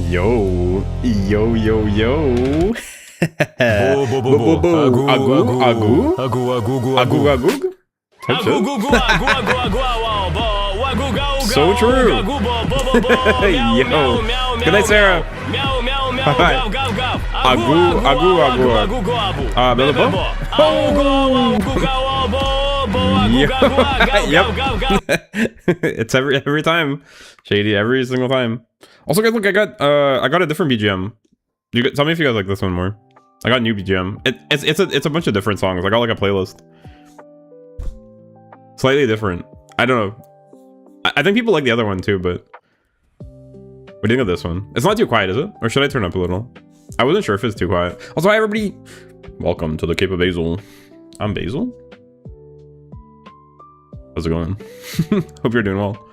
Yo. So true. Yo. Good night, Sarah. Yep. It's every time. Shady every single time. Also, guys, look, I got a different BGM. Tell me if you guys like this one more. I got a new BGM. It's a bunch of different songs. I got like a playlist. Slightly different. I don't know. I think people like the other one too, but what do you think of this one? It's not too quiet, is it? Or should I turn up a little? I wasn't sure if it's too quiet. Also, hi everybody. Welcome to the Cape of Basil. I'm Basil. How's it going? Hope you're doing well.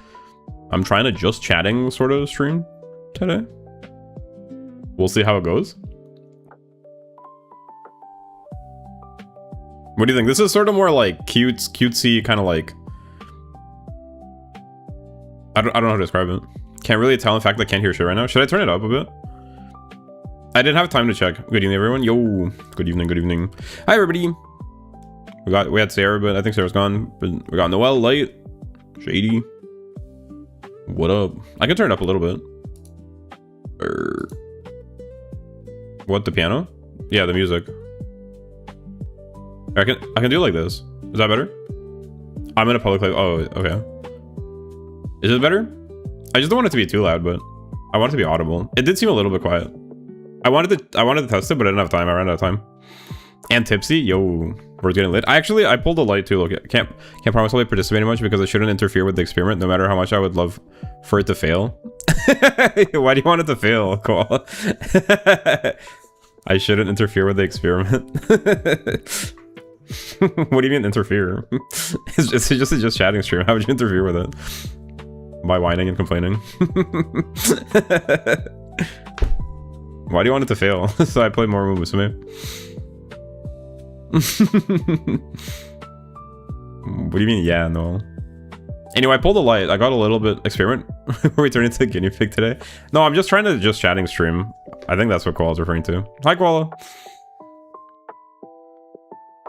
I'm trying to just chatting sort of stream today. We'll see how it goes. What do you think? This is sort of more like cutesy, kind of like... I don't know how to describe it. Can't really tell. In fact, I can't hear shit right now. Should I turn it up a bit? I didn't have time to check. Good evening, everyone. Yo, good evening, good evening. Hi, everybody. We had Sarah, but I think Sarah's gone. But we got Noel, Light, Shady. What up? I can turn it up a little bit. What, the piano? Yeah, the music. I can do it like this. Is that better? I'm in a public like. Oh, okay. Is it better? I just don't want it to be too loud, but I want it to be audible. It did seem a little bit quiet. I wanted to test it, but I didn't have time. I ran out of time. And tipsy, yo, we're getting lit. I pulled a light too. Look, can't promise I'll be participating much because I shouldn't interfere with the experiment, no matter how much I would love for it to fail. Why do you want it to fail? Cool. I shouldn't interfere with the experiment. What do you mean interfere? It's just a chatting stream. How would you interfere with it? By whining and complaining. Why do you want it to fail? So I play more Musume. What do you mean? Yeah, no. Anyway, I pulled a light. I got a little bit experiment. Where we turned into a guinea pig today. No, I'm just trying to just chatting stream. I think that's what Koala's referring to. Hi, Koala.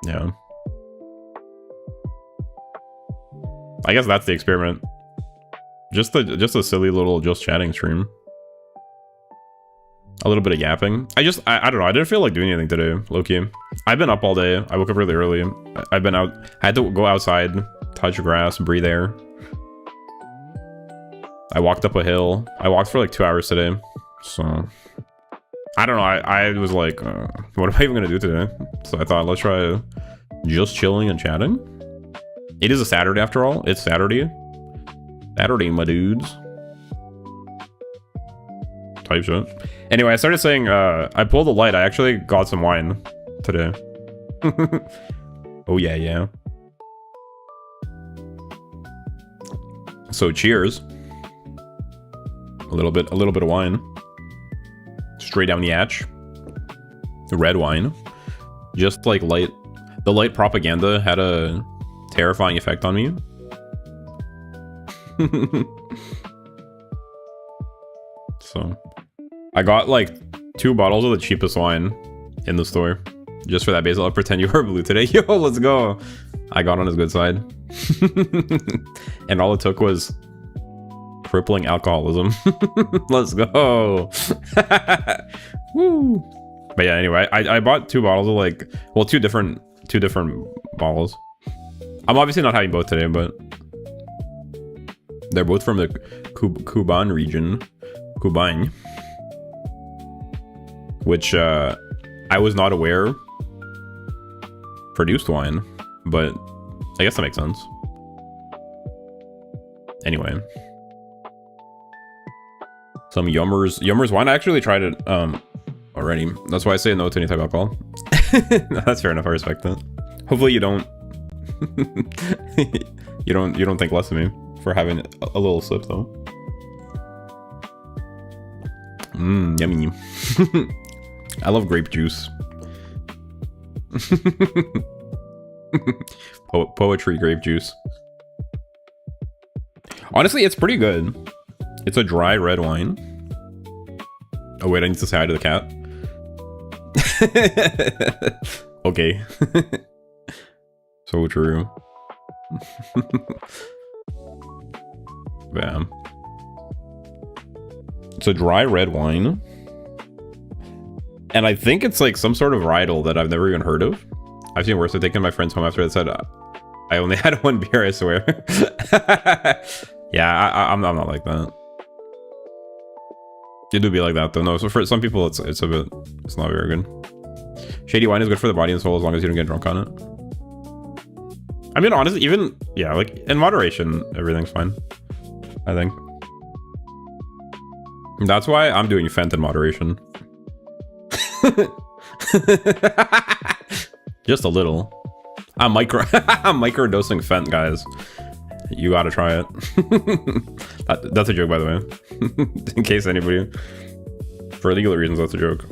Yeah. I guess that's the experiment. Just a silly little just chatting stream. A little bit of yapping. I don't know. I didn't feel like doing anything today, Lowkey. I've been up all day. I woke up really early. I've been out. I had to go outside, touch grass, breathe air. I walked up a hill. I walked for like 2 hours today. So I don't know. I was like, what am I even gonna do today? So I thought, let's try just chilling and chatting. It is a Saturday after all. It's Saturday. Saturday, my dudes. Type shit. Anyway, I started saying, I pulled a light. I actually got some wine today. Oh yeah, yeah. So cheers. A little bit of wine. Straight down the hatch. Red wine. Just like light. The light propaganda had a terrifying effect on me. So I got like 2 bottles of the cheapest wine in the store just for that. Basil, I'll pretend you were blue today. Yo, let's go. I got on his good side. And all it took was crippling alcoholism. Let's go. Woo. But yeah, anyway, I bought 2 bottles of like, well, two different bottles. I'm obviously not having both today, but they're both from the Kuban region. Kuban. Which I was not aware produced wine, but I guess that makes sense. Anyway. Some Yummers wine. I actually tried it already. That's why I say no to any type of alcohol. That's fair enough. I respect that. Hopefully you don't you don't think less of me for having a little sip though. Yummy. I love grape juice. Poetry grape juice. Honestly, it's pretty good. It's a dry red wine. Oh wait, I need to say hi to the cat. Okay. So true. Bam. It's a dry red wine. And I think it's like some sort of varietal that I've never even heard of. I've seen worse. I've taken my friends home after that said, I only had one beer, I swear. Yeah, I'm not like that. You do be like that though. No, so for some people it's not very good. Shady wine is good for the body and soul as long as you don't get drunk on it. I mean, honestly, even, yeah, like in moderation, everything's fine, I think. That's why I'm doing Fent in moderation. Just a little. I'm microdosing Fent, guys. You gotta try it. That's a joke, by the way. In case anybody, for legal reasons, that's a joke.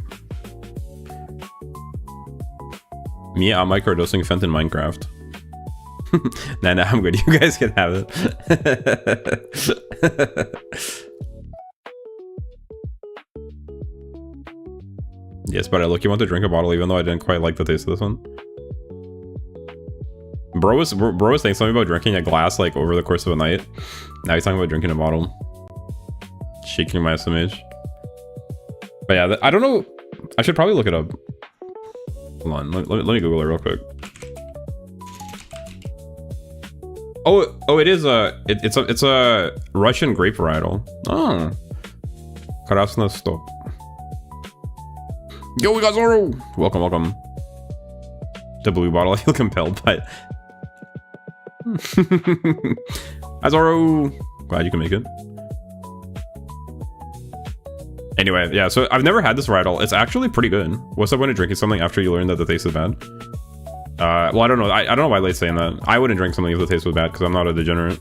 Me, I'm microdosing Fent in Minecraft. Nah, I'm good. You guys can have it. Yes, but I look, you want to drink a bottle even though I didn't quite like the taste of this one. Bro was saying something about drinking a glass like over the course of a night. Now he's talking about drinking a bottle. Shaking my SMH. But yeah, I don't know. I should probably look it up. Hold on, let me Google it real quick. Oh, it is it's a Russian grape varietal. Oh, Krasna Stop. Yo, we got Zoro. Welcome. The blue bottle. I feel compelled, but Zoro. Glad you can make it. Anyway, yeah. So I've never had this varietal. It's actually pretty good. What's up when you're drinking something after you learn that the taste is bad? Well, I don't know. I don't know why Late's saying that. I wouldn't drink something if the taste was bad because I'm not a degenerate.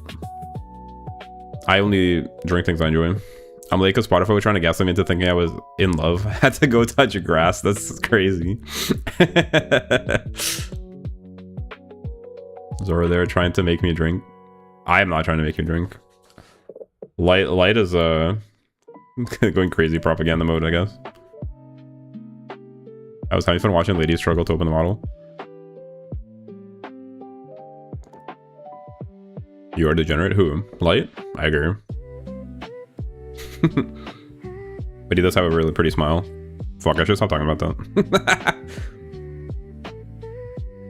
I only drink things I enjoy. I'm late because Spotify was trying to gaslight me into thinking I was in love. I had to go touch grass. That's crazy. Zora there trying to make me drink. I am not trying to make you drink. Light is going crazy propaganda mode, I guess. I was having fun watching ladies struggle to open the bottle. You are degenerate? Who? Light? I agree. But he does have a really pretty smile. Fuck, I should stop talking about that.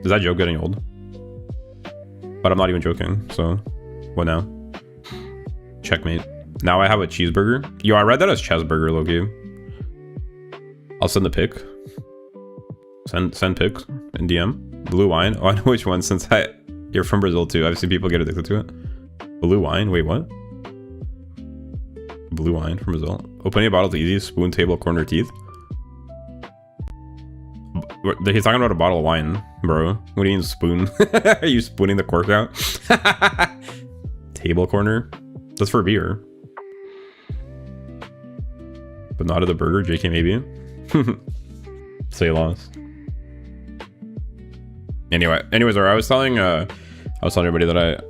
Is that joke getting old? But I'm not even joking, so what now? Checkmate. Now I have a cheeseburger. Yo, I read that as Chesburger, Lowkey. I'll send the pic. Send pic in DM. Blue wine. Oh, I know which one since you're from Brazil too. I've seen people get addicted to it. Blue wine? Wait, what? Blue wine from Brazil. Opening a bottle's easy. Spoon, table, corner, teeth. He's talking about a bottle of wine, bro. What do you mean spoon? Are you spooning the cork out? Table corner? That's for beer. But not at the burger. JK maybe. Say lost. Anyways, I was telling everybody that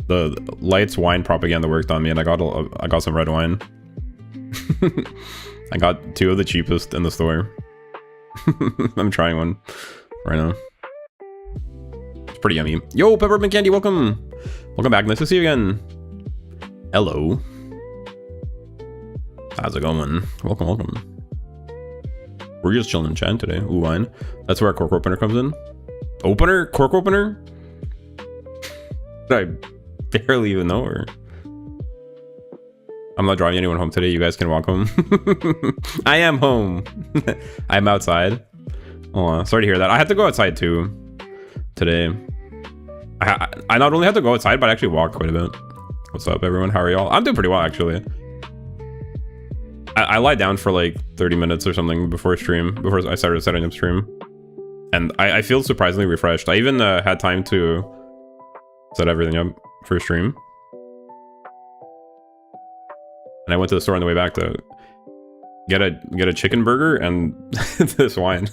the Lights wine propaganda worked on me, and I got some red wine. I got 2 of the cheapest in the store. I'm trying one right now. It's pretty yummy. Yo, peppermint candy, welcome back. Nice to see you again. Hello. How's it going? Welcome. We're just chilling in chat today. Ooh, wine. That's where our cork opener comes in. Cork opener? I barely even know her. I'm not driving anyone home today. You guys can walk home. I am home. I'm outside. Oh, sorry to hear that. I had to go outside too today. I not only had to go outside, but I actually walked quite a bit. What's up, everyone? How are y'all? I'm doing pretty well, actually. I lied down for like 30 minutes or something before I started setting up stream. And I feel surprisingly refreshed. I even had time to set everything up for stream. And I went to the store on the way back to get a chicken burger and this wine.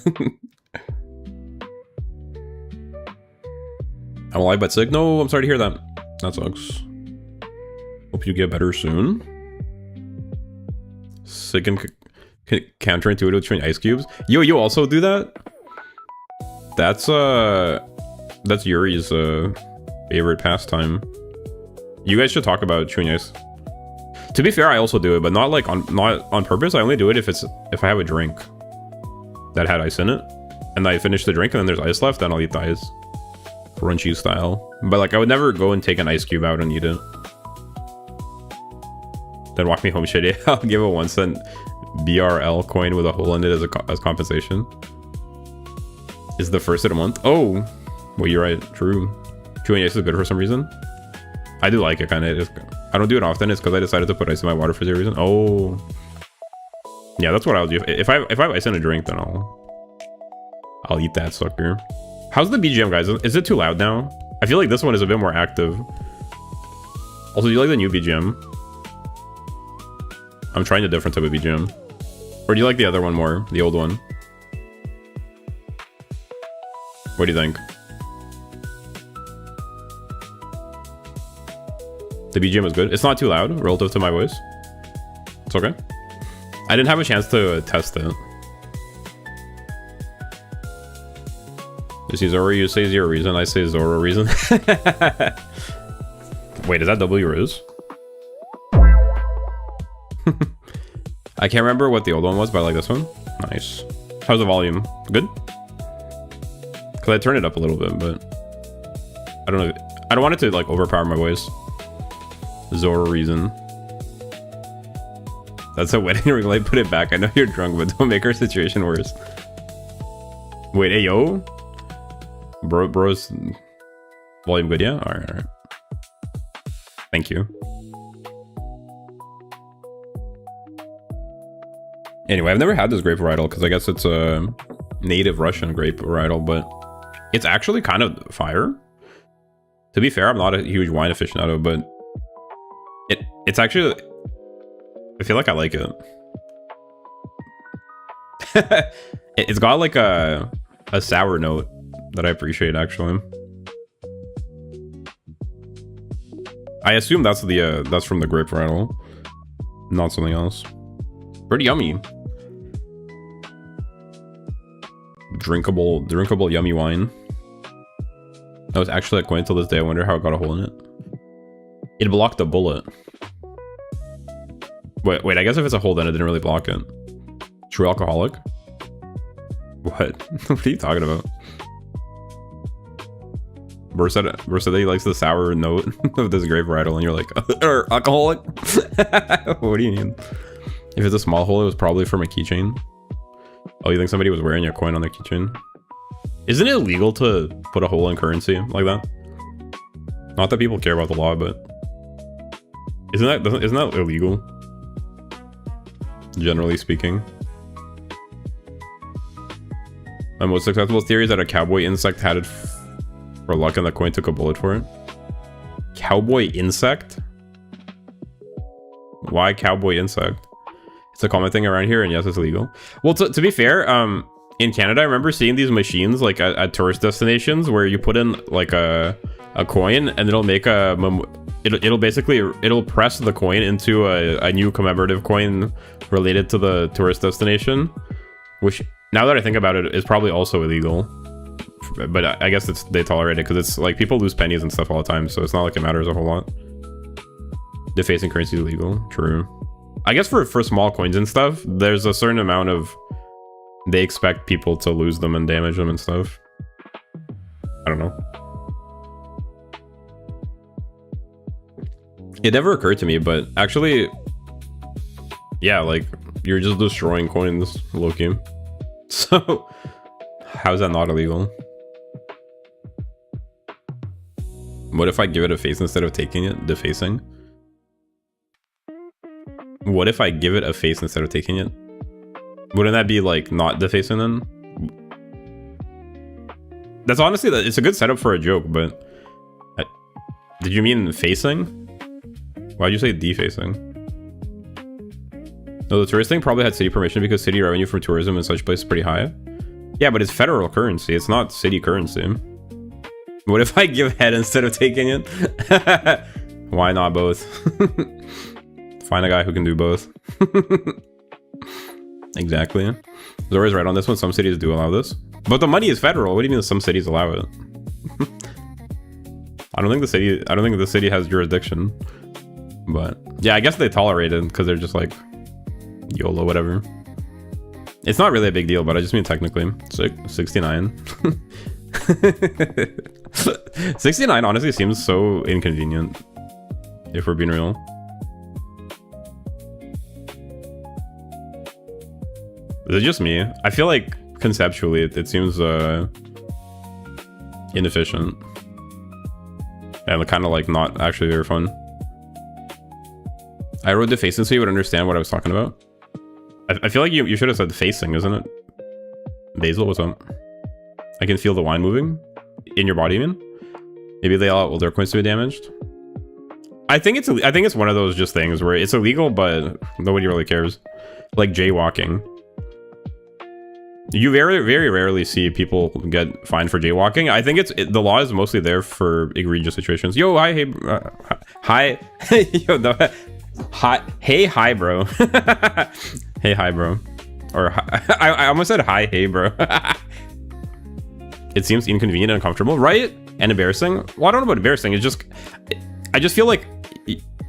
I'm alive but sick. No, I'm sorry to hear that. That sucks. Hope you get better soon. Sick and Counterintuitive chewing ice cubes. Yo, you also do that? That's Yuri's favorite pastime. You guys should talk about chewing ice. To be fair, I also do it, but not on purpose. I only do it if I have a drink that had ice in it, and I finish the drink and then there's ice left, then I'll eat the ice. Crunchy style. But like I would never go and take an ice cube out and eat it. Then walk me home shitty. I'll give a 1 cent BRL coin with a hole in it as compensation. Is the first of the month. Oh, well, you're right. True. Chewing ice is good for some reason. I do like it, kind of. I don't do it often. It's because I decided to put ice in my water for some reason. Oh, yeah, that's what I'll do. If I have ice in a drink, then I'll eat that sucker. How's the BGM, guys? Is it too loud now? I feel like this one is a bit more active. Also, do you like the new BGM? I'm trying a different type of BGM. Or do you like the other one more? The old one? What do you think? The BGM is good. It's not too loud relative to my voice. It's okay. I didn't have a chance to test it. You see Zoro, you say zero reason, I say Zoro reason. Wait, is that W Riz? I can't remember what the old one was, but I like this one. Nice. How's the volume? Good? Because I turned it up a little bit, but I don't know. I don't want it to like overpower my voice. Zoro reason. That's a wedding ring light. Put it back. I know you're drunk, but don't make our situation worse. Wait, hey yo, bro's volume good? Yeah. All right. Thank you. Anyway, I've never had this grape varietal because I guess it's a native Russian grape varietal, but it's actually kind of fire. To be fair, I'm not a huge wine aficionado, but it's actually, I feel like I like it. It's got like a sour note that I appreciate, actually. I assume that's that's from the grape varietal, not something else. Pretty yummy. Drinkable yummy wine. That was actually a coin till this day. I wonder how it got a hole in it. It blocked the bullet. Wait, I guess if it's a hole, then it didn't really block it. True alcoholic? What? What are you talking about? Bro said that he likes the sour note of this grape varietal, and you're like, alcoholic? What do you mean? If it's a small hole, it was probably from a keychain. Oh, you think somebody was wearing a coin on their keychain? Isn't it illegal to put a hole in currency like that? Not that people care about the law, but isn't that illegal? Generally speaking. My most acceptable theory is that a cowboy insect had it for luck and the coin took a bullet for it. Cowboy insect? Why cowboy insect? It's a common thing around here, and yes, it's legal. Well, to be fair, in Canada, I remember seeing these machines like at tourist destinations where you put in like a coin and it'll make it'll press the coin into a new commemorative coin related to the tourist destination, which now that I think about it is probably also illegal, but I guess they tolerate it because it's like people lose pennies and stuff all the time, so it's not like it matters a whole lot. Defacing currency is illegal. True. I guess for small coins and stuff, there's a certain amount of they expect people to lose them and damage them and stuff. I don't know. It never occurred to me, but actually, yeah, like you're just destroying coins, Lowkey. So how's that not illegal? What if I give it a face instead of taking it? Defacing? What if I give it a face instead of taking it? Wouldn't that be like not defacing then? That's honestly, it's a good setup for a joke, but did you mean facing? Why'd you say defacing? No, the tourist thing probably had city permission because city revenue from tourism in such places is pretty high. Yeah, but it's federal currency. It's not city currency. What if I give head instead of taking it? Why not both? Find a guy who can do both. Exactly. Zora's right on this one. Some cities do allow this, but the money is federal. What do you mean some cities allow it? I don't think the city has jurisdiction. But yeah, I guess they tolerate it because they're just like YOLO, whatever. It's not really a big deal, but I just mean technically. 69. 69 honestly seems so inconvenient, if we're being real. Is it just me? I feel like conceptually it seems inefficient and kind of like not actually very fun. I wrote the facing so you would understand what I was talking about. I feel like you should have said facing, isn't it? Basil, what's up? I can feel the wine moving in your body, you mean? Maybe they allow their coins to be damaged. I think it's one of those just things where it's illegal, but nobody really cares. Like jaywalking. You very rarely see people get fined for jaywalking. I think the law is mostly there for egregious situations. Yo, hi, hey, hi, yo, no, hi, hey, hi, bro. Hey, hi, bro. Or I almost said hi, hey, bro. It seems inconvenient and uncomfortable, right? And embarrassing. Well, I don't know about embarrassing. It's just, I just feel like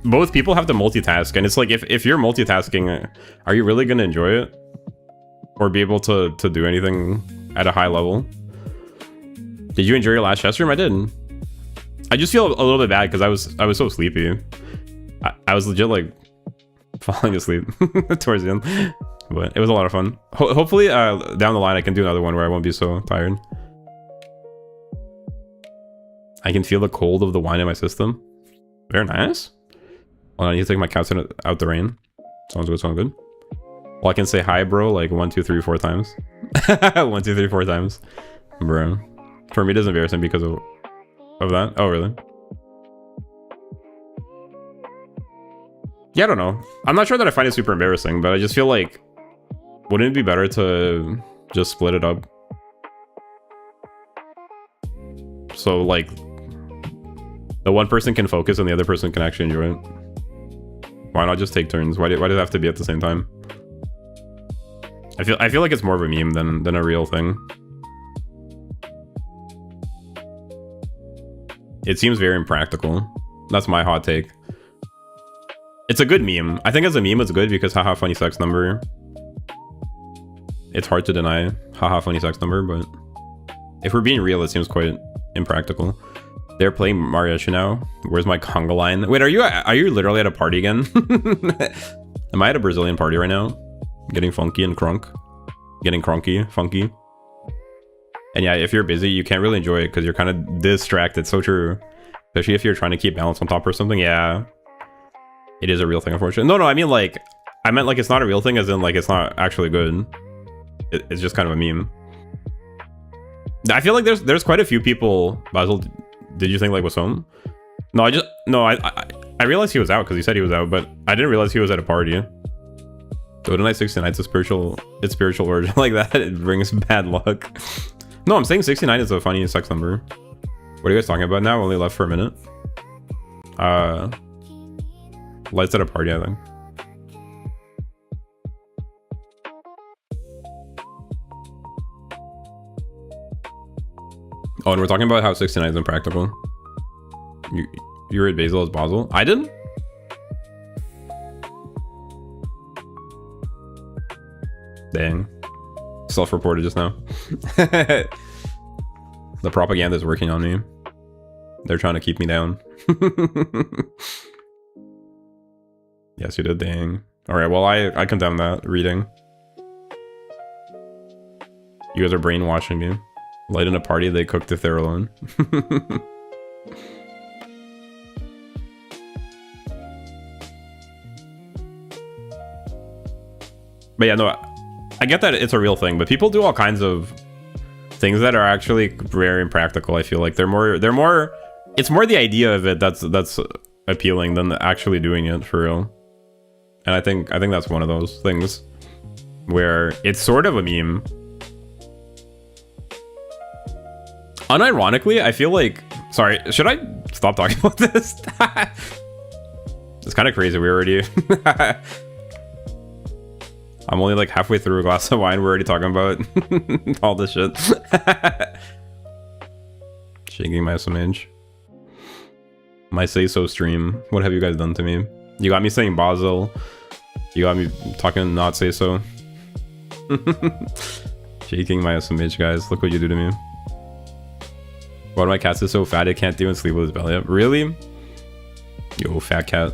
both people have to multitask, and it's like if you're multitasking, are you really gonna enjoy it? Or be able to do anything at a high level? Did you enjoy your last chess room? I did. I just feel a little bit bad because I was so sleepy. I was legit like falling asleep towards the end, but it was a lot of fun. Hopefully down the line I can do another one where I won't be so tired. I can feel the cold of the wine in my system. Very nice. Hold on, I need to take my cats out the rain. Sounds good, sounds good. Well, I can say hi, bro, like 1, 2, 3, 4 times. 1, 2, 3, 4 times. Bro. For me, it is embarrassing because of that. Oh, really? Yeah, I don't know. I'm not sure that I find it super embarrassing, but I just feel like, wouldn't it be better to just split it up? So, like, the one person can focus and the other person can actually enjoy it. Why not just take turns? Why does it have to be at the same time? I feel like it's more of a meme than a real thing. It seems very impractical. That's my hot take. It's a good meme. I think as a meme it's good because haha funny sex number. It's hard to deny haha funny sex number, but if we're being real, it seems quite impractical. They're playing mariachi now. Where's my conga line? Wait, are you literally at a party again? Am I at a Brazilian party right now? Getting funky and crunk. Getting crunky, funky. And yeah, if you're busy, you can't really enjoy it because you're kind of distracted. So true. Especially if you're trying to keep balance on top or something. Yeah. It is a real thing, unfortunately. No, I mean like, I meant like it's not a real thing as in like it's not actually good. It's just kind of a meme. I feel like there's quite a few people. Basil, did you think like was home? No, I realized he was out because he said he was out, but I didn't realize he was at a party. So tonight 69 is a spiritual version like that. It brings bad luck. No, I'm saying 69 is a funny sex number. What are you guys talking about now? Only left for a minute. Lights at a party, I think. Oh, and we're talking about how 69 is impractical. You read Basil as Basil? I didn't? Dang. Self-reported just now. The propaganda is working on me. They're trying to keep me down. Yes, you did. Dang. Alright, well, I condemn that reading. You guys are brainwashing me. Light in a party, they cooked if they're alone. But yeah, no, I get that it's a real thing, but people do all kinds of things that are actually very impractical. I feel like it's more the idea of it that's appealing than actually doing it for real. And I think that's one of those things where it's sort of a meme. Unironically, I feel like, sorry, should I stop talking about this? It's kind of crazy. We already I'm only like halfway through a glass of wine. We're already talking about all this shit. Shaking my SMH. My say so stream. What have you guys done to me? You got me saying Basil. You got me talking not say so. Shaking my SMH, guys. Look what you do to me. One of my cats is so fat it can't even sleep with his belly up. Really? Yo, fat cat.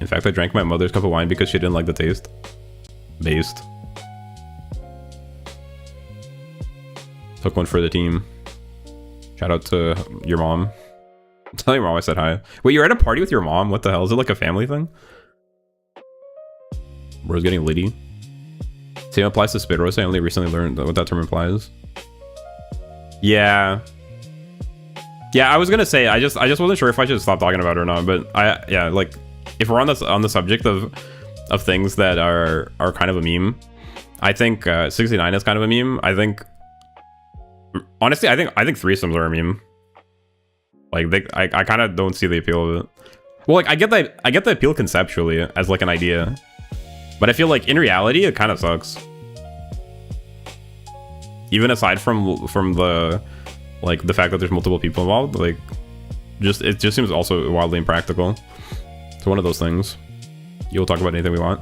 In fact, I drank my mother's cup of wine because she didn't like the taste. Based. Took one for the team. Shout out to your mom. Tell your mom I said hi. Wait, you're at a party with your mom? What the hell? Is it like a family thing? Bro's getting litty. Same applies to spit roast. I only recently learned what that term implies. Yeah. Yeah, I was gonna say I just wasn't sure if I should stop talking about it or not, but yeah, like if we're on the subject of things that are kind of a meme, I think 69 is kind of a meme. I think honestly I think threesomes are a meme. Like I kind of don't see the appeal of it. Well, like I get the appeal conceptually as like an idea, but I feel like in reality it kind of sucks. Even aside from the like the fact that there's multiple people involved, like it just seems also wildly impractical. It's one of those things. You'll talk about anything we want.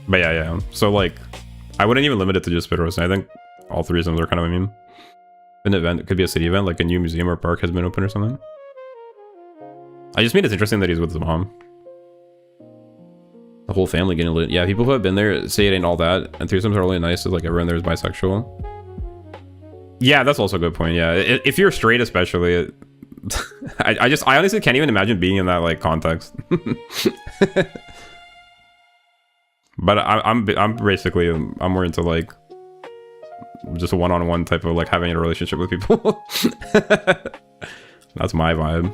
But yeah. So like I wouldn't even limit it to just spit roasting. I think all threesomes are kind of a meme. An event, it could be a city event, like a new museum or park has been open or something. I just mean it's interesting that he's with his mom. The whole family getting lit. Yeah, people who have been there say it ain't all that, and threesomes are only nice if like everyone there is bisexual. Yeah, that's also a good point. Yeah, if you're straight especially, I honestly can't even imagine being in that like context. But I'm basically I'm more into like just a one-on-one type of like having a relationship with people. That's my vibe.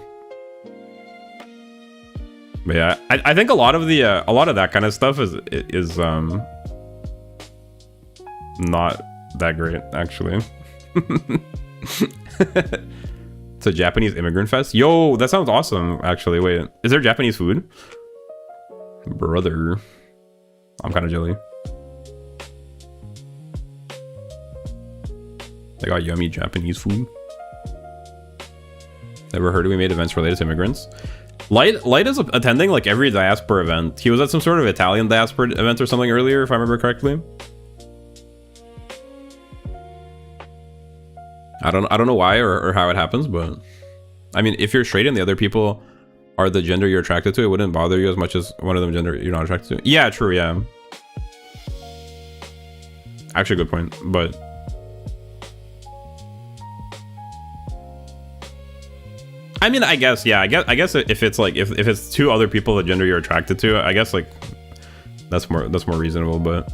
But yeah, I think a lot of that kind of stuff is not that great actually. It's a Japanese immigrant fest. Yo, that sounds awesome actually. Wait, is there Japanese food? Brother, I'm kind of jelly. They got yummy Japanese food. Never heard we made events related to immigrants. Light is attending like every diaspora event. He was at some sort of Italian diaspora event or something earlier, if I remember correctly. I don't know why or how it happens, but I mean, if you're straight and the other people are the gender you're attracted to, it wouldn't bother you as much as one of them gender you're not attracted to. Yeah, true. Yeah. Actually, good point, but. I mean, I guess, yeah, I guess if it's like if it's two other people the gender you're attracted to, I guess like that's more reasonable, but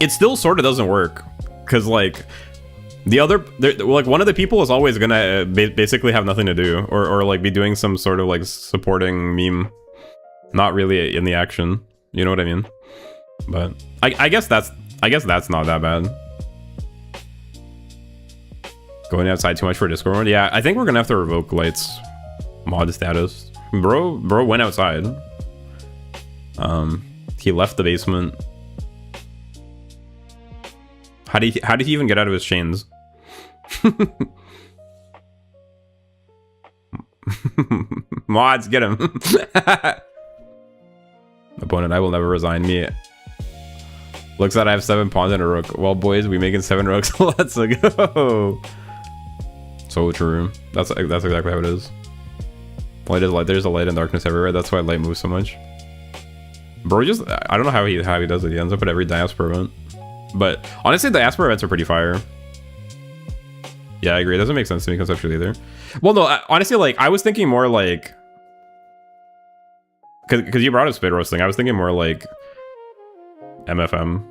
it still sort of doesn't work because like like one of the people is always gonna basically have nothing to do or like be doing some sort of like supporting meme, not really in the action. You know what I mean? But I guess that's not that bad. Going outside too much for Discord mode? Yeah, I think we're gonna have to revoke Light's mod status. Bro went outside. He left the basement. How did he even get out of his chains? Mods, get him. Opponent, I will never resign. Me. Looks like I have 7 pawns and a rook. Well, boys, we making 7 rooks. Let's go. So true. That's exactly how it is. Light is light. There's a light and darkness everywhere. That's why light moves so much. Bro, just I don't know how he does it. He ends up at every diaspora event. But honestly, the diaspora events are pretty fire. Yeah, I agree. It doesn't make sense to me conceptually either. Well, no, honestly, like I was thinking more like because you brought up spit roasting. I was thinking more like MFM.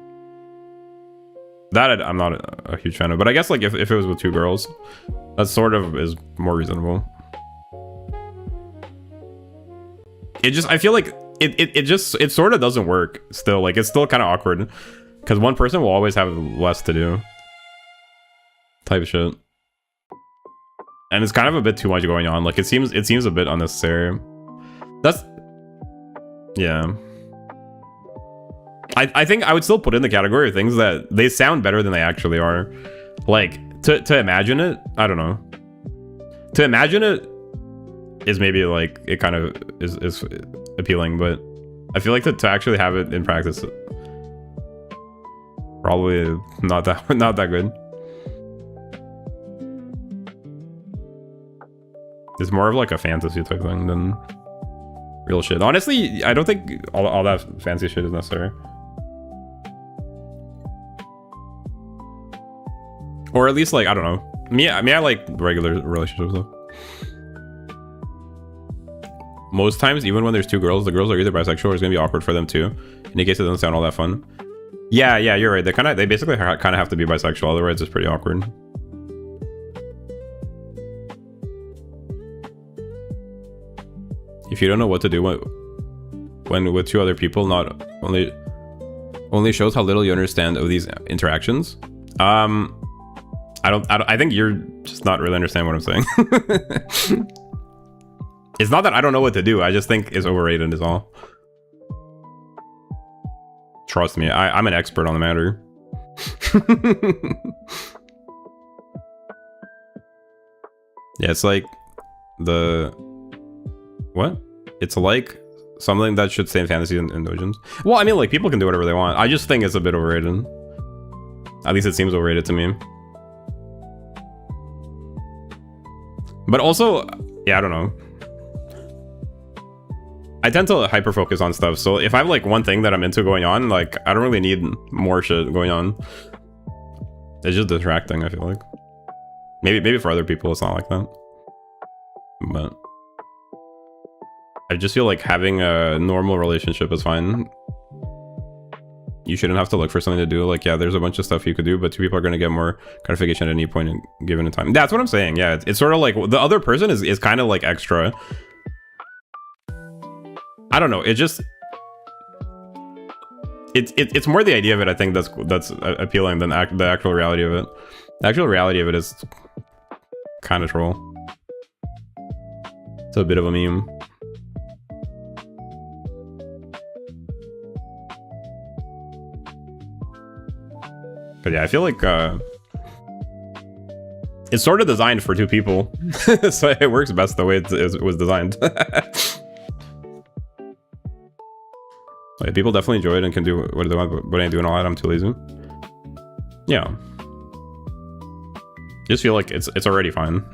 That I'm not a huge fan of, but I guess like if it was with 2 girls, that sort of is more reasonable. I feel like it sort of doesn't work still. Like it's still kind of awkward because one person will always have less to do type of shit. And it's kind of a bit too much going on. Like, it seems a bit unnecessary. That's... Yeah. I think I would still put in the category of things that they sound better than they actually are. Like, to imagine it, I don't know. To imagine it is maybe, like, it kind of is appealing, but I feel like to actually have it in practice, probably not that good. It's more of like a fantasy type thing than real shit. Honestly, I don't think all that fancy shit is necessary. Or at least, like, I don't know. I like regular relationships though. Most times, even when there's two girls, the girls are either bisexual or it's gonna be awkward for them too. In case it doesn't sound all that fun. Yeah, you're right. They basically kind of have to be bisexual, otherwise it's pretty awkward. If you don't know what to do when with two other people, not only shows how little you understand of these interactions. I think you're just not really understanding what I'm saying. It's not that I don't know what to do. I just think it's overrated is all. Trust me, I'm an expert on the matter. Yeah, it's like what? It's like something that should stay in fantasy and dungeons. Well, I mean, like, people can do whatever they want. I just think it's a bit overrated. At least it seems overrated to me. But also, yeah, I don't know. I tend to hyper focus on stuff, so if I have like one thing that I'm into going on, like, I don't really need more shit going on. It's just distracting, I feel like. Maybe for other people it's not like that. But I just feel like having a normal relationship is fine. You shouldn't have to look for something to do. Like, yeah, there's a bunch of stuff you could do, but two people are going to get more gratification at any point given in time. That's what I'm saying. Yeah, it's sort of like the other person is kind of like extra. I don't know. It just it's more the idea of it. I think that's appealing than the actual reality of it. The actual reality of it is kind of troll. It's a bit of a meme. But yeah, I feel like it's sort of designed for two people, so it works best the way it was designed. Like, people definitely enjoy it and can do what they want, but I ain't doing all that. I'm too lazy. Yeah, just feel like it's already fine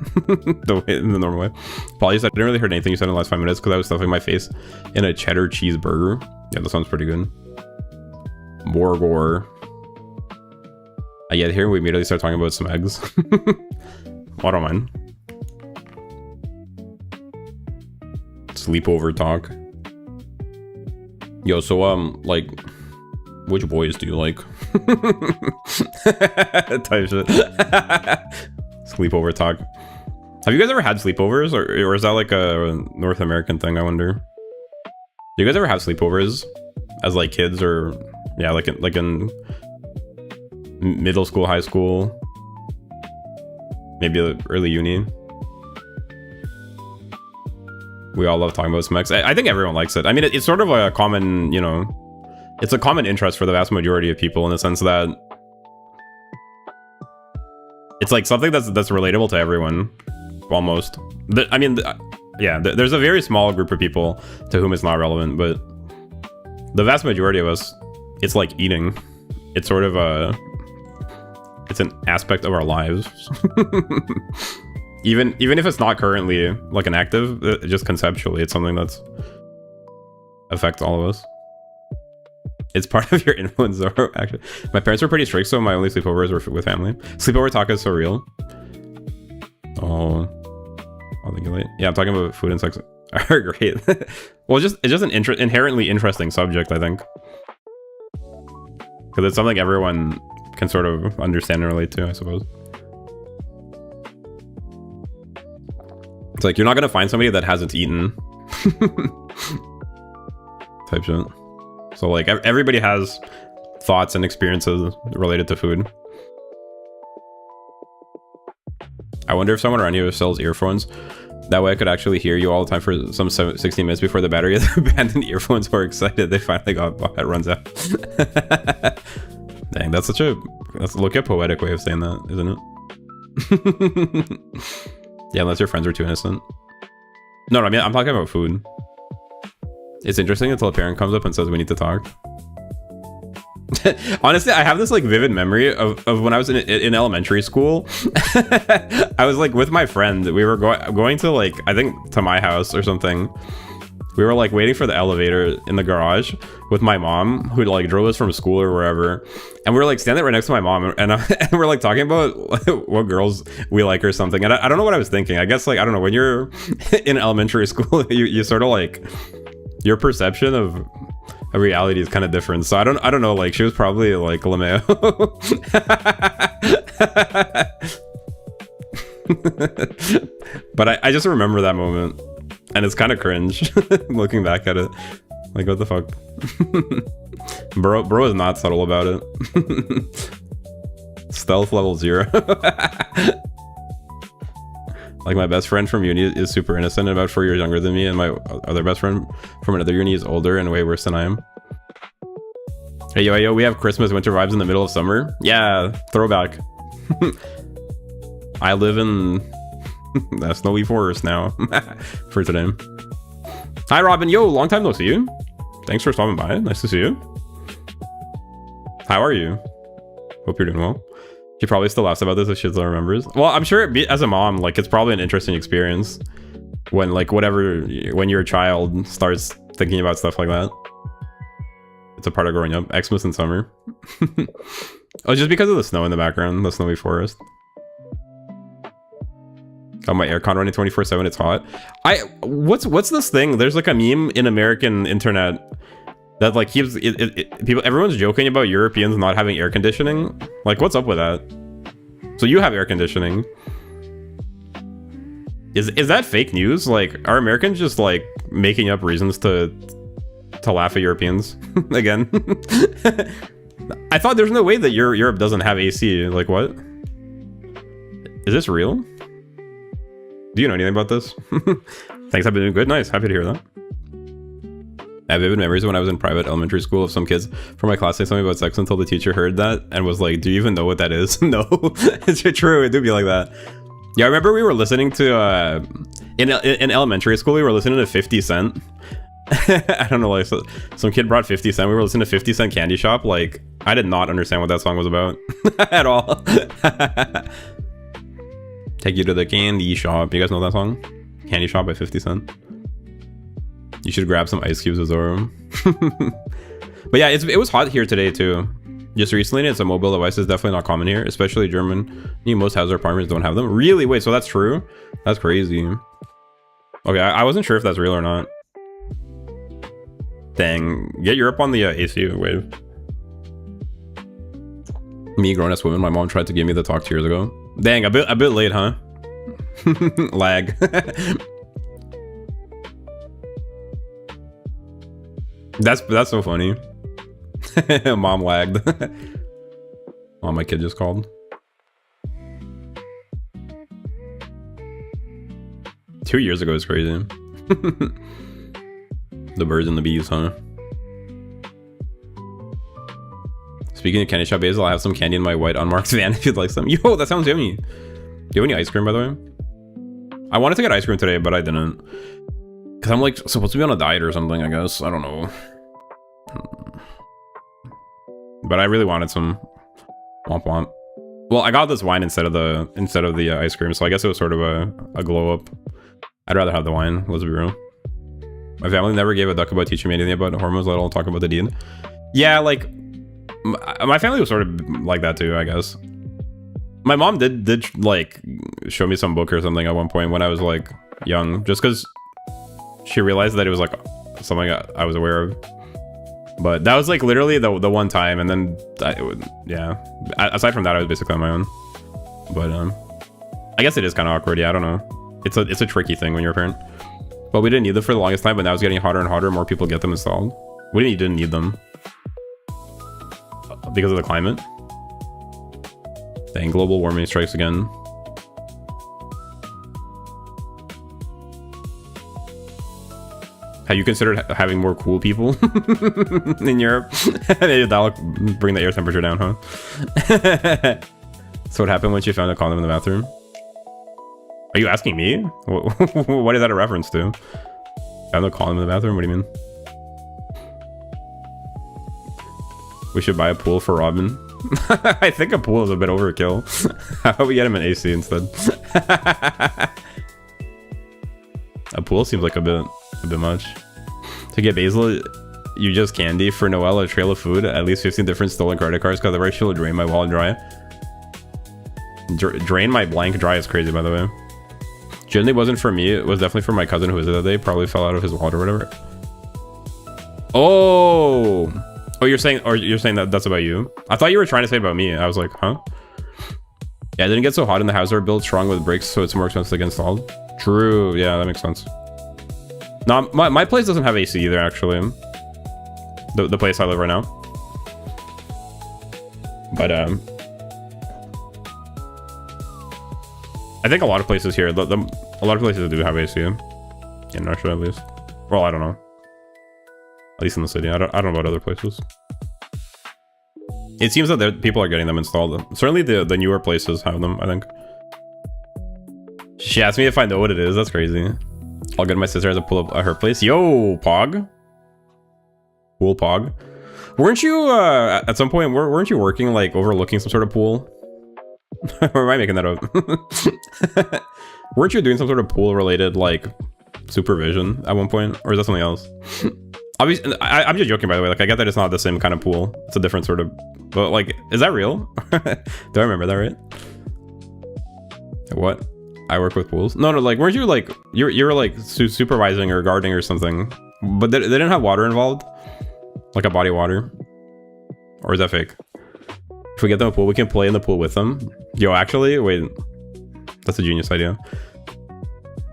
in the normal way. Apologies, I didn't really hear anything you said in the last 5 minutes because I was stuffing my face in a cheddar cheeseburger. Yeah, that sounds pretty good. Borgor. Yeah, here we immediately start talking about some eggs. I don't mind. Sleepover talk. Yo, so like, which boys do you like? Type shit. Sleepover talk. Have you guys ever had sleepovers, or is that like a North American thing? I wonder. Do you guys ever have sleepovers as like kids, or yeah, like in middle school, high school, maybe early uni? We all love talking about some X. I think everyone likes it. I mean, it's sort of a common, you know, it's a common interest for the vast majority of people in the sense that it's like something that's relatable to everyone, almost. I mean, yeah, there's a very small group of people to whom it's not relevant, but the vast majority of us, it's like eating. It's sort of it's an aspect of our lives. Even if it's not currently like an active, just conceptually, it's something that's affects all of us. It's part of your influence, though. Actually, my parents were pretty strict, so my only sleepovers were with family. Sleepover talk is so real. Oh, I'll think late. Yeah, I'm talking about food and sex. Are great. Well, it's just an inherently interesting subject, I think, because it's something everyone can sort of understand and relate to, I suppose. It's like, you're not gonna find somebody that hasn't eaten. Type shit. So like, everybody has thoughts and experiences related to food. I wonder if someone around here sells earphones. That way I could actually hear you all the time for some 16 minutes before the battery of the abandoned earphones were excited. They finally got bought. It runs out. Dang, that's a look at poetic way of saying that, isn't it? Yeah, unless your friends are too innocent. No, I mean, I'm talking about food. It's interesting until a parent comes up and says we need to talk. Honestly, I have this like vivid memory of when I was in elementary school. I was like with my friend. We were going to like, I think to my house or something. We were like waiting for the elevator in the garage with my mom, who like drove us from school or wherever. And we were like standing right next to my mom, and we're like talking about what girls we like or something. And I don't know what I was thinking. I guess like, I don't know, when you're in elementary school, you sort of like, your perception of reality is kind of different. So I don't know, like she was probably like LeMayo. But I just remember that moment, and it's kind of cringe looking back at it. Like, what the fuck? bro is not subtle about it. Stealth level 0. Like, my best friend from uni is super innocent, about 4 years younger than me, and my other best friend from another uni is older and way worse than I am. Hey, yo, we have Christmas winter vibes in the middle of summer. Yeah, throwback. I live in a snowy forest now for today. Hi, Robin. Yo, long time no see you. Thanks for stopping by. Nice to see you. How are you? Hope you're doing well. She probably still laughs about this if she still remembers. Well, I'm sure as a mom, like, it's probably an interesting experience when, like, when your child starts thinking about stuff like that. It's a part of growing up. Xmas in summer. Oh, just because of the snow in the background, the snowy forest. Got my aircon running 24/7. It's hot. What's this thing? There's like a meme in American internet that like keeps people. Everyone's joking about Europeans not having air conditioning. Like, what's up with that? So you have air conditioning. Is that fake news? Like, are Americans just like making up reasons to laugh at Europeans again? I thought there's no way that Europe doesn't have AC. Like, what? Is this real? Do you know anything about this? Thanks, I've been doing good. Nice, happy to hear that. I have vivid memories when I was in private elementary school of some kids from my class saying something about sex until the teacher heard that and was like, do you even know what that is? No, it's true, it do be like that. Yeah, I remember we were listening to, in elementary school, we were listening to 50 Cent. I don't know, like, some kid brought 50 Cent. We were listening to 50 Cent Candy Shop. Like, I did not understand what that song was about at all. Take you to the candy shop. You guys know that song? Candy Shop by 50 Cent. You should grab some ice cubes, Azoro. But yeah, it was hot here today too. Just recently, it's a mobile device is definitely not common here, especially German. Most housing apartments don't have them. Really? Wait, so that's true? That's crazy. Okay, I wasn't sure if that's real or not. Dang, get Europe on the AC wave. Me, grown-ass woman, my mom tried to give me the talk 2 years ago. Dang, a bit late, huh? Lag. That's so funny. Mom lagged. Oh, my kid just called. 2 years ago is crazy. The birds and the bees, huh? Speaking of candy shop, Basil, I have some candy in my white unmarked van if you'd like some. Yo, that sounds yummy. Do you have any ice cream, by the way? I wanted to get ice cream today, but I didn't. Because I'm like supposed to be on a diet or something, I guess. I don't know. But I really wanted some. Womp womp. Well, I got this wine instead of the ice cream, so I guess it was sort of a glow up. I'd rather have the wine, let's be real. My family never gave a duck about teaching me anything about hormones, let alone talk about the deed. Yeah, like, my family was sort of like that too, I guess. My mom did like show me some book or something at one point when I was like young, just because she realized that it was like something I was aware of. But that was like literally the one time, and then yeah. Aside from that, I was basically on my own. But I guess it is kind of awkward. Yeah, I don't know. It's a tricky thing when you're a parent. But we didn't need them for the longest time, but now it's getting hotter and hotter. More people get them installed. We didn't need them because of the climate. Dang, global warming strikes again. Have you considered having more cool people in Europe? That'll bring the air temperature down, huh? So what happened once you found a condom in the bathroom? Are you asking me? What is that a reference to? Found a condom in the bathroom? What do you mean? We should buy a pool for Robin. I think a pool is a bit overkill. How about we get him an AC instead? A pool seems like a bit much. To get Basil, you just candy. For Noel, a trail of food. At least 15 different stolen credit cards. Cause the right she'll drain my wallet dry. Drain my blank dry is crazy, by the way. Generally wasn't for me. It was definitely for my cousin who was there that day. Probably fell out of his wallet or whatever. Oh, you're saying that that's about you? I thought you were trying to say about me. I was like, huh? Yeah, it didn't get so hot in the house. Are built strong with bricks, so it's more expensive to get installed. True. Yeah, that makes sense. No, my place doesn't have AC either, actually. The place I live right now. But I think a lot of places here, a lot of places do have AC. In Russia, at least. Well, I don't know. At least in the city. I don't know about other places. It seems that people are getting them installed. Certainly the newer places have them, I think. She asked me if I know what it is. That's crazy. I'll get my sister to pull up her place. Yo, Pog. Pool Pog. Weren't you, at some point, weren't you working, like, overlooking some sort of pool? Or am I making that up? Weren't you doing some sort of pool-related, like, supervision at one point? Or is that something else? Obviously, I'm just joking, by the way. Like, I get that it's not the same kind of pool. It's a different sort of... But, like, is that real? Do I remember that right? What? I work with pools? No, like, weren't you, like... You were, like, supervising or guarding or something. But they didn't have water involved? Like a body of water? Or is that fake? If we get them a pool, we can play in the pool with them. Yo, actually, wait. That's a genius idea.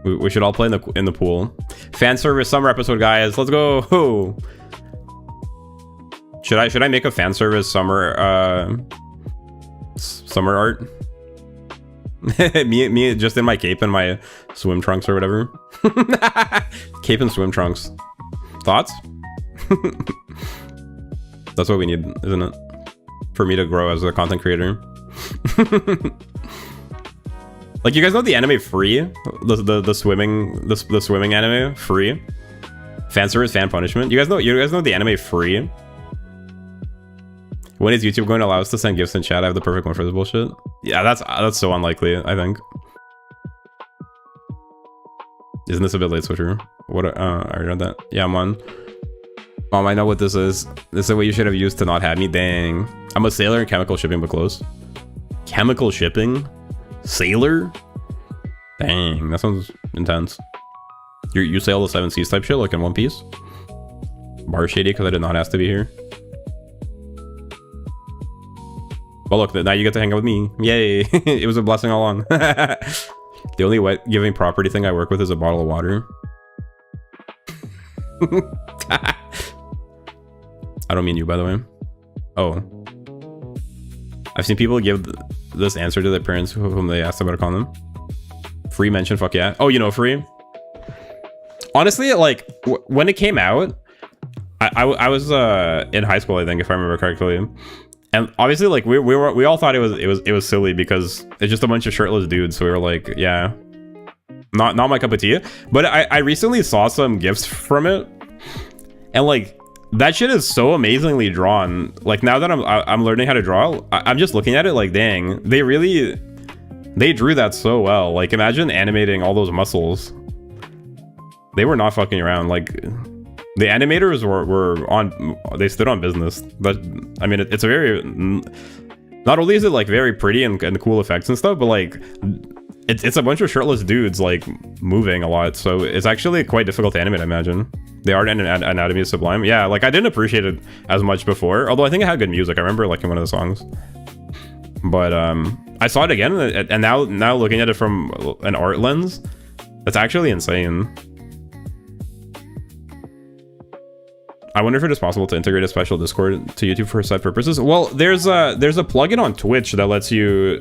We should all play in the pool. Fan service summer episode, guys. Let's go. Should I make a fan service summer art? me just in my cape and my swim trunks or whatever. Cape and swim trunks. Thoughts? That's what we need, isn't it? For me to grow as a content creator. Like, you guys know the anime Free? The swimming anime Free? Fan service, fan punishment. You guys know the anime Free? When is YouTube going to allow us to send gifts in chat? I have the perfect one for this bullshit. Yeah, that's so unlikely, I think. Isn't this a bit late, Switcher? What? I already read that. Yeah, I'm on. Mom, I know what this is. This is what you should have used to not have me. Dang. I'm a sailor in chemical shipping, but close. Chemical shipping? Sailor? Dang, that sounds intense. You sail the 7 seas type shit, like in One Piece? Bar shady, because I did not ask to be here. Well, look, now you get to hang out with me. Yay. It was a blessing all along. The only wet giving property thing I work with is a bottle of water. I don't mean you, by the way. Oh. I've seen people give this answer to their parents whom they asked about a condom. Free mention, fuck yeah. Oh, you know Free? Honestly, like, when it came out, I was in high school, I think, if I remember correctly. And obviously, like, we all thought it was silly because it's just a bunch of shirtless dudes. So we were like, yeah, not my cup of tea. But I recently saw some GIFs from it, and like, that shit is so amazingly drawn. Like, now that I'm learning how to draw, I'm just looking at it like, dang, they drew that so well. Like, imagine animating all those muscles. They were not fucking around. Like, the animators they stood on business. But I mean, it's a very, not only is it like very pretty and cool effects and stuff, but like, it's a bunch of shirtless dudes like moving a lot. So it's actually quite difficult to animate, I imagine. The art and anatomy is sublime. Yeah, like, I didn't appreciate it as much before, although I think it had good music. I remember liking one of the songs. But I saw it again, and now looking at it from an art lens, that's actually insane. I wonder if it is possible to integrate a special Discord to YouTube for side purposes. Well, there's a plugin on Twitch that lets you,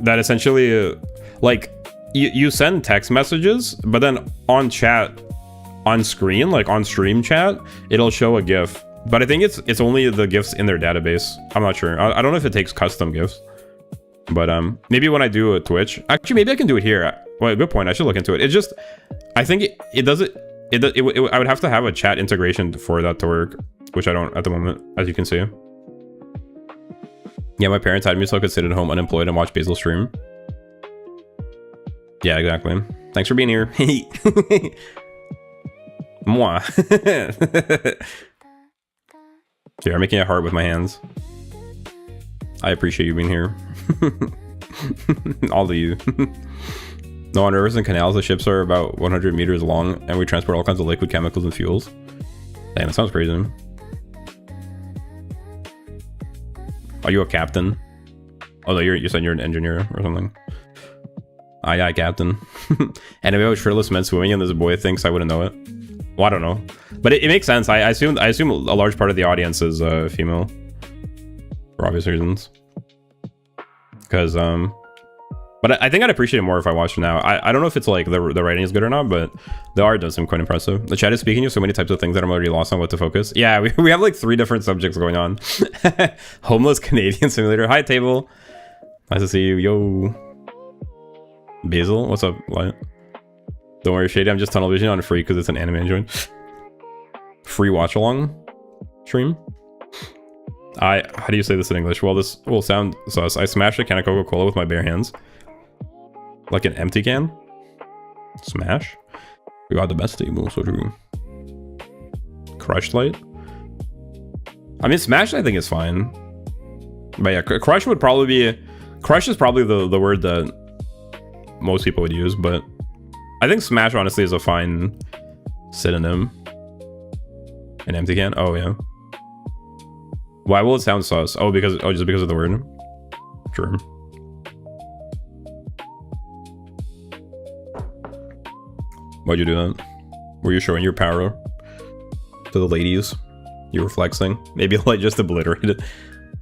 that essentially like you send text messages, but then on chat on screen, like on stream chat, it'll show a GIF. But I think it's only the GIFs in their database. I'm not sure. I don't know if it takes custom GIFs. But maybe when I do a Twitch, actually maybe I can do it here. Well, good point. I should look into it. It's just, I think it does it. I would have to have a chat integration for that to work, which I don't at the moment, as you can see. Yeah, my parents had me so I could sit at home unemployed and watch Basil stream. Yeah, exactly. Thanks for being here. Moi. Here, I'm making a heart with my hands. I appreciate you being here. All of you. No, on rivers and canals, the ships are about 100 meters long, and we transport all kinds of liquid chemicals and fuels. Damn, that sounds crazy. Are you a captain? Oh no, you said you're an engineer or something. Aye, captain. And if I was shirtless men swimming and this boy thinks I wouldn't know it. Well, I don't know, but it makes sense. I assume a large part of the audience is female, for obvious reasons. Because but I think I'd appreciate it more if I watched it now. I don't know if it's like the writing is good or not, but the art does seem quite impressive. The chat is speaking of so many types of things that I'm already lost on what to focus. Yeah, we have like 3 different subjects going on. Homeless Canadian simulator. Hi, table. Nice to see you. Yo. Basil, what's up, Light? Don't worry, Shady. I'm just tunnel vision on free because it's an anime joint. Free watch along stream. How do you say this in English? Well, this will sound sus. I smashed a can of Coca-Cola with my bare hands. Like an empty can? Smash? We got the best table, so true. Crushed light? I mean, smash I think is fine. But yeah, crush would probably be... Crush is probably the word that most people would use, but I think smash honestly is a fine synonym. An empty can? Oh, yeah. Why will it sound sus? Oh, just because of the word. Sure. Why'd you do that? Were you showing your power to the ladies? You were flexing? Maybe like just obliterate it.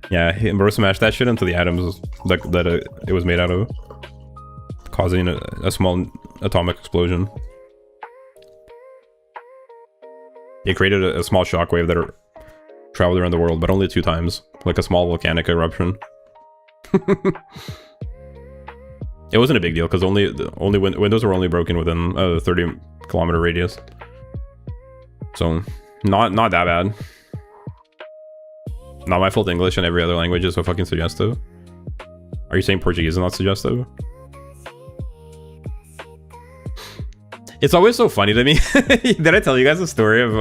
Yeah, bro, smash that shit into the atoms that it was made out of, causing a small atomic explosion. It created a small shockwave that traveled around the world, but only 2 times, like a small volcanic eruption. It wasn't a big deal because only windows were only broken within a 30-kilometer radius, so not that bad. Not my fault. English and every other language is so fucking suggestive. Are you saying Portuguese is not suggestive? It's always so funny to me. Did I tell you guys a story of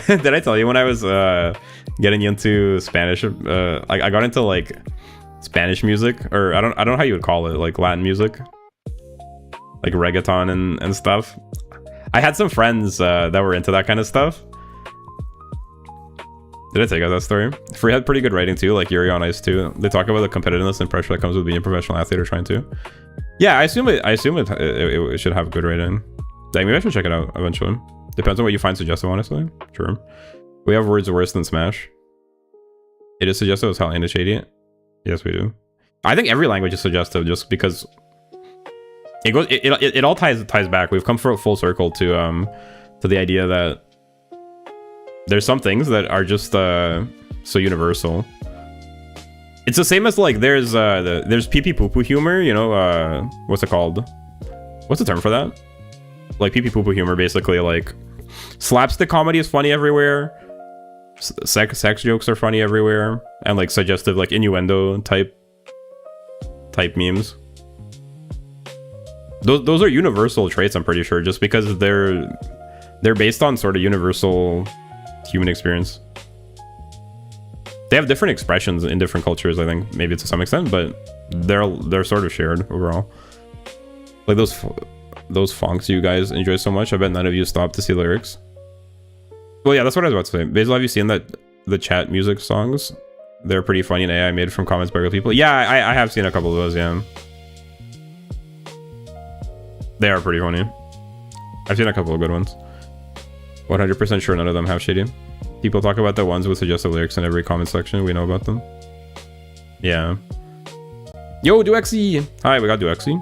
did I tell you when I was getting into Spanish? I got into like Spanish music, or I don't know how you would call it, like Latin music, like reggaeton and stuff. I had some friends that were into that kind of stuff. Did I tell you guys that story? Free had pretty good writing too, like Yuri on Ice too. They talk about the competitiveness and pressure that comes with being a professional athlete or trying to. Yeah, I assume it should have good writing. Dang, maybe I should check it out eventually. Depends on what you find suggestive, honestly. True. We have words worse than smash. It is suggestive as hell, ain't it, Shady? Yes, we do. I think every language is suggestive just because it all ties back. We've come full circle to the idea that there's some things that are just so universal. It's the same as like there's pee pee poo poo humor, you know, what's it called? What's the term for that? Like pee pee poo poo humor, basically like slapstick comedy is funny everywhere. Sex jokes are funny everywhere, and like suggestive, like innuendo type memes. Those are universal traits, I'm pretty sure, just because they're based on sort of universal human experience. They have different expressions in different cultures, I think, maybe to some extent, but they're sort of shared overall. Like those fonks you guys enjoy so much, I bet none of you stopped to see lyrics. Well, yeah, that's what I was about to say. Basil, have you seen the chat music songs? They're pretty funny and AI made from comments by real people. Yeah, I have seen a couple of those, yeah. They are pretty funny. I've seen a couple of good ones. 100% sure none of them have shady. People talk about the ones with suggestive lyrics in every comment section. We know about them. Yeah. Yo, Duexy! Hi, we got Duexy.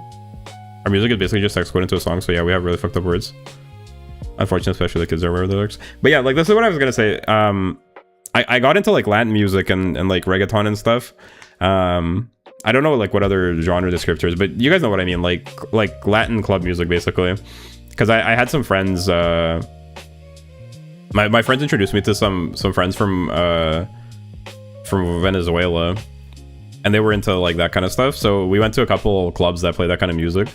Our music is basically just text code into a song, so yeah, we have really fucked up words. Unfortunately, especially the kids are aware of the lyrics. But yeah, like this is what I was gonna say. I got into like Latin music and like reggaeton and stuff. I don't know like what other genre descriptors, but you guys know what I mean. Like Latin club music basically. Because I had some friends. My friends introduced me to some friends from Venezuela, and they were into like that kind of stuff. So we went to a couple clubs that play that kind of music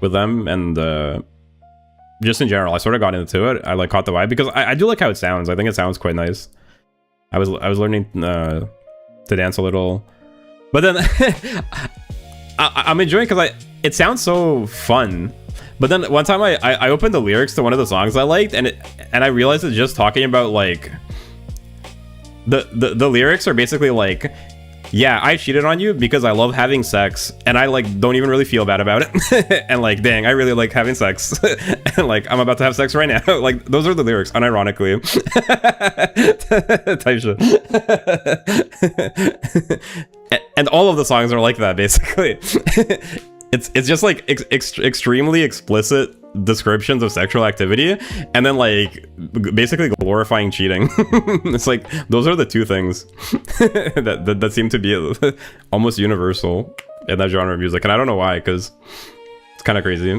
with them, and just in general, I sort of got into it. I like caught the vibe because I do like how it sounds. I think it sounds quite nice. I was learning to dance a little, but then I'm enjoying because it sounds so fun. But then one time I opened the lyrics to one of the songs I liked, and I realized it's just talking about like the lyrics are basically like, yeah, I cheated on you because I love having sex, and I like don't even really feel bad about it. And like, dang, I really like having sex, and like I'm about to have sex right now. Like those are the lyrics, unironically. Type shit. And all of the songs are like that, basically. It's just like extremely explicit descriptions of sexual activity, and then like basically glorifying cheating. It's like those are the two things that seem to be almost universal in that genre of music, and I don't know why, because it's kind of crazy.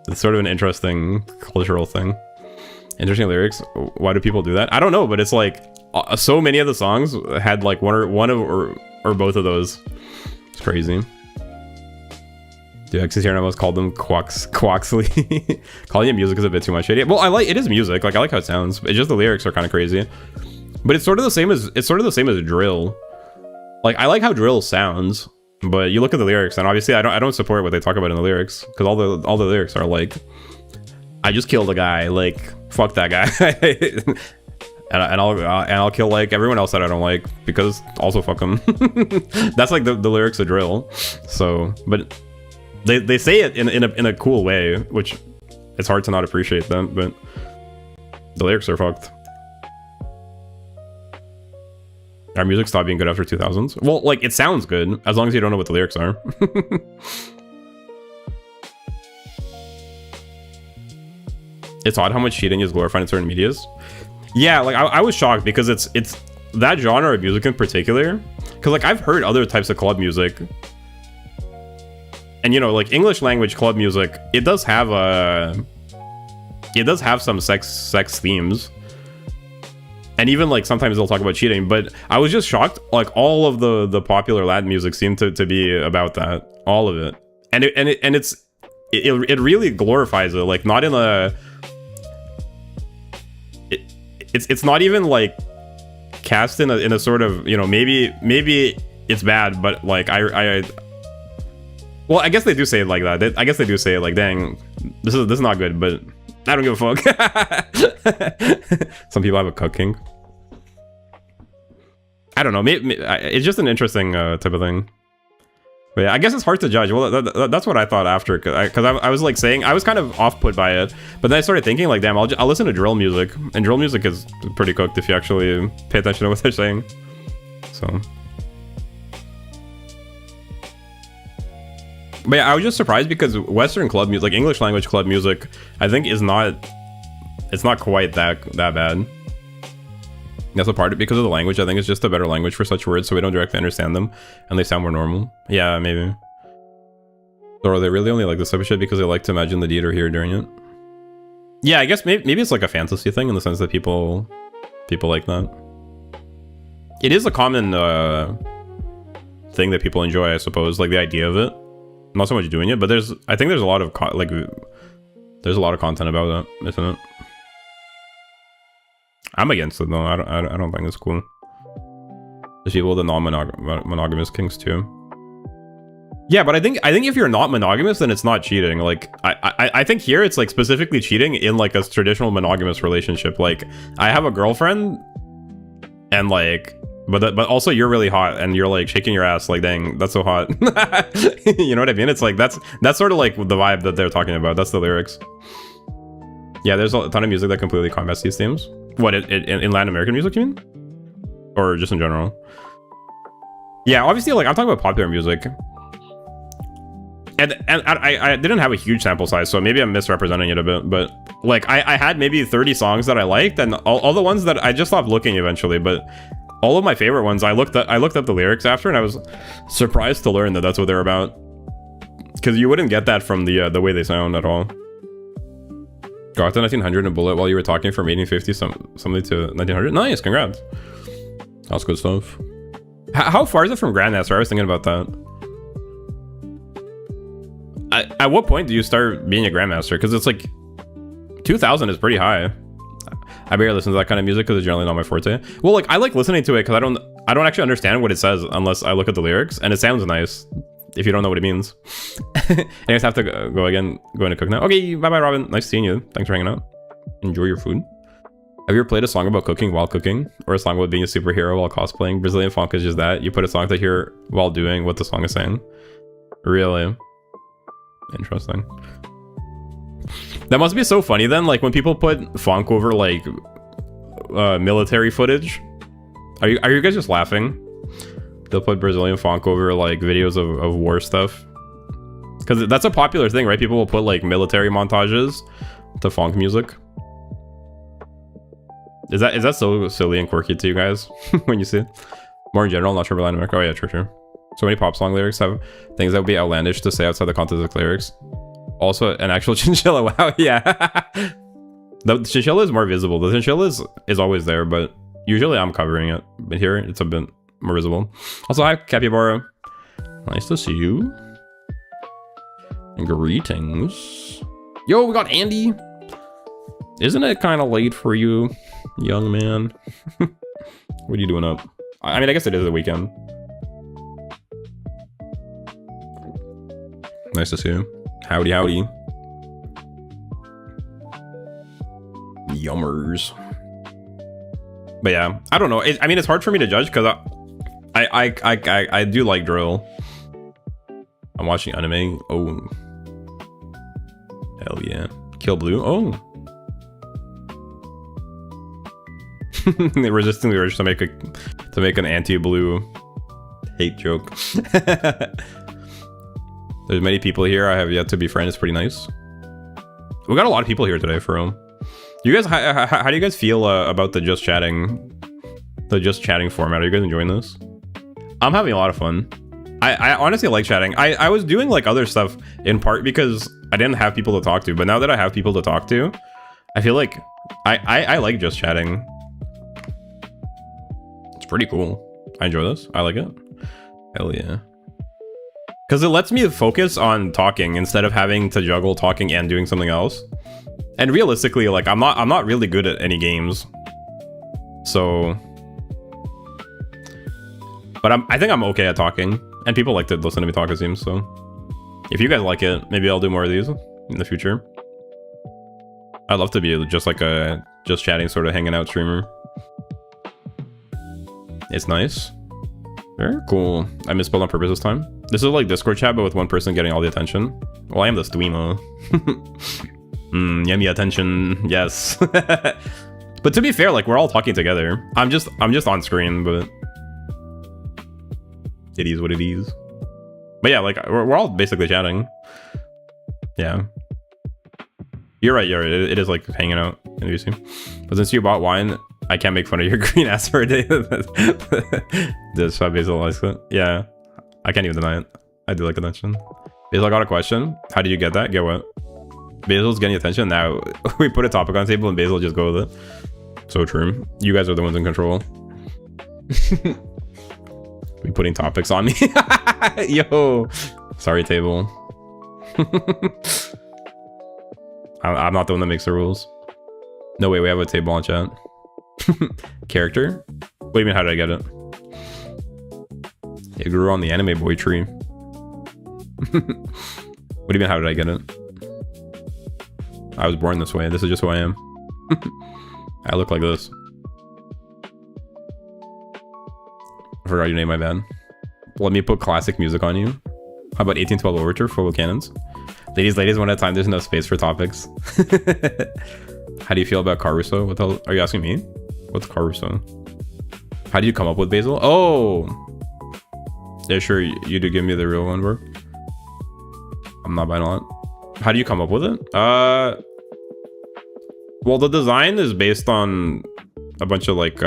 It's sort of an interesting cultural thing. Interesting lyrics. Why do people do that? I don't know, but it's like so many of the songs had like one or both of those. It's crazy. Dude, X's here almost called them Quaxley. Calling it music is a bit too much. Well, it is music. Like I like how it sounds. It's just the lyrics are kind of crazy. But it's sort of the same as drill. Like I like how drill sounds, but you look at the lyrics, and obviously I don't support what they talk about in the lyrics, because all the lyrics are like, I just killed a guy, like fuck that guy. And I'll kill like everyone else that I don't like, because also fuck them. That's like the lyrics of drill. So, but they say it in a cool way, which it's hard to not appreciate them. But the lyrics are fucked. Our music stopped being good after 2000s. Well, like it sounds good as long as you don't know what the lyrics are. It's odd how much cheating is glorified in certain medias. Yeah, like I was shocked, because it's that genre of music in particular, because like I've heard other types of club music, and you know, like English language club music, it does have some sex themes, and even like sometimes they'll talk about cheating. But I was just shocked, like all of the popular Latin music seemed to be about that, all of it, and it really glorifies it, like not in a. It's not even like cast in a sort of, you know, maybe it's bad, but like well, I guess they do say it like that. I guess they do say it like, dang, this is not good, but I don't give a fuck. Some people have a cooking. I don't know. Maybe it's just an interesting type of thing. But yeah, I guess it's hard to judge. Well, that's what I thought after, because I was like saying, I was kind of off-put by it, but then I started thinking like, damn, I'll listen to drill music, and drill music is pretty cooked if you actually pay attention to what they're saying. So, but yeah, I was just surprised, because Western club music, like English language club music, I think it's not quite that bad. That's a part of it, because of the language. I think it's just a better language for such words, so we don't directly understand them, and they sound more normal. Yeah, maybe. Or they really only like this type of shit because they like to imagine the deed or hear during it. Yeah, I guess maybe it's like a fantasy thing, in the sense that people like that. It is a common thing that people enjoy, I suppose, like the idea of it. Not so much doing it, but I think there's a lot of there's a lot of content about that, isn't it? I'm against it though. I don't think it's cool. There's people with the non-monogamous kinks too. Yeah, but I think if you're not monogamous, then it's not cheating. Like I think here it's like specifically cheating in like a traditional monogamous relationship. Like I have a girlfriend, and like, but also you're really hot, and you're like shaking your ass like, dang, that's so hot. You know what I mean? It's like that's sort of like the vibe that they're talking about. That's the lyrics. Yeah, there's a ton of music that completely combats these themes. What, in Latin American music, you mean? Or just in general? Yeah, obviously, like, I'm talking about popular music. and I didn't have a huge sample size, so maybe I'm misrepresenting it a bit, but like I had maybe 30 songs that I liked, and all the ones that I just stopped looking eventually, but all of my favorite ones I looked up the lyrics after, and I was surprised to learn that that's what they're about, because you wouldn't get that from the way they sound at all. Got to 1900 in a bullet while you were talking from 1850 something to 1900. Nice, congrats. That's good stuff. How far is it from Grandmaster? I was thinking about that. At what point do you start being a Grandmaster? Because it's like 2000 is pretty high. I barely listen to that kind of music because it's generally not my forte. Well, like I like listening to it because I don't actually understand what it says unless I look at the lyrics, and it sounds nice if you don't know what it means. And I just have to go into cook now. Okay, bye bye, Robin. Nice seeing you. Thanks for hanging out. Enjoy your food. Have you ever played a song about cooking while cooking, or a song about being a superhero while cosplaying? Brazilian funk is just that. You put a song to hear while doing what the song is saying. Really interesting. That must be so funny then, like when people put funk over like military footage. Are you guys just laughing? They'll put Brazilian funk over like videos of war stuff, because that's a popular thing, right? People will put like military montages to funk music. Is that so silly and quirky to you guys when you see it? More in general, not sure about Latin America. Oh yeah, true. So many pop song lyrics have things that would be outlandish to say outside the context of the lyrics. Also, an actual chinchilla. Wow, yeah. The chinchilla is more visible. The chinchilla is always there, but usually I'm covering it. But here, it's a bit more visible. Also, hi, Capybara. Nice to see you. And greetings. Yo, we got Andy. Isn't it kind of late for you, young man? What are you doing up? I mean, I guess it is the weekend. Nice to see you. Howdy, howdy. Yummers. But yeah, I don't know. I mean, it's hard for me to judge because I do like drill. I'm watching anime. Oh, hell yeah. Kill Blue. Oh. Resisting the urge to make an anti-blue hate joke. There's many people here I have yet to befriend. It's pretty nice. We got a lot of people here today, for real. You guys, how do you guys feel about the just chatting format? Are you guys enjoying this? I'm having a lot of fun. I honestly like chatting. I was doing like other stuff in part because I didn't have people to talk to, but now that I have people to talk to, I feel like I like just chatting. It's pretty cool. I enjoy this. I like it. Hell yeah. Because it lets me focus on talking instead of having to juggle talking and doing something else. And realistically, like I'm not really good at any games. So, but I think I'm okay at talking, and people like to listen to me talk, it seems. So, if you guys like it, maybe I'll do more of these in the future. I'd love to be just like a just chatting sort of hanging out streamer. It's nice. Very cool. I misspelled on purpose this time. This is like Discord chat, but with one person getting all the attention. Well, I am the streamer. Yummy attention. Yes. But to be fair, like we're all talking together. I'm just on screen, but it is what it is. But yeah, like we're all basically chatting. Yeah. You're right. It is like hanging out in VC. But since you bought wine, I can't make fun of your green ass for a day. This Basil likes it. Yeah, I can't even deny it. I do like attention. Basil, I got a question. How did you get that? Get what? Basil's getting attention. Now we put a topic on the table and Basil just go with it. So true. You guys are the ones in control. Be putting topics on me. Yo, sorry, table. I'm not the one that makes the rules. No way, we have a table on chat. Character? What do you mean, how did I get it? It grew on the anime boy tree. What do you mean, how did I get it? I was born this way. This is just who I am. I look like this. I forgot your name, my bad. Let me put classic music on you. How about 1812 Overture, full of cannons? Ladies, one at a time. There's no space for topics. How do you feel about Caruso? What the hell? Are you asking me? What's Caruso? How do you come up with Basil? Oh! Yeah, sure, you do give me the real one, bro. I'm not buying a lot. How do you come up with it? Well, the design is based on a bunch of like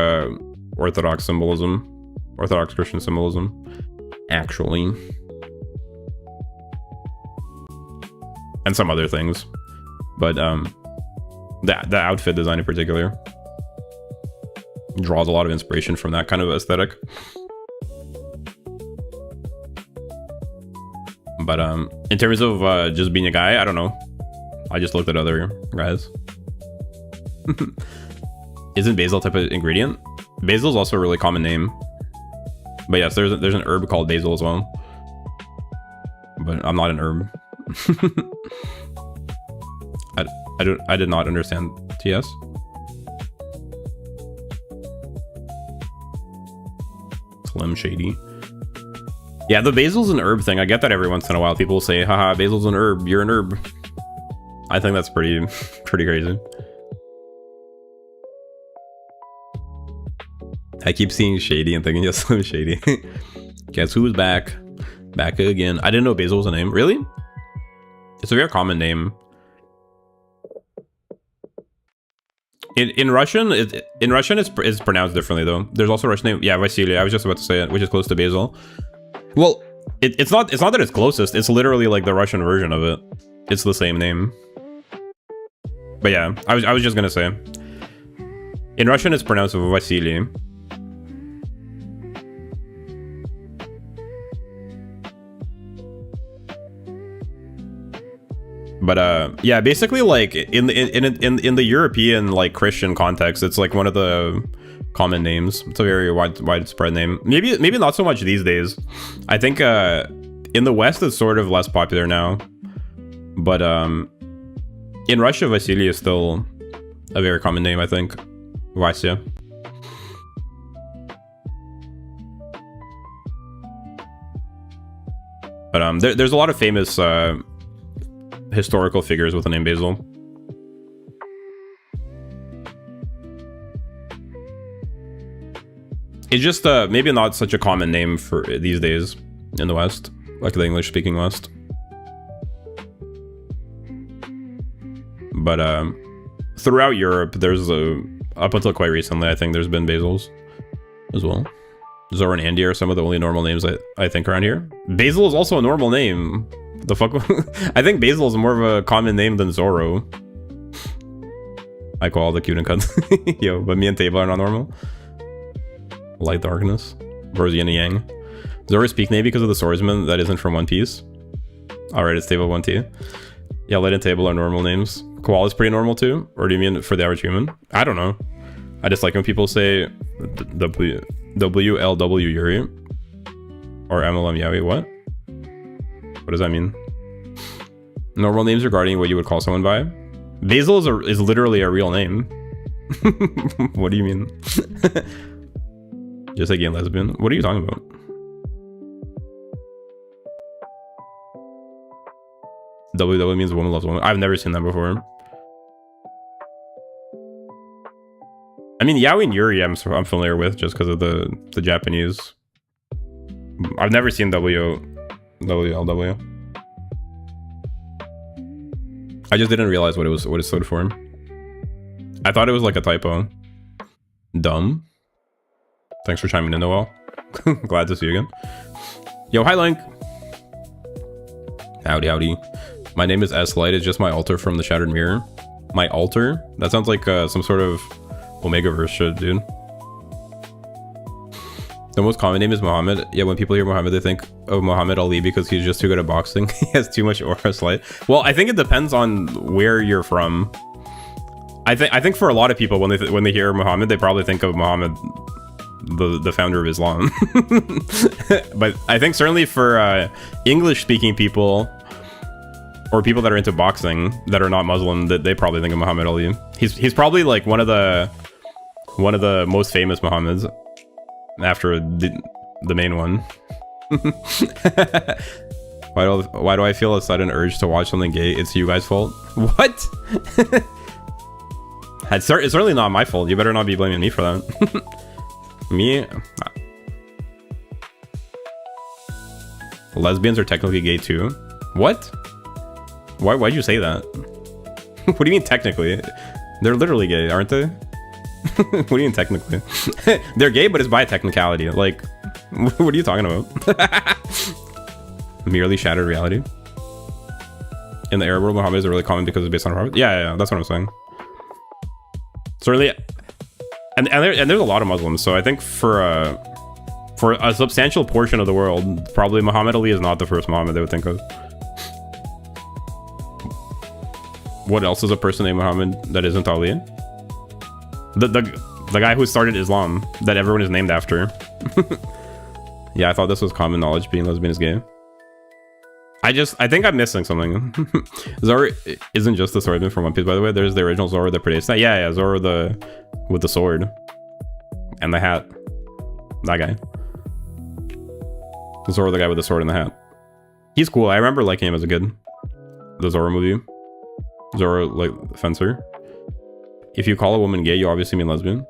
Orthodox symbolism, Orthodox Christian symbolism, actually, and some other things. But the outfit design in particular draws a lot of inspiration from that kind of aesthetic. But in terms of just being a guy, I don't know. I just looked at other guys. Isn't basil a type of ingredient? Basil is also a really common name. But yes, there's an herb called basil as well. But I'm not an herb. I did not understand TS. Slim Shady. Yeah, the basil's an herb thing. I get that every once in a while. People say, haha, basil's an herb. You're an herb. I think that's pretty crazy. I keep seeing Shady and thinking, yes, Slim Shady. Guess who's back? Back again. I didn't know basil was a name. Really? It's a very common name. In Russian, it's pronounced differently though. There's also a Russian name. Yeah, Vasily. I was just about to say it, which is close to basil. Well, it's not that it's closest. It's literally like the Russian version of it. It's the same name. But yeah, I was just gonna say. In Russian, it's pronounced Vasily. But yeah, basically like in the European like Christian context, it's like one of the common names. It's a very widespread name. Maybe not so much these days. I think in the West it's sort of less popular now. But in Russia, Vasily is still a very common name, I think. Vasya. But there's a lot of famous historical figures with the name Basil. It's just maybe not such a common name for these days in the West, like the English-speaking West. But throughout Europe, there's up until quite recently, I think there's been Basils as well. Zora and Andy are some of the only normal names I think around here. Basil is also a normal name. The fuck? I think Basil is more of a common name than Zoro. I call all the cute and cuts. Yo, but me and Table are not normal. Light darkness. Bros yin and yang. Zoro's peak name because of the swordsman that isn't from One Piece. Alright, it's Table 1T. Yeah, Light and Table are normal names. Koala is pretty normal too? Or do you mean for the average human? I don't know. I just like when people say WLW Yuri. Or MLM Yaoi. What? What does that mean? Normal names regarding what you would call someone by? Basil is literally a real name. What do you mean? Just like gay and lesbian? What are you talking about? WW means woman loves woman. I've never seen that before. I mean, Yaoi and Yuri I'm familiar with just because of the Japanese. I've never seen WLW. I just didn't realize what it stood for. I thought it was like a typo. Dumb. Thanks for chiming in, Noel. Glad to see you again. Yo, hi Link. Howdy. My name is S-Light. It's just my altar from the Shattered Mirror. My altar? That sounds like some sort of Omega-verse shit, dude. The most common name is Muhammad. Yeah, when people hear Muhammad, they think of Muhammad Ali because he's just too good at boxing. He has too much aura slight. Well, I think it depends on where you're from. I think for a lot of people, when they hear Muhammad, they probably think of Muhammad, the founder of Islam. But I think certainly for English-speaking people or people that are into boxing that are not Muslim, that they probably think of Muhammad Ali. He's probably like one of the most famous Muhammads. After the main one. Why do I feel a sudden urge to watch something gay? It's you guys' fault. What? It's certainly not my fault. You better not be blaming me for that. Me? Lesbians are technically gay too. What? Why'd you say that? What do you mean technically? They're literally gay, aren't they? What do you mean technically? They're gay, but it's by technicality. Like, what are you talking about? Merely shattered reality. In the Arab world, Muhammad is really common because it's based on prophet. Yeah, that's what I'm saying. Certainly, and there's a lot of Muslims. So I think for a substantial portion of the world, probably Muhammad Ali is not the first Muhammad they would think of. What else is a person named Muhammad that isn't Ali? The guy who started Islam that everyone is named after. Yeah, I thought this was common knowledge, being lesbian is gay. I think I'm missing something. Zoro isn't just the swordsman from One Piece, by the way. There's the original Zoro that predates that. Yeah, Zoro with the sword and the hat. That guy. Zoro, the guy with the sword and the hat. He's cool. I remember liking him as a kid. The Zoro movie. Zoro, like, fencer. If you call a woman gay, you obviously mean lesbian.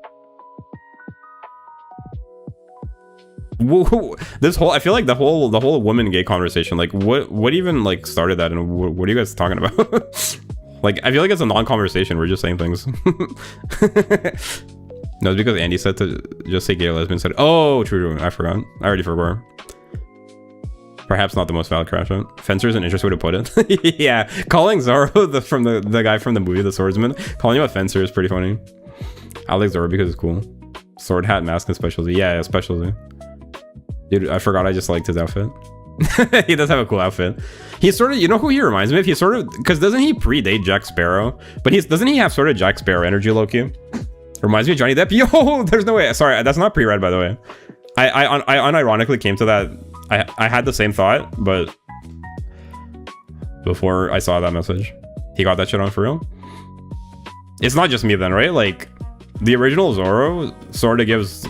Whoa, this whole, I feel like the whole woman gay conversation, like what even like started that, and what are you guys talking about? Like, I feel like it's a non-conversation. We're just saying things. No, it's because Andy said to just say gay or lesbian. Said, oh, true. I forgot. I already forgot. Perhaps not the most valid crash out. Fencer is an interesting way to put it. Yeah, calling Zoro the guy from the movie The Swordsman, calling him a fencer is pretty funny. I like Zoro because it's cool. Sword, hat, mask, and specialty. Yeah, specialty. Dude, I forgot I just liked his outfit. He does have a cool outfit. He's sort of, you know who he reminds me of? He's sort of, because doesn't he predate Jack Sparrow? But doesn't he have sort of Jack Sparrow energy, Lowkey? Reminds me of Johnny Depp. Yo, there's no way. Sorry, that's not pre-read, by the way. I unironically came to that. I had the same thought, but before I saw that message, he got that shit on for real. It's not just me then, right? Like, the original Zoro sort of gives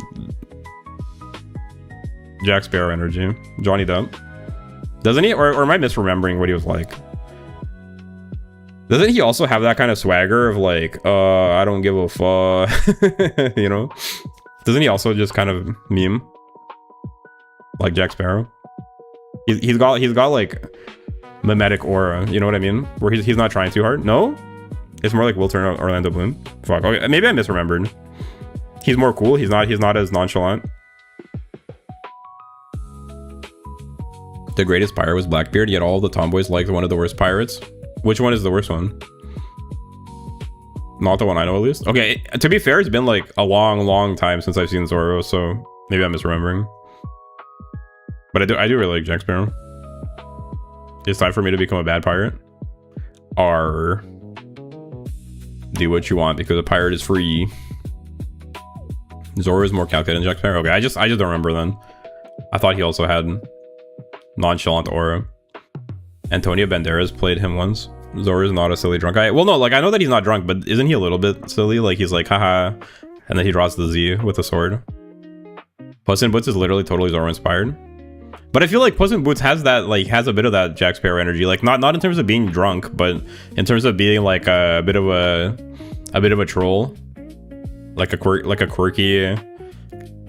Jack Sparrow energy. Johnny Depp. Doesn't he? Or am I misremembering what he was like? Doesn't he also have that kind of swagger of like, I don't give a fuck, you know? Doesn't he also just kind of meme like Jack Sparrow? He's got like mimetic aura, you know what I mean? Where he's not trying too hard. No? It's more like Will Turner, Orlando Bloom. Fuck. Okay, maybe I misremembered. He's more cool. He's not as nonchalant. The greatest pirate was Blackbeard, yet all the tomboys liked one of the worst pirates. Which one is the worst one? Not the one I know, at least. Okay, to be fair, it's been like a long time since I've seen Zoro, so maybe I'm misremembering. But I do really like Jack Sparrow. It's time for me to become a bad pirate. R. Do what you want because a pirate is free. Zoro is more calculated than Jack Sparrow. Okay, I just don't remember then. I thought he also had nonchalant aura. Antonio Banderas played him once. Zoro is not a silly drunk guy. Well, no, like I know that he's not drunk, but isn't he a little bit silly? Like he's like, haha, and then he draws the Z with a sword. Puss in Boots is literally totally Zoro inspired. But I feel like Puss in Boots has that, like, has a bit of that Jack Sparrow energy. Like not in terms of being drunk, but in terms of being like a bit of a troll, like a quirky,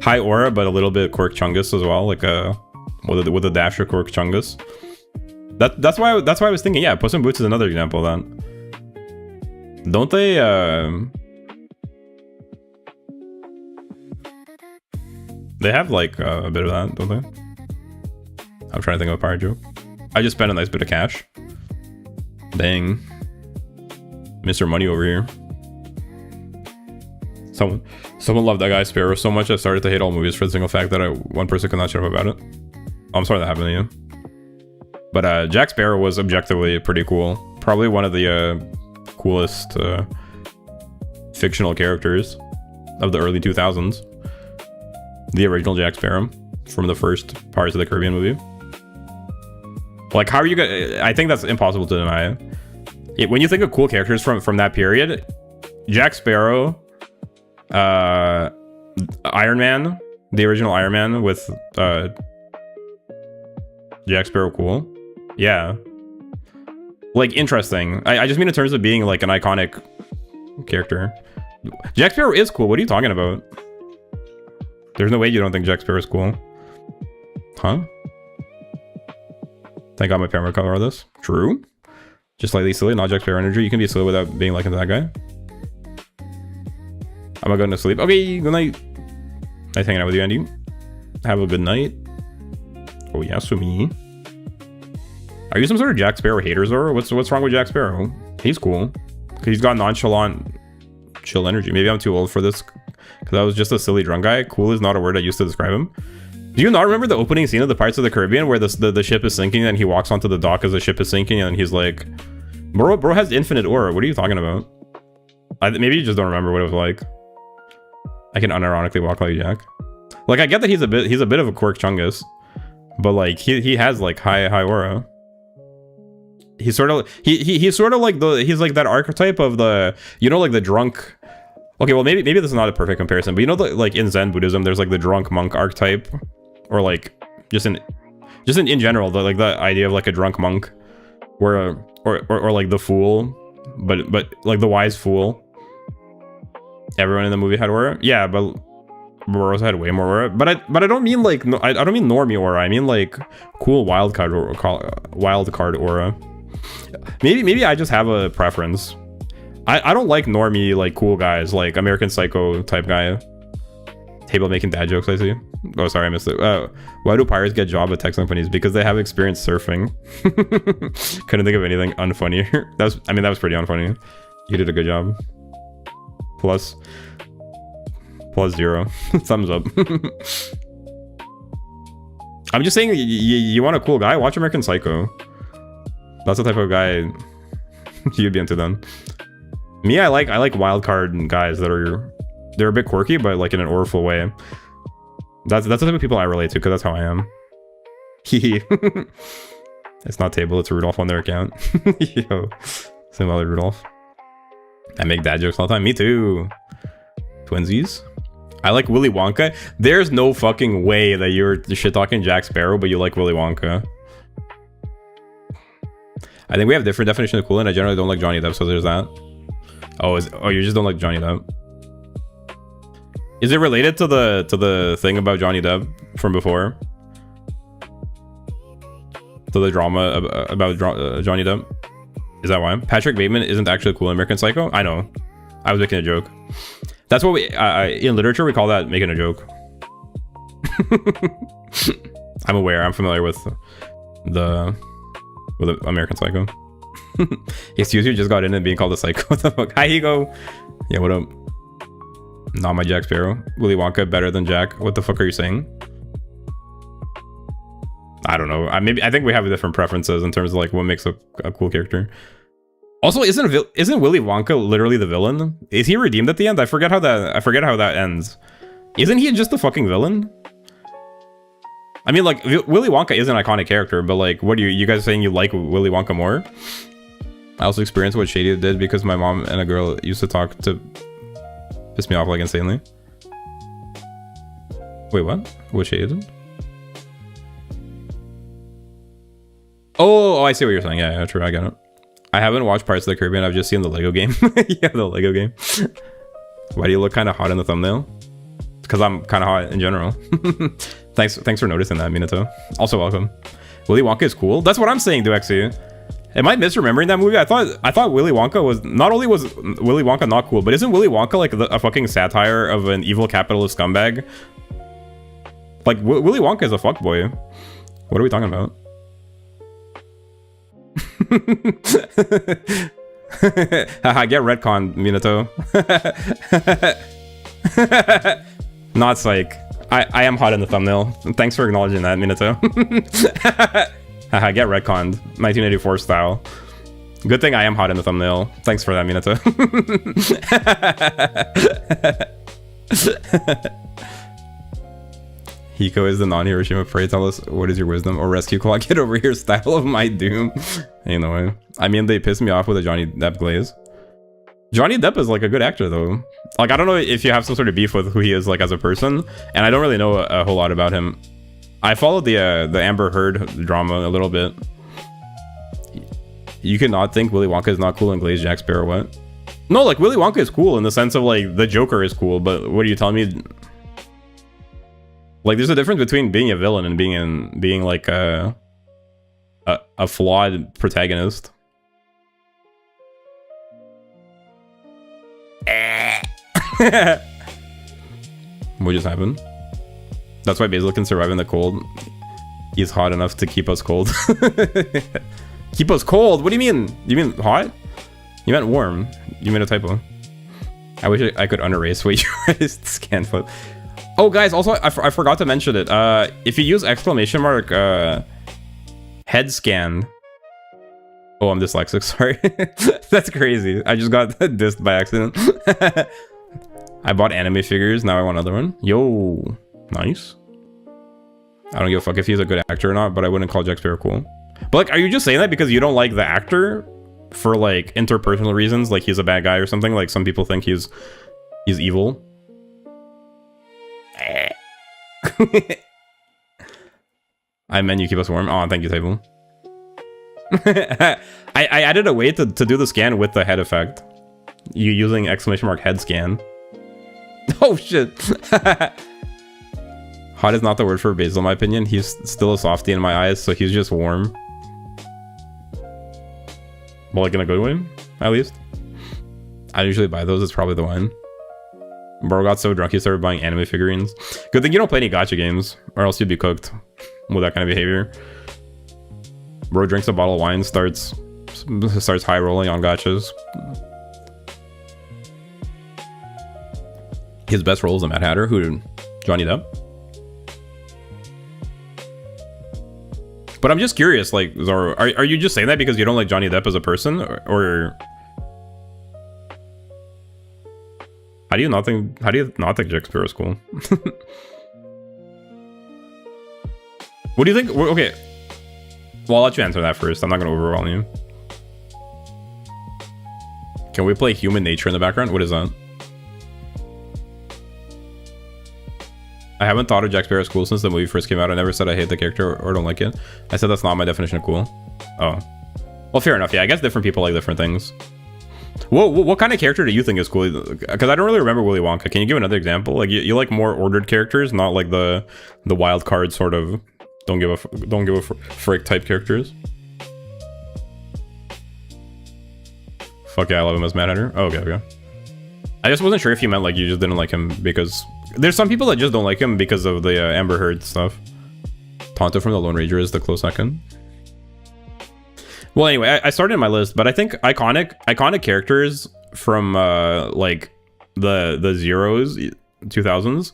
high aura, but a little bit quirk chungus as well, like a with a dash of quirk chungus. That's why I was thinking, yeah, Puss in Boots is another example of that. Don't they they have like a bit of that, don't they? I'm trying to think of a pirate joke. I just spent a nice bit of cash. Dang. Mr. Money over here. Someone loved that guy Sparrow so much I started to hate all movies for the single fact that one person could not shut up about it. Oh, I'm sorry that happened to you. But Jack Sparrow was objectively pretty cool. Probably one of the coolest fictional characters of the early 2000s. The original Jack Sparrow from the first Pirates of the Caribbean movie. Like, how are you guys? I think that's impossible to deny. When you think of cool characters from that period, Jack Sparrow, Iron Man, the original Iron Man with Jack Sparrow, cool. Yeah. Like, interesting. I just mean in terms of being like an iconic character. Jack Sparrow is cool. What are you talking about? There's no way you don't think Jack Sparrow is cool. Huh? Thank God my camera color on this. True. Just slightly silly, not Jack Sparrow energy. You can be silly without being like that guy. I'm going to sleep. Okay, good night. Nice hanging out with you, Andy. Have a good night. Oh yeah, Sumi. Are you some sort of Jack Sparrow hater, Zoro? What's wrong with Jack Sparrow? He's cool. Cause he's got nonchalant, chill energy. Maybe I'm too old for this. Cause I was just a silly drunk guy. Cool is not a word I used to describe him. Do you not remember the opening scene of the Pirates of the Caribbean where the ship is sinking and he walks onto the dock as the ship is sinking and he's like, bro has infinite aura. What are you talking about? Maybe you just don't remember what it was like. I can unironically walk like Jack. Like, I get that he's a bit of a quirk chungus, but like he has like high aura. He's sort of he's sort of like he's like that archetype of the, you know, like the drunk. Okay, well maybe this is not a perfect comparison, but you know, like in Zen Buddhism, there's like the drunk monk archetype, or like just in general, like the idea of like a drunk monk, where or like the fool, but like the wise fool. Everyone in the movie had aura, yeah, but Boros had way more aura. But I don't mean like I don't mean normie aura. I mean like cool wild card aura. Maybe I just have a preference. I don't like normie like cool guys, like American Psycho type guy. Table making dad jokes, I see. Oh, sorry, I missed it. Why do pirates get job at tech companies? Because they have experience surfing. Couldn't think of anything unfunnier. that was pretty unfunny. You did a good job. Plus 0. Thumbs up. I'm just saying, you want a cool guy? Watch American Psycho. That's the type of guy you'd be into then. Me, I like wildcard guys that they're a bit quirky, but like in an auraful way. That's the type of people I relate to, because that's how I am. It's not Table, it's Rudolph on their account. Yo, same other Rudolph. I make dad jokes all the time. Me too. Twinsies. I like Willy Wonka. There's no fucking way that you're shit talking Jack Sparrow, but you like Willy Wonka. I think we have different definition of cool, and I generally don't like Johnny Depp, so there's that. Oh, you just don't like Johnny Depp. Is it related to the thing about Johnny Depp from before? To the drama about Johnny Depp? Is that why? Patrick Bateman isn't actually cool in American Psycho? I know. I was making a joke. That's what we in literature we call that making a joke. I'm aware. I'm familiar with American Psycho. Excuse you, just got in and being called a psycho. What the fuck? Hi, Ego. Yeah, what up? Not my Jack Sparrow. Willy Wonka better than Jack. What the fuck are you saying? I don't know. I think we have different preferences in terms of like what makes a cool character. Also, isn't Willy Wonka literally the villain? Is he redeemed at the end? I forget how that ends. Isn't he just the fucking villain? I mean, like, Willy Wonka is an iconic character, but like, what are you guys saying you like Willy Wonka more? I also experienced what Shady did because my mom and a girl used to talk to piss me off like insanely. Wait, what? What Shady did? Oh, I see what you're saying. Yeah, true. I get it. I haven't watched Pirates of the Caribbean. I've just seen the Lego game. Yeah, the Lego game. Why do you look kind of hot in the thumbnail? Because I'm kind of hot in general. Thanks for noticing that, Minato. Also welcome. Willy Wonka is cool. That's what I'm saying, Duexy. Am I misremembering that movie? I thought Willy Wonka was not only was Willy Wonka not cool, but isn't Willy Wonka like a fucking satire of an evil capitalist scumbag? Like Willy Wonka is a fuckboy. What are we talking about? Haha, get retconned, Minato. Not psych. I am hot in the thumbnail. Thanks for acknowledging that, Minato. Haha, get retconned. 1984 style. Good thing I am hot in the thumbnail. Thanks for that, Minato. Hiko is the non-Hiroshima. Pray tell us what is your wisdom or rescue clock? Get over here style of my doom. Ain't no way. I mean, they pissed me off with a Johnny Depp glaze. Johnny Depp is like a good actor though. Like, I don't know if you have some sort of beef with who he is like as a person, and I don't really know a whole lot about him. I followed the Amber Heard drama a little bit. You could not think Willy Wonka is not cool and Glaze Jack Sparrow. What? No, like Willy Wonka is cool in the sense of like the Joker is cool, but what are you telling me? Like, there's a difference between being a villain and being like a flawed protagonist. What just happened? That's why Basil can survive in the cold. He's hot enough to keep us cold. Keep us cold? What do you mean? You mean hot? You meant warm. You made a typo. I wish I could unerase what you guys scan flip. Oh, guys, also, I forgot to mention it. If you use exclamation mark head scan. Oh, I'm dyslexic, sorry. That's crazy. I just got dissed by accident. I bought anime figures, now I want another one. Yo, nice. I don't give a fuck if he's a good actor or not, but I wouldn't call Jack Sparrow cool. But like, are you just saying that because you don't like the actor for like interpersonal reasons? Like he's a bad guy or something? Like some people think he's evil. I meant you keep us warm. Oh, thank you, Table. I added a way to do the scan with the head effect. You using exclamation mark head scan. Oh shit. Hot is not the word for Basil in my opinion. He's still a softie in my eyes, so he's just warm. Well, like in a good way, at least. I usually buy those, it's probably the one. Bro got so drunk he started buying anime figurines. Good thing you don't play any gacha games, or else you'd be cooked with that kind of behavior. Bro drinks a bottle of wine, starts high rolling on gachas. His best role is the Mad Hatter. Who? Johnny Depp? But I'm just curious, like, Zoro, are you just saying that because you don't like Johnny Depp as a person, or how do you not think Jack Sparrow is cool? What do you think? Okay, well, I'll let you answer that first. I'm not gonna overwhelm you. Can we play Human Nature in the background? What is that? I haven't thought of Jack Sparrow as cool since the movie first came out. I never said I hate the character or don't like it. I said that's not my definition of cool. Oh. Well, fair enough. Yeah, I guess different people like different things. What kind of character do you think is cool? Because I don't really remember Willy Wonka. Can you give another example? Like you like more ordered characters, not like the wild card sort of don't give a frick type characters. Fuck yeah, I love him as Mad Hatter. Oh, okay. I just wasn't sure if you meant like you just didn't like him because there's some people that just don't like him because of the Amber Heard stuff. Tonto from the Lone Ranger is the close second. Well, anyway, I started my list, but I think iconic characters from like the zeros 2000s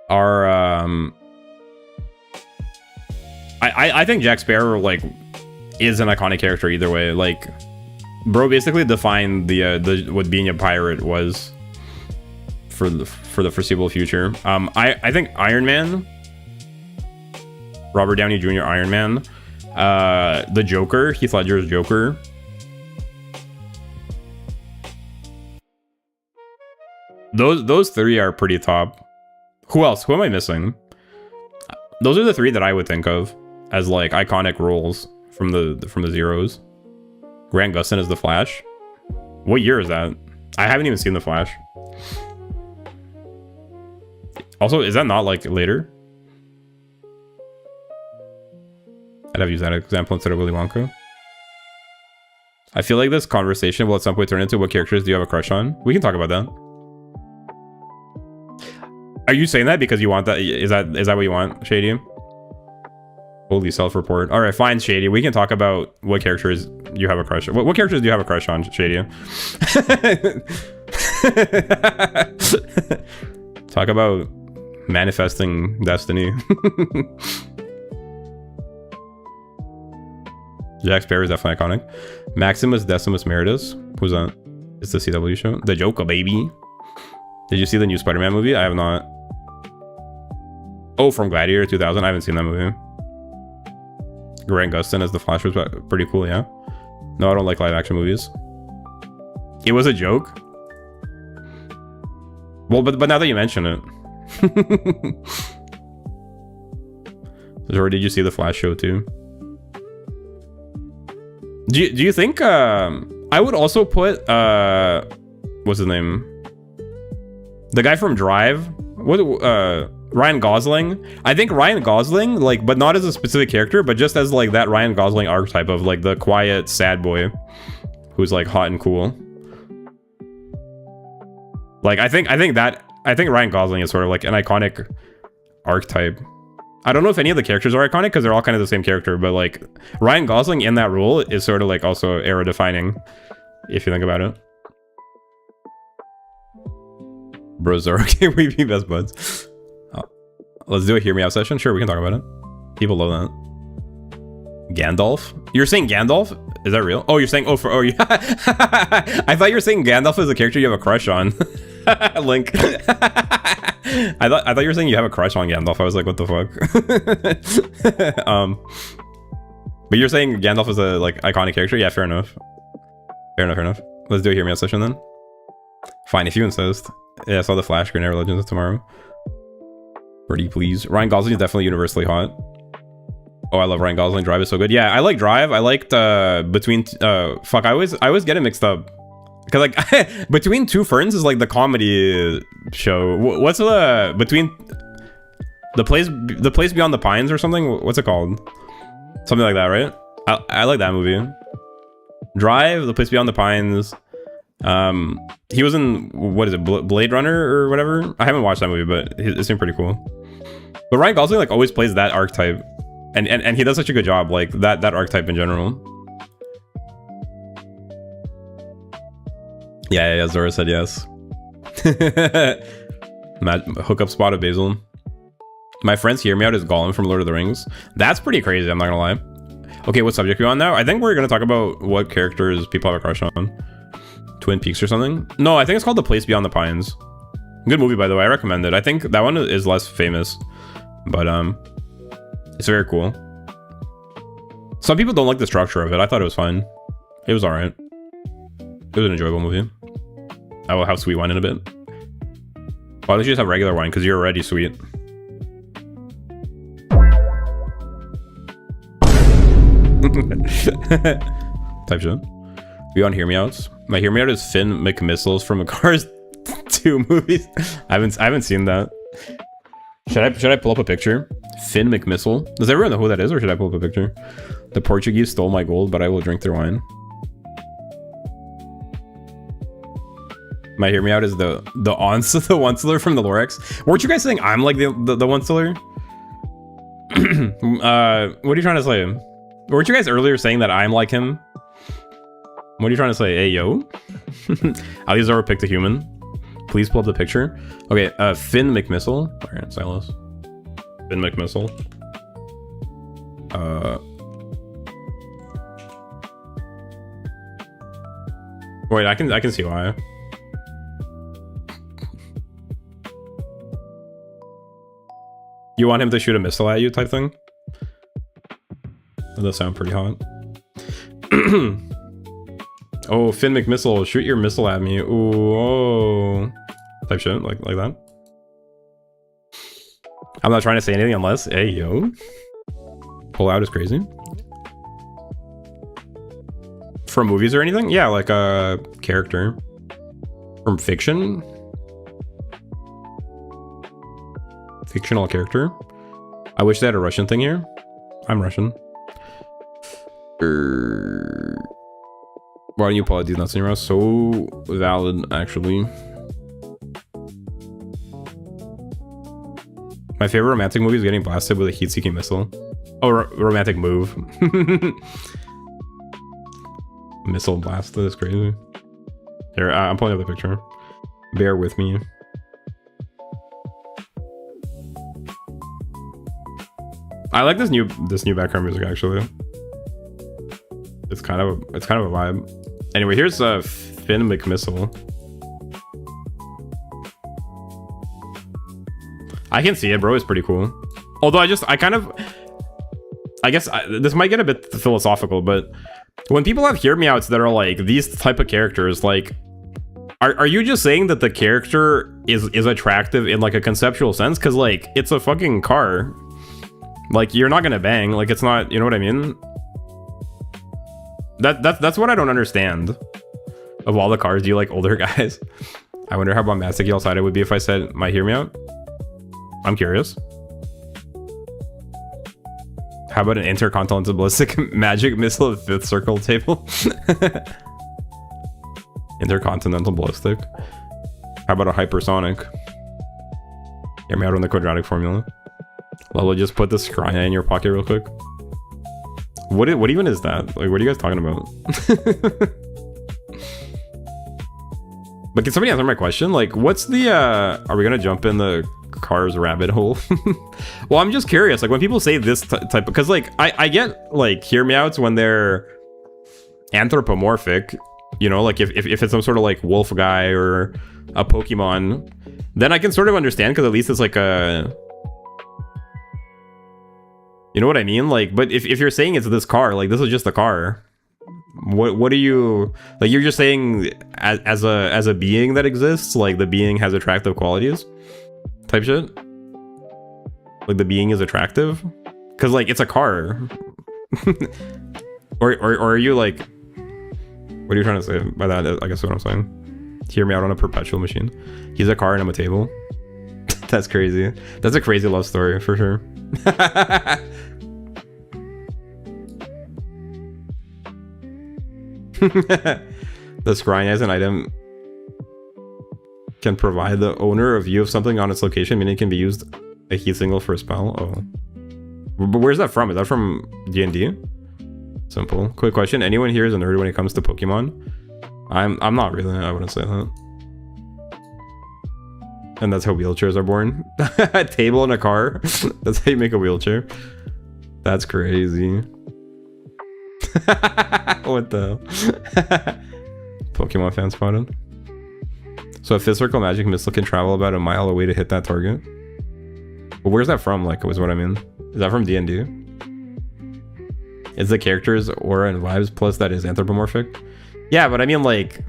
are I think Jack Sparrow like is an iconic character either way. Like, bro basically defined the what being a pirate was for the foreseeable future. I think Iron Man, Robert Downey Jr. Iron Man, the Joker, Heath Ledger's Joker. Those three are pretty top. Who else? Who am I missing? Those are the three that I would think of as like iconic roles from the zeros. Grant Gustin is the Flash. What year is that? I haven't even seen the Flash. Also, is that not like later? I'd have used that example instead of Willy Wonka. I feel like this conversation will at some point turn into what characters do you have a crush on? We can talk about that. Are you saying that because you want that? Is that what you want, Shady? Holy self-report. All right, fine, Shady. We can talk about what characters you have a crush on. What characters do you have a crush on, Shady? Talk about manifesting destiny. Jack Sparrow is definitely iconic. Maximus Decimus Meritus. Who's that? It's the CW show. The Joker, baby. Did you see the new Spider-Man movie? I have not. Oh, from Gladiator 2000. I haven't seen that movie. Grant Gustin as the Flash was pretty cool, yeah. No, I don't like live action movies. It was a joke. Well, but now that you mention it. Or did you see the Flash show too? Do you think I would also put what's his name? The guy from Drive? What Ryan Gosling? I think Ryan Gosling, like, but not as a specific character, but just as like that Ryan Gosling archetype of like the quiet sad boy who's like hot and cool. Like, I think Ryan Gosling is sort of like an iconic archetype. I don't know if any of the characters are iconic because they're all kind of the same character, but like Ryan Gosling in that role is sort of like also era defining, if you think about it. Bros are okay, we be best buds. Oh, let's do a hear me out session. Sure, we can talk about it. People love that. Gandalf? You're saying Gandalf? Is that real? Oh, you're saying yeah. I thought you were saying Gandalf is a character you have a crush on. Link. I thought you were saying you have a crush on Gandalf. I was like, what the fuck? But you're saying Gandalf is a like iconic character? Yeah, fair enough. Fair enough. Let's do a hear me out session then. Fine, if you insist. Yeah, I saw the Flash Green Arrow Legends tomorrow. Pretty please. Ryan Gosling is definitely universally hot. Oh, I love Ryan Gosling. Drive is so good. Yeah, I like Drive. I liked Between fuck, I always get it mixed up. Cause like Between Two Ferns is like the comedy show. What's the Between the place Beyond the Pines or something? What's it called? Something like that, right? I like that movie. Drive, The Place Beyond the Pines. He was in, what is it, Blade Runner or whatever? I haven't watched that movie, but it seemed pretty cool. But Ryan Gosling like always plays that archetype, and he does such a good job, like that archetype in general. Yeah, Zora said yes. Hookup spot of Basil. My friends hear me out as Gollum from Lord of the Rings. That's pretty crazy, I'm not gonna lie. Okay, what subject are we on now? I think we're gonna talk about what characters people have a crush on. Twin Peaks or something? No, I think it's called The Place Beyond the Pines. Good movie, by the way. I recommend it. I think that one is less famous, but it's very cool. Some people don't like the structure of it. I thought it was fine. It was alright. It was an enjoyable movie. I will have sweet wine in a bit. Why don't you just have regular wine? Because you're already sweet. Type shit. We on Hear Me Outs? My Hear Me Out is Finn McMissiles from Cars 2 movies. I haven't seen that. Should I pull up a picture? Finn McMissile. Does everyone know who that is, or should I pull up a picture? The Portuguese stole my gold, but I will drink their wine. My Hear Me Out is the Onceler from the Lorax. Weren't you guys saying I'm like the Onceler? What are you trying to say? Weren't you guys earlier saying that I'm like him? What are you trying to say? Hey, yo? Alizar picked a human. Please pull up the picture. Okay, Finn McMissile. Alright, Silas. Finn McMissile. Wait, I can see why. You want him to shoot a missile at you type thing? That does sound pretty hot. Oh, Finn McMissile, shoot your missile at me. Ooh, oh. Type shit, like that. I'm not trying to say anything unless, hey, yo. Pull out is crazy. From movies or anything? Yeah, like a character. From fiction? Fictional character. I wish they had a Russian thing here. I'm Russian. Why don't you pull out these nuts in your mouth? So valid, actually. My favorite romantic movie is getting blasted with a heat-seeking missile. Oh, romantic move. Missile blast, that is crazy. Here, I'm pulling up the picture. Bear with me. I like this new background music actually. It's kind of a vibe. Anyway, here's Finn McMissile. I can see it, bro. It's pretty cool. Although I guess this might get a bit philosophical, but when people have hear me outs that are like these type of characters, like, are you just saying that the character is attractive in like a conceptual sense? Because like it's a fucking car. Like you're not gonna bang. Like it's not. You know what I mean? That's what I don't understand. Of all the cars, do you like older guys? I wonder how bombastic y'all side it would be if I said my hear me out. I'm curious. How about an intercontinental ballistic magic missile at fifth circle table? Intercontinental ballistic. How about a hypersonic? Hear me out on the quadratic formula. Lolo, just put the scrying in your pocket real quick. What even is that? Like, what are you guys talking about? But can somebody answer my question? Like, what's the are we gonna jump in the cars rabbit hole? Well, I'm just curious. Like, when people say this type, because like I get like hear me outs when they're anthropomorphic, you know, like if it's some sort of like wolf guy or a Pokemon, then I can sort of understand, because at least it's like a, you know what I mean? Like, but if you're saying it's this car, like this is just a car, what are you, like, you're just saying as a being that exists, like the being has attractive qualities type shit? Like the being is attractive? Because like it's a car. or are you like, what are you trying to say by that? I guess what I'm saying. Hear me out on a perpetual machine. He's a car and I'm a table. That's crazy. That's a crazy love story for sure. The scrying as an item can provide the owner a view of something on its location, meaning it can be used a heat signal for a spell. Oh, but where's that from? Is that from D&D? Simple. Quick question: anyone here is a nerd when it comes to Pokemon? I'm not really. I wouldn't say that. And that's how wheelchairs are born. A table and a car. That's how you make a wheelchair. That's crazy. What the hell? Pokemon fan spotted. So a fifth circle magic missile can travel about a mile away to hit that target. But where's that from? Like, was what I mean. Is that from D&D? Is the character's aura and vibes plus that is anthropomorphic? Yeah, but I mean, like,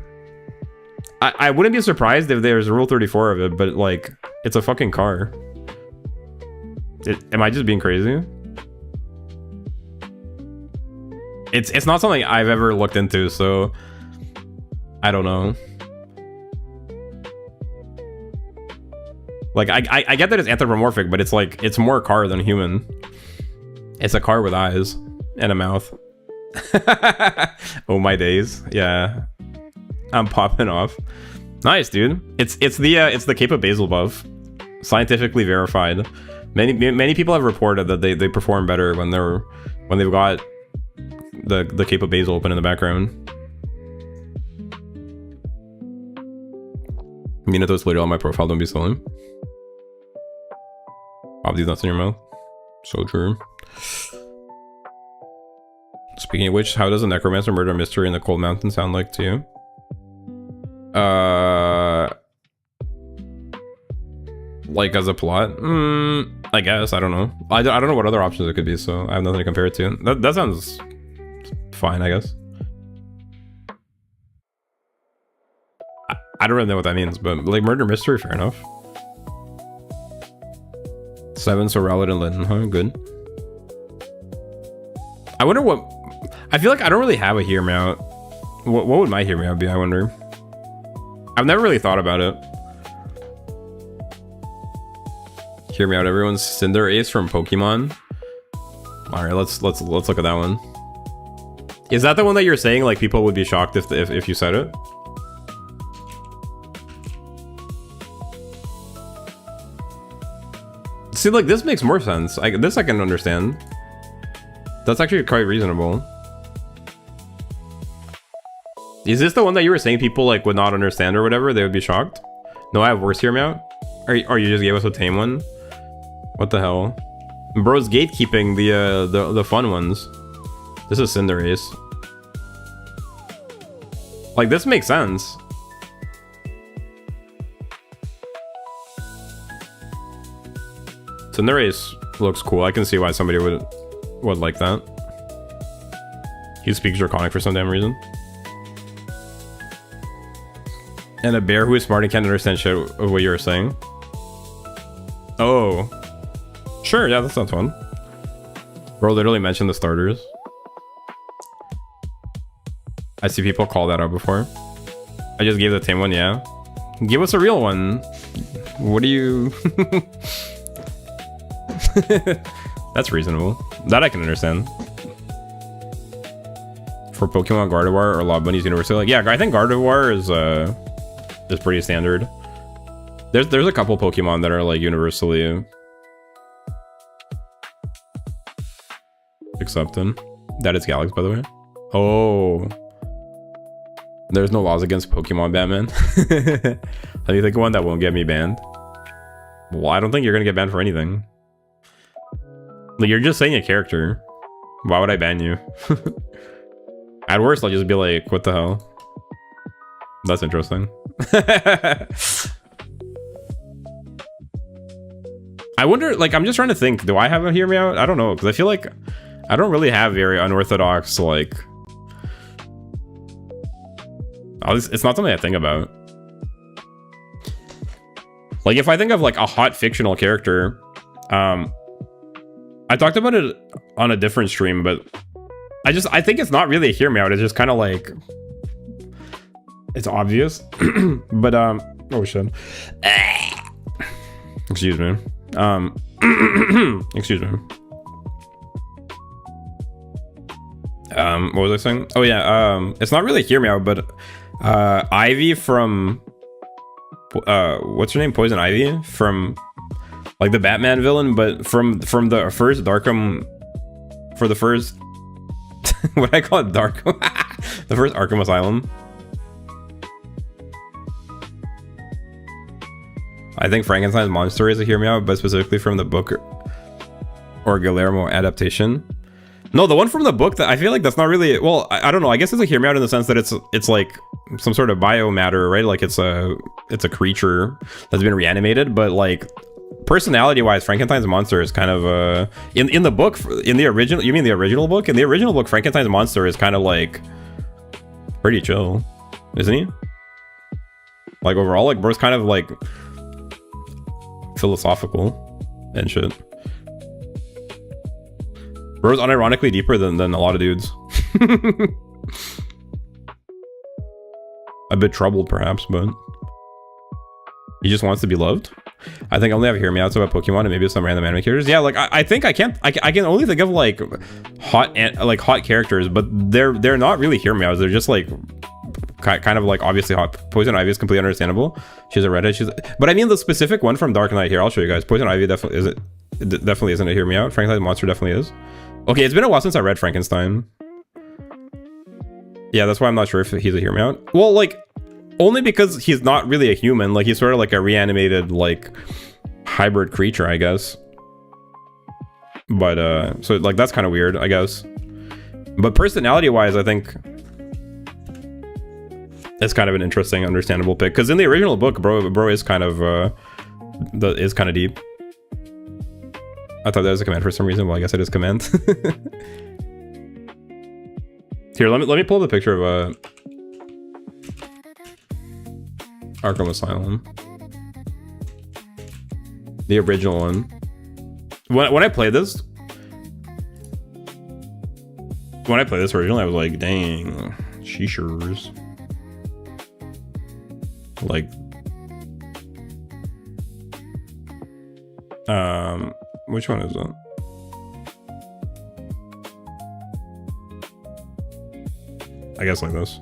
I wouldn't be surprised if there's rule 34 of it, but like, it's a fucking car. Am I just being crazy? It's not something I've ever looked into, so I don't know. Like, I get that it's anthropomorphic, but it's like, it's more car than human. It's a car with eyes and a mouth. Oh my days. Yeah, I'm popping off. Nice, dude. It's the Cape of Basil buff, scientifically verified. Many people have reported that they perform better when they've got the Cape of Basil open in the background. Minato's literally on my profile. Don't be silly. Pop these nuts in your mouth. So true. Speaking of which, how does a necromancer murder mystery in the Cold Mountain sound like to you? Like as a plot? I guess. I don't know. I don't know what other options it could be, so I have nothing to compare it to. That sounds fine, I guess. I don't really know what that means, but like murder mystery, fair enough. 7, so Rowlet and Linton, huh? Good. I wonder what... I feel like I don't really have a hear me out. What would my hear me out be, I wonder? I've never really thought about it. Hear me out, everyone's Cinder Ace from Pokemon. Alright, let's look at that one. Is that the one that you're saying like people would be shocked if you said it? See, like, this makes more sense. This I can understand. That's actually quite reasonable. Is this the one that you were saying people like would not understand or whatever? They would be shocked? No, I have worse hear me out. Or you just gave us a tame one? What the hell? Bro's gatekeeping the fun ones. This is Cinderace. Like, this makes sense. Cinderace looks cool. I can see why somebody would like that. He speaks Draconic for some damn reason. And a bear who is smart and can't understand shit of what you were saying. Oh. Sure, yeah, that sounds fun. Bro literally mentioned the starters. I see people call that out before. I just gave the tame one, yeah. Give us a real one. What do you... That's reasonable. That I can understand. For Pokemon Gardevoir or Lob Bunny's Universal, like, yeah, I think Gardevoir is pretty standard. There's a couple Pokemon that are like universally accepted. That is Galax, by the way. Oh. There's no laws against Pokemon Batman. Let me think of one that won't get me banned. Well, I don't think you're gonna get banned for anything. Like, you're just saying a character. Why would I ban you? At worst, I'll just be like, what the hell? That's interesting. I wonder, like, I'm just trying to think, do I have a hear me out? I don't know, because I feel like I don't really have very unorthodox, like, it's not something I think about. Like, if I think of like a hot fictional character, I talked about it on a different stream, but I think it's not really a hear me out. It's just kind of like, it's obvious. But oh shit. Excuse me. Excuse me. What was I saying? Oh yeah, it's not really hear me out, but Ivy from what's her name? Poison Ivy from like the Batman villain, but from the first Darkham, for the first what I call it, Darkham, the first Arkham Asylum. I think Frankenstein's monster is a hear me out, but specifically from the book or Guillermo adaptation. No, the one from the book, that I feel like that's not really, well, I don't know. I guess it's a hear me out in the sense that it's like some sort of biomatter, right? Like it's a creature that's been reanimated, but like personality wise, Frankenstein's monster is kind of in the book, in the original, you mean the original book? In the original book, Frankenstein's monster is kind of like pretty chill, isn't he? Like overall, like bro's kind of like philosophical and shit. Bro's unironically deeper than a lot of dudes. A bit troubled perhaps, but he just wants to be loved. I think I only have hear me outs about Pokemon and maybe some random anime characters. Yeah, like I think I can only think of like hot characters, but they're not really hear me outs. They're just like kind of like obviously hot. Poison Ivy is completely understandable. She's a redhead. But I mean the specific one from Dark Knight here. I'll show you guys. Poison Ivy definitely isn't a hear me out. Frankenstein's monster definitely is. Okay, it's been a while since I read Frankenstein. Yeah, that's why I'm not sure if he's a hear me out. Well, like, only because he's not really a human. Like, he's sort of like a reanimated, like, hybrid creature, I guess. But, so, like, that's kind of weird, I guess. But personality-wise, I think it's kind of an interesting, understandable pick. Because in the original book, bro is kind of, deep. I thought that was a command for some reason. Well, I guess it is command. Here, let me pull up the picture of Arkham Asylum. The original one. When I played this originally, I was like, dang, sheeshers. Like, which one is that? I guess like this.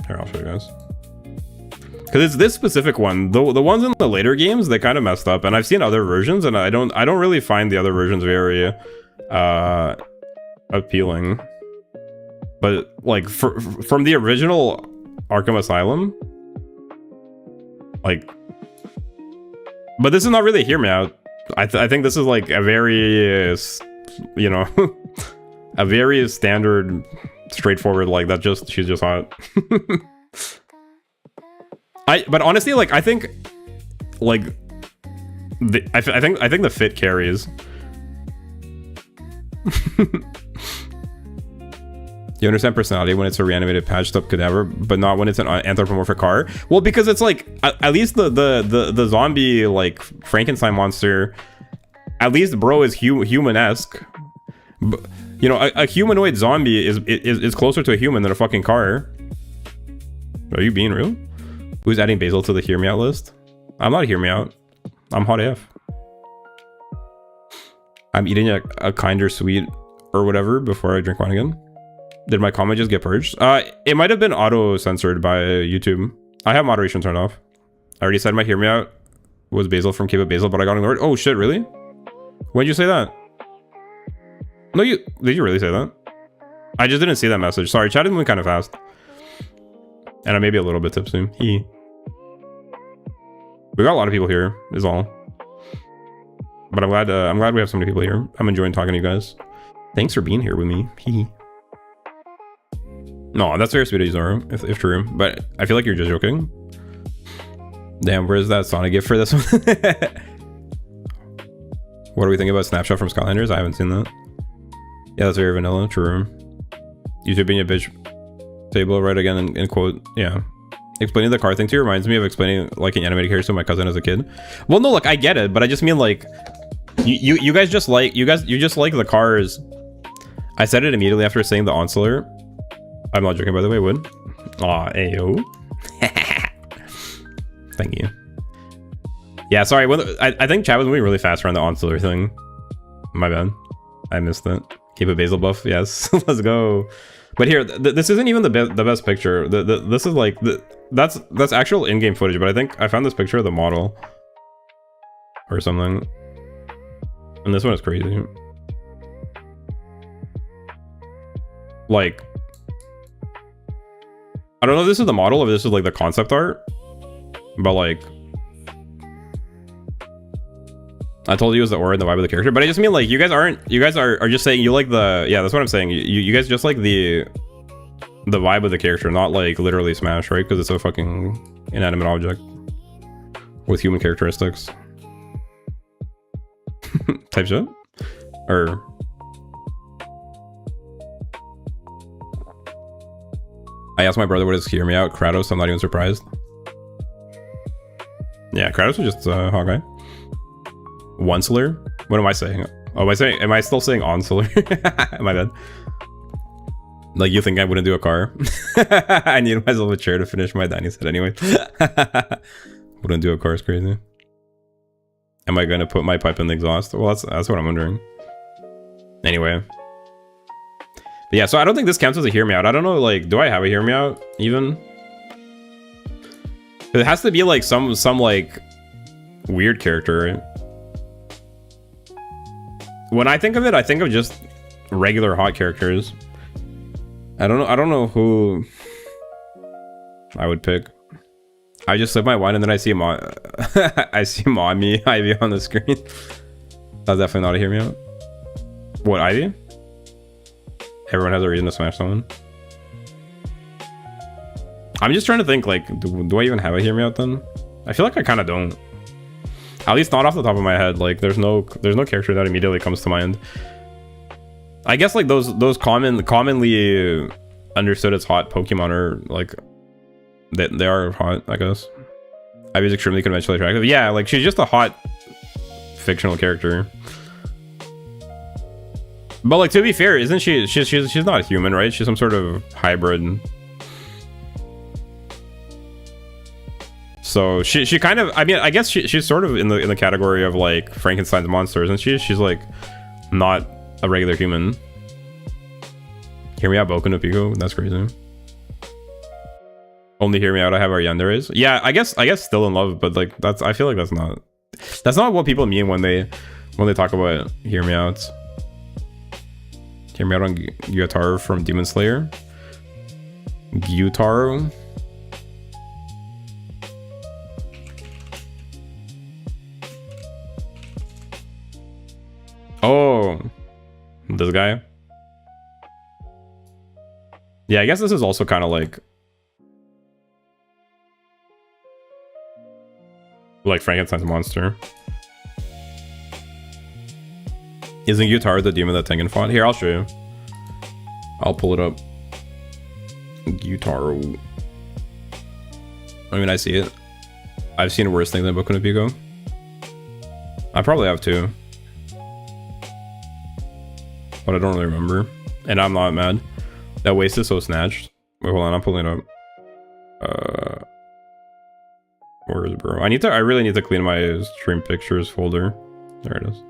Here, I'll show you guys. Because it's this specific one. The ones in the later games, they kind of messed up, and I've seen other versions, and I don't really find the other versions very appealing. But like from the original Arkham Asylum, like, but this is not really hear me out. I think this is like a very you know, a very standard, straightforward, like that. Just she's just hot. But honestly, like I think like I think the fit carries. You understand personality when it's a reanimated, patched up cadaver, but not when it's an anthropomorphic car. Well, because it's like at least the zombie like Frankenstein monster, at least bro is human-esque. You know, a humanoid zombie is closer to a human than a fucking car. Are you being real? Who's adding Basil to the hear me out list? I'm not hear me out. I'm hot AF. I'm eating a kinder sweet or whatever before I drink wine again. Did my comment just get purged? It might have been auto-censored by YouTube. I have moderation turned off. I already said my hear me out was Basil from Cape of Basil, but I got ignored. Oh shit, really? When did you say that? No, did you really say that? I just didn't see that message. Sorry, chat is moving kind of fast. And I may be a little bit tipsy. We got a lot of people here, is all. But I'm glad we have so many people here. I'm enjoying talking to you guys. Thanks for being here with me. No, that's very sweet of you, Zoro, if true. But I feel like you're just joking. Damn, where's that Sonic gift for this one? What do we think about Snapshot from Skylanders? I haven't seen that. Yeah, that's very vanilla. True. YouTube being a bitch. Table right again and quote. Yeah. Explaining the car thing to you reminds me of explaining like an animated character to my cousin as a kid. Well, no, look, I get it, but I just mean like you guys just like you just like the cars. I said it immediately after saying the Onslaught. I'm not joking, by the way. Would. Aw, ayo. Thank you. Yeah, sorry. I think chat was moving really fast around the Onslaught thing. My bad. I missed that. Cape of Basil buff. Yes, let's go. But here, this isn't even the best picture. This is like that's actual in-game footage. But I think I found this picture of the model or something, and this one is crazy. Like, I don't know if this is the model or if this is like the concept art, but like, I told you it was the aura and the vibe of the character, but I just mean like you guys are just saying you like the, yeah, that's what I'm saying. You guys just like the vibe of the character, not like literally Smash, right? Because it's a fucking inanimate object with human characteristics. Type shit? Or I asked my brother what is hear me out. Kratos, I'm not even surprised. Yeah, Kratos was just a hot guy. Onslaught? What am I saying? Oh, am I still saying Onslaught? My bad. Like, you think I wouldn't do a car? I need myself a chair to finish my dining set anyway. Wouldn't do a car is crazy. Am I gonna put my pipe in the exhaust? Well, that's what I'm wondering. Anyway. But yeah, so I don't think this counts as a hear me out. I don't know, like, do I have a hear me out even? It has to be like some like weird character, right? When I think of it, I think of just regular hot characters. I don't know who I would pick. I just sip my wine and then I see I see Mommy Ivy on the screen. That's definitely not a hear me out. What, Ivy? Everyone has a reason to smash someone. I'm just trying to think, like, do I even have a hear me out then? I feel like I kind of don't. At least not off the top of my head. Like, there's no character that immediately comes to mind. I guess like those commonly understood as hot Pokemon are like they are hot, I guess. Ivy's extremely conventionally attractive. Yeah, like she's just a hot fictional character. But like, to be fair, isn't she's not human, right? She's some sort of hybrid. So she kind of, I mean, I guess she's sort of in the category of like Frankenstein's monster, isn't she? She's like not a regular human. Hear me out, Boku no Pico. That's crazy. Only hear me out. I have our yanderes. Yeah, I guess still in love, but like I feel like that's not what people mean when they talk about hear me outs. Hear me out on Gyutaro from Demon Slayer. Gyutaro. Oh, this guy. Yeah, I guess this is also kind of like Frankenstein's monster. Isn't Gyutaro the demon that Tengen fought? Here, I'll show you. I'll pull it up. Gyutaro. I mean, I see it. I've seen worse things than Boku no Pico. I probably have too. But I don't really remember. And I'm not mad. That waist is so snatched. Wait, hold on, I'm pulling it up. Where is it, bro? I really need to clean my stream pictures folder. There it is.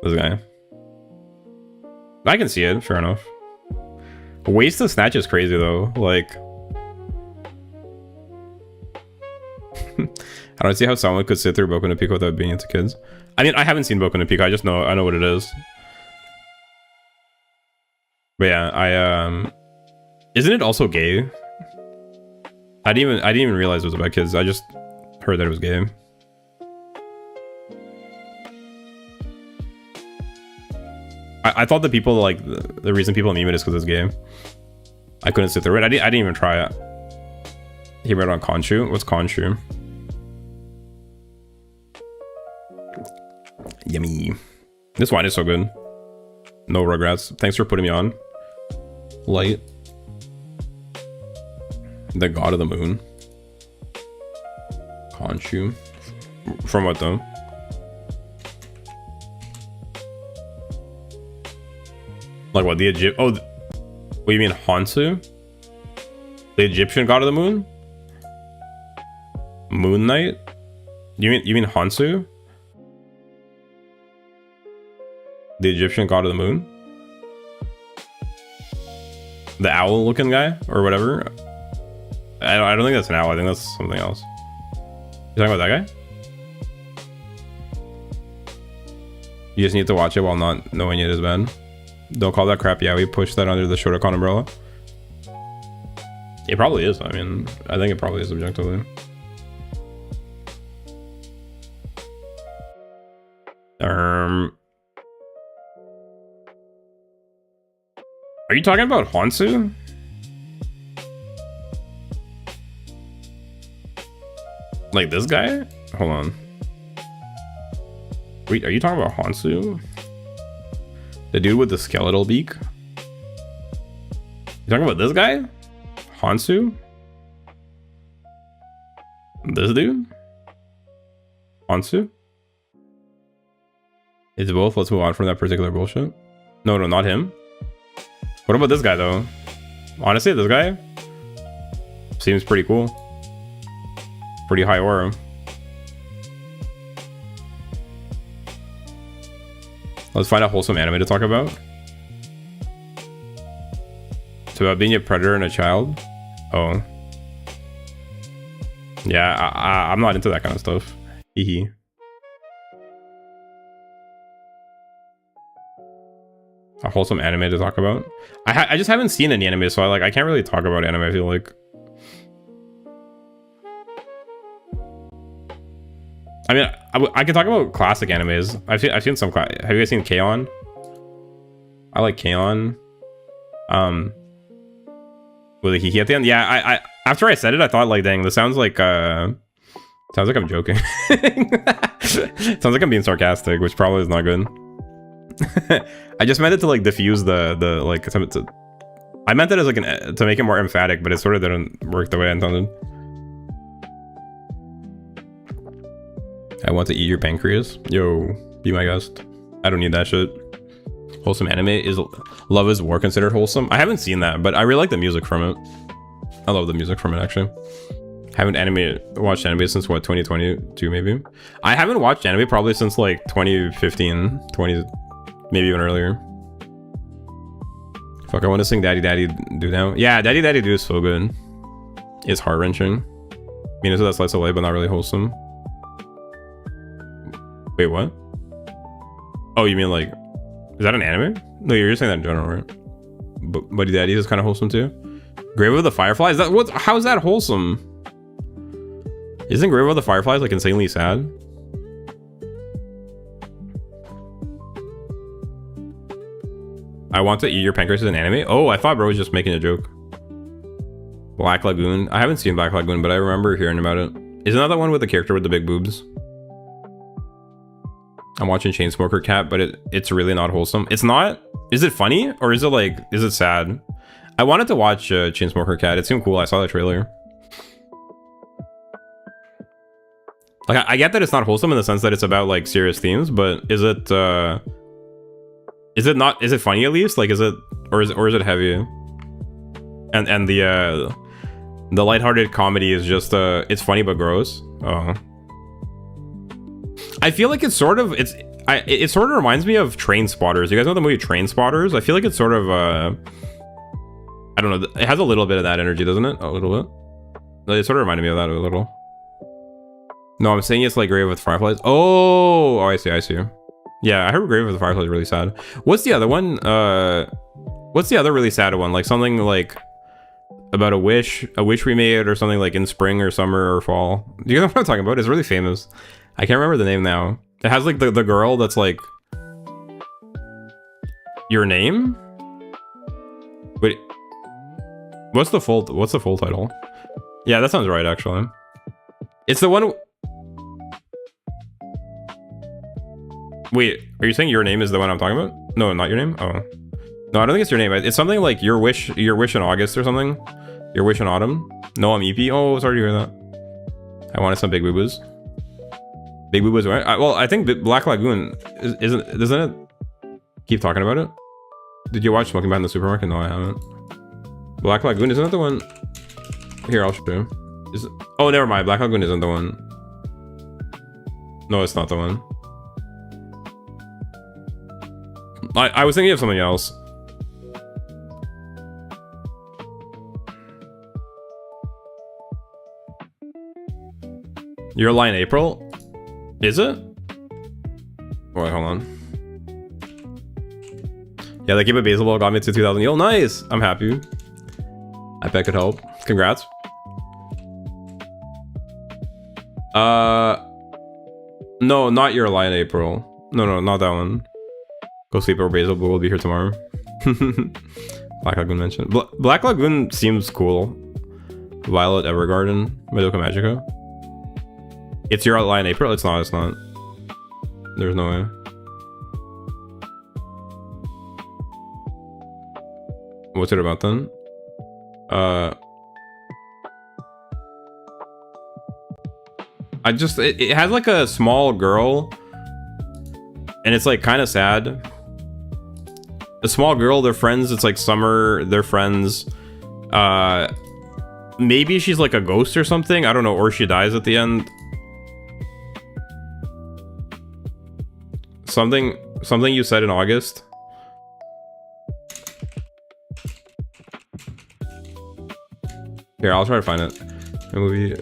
This guy. I can see it, fair enough. Waste of snatch is crazy though. Like, I don't see how someone could sit through Boku no Pico without being into kids. I mean, I haven't seen Boku no Pico. I know what it is. But yeah, isn't it also gay? I didn't even realize it was about kids. I just heard that it was gay. I thought the people like the reason people meme it is because it's gay. I couldn't sit through it. I didn't even try it. He read on Khonshu. What's Khonshu? Yummy. This wine is so good. No regrets. Thanks for putting me on. Light. The god of the moon. Khonshu. From what though? Like what? The Egypt? Oh, what you mean Hansu? The Egyptian god of the moon? Moon Knight? You mean Hansu? The Egyptian god of the moon? The owl looking guy or whatever? I don't think that's an owl. I think that's something else. You talking about that guy? You just need to watch it while not knowing it is bad. Don't call that crap. Yeah, we pushed that under the Shotokan umbrella. It probably is. I mean, I think it probably is objectively. Are you talking about Hansu? Like this guy? Hold on. Wait, are you talking about Hansu? The dude with the skeletal beak? You talking about this guy? Hansu? This dude? Hansu? It's both. Let's move on from that particular bullshit. No, not him. What about this guy though? Honestly, this guy seems pretty cool. Pretty high aura. Let's find a wholesome anime to talk about. It's about being a predator and a child. Oh. Yeah, I'm not into that kind of stuff. Hehe. A wholesome anime to talk about. I just haven't seen any anime, so I can't really talk about anime, I feel like. I mean, I can talk about classic animes. I've seen some. Have you guys seen K-On? I like K-On. With a Kiki at the end. Yeah, I after I said it, I thought like, dang, this sounds like I'm joking. Sounds like I'm being sarcastic, which probably is not good. I just meant it to like diffuse the like. I meant it as like to make it more emphatic, but it sort of didn't work the way I intended. I want to eat your pancreas. Yo, be my guest. I don't need that shit. Wholesome anime is Love is War considered wholesome? I haven't seen that, but I really like the music from it. I love the music from it actually. Haven't watched anime since what, 2022 maybe? I haven't watched anime probably since like 2015, maybe even earlier. Fuck, I want to sing Daddy Daddy Do now. Yeah, Daddy Daddy Do is so good. It's heart-wrenching. I mean, it's that slice of life, but not really wholesome. Wait, what? Oh, you mean like, is that an anime? No, you're just saying that in general, right? But Buddy Daddy is kind of wholesome too. Grave of the Fireflies? Is that what? How is that wholesome? Isn't Grave of the Fireflies like insanely sad? I want to eat your pancreas as an anime? Oh, I thought bro was just making a joke. Black Lagoon. I haven't seen Black Lagoon, but I remember hearing about it. Isn't that the one with the character with the big boobs? I'm watching Chainsmoker Cat, but it's really not wholesome. It's not? Is it funny? Or is it like, is it sad? I wanted to watch Chainsmoker Cat. It seemed cool. I saw the trailer. Like, I get that it's not wholesome in the sense that it's about like serious themes, but is it funny at least? Like, is it heavy? And the lighthearted comedy is just it's funny but gross. Oh. I feel like it sort of reminds me of Train Spotters. You guys know the movie Train Spotters? I feel like it's sort of I don't know. It has a little bit of that energy, doesn't it? A little bit. It sort of reminded me of that a little. No, I'm saying it's like Grave with Fireflies. Oh, I see, I see. Yeah, I heard Grave with the Fireflies is really sad. What's the other one? What's the other really sad one? Like something like about a wish we made, or something like in spring or summer or fall. Do you know what I'm talking about? It's really famous. I can't remember the name now. It has like the girl that's like your name. Wait, what's the full title? Yeah, that sounds right actually. It's the one. Wait, are you saying your name is the one I'm talking about? No, not your name. Oh, no, I don't think it's your name. It's something like your wish in August or something. Your wish in autumn. No, I'm EP. Oh, sorry to hear that. I wanted some big boo-boos. Big boo-boos, right? Well, I think Black Lagoon doesn't it keep talking about it? Did you watch Smoking Bat in the Supermarket? No, I haven't. Black Lagoon, isn't that the one? Here, I'll show you. Oh, never mind. Black Lagoon isn't the one. No, it's not the one. I was thinking of something else. Your line April? Is it? Wait, hold on. Yeah, the Cape of Basil got me to 2,000. Yo, nice! I'm happy. I bet I could help. Congrats. No, not your line April. No, not that one. Go sleep over Basil, but we'll be here tomorrow. Black Lagoon mentioned. Black Lagoon seems cool. Violet Evergarden. Madoka Magica. It's your line April? It's not. There's no way. What's it about then? It has like a small girl, and it's like kind of sad. A small girl, they're friends. It's like summer, they're friends. Maybe she's like a ghost or something. I don't know, or she dies at the end. Something you said in August. Here, I'll try to find it. A movie.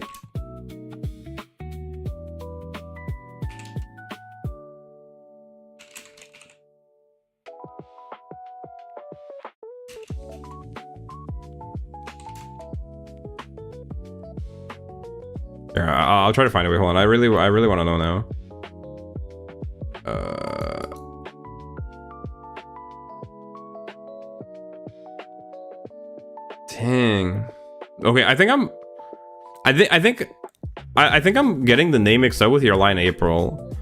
Here, I'll try to find it. Wait, hold on. I really want to know now. Dang. Okay, I think I'm getting the name mixed up with Your Line April.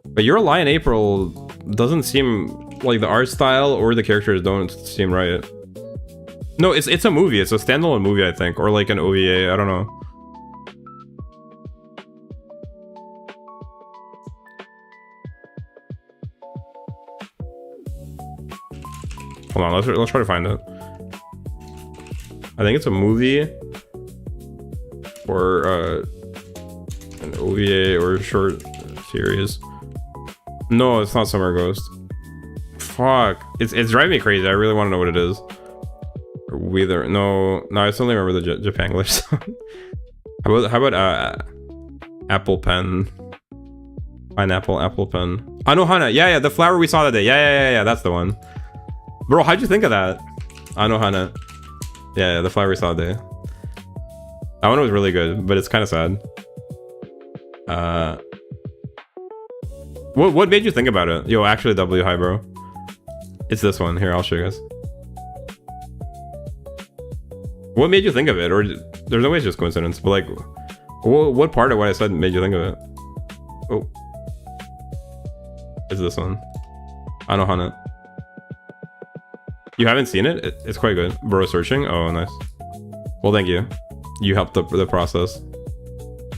But Your Line April doesn't seem like the art style or the characters don't seem right. No, it's a movie. It's a standalone movie, I think, or like an OVA. I don't know. Hold on, let's try to find it. I think it's a movie or an OVA or a short series. No, it's not Summer Ghost. Fuck, it's driving me crazy. I really want to know what it is. No, I still remember the Japanglish song. How about Apple Pen, Pineapple Apple Pen. Anohana, yeah, the flower we saw that day. Yeah, that's the one. Bro, how'd you think of that? Anohana. Yeah, the flower we saw that day. That one was really good, but it's kind of sad. What made you think about it? Yo, actually, W, hi, bro. It's this one. Here, I'll show you guys. What made you think of it? Or there's no way it's just coincidence, but like, what part of what I said made you think of it? Oh, it's this one. Anohana. You haven't seen it? It's quite good. Bro, searching? Oh, nice. Well, thank you. You helped the process.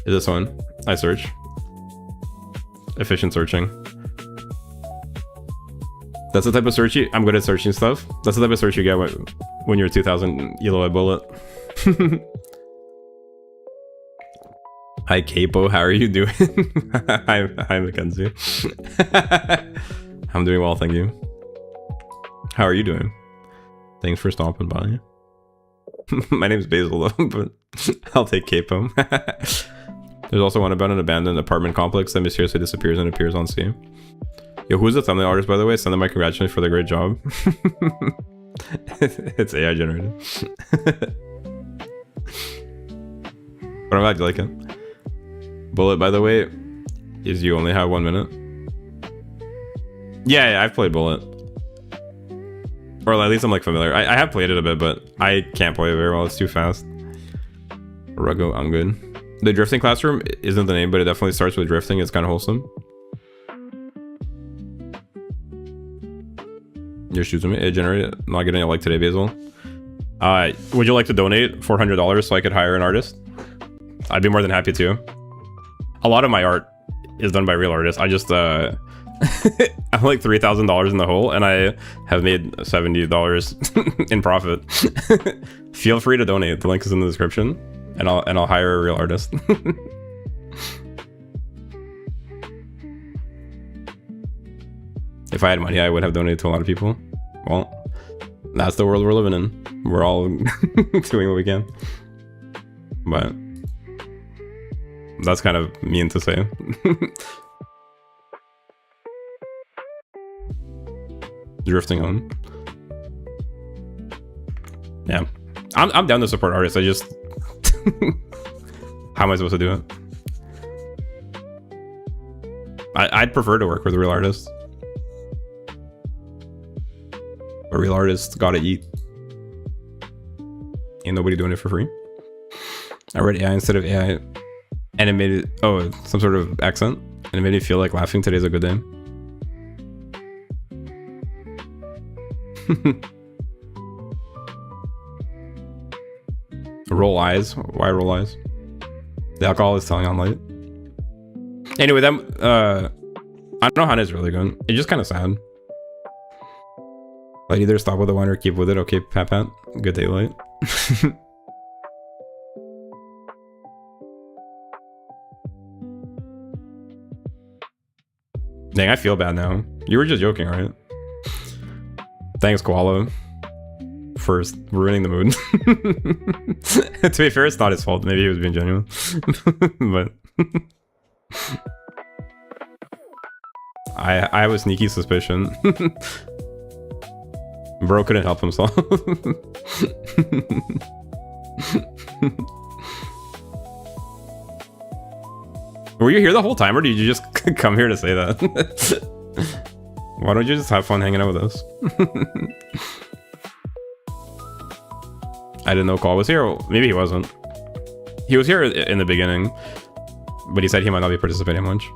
Is this one? I search. Efficient searching. That's the type of search I'm good at searching stuff. That's the type of search you get when you're 2000 yellow bullet. Hi, Capo. How are you doing? Hi, Mackenzie. I'm doing well, thank you. How are you doing? Thanks for stopping by. My name's Basil though, but I'll take Capo. There's also one about an abandoned apartment complex that mysteriously disappears and appears on scene. Yo, who's the thumbnail artist, by the way? Send them my congratulations for the great job. It's AI generated. But I'm glad you like it. Bullet, by the way, is you only have 1 minute. Yeah, I've played Bullet. Or at least I'm like familiar. I have played it a bit, but I can't play it very well. It's too fast. Ruggo, I'm good. The drifting classroom isn't the name, but it definitely starts with drifting. It's kind of wholesome. Your shoes with me. It generated. Not getting it like today, Basil. Would you like to donate $400 so I could hire an artist? I'd be more than happy to. A lot of my art is done by real artists. I just I'm like $3,000 in the hole, and I have made $70 in profit. Feel free to donate. The link is in the description, and I'll hire a real artist. If I had money, I would have donated to a lot of people. Well, that's the world we're living in. We're all doing what we can. But that's kind of mean to say. Drifting on. Yeah. I'm down to support artists. I just... How am I supposed to do it? I'd prefer to work with real artists. A real artist gotta eat. Ain't nobody doing it for free. I read AI instead of AI, and it made it, oh, some sort of accent, and it made me feel like laughing. Today's a good day. Roll eyes. Why roll eyes? The alcohol is telling on light. Anyway, that I don't know how it's really good. It's just kind of sad. Like, either stop with the wine or keep with it. Okay, Pat. Good day, light. Dang, I feel bad now. You were just joking, right? Thanks, Koala, for ruining the mood. To be fair, it's not his fault. Maybe he was being genuine. But I have a sneaky suspicion. Bro couldn't help himself. Were you here the whole time, or did you just come here to say that? Why don't you just have fun hanging out with us? I didn't know Call was here. Maybe he wasn't. He was here in the beginning, but he said he might not be participating much.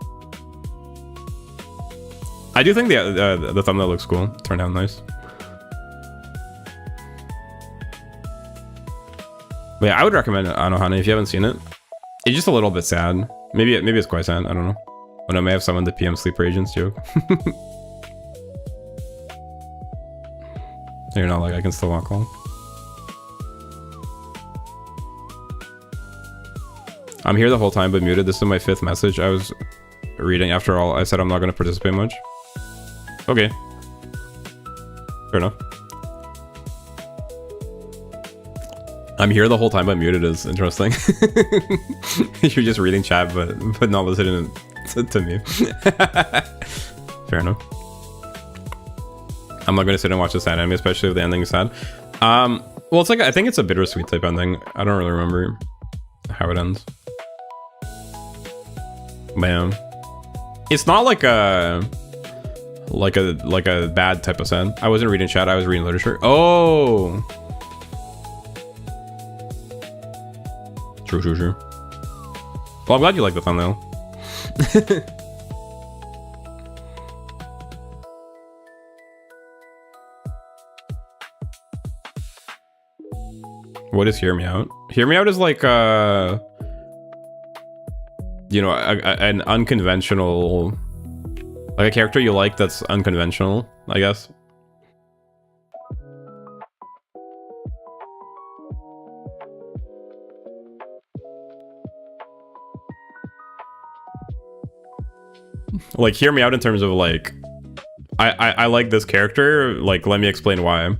I do think the thumbnail looks cool. Turned out nice. But yeah, I would recommend Anohana if you haven't seen it. It's just a little bit sad. Maybe it's quite sad. I don't know. Oh no, I may have summoned the PM sleeper agents joke. You're not like I can still walk home. I'm here the whole time but muted. This is my 5th message I was reading. After all, I said I'm not going to participate much. Okay. Fair enough. I'm here the whole time but muted is interesting. You're just reading chat but not listening to me. Fair enough. I'm not going to sit and watch a sad anime, especially if the ending is sad. Well, it's like, I think it's a bittersweet type ending. I don't really remember how it ends. Man, it's not like a bad type of sad. I wasn't reading chat. I was reading literature. Oh, true. Well, I'm glad you like the thumbnail. What is Hear Me Out? Hear Me Out is like, you know, an unconventional, like a character you like that's unconventional, I guess. Like, hear me out in terms of like, I like this character, like, let me explain why.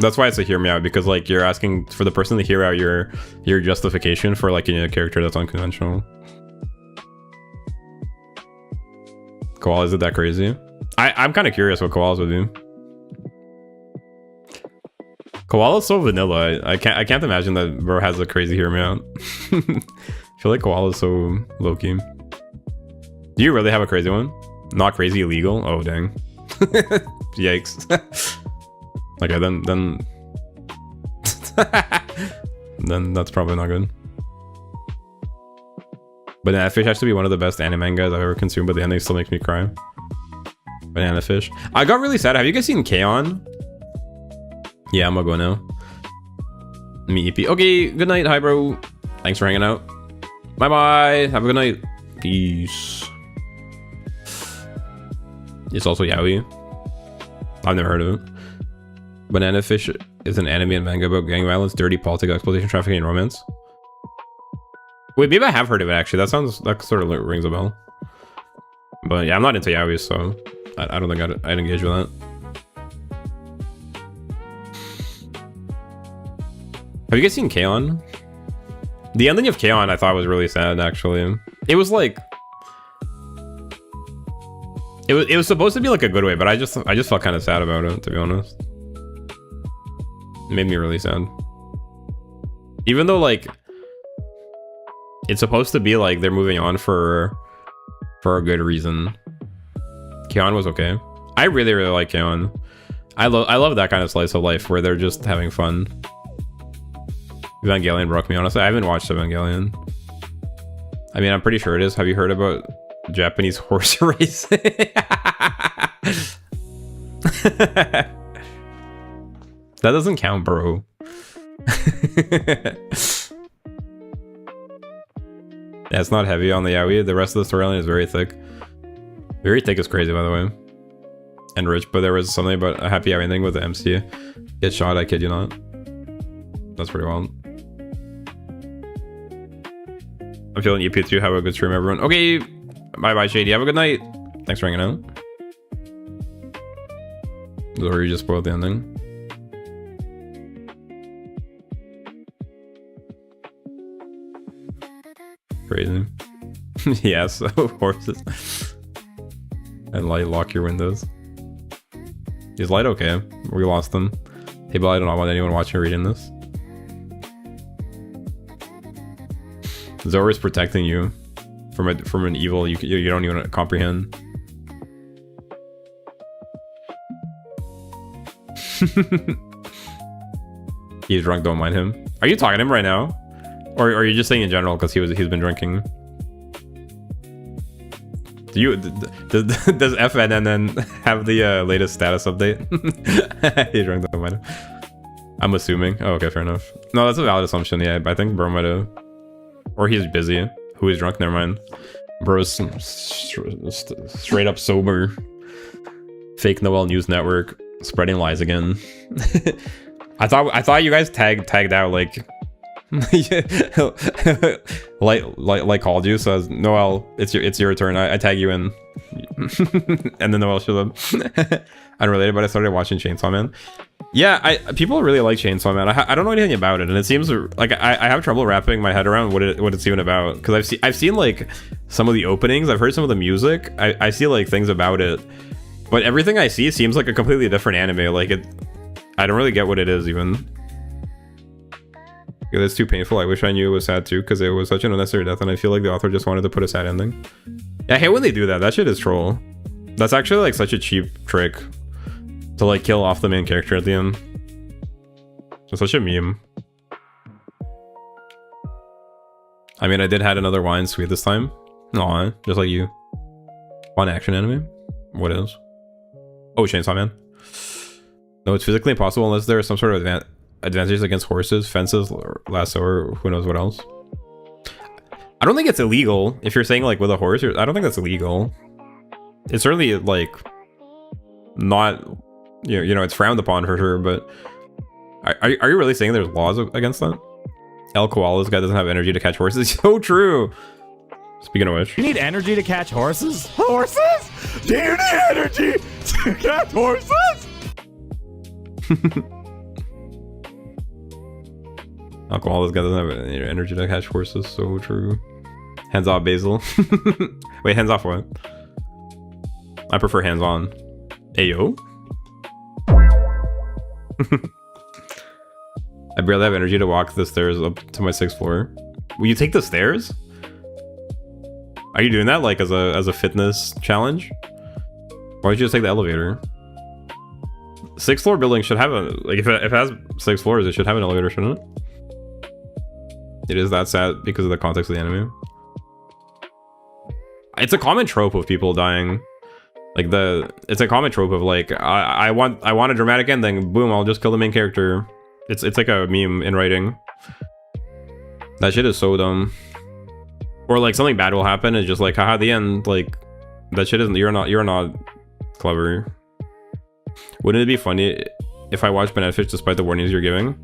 That's why it's a hear me out, because like you're asking for the person to hear out your justification for like a character that's unconventional. Koalas, is it that crazy? I'm kind of curious what koalas would do. Koala's so vanilla. I can't imagine that bro has a crazy hear me out. I feel like koala's so low-key. Do you really have a crazy one? Not crazy illegal? Oh dang. Yikes. Okay, then then that's probably not good. Banana Fish has to be one of the best anime mangas I've ever consumed, but the ending still makes me cry. Banana Fish. I got really sad. Have you guys seen K-On? Yeah, I'm gonna go now. Me EP. Okay, good night. Hi, bro. Thanks for hanging out. Bye-bye. Have a good night. Peace. It's also yaoi. I've never heard of it. Banana Fish is an anime and manga about gang violence, dirty politics, exploitation, trafficking, and romance. Wait, maybe I have heard of it actually. That sort of rings a bell. But yeah, I'm not into yaoi, so I don't think I'd engage with that. Have you guys seen K-On? The ending of K-On I thought was really sad actually. It was like it was supposed to be like a good way, but I just felt kind of sad about it, to be honest. It made me really sad. Even though like it's supposed to be like they're moving on for a good reason. K-On was okay. I really like K-On. I love that kind of slice of life where they're just having fun. Evangelion broke me, honestly. I haven't watched Evangelion. I mean, I'm pretty sure it is. Have you heard about Japanese horse racing? That doesn't count, bro. That's not heavy on the yaoi. The rest of the storyline is very thick. Very thick is crazy, by the way. And rich, but there was something about a happy ending with the MC. Get shot, I kid you not. That's pretty wild. I'm feeling EP2. Have a good stream, everyone. Okay. Bye-bye, Shady. Have a good night. Thanks for hanging out. Or you just spoiled the ending. Crazy. Yeah, so horses. And light, lock your windows. Is light okay? We lost them. Hey, but I don't want anyone watching or reading this. Zora is protecting you from an evil you don't even comprehend. He's drunk, don't mind him. Are you talking to him right now? Or are you just saying in general because he's been drinking? Does FNN have the latest status update? He's drunk, don't mind him. I'm assuming. Oh, okay, fair enough. No, that's a valid assumption. Yeah, I think bro might have, or he's busy. Who is drunk? Never mind. Bro's straight up sober. Fake Noel News Network spreading lies again. I thought you guys tagged out like like called you, so Noel, it's your turn. I tag you in. And then Noel shows up. Unrelated, but I started watching Chainsaw Man. Yeah, people really like Chainsaw Man. I don't know anything about it, and it seems like I have trouble wrapping my head around what it's even about, because I've seen like some of the openings, I've heard some of the music, I see like things about it, but everything I see seems like a completely different anime. Like I don't really get what it is even. Yeah, that's too painful. I wish I knew it was sad too, because it was such an unnecessary death, and I feel like the author just wanted to put a sad ending. Yeah, I hate when they do that. That shit is troll. That's actually like such a cheap trick to like kill off the main character at the end. It's such a meme. I mean, I did had another wine sweet this time. Aw, just like you. One action anime? What is? Oh, Chainsaw Man. No, it's physically impossible unless there is some sort of advantages against horses, fences, or lasso, or who knows what else. I don't think it's illegal if you're saying like with a horse. I don't think that's illegal. It's certainly like not, you know, it's frowned upon for sure, but are you really saying there's laws against that? El Koala's guy doesn't have energy to catch horses. So true. Speaking of which, you need energy to catch horses? Horses? Do you need energy to catch horses? Alcohol, this guy doesn't have any energy to catch horses. So true. Hands off, Basil. Wait, hands off what? I prefer hands on. Ayo. I barely have energy to walk the stairs up to my 6th floor. Will you take the stairs? Are you doing that like as a fitness challenge? Why don't you just take the elevator? 6th floor building should have a, like, if it has 6 floors, it should have an elevator, shouldn't it? It is that sad because of the context of the anime. It's a common trope of people dying. Like it's a common trope of like, I want a dramatic ending, boom, I'll just kill the main character. It's like a meme in writing. That shit is so dumb. Or like something bad will happen, it's just like, haha, the end. Like, that shit isn't, you're not clever. Wouldn't it be funny if I watched Banana Fish despite the warnings you're giving?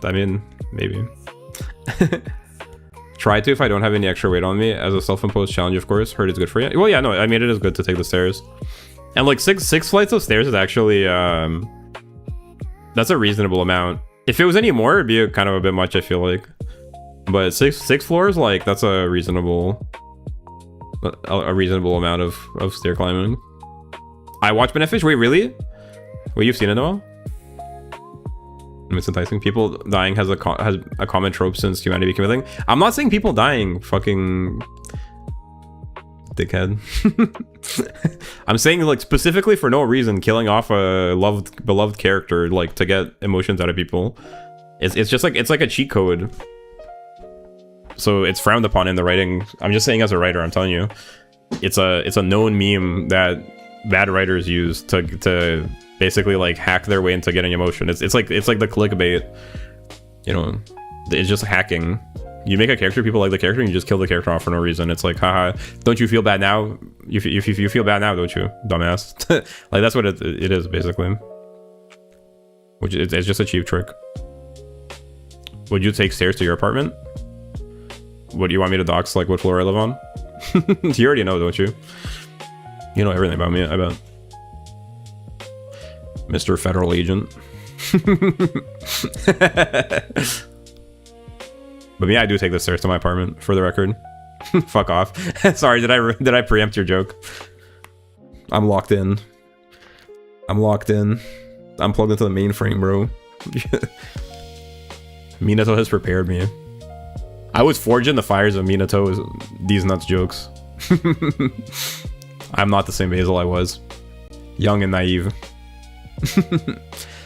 I mean, maybe. Try to if I don't have any extra weight on me as a self-imposed challenge, of course. Heard it's good for you. Well, yeah, no, I mean, it is good to take the stairs. And like six flights of stairs is actually, that's a reasonable amount. If it was any more, it'd be kind of a bit much, I feel like. But six floors, like, that's a reasonable amount of stair climbing. I watch Banana Fish. Wait, really? Wait, you've seen it, Noel? It's enticing. People dying has a common trope since humanity became a thing. I'm not saying people dying, fucking dickhead. I'm saying like specifically for no reason, killing off a beloved character, like to get emotions out of people. It's just like, it's like a cheat code. So it's frowned upon in the writing. I'm just saying as a writer, I'm telling you, it's a known meme that bad writers use to basically like hack their way into getting emotion. It's like the clickbait, you know. It's just hacking. You make a character, people like the character, and you just kill the character off for no reason. It's like, haha, don't you feel bad now? If you feel bad now, don't you, dumbass? Like, that's what it is basically. Which it's just a cheap trick. Would you take stairs to your apartment? What do you want me to dox, like what floor I live on? You already know, don't you? You know everything about me, I bet. Mr. Federal Agent. But me, I do take the stairs to my apartment, for the record. Fuck off. Sorry, did I preempt your joke? I'm locked in. I'm plugged into the mainframe, bro. Minato has prepared me. I was forged in the fires of Minato's these nuts jokes. I'm not the same Basil I was. Young and naive.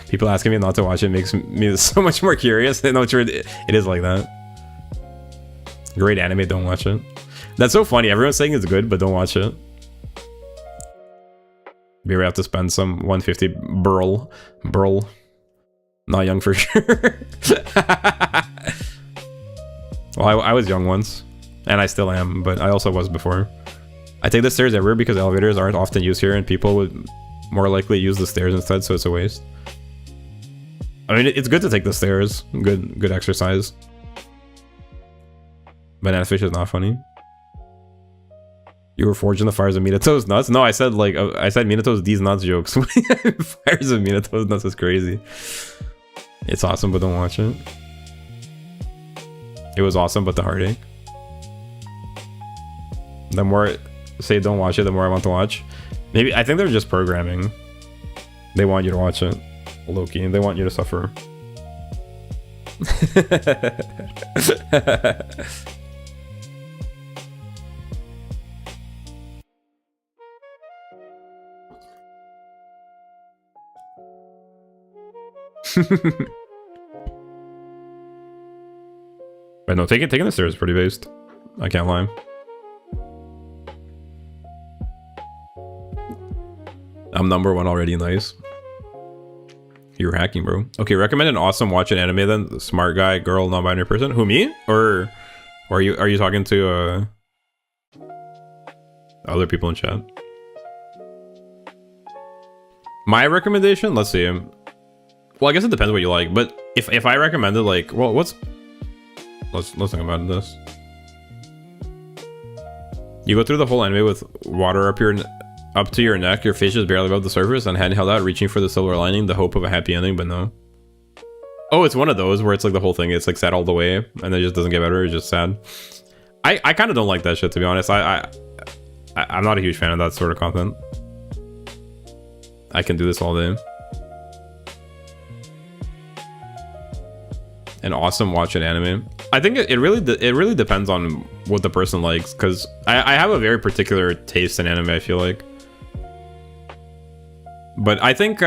People asking me not to watch it makes me so much more curious. No, it's true. It is like that. Great anime, don't watch it. That's so funny. Everyone's saying it's good, but don't watch it. Maybe we have to spend some 150 burl. Not young for sure. Well, I was young once, and I still am, but I also was before. I take the stairs everywhere because elevators aren't often used here, and people would more likely use the stairs instead, so it's a waste. I mean, it's good to take the stairs. Good exercise. Banana Fish is not funny. You were forged in the fires of Minato's nuts? No, I said Minato's these nuts jokes. Fires of Minato's nuts is crazy. It's awesome, but don't watch it. It was awesome, but the heartache. The more I say don't watch it, the more I want to watch. Maybe, I think they're just programming. They want you to watch it. Lowkey, and they want you to suffer. But no, taking the stairs is pretty based. I can't lie. I'm number one already, nice. You're hacking, bro. Okay, recommend an awesome watch an anime then. Smart guy, girl, non-binary person. Who, me? Or are you talking to other people in chat? My recommendation? Let's see. Well, I guess it depends what you like, but if I recommended like, well, let's think about this. You go through the whole anime with water up to your neck, your face is barely above the surface, and hand held out, reaching for the silver lining, the hope of a happy ending, but no. Oh, it's one of those where it's like the whole thing, it's like sad all the way, and then it just doesn't get better. It's just sad. I kind of don't like that shit, to be honest. I'm not a huge fan of that sort of content. I can do this all day. An awesome watch an anime. I think it really depends on what the person likes, because I have a very particular taste in anime, I feel like. But I think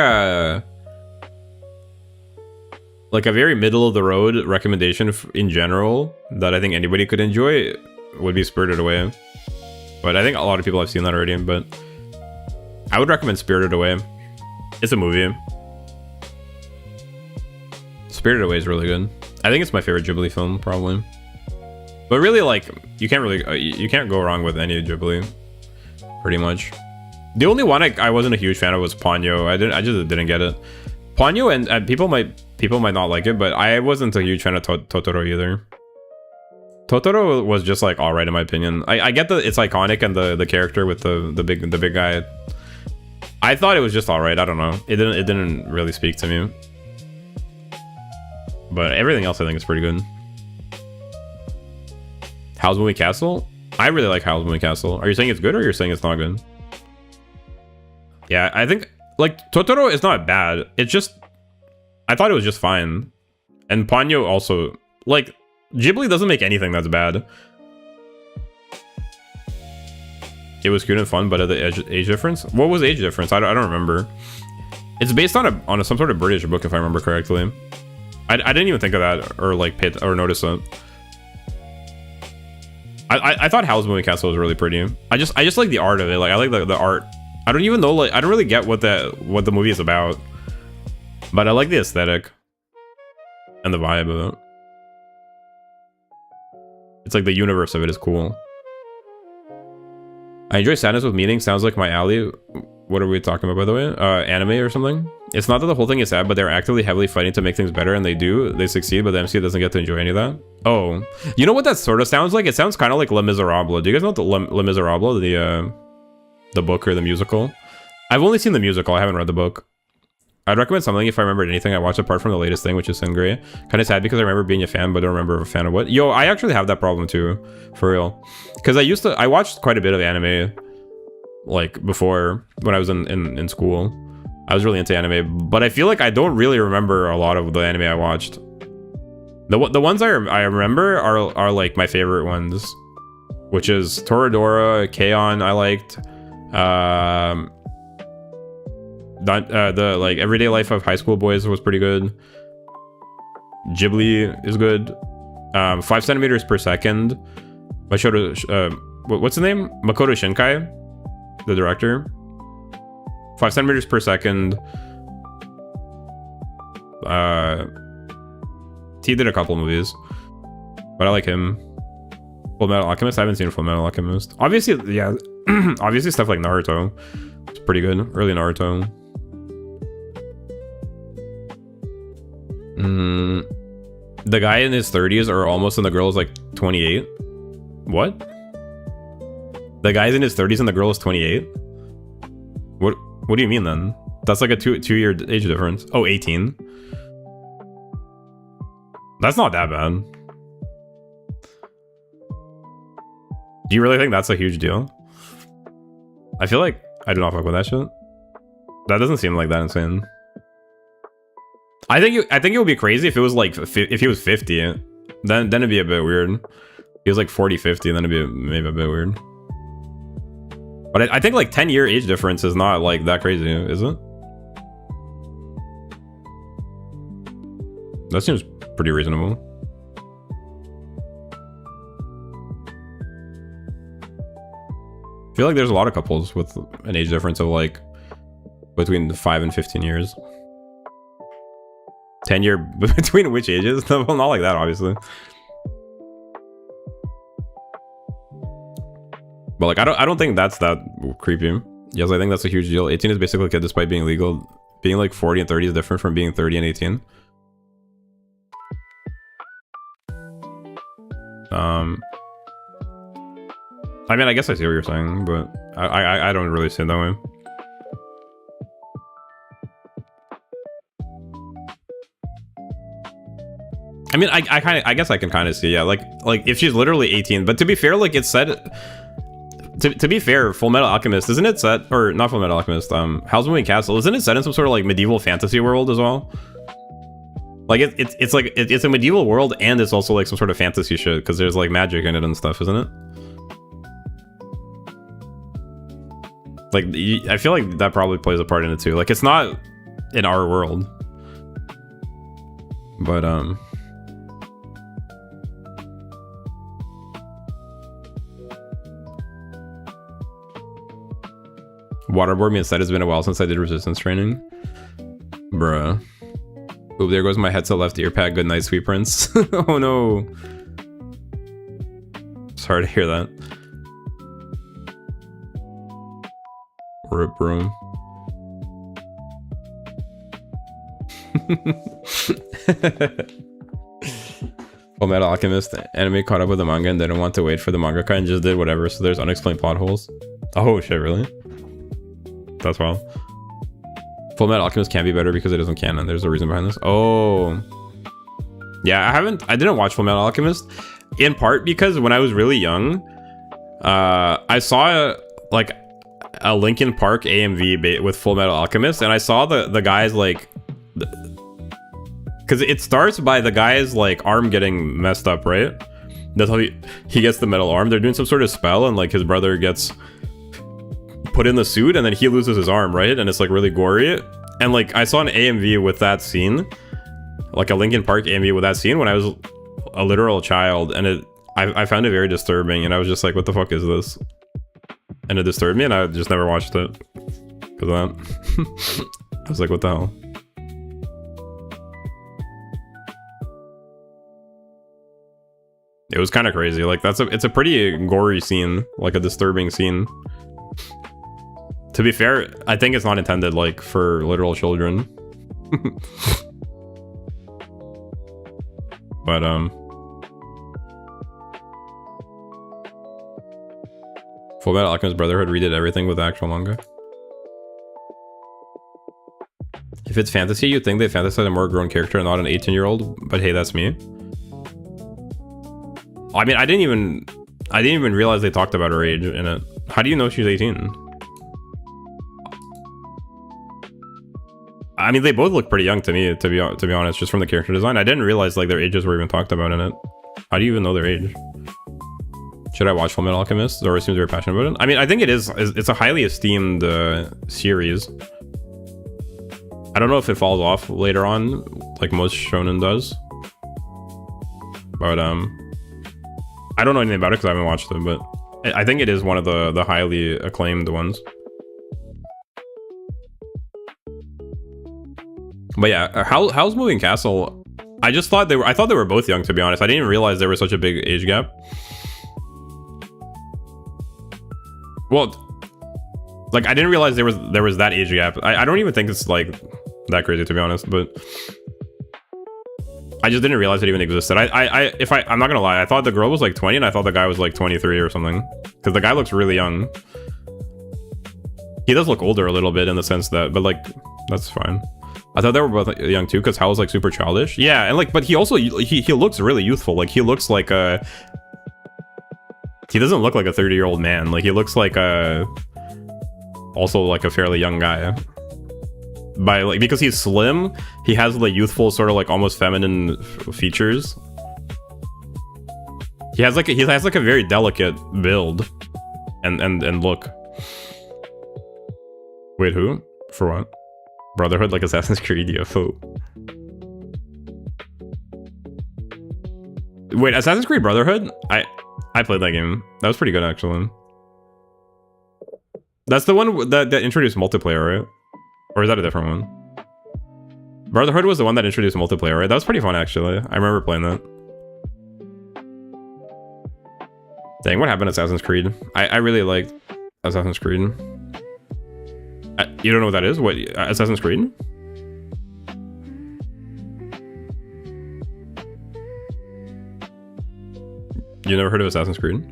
like a very middle of the road recommendation in general that I think anybody could enjoy would be Spirited Away. But I think a lot of people have seen that already, but I would recommend Spirited Away. It's a movie. Spirited Away is really good. I think it's my favorite Ghibli film, probably. But really, like, you can't go wrong with any Ghibli, pretty much. The only one I wasn't a huge fan of was Ponyo. I just didn't get it. Ponyo, and people might not like it, but I wasn't a huge fan of Totoro either. Totoro was just like alright in my opinion. I get that it's iconic and the character with the big guy. I thought it was just alright. I don't know. It didn't really speak to me. But everything else I think is pretty good. Howl's Moving Castle? I really like Howl's Moving Castle. Are you saying it's good or you're saying it's not good? Yeah, I think like Totoro is not bad. It's just I thought it was just fine. And Ponyo also, like, Ghibli doesn't make anything that's bad. It was cute and fun, but at the age difference? What was age difference? I don't remember. It's based on some sort of British book, if I remember correctly. I didn't even think of that or like notice it. I thought Howl's Moving Castle was really pretty. I just like the art of it. Like I like the art. I don't even know, like I don't really get what the movie is about, but I like the aesthetic and the vibe of it. It's like the universe of it is cool. I enjoy sadness with meaning. Sounds like my alley. What are we talking about, by the way? Anime or something? It's not that the whole thing is sad, but they're actively heavily fighting to make things better, and they succeed, but the MC doesn't get to enjoy any of that. Oh, you know what that sort of sounds like? It sounds kind of like Les Miserables. Do you guys know the Les Miserables, the book or the musical? I've only seen the musical. I haven't read the book. I'd recommend something if I remembered anything I watched apart from the latest thing, which is Singray. Kind of sad because I remember being a fan, but don't remember a fan of what. Yo, I actually have that problem too, for real. Because I watched quite a bit of anime, like before when I was in school. I was really into anime, but I feel like I don't really remember a lot of the anime I watched. The ones I remember are like my favorite ones, which is Toradora, K-On! I liked. The like Everyday Life of High School Boys was pretty good. Ghibli is good. 5 centimeters per second. What's the name? Makoto Shinkai, the director. 5 centimeters per second. He did a couple movies, but I like him. Full Metal Alchemist. I haven't seen Full Metal Alchemist. Obviously, yeah. Obviously, stuff like Naruto. It's pretty good. Early Naruto. The guy in his 30s or almost, and the girl is like 28. What? The guy's in his 30s and the girl is 28? What do you mean then? That's like a two-year age difference. Oh, 18. That's not that bad. Do you really think that's a huge deal? I feel like I do not fuck with that shit. That doesn't seem like that insane. I think it would be crazy if it was like if he was 50. Then it'd be a bit weird. He was like 40, 50, then it'd be maybe a bit weird. But I think like 10-year age difference is not like that crazy, is it? That seems pretty reasonable. I feel like there's a lot of couples with an age difference of like between 5 and 15 years. 10-year between which ages? Well, not like that, obviously. But like, I don't think that's that creepy. Yes, I think that's a huge deal. 18 is basically a kid despite being legal. Being like 40 and 30 is different from being 30 and 18. I mean, I guess I see what you're saying, but I don't really see it that way. I mean, I guess I can kind of see, yeah, like if she's literally 18, but to be fair, like it's said, to be fair, Full Metal Alchemist, isn't it set, or not Full Metal Alchemist, Howl's Moving Castle, isn't it set in some sort of like medieval fantasy world as well? Like it's like it's a medieval world, and it's also like some sort of fantasy shit because there's like magic in it and stuff, isn't it? Like I feel like that probably plays a part in it too. Like it's not in our world, but waterboard me instead. It's been a while since I did resistance training, bruh. Oh, there goes my headset left ear pad. Good night, sweet prince. Oh no. Sorry to hear that. Rip room. Full Metal Alchemist anime caught up with the manga and didn't want to wait for the mangaka and just did whatever, so there's unexplained plot holes. Oh shit, really? That's wild. Full Metal Alchemist can be better because it isn't canon. There's a reason behind this. Oh. Yeah, I didn't watch Full Metal Alchemist, in part because when I was really young, I saw like a Linkin Park AMV with Full Metal Alchemist, and I saw the guys like, because it starts by the guy's like arm getting messed up, right? That's how he gets the metal arm. They're doing some sort of spell, and like his brother gets put in the suit, and then he loses his arm, right? And it's like really gory. And like I saw an AMV with that scene, like a Linkin Park AMV with that scene when I was a literal child, and I found it very disturbing, and I was just like, what the fuck is this? And it disturbed me, and I just never watched it because of that. I was like, what the hell? It was kind of crazy. Like it's a pretty gory scene, like a disturbing scene. To be fair, I think it's not intended like for literal children. But Full Metal Alchemist Brotherhood redid everything with the actual manga. If it's fantasy, you'd think they fantasize a more grown character and not an 18-year-old, but hey, that's me. I mean, I didn't even realize they talked about her age in it. How do you know she's 18? I mean, they both look pretty young to me, to be honest, just from the character design. I didn't realize like their ages were even talked about in it. How do you even know their age? Should I watch Full Metal Alchemist? Or seems very passionate about it. I mean, I think it is. It's a highly esteemed series. I don't know if it falls off later on, like most shonen does. But I don't know anything about it because I haven't watched it. But I think it is one of the highly acclaimed ones. But yeah, Howl's Moving Castle, I thought they were both young, to be honest. I didn't even realize there was such a big age gap. Well, like I didn't realize there was that age gap. I don't even think it's like that crazy, to be honest, but I just didn't realize it even existed. I'm not gonna lie, I thought the girl was like 20 and I thought the guy was like 23 or something, because the guy looks really young. He does look older a little bit in the sense that, but like that's fine. I thought they were both young too, because Howl's like super childish. Yeah, and like, but he also he looks really youthful. Like he looks like he doesn't look like a 30-year-old man. Like he looks like also like a fairly young guy. By like, because he's slim, he has the youthful sort of like almost feminine features. He has like a very delicate build and look. Wait, who? For what? Brotherhood, like Assassin's Creed UFO. Wait, Assassin's Creed Brotherhood? I played that game. That was pretty good, actually. That's the one that introduced multiplayer, right? Or is that a different one? Brotherhood was the one that introduced multiplayer, right? That was pretty fun, actually. I remember playing that. Dang, what happened to Assassin's Creed? I really liked Assassin's Creed. You don't know what that is? What, Assassin's Creed? You never heard of Assassin's Creed?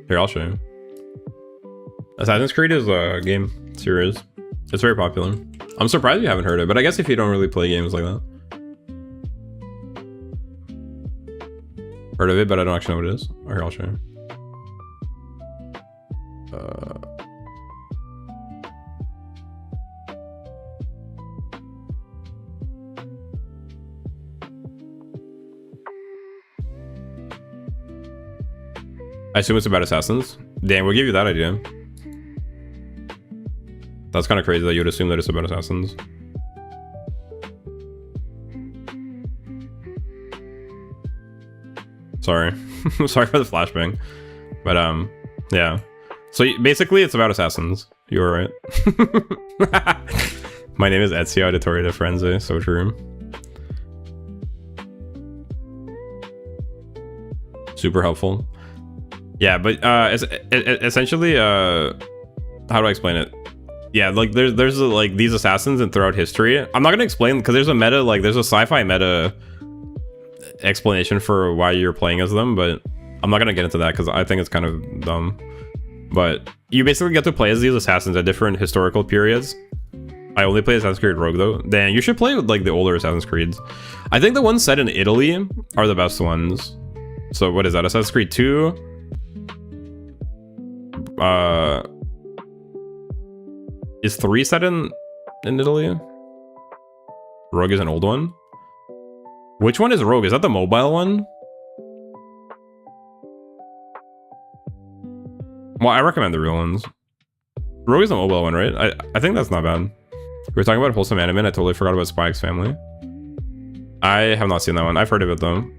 Here, I'll show you. Assassin's Creed is a game. series. It's very popular. I'm surprised you haven't heard it, but I guess if you don't really play games like that. Heard of it, but I don't actually know what it is. Oh, here, I'll show you. I assume it's about assassins. Damn, we'll give you that idea. That's kind of crazy that you would assume that it's about assassins. Sorry. Sorry for the flashbang. But, yeah. So, basically, it's about assassins. You were right. My name is Ezio Auditorio de Frenzy. So true. Super helpful. Yeah, but essentially, how do I explain it? Yeah, like there's like these assassins and throughout history. I'm not gonna explain because there's a meta, like there's a sci-fi meta explanation for why you're playing as them, but I'm not gonna get into that because I think it's kind of dumb. But you basically get to play as these assassins at different historical periods. I only play Assassin's Creed Rogue though. Then you should play with like the older Assassin's Creeds. I think the ones set in Italy are the best ones. So what is that? Assassin's Creed 2. Is 3 set in Italy? Rogue is an old one. Which one is Rogue? Is that the mobile one? Well, I recommend the real ones. Rogue is the mobile one, right? I think that's not bad. We were talking about wholesome anime and I totally forgot about Spy X Family. I have not seen that one. I've heard of it though.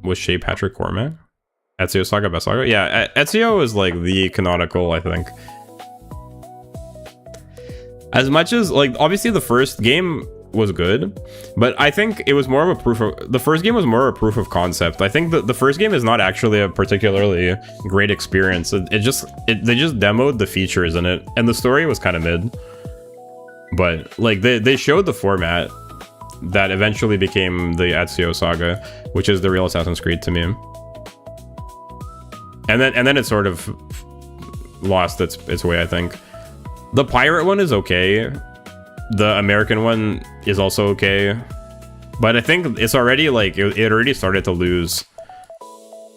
Was Shay Patrick Cormac? Ezio Saga, Best Saga? Yeah, Ezio is like the canonical, I think. As much as, like, obviously the first game was good, but I think it was more of a proof of... The first game was more a proof of concept. I think the first game is not actually a particularly great experience. They just demoed the features in it, and the story was kind of mid. But, like, they showed the format that eventually became the Ezio Saga, which is the real Assassin's Creed to me. And then it sort of lost its way, I think. The pirate one is okay. The American one is also okay. But I think it's already like it already started to lose.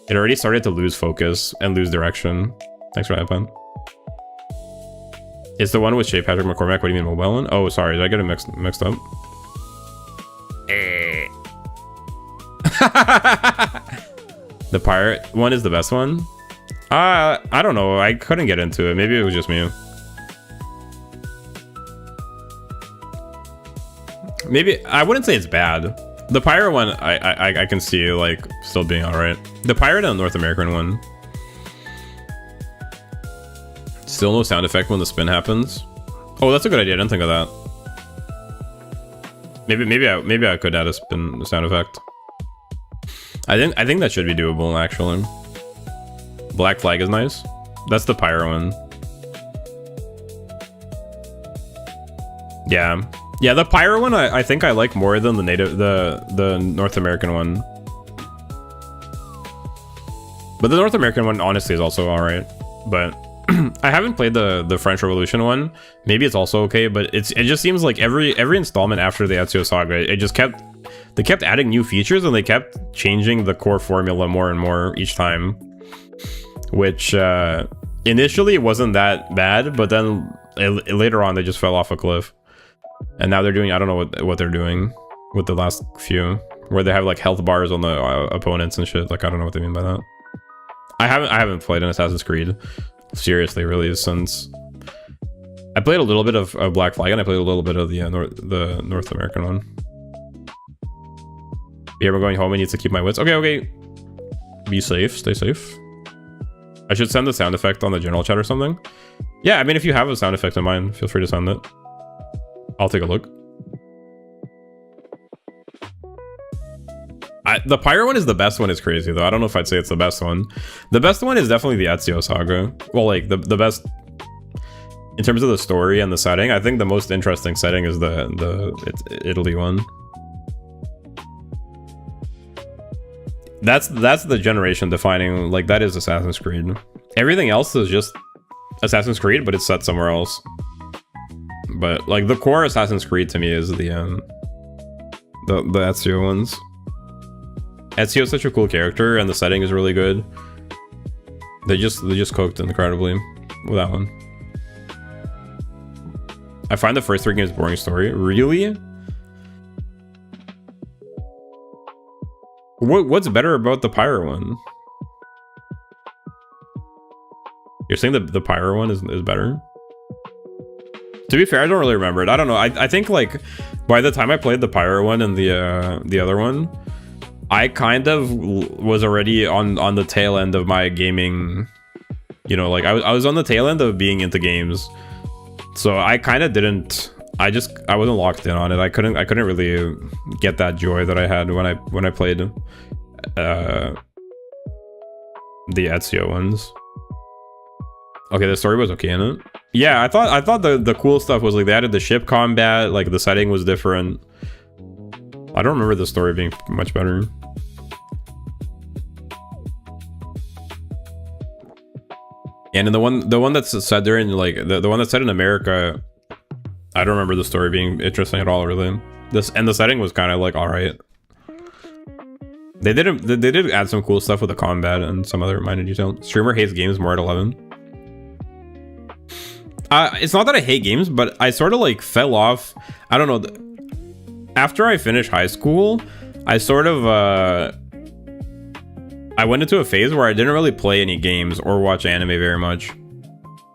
It already started to lose focus and lose direction. Thanks for that, Pen. It's the one with Shay Patrick McCormack. What do you mean, mobile one? Oh, sorry, did I get it mixed up? The pirate one is the best one. I don't know. I couldn't get into it. Maybe it was just me. Maybe I wouldn't say it's bad. The pirate one, I can see like still being all right. The pirate and the North American one. Still no sound effect when the spin happens. Oh, that's a good idea. I didn't think of that. Maybe I could add a spin sound effect. I think that should be doable actually. Black Flag is nice. That's the pirate one. Yeah. Yeah, the pirate one I think I like more than the North American one. But the North American one honestly is also alright. But I haven't played the French Revolution one. Maybe it's also okay, but it just seems like every installment after the Ezio Saga, they kept adding new features and they kept changing the core formula more and more each time. Which initially wasn't that bad, but then later on they just fell off a cliff. And now they're doing, I don't know what they're doing with the last few, where they have like health bars on the opponents and shit. Like I don't know what they mean by that. I haven't played an Assassin's Creed seriously really since I played a little bit of Black Flag and I played a little bit of the North American one. Yeah, we're going home. I need to keep my wits. Okay. Be safe. Stay safe. I should send the sound effect on the general chat or something. Yeah, I mean, if you have a sound effect in mind, feel free to send it. I'll take a look. The pirate one is the best one. Is crazy though. I don't know if I'd say it's the best one. The best one is definitely the Ezio Saga. Well, like the best in terms of the story and the setting. I think the most interesting setting is the Italy one. That's the generation defining. Like that is Assassin's Creed. Everything else is just Assassin's Creed, but it's set somewhere else. But like the core Assassin's Creed to me is the Ezio ones. Ezio is such a cool character, and the setting is really good. They just cooked incredibly with that one. I find the first 3 games boring story. Really? What's better about the Pyro one? You're saying that the Pyro one is better? To be fair, I don't really remember it. I don't know. I think like by the time I played the Pyro one and the other one, I kind of was already on the tail end of my gaming. You know, like I was on the tail end of being into games, so I kind of didn't. I wasn't locked in on it. I couldn't really get that joy that I had when I played the Ezio ones. Okay, the story was okay in it. Yeah, I thought the cool stuff was like they added the ship combat, like the setting was different. I don't remember the story being much better. And in the one that's set during like the one that's set in America, I don't remember the story being interesting at all, really. The setting was kind of like all right. They did add some cool stuff with the combat and some other minor detail. Streamer hates games more at 11. It's not that I hate games, but I sort of like fell off. I don't know. After I finished high school, I sort of I went into a phase where I didn't really play any games or watch anime very much,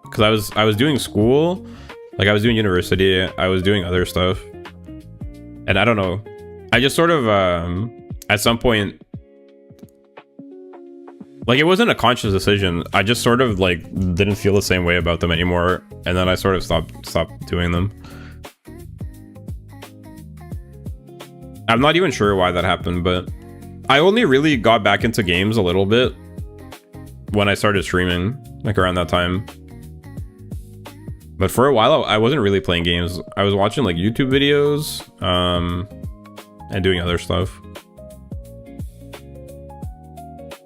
because I was doing school, like I was doing university, I was doing other stuff, and I don't know. I just sort of at some point, like it wasn't a conscious decision. I just sort of like didn't feel the same way about them anymore, and then I sort of stopped doing them. I'm not even sure why that happened, but I only really got back into games a little bit when I started streaming, like around that time. But for a while, I wasn't really playing games. I was watching like YouTube videos, and doing other stuff.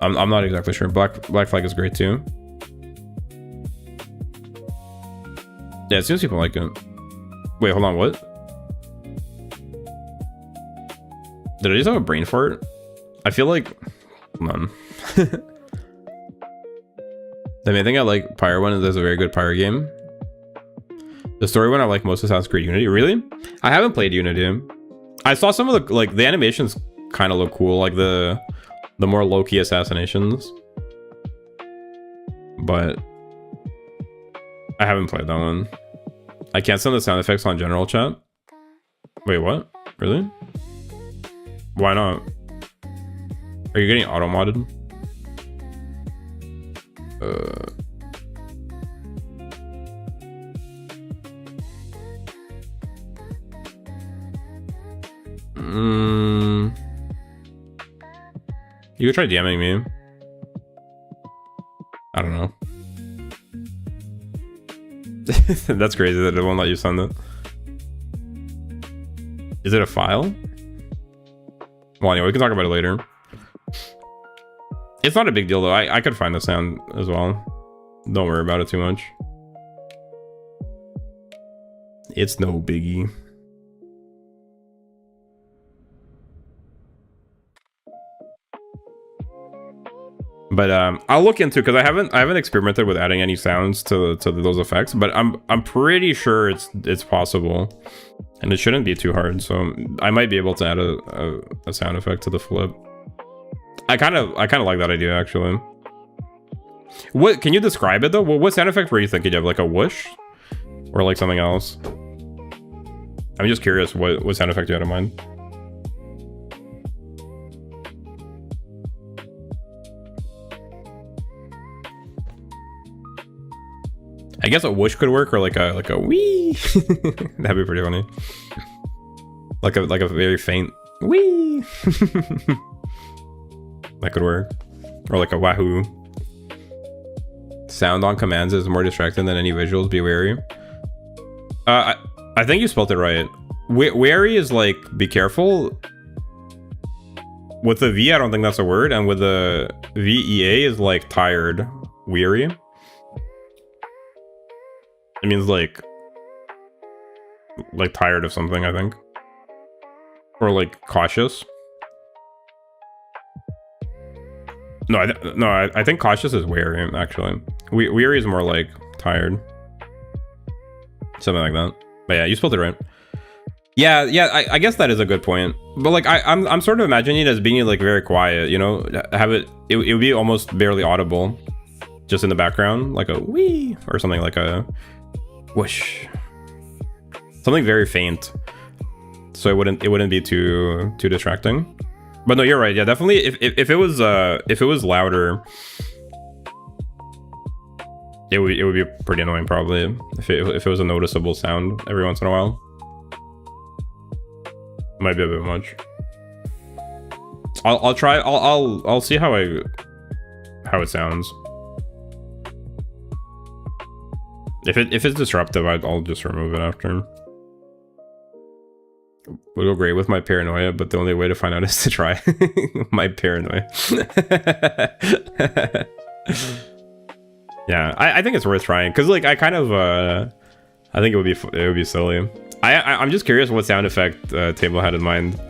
I'm not exactly sure. Black Flag is great too. Yeah, it seems people like it. Wait, hold on, what? Did I just have a brain fart? I feel like... Hold on. The main thing I like Pyro one is there's a very good Pyro game. The story one I like most is Assassin's Creed Unity. Really? I haven't played Unity. I saw some of the... Like, the animations kind of look cool. Like, the more low-key assassinations. But... I haven't played that one. I can't send the sound effects on general chat. Wait, what? Really? Why not? Are you getting auto-modded? You could try DMing me. I don't know. That's crazy that it won't let you send it. Is it a file? Well, anyway, we can talk about it later. It's not a big deal, though. I could find the sound as well. Don't worry about it too much. It's no biggie. But I'll look into, because I haven't experimented with adding any sounds to those effects, but I'm pretty sure it's possible, and it shouldn't be too hard. So I might be able to add a sound effect to the flip. I kind of like that idea, actually. What can you describe it though? What sound effect were you thinking of? Like a whoosh, or like something else? I'm just curious what sound effect you had in mind. I guess a whoosh could work, or like a wee. That'd be pretty funny. Like a very faint wee. That could work. Or like a wahoo. Sound on commands is more distracting than any visuals. Be wary. I think you spelled it right. Wary is like be careful. With the V, I don't think that's a word, and with the VEA is like tired. Weary. It means like tired of something, I think. Or like cautious. No, I think cautious is wary, actually. Weary is more like tired. Something like that. But yeah, you spelled it right. Yeah, I guess that is a good point. But like I'm sort of imagining it as being like very quiet, you know? Have it would be almost barely audible. Just in the background, like a wee or something, like a whoosh. Something very faint. So it wouldn't be too distracting. But no, you're right. Yeah, definitely. If it was louder, it would be pretty annoying probably. If it was a noticeable sound every once in a while, might be a bit much. I'll try. I'll see how it sounds. If it's disruptive, I'll just remove it after. Would go great with my paranoia, but the only way to find out is to try. My paranoia. Yeah, I think it's worth trying because like I kind of I think it would be silly. I'm just curious what sound effect Table had in mind.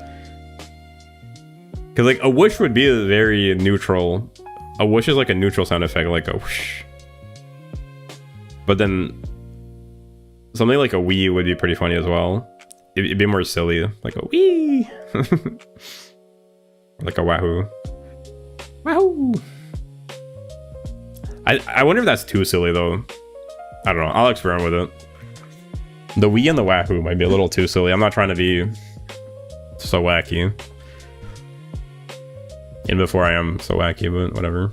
Because like a whoosh would be a very neutral. A whoosh is like a neutral sound effect, like a whoosh. But then something like a wee would be pretty funny as well. It'd be more silly, like a wee. Like a wahoo. Wahoo. I wonder if that's too silly though. I don't know. I'll experiment with it. The wee and the wahoo might be a little too silly. I'm not trying to be so wacky. And before I am so wacky, but whatever.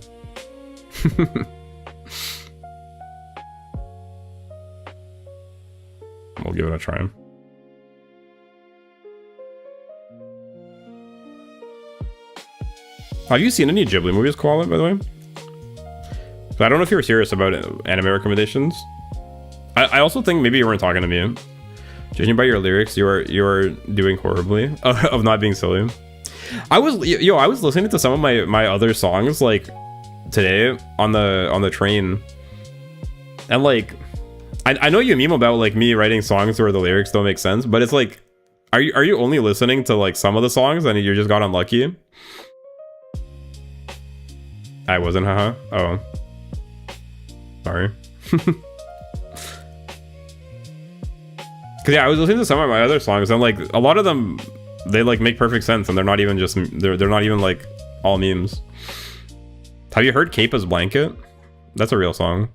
We'll give it a try. Have you seen any Ghibli movies, Koala, by the way? So I don't know if you were serious about anime recommendations. I also think maybe you weren't talking to me. Judging by your lyrics, you are doing horribly of not being silly. I was listening to some of my other songs like today on the train, and like I know you meme about like me writing songs where the lyrics don't make sense, but it's like, are you only listening to like some of the songs and you just got unlucky? I wasn't, haha. Oh, sorry. Cause yeah, I was listening to some of my other songs and like a lot of them, they like make perfect sense and they're not even just they're not even like all memes. Have you heard Cape of Blanket? That's a real song.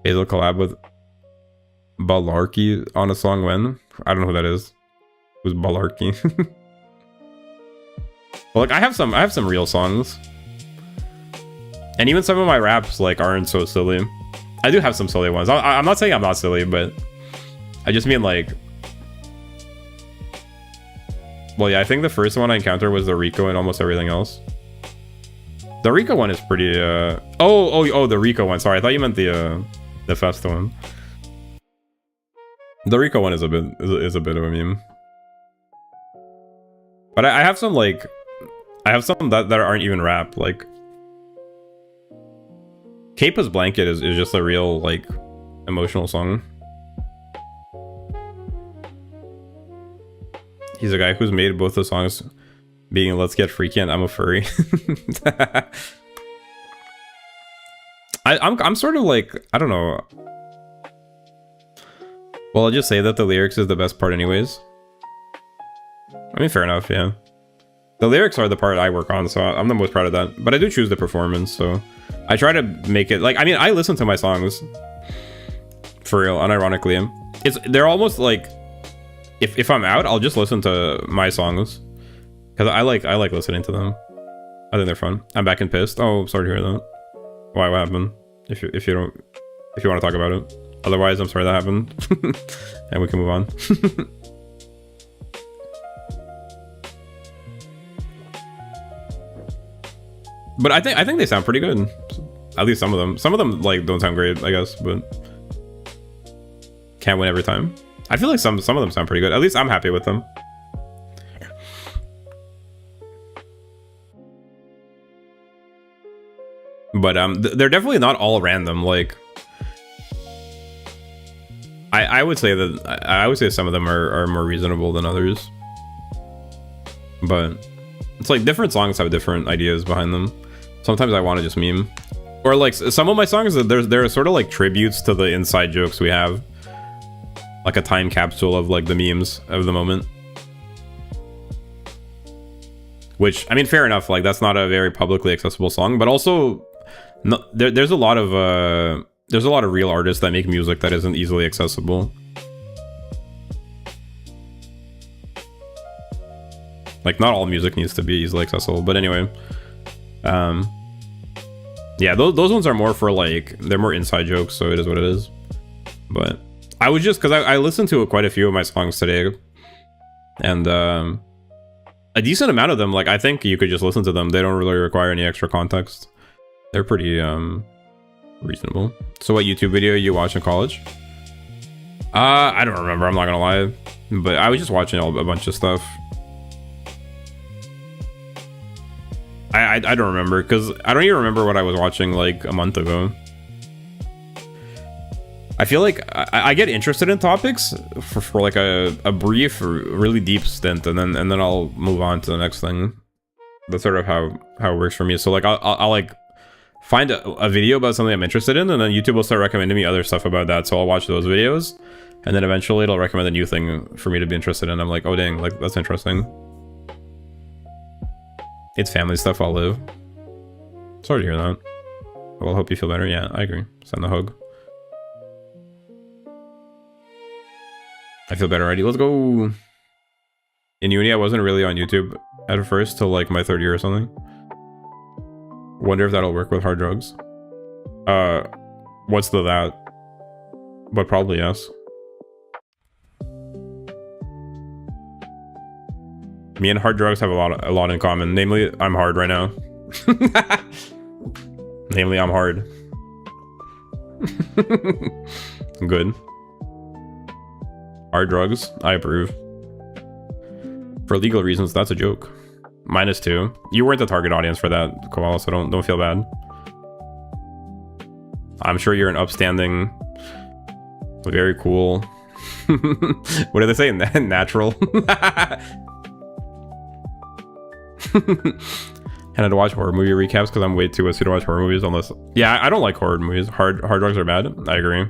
Basil collab with Balarkey on a song when? I don't know who that is. Who's Balarkey? Well, like I have some real songs. And even some of my raps like aren't so silly. I do have some silly ones. I'm not saying I'm not silly, but I just mean like, well, yeah, I think the first one I encountered was the Rico and almost everything else. The Rico one is pretty, oh, the Rico one. Sorry, I thought you meant the Festa one. The Rico one is a bit of a meme. But I have some like, I have some that aren't even rap. Like, Cape of Blanket is just a real like emotional song. He's a guy who's made both the songs being Let's Get Freaky and I'm a Furry. I'm sort of like, I don't know. Well, I'll just say that the lyrics is the best part anyways. I mean, fair enough, yeah. The lyrics are the part I work on, so I'm the most proud of that. But I do choose the performance, so I try to make it like, I mean, I listen to my songs for real, unironically. They're almost like, if I'm out, I'll just listen to my songs because I like listening to them. I think they're fun. I'm back and pissed. Oh, sorry to hear that. Why? What happened? If you want to talk about it. Otherwise, I'm sorry that happened, and we can move on. But I think they sound pretty good. At least some of them. Some of them like don't sound great, I guess, but can't win every time. I feel like some of them sound pretty good. At least I'm happy with them. But they're definitely not all random. Like I would say that I would say some of them are more reasonable than others, but it's like different songs have different ideas behind them. Sometimes I want to just meme, or like some of my songs there are sort of like tributes to the inside jokes we have, like a time capsule of like the memes of the moment. Which, I mean, fair enough, like that's not a very publicly accessible song, but also no, there's a lot of real artists that make music that isn't easily accessible. Like not all music needs to be easily accessible, but anyway. Yeah, those ones are more for like, they're more inside jokes, so it is what it is. But I was just, because I listened to quite a few of my songs today, and a decent amount of them, like I think you could just listen to them. They don't really require any extra context. They're pretty reasonable. So what YouTube video you watch in college? I don't remember, I'm not gonna lie, but I was just watching a bunch of stuff. I don't remember, because I don't even remember what I was watching like a month ago. I feel like I get interested in topics for like a brief or really deep stint, and then I'll move on to the next thing. That's sort of how it works for me. So like I'll like find a video about something I'm interested in, and then YouTube will start recommending me other stuff about that, so I'll watch those videos, and then eventually it'll recommend a new thing for me to be interested in. I'm like, oh dang, like that's interesting. It's family stuff, I'll live. Sorry to hear that. Well, I hope you feel better. Yeah, I agree. Send a hug. I feel better already. Let's go. In uni, I wasn't really on YouTube at first till like my third year or something. Wonder if that'll work with hard drugs. What's the that? But probably yes. Me and hard drugs have a lot in common. Namely, I'm hard right now. Namely, I'm hard. Good. Hard drugs, I approve. For legal reasons, that's a joke. -2. You weren't the target audience for that, Koala, so don't feel bad. I'm sure you're an upstanding, very cool. What do they say? Natural. And to watch horror movie recaps because I'm way too wussy to watch horror movies unless... Yeah, I don't like horror movies. Hard drugs are bad. I agree.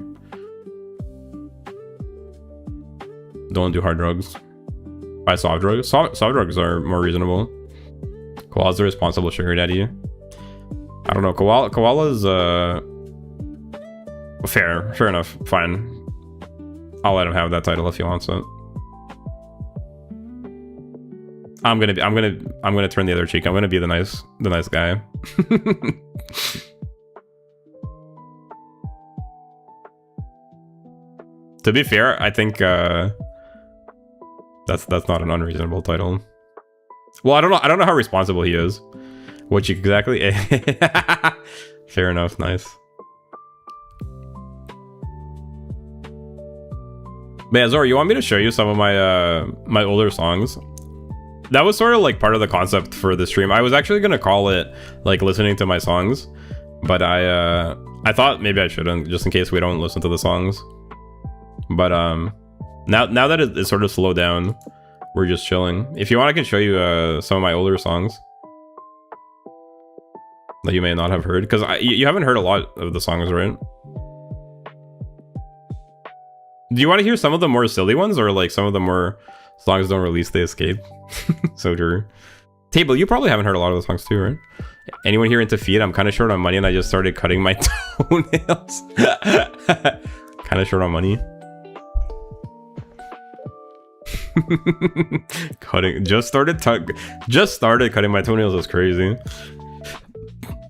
Don't do hard drugs. Buy soft drugs. Soft drugs are more reasonable. Koala's the responsible sugar daddy. I don't know. Koala's fair enough. Fine. I'll let him have that title if he wants it. I'm gonna turn the other cheek. I'm gonna be the nice guy. To be fair, I think that's not an unreasonable title. Well, I don't know how responsible he is. What cheek exactly? Fair enough. Nice. But yeah, Zora, you want me to show you some of my my older songs? That was sort of like part of the concept for the stream. I was actually gonna call it like listening to my songs, but I thought maybe I shouldn't, just in case we don't listen to the songs. But now that it's sort of slowed down, we're just chilling. If you want, I can show you some of my older songs that you may not have heard, because you haven't heard a lot of the songs, right? Do you want to hear some of the more silly ones, or like some of the more songs don't release, they escape? So true. Table, you probably haven't heard a lot of the songs too, right? Anyone here into feet? I'm kind of short on money and I just started cutting my toenails. Kind of short on money. Just started cutting my toenails is crazy.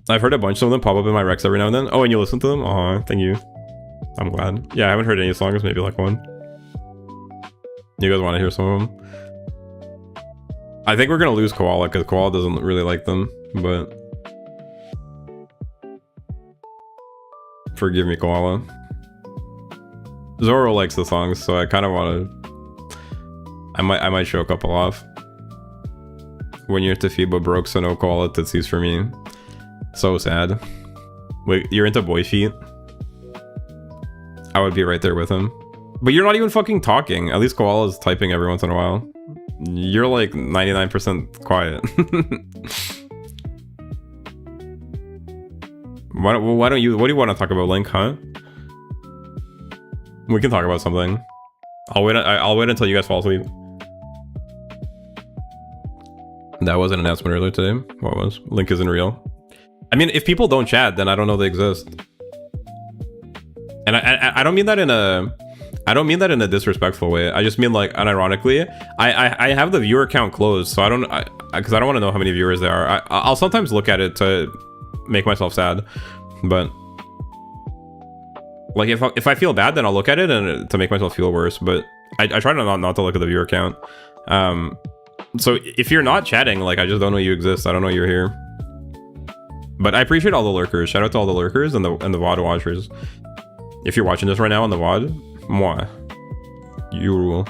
I've heard a bunch of them pop up in my recs every now and then. Oh, and you listen to them? Oh, thank you. I'm glad. Yeah, I haven't heard any songs, maybe like one. You guys want to hear some of them? I think we're gonna lose Koala because Koala doesn't really like them, but forgive me, Koala. Zoro likes the songs, so I kind of want to. I might show a couple off. When you're into Fiba broke, so no Koala tootsies for me. So sad. Wait, you're into boy feet? I would be right there with him. But you're not even fucking talking. At least Koala's typing every once in a while. You're like 99% quiet. Why don't you? What do you want to talk about, Link? Huh? We can talk about something. I'll wait until you guys fall asleep. That was an announcement earlier today. What was? Link isn't real. I mean, if people don't chat, then I don't know they exist. And I don't mean that in a disrespectful way. I just mean like unironically. I have the viewer count closed, so because I don't want to know how many viewers there are. I'll sometimes look at it to make myself sad, but like if I feel bad, then I'll look at it and to make myself feel worse. But I try not to look at the viewer count. So if you're not chatting, like I just don't know you exist. I don't know you're here. But I appreciate all the lurkers. Shout out to all the lurkers and the VOD watchers. If you're watching this right now on the VOD, moi, you rule.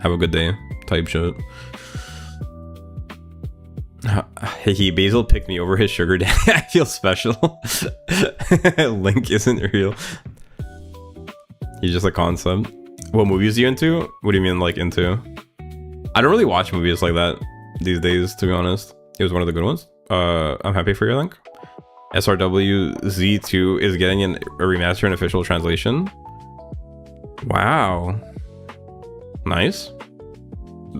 Have a good day. Type shit. Hey, Basil picked me over his sugar daddy. I feel special. Link isn't real. He's just a concept. What movies are you into? What do you mean, like, into? I don't really watch movies like that these days, to be honest. It was one of the good ones. I'm happy for your Link. SRW Z2 is getting a remaster and official translation. Wow. Nice.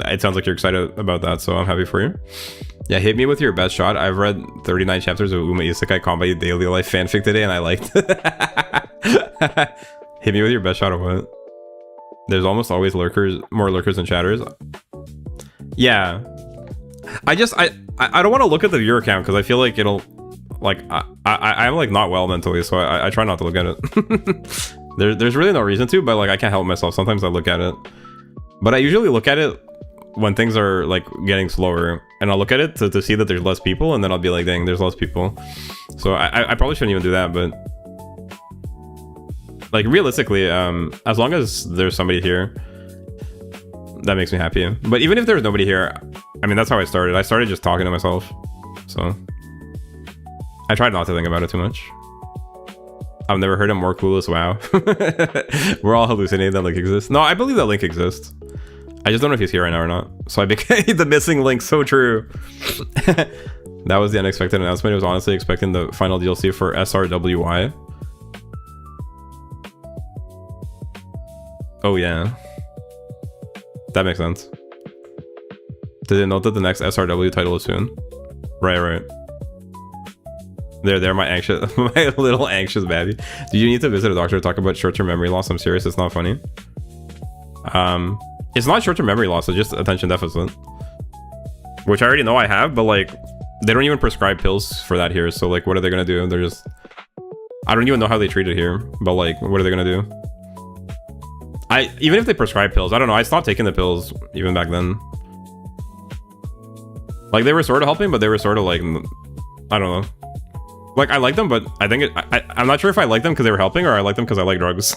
It sounds like you're excited about that, so I'm happy for you. Yeah, hit me with your best shot. I've read 39 chapters of Uma Isekai Combat Daily Life fanfic today, and I liked it. Hit me with your best shot of what? There's almost always more lurkers and chatters. Yeah. I don't want to look at the viewer count because I feel like it'll, like, I'm like not well mentally, so I try not to look at it. There's really no reason to, but like I can't help myself. Sometimes I look at it, but I usually look at it when things are like getting slower, and I'll look at it to see that there's less people, and then I'll be like, dang, there's less people. So I probably shouldn't even do that, but like realistically, as long as there's somebody here, that makes me happy. But even if there's nobody here, I mean, that's how I started. I started just talking to myself, so I tried not to think about it too much. I've never heard a more coolest wow. We're all hallucinating that Link exists. No, I believe that Link exists. I just don't know if he's here right now or not. So I became the missing Link. So true. That was the unexpected announcement. I was honestly expecting the final DLC for SRWY. Oh yeah, that makes sense. Did it note that the next SRW title is soon? Right. They're my little anxious babby. Do you need to visit a doctor to talk about short-term memory loss? I'm serious, it's not funny. It's not short-term memory loss, it's just attention deficit, which I already know I have, but like they don't even prescribe pills for that here. So like, what are they gonna do? They're just, I don't even know how they treat it here, but like, what are they gonna do? Even if they prescribe pills, I don't know. I stopped taking the pills even back then. Like they were sort of helping, but they were sort of like, I don't know. Like I like them, but I think I'm not sure if I like them because they were helping or I like them because I like drugs.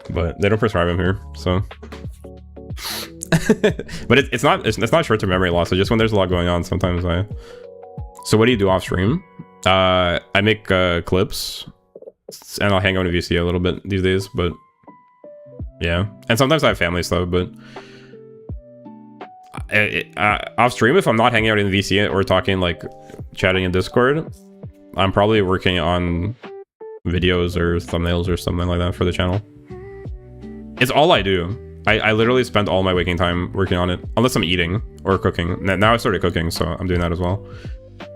But they don't prescribe them here, so. But it's not short-term memory loss. It's just when there's a lot going on. Sometimes So what do you do off stream? I make clips, and I'll hang out in VC a little bit these days. But yeah, and sometimes I have family stuff, but. Off stream, if I'm not hanging out in VC or talking, like chatting in Discord, I'm probably working on videos or thumbnails or something like that for the channel. It's all I do. I literally spend all my waking time working on it, unless I'm eating or cooking. Now I started cooking, so I'm doing that as well.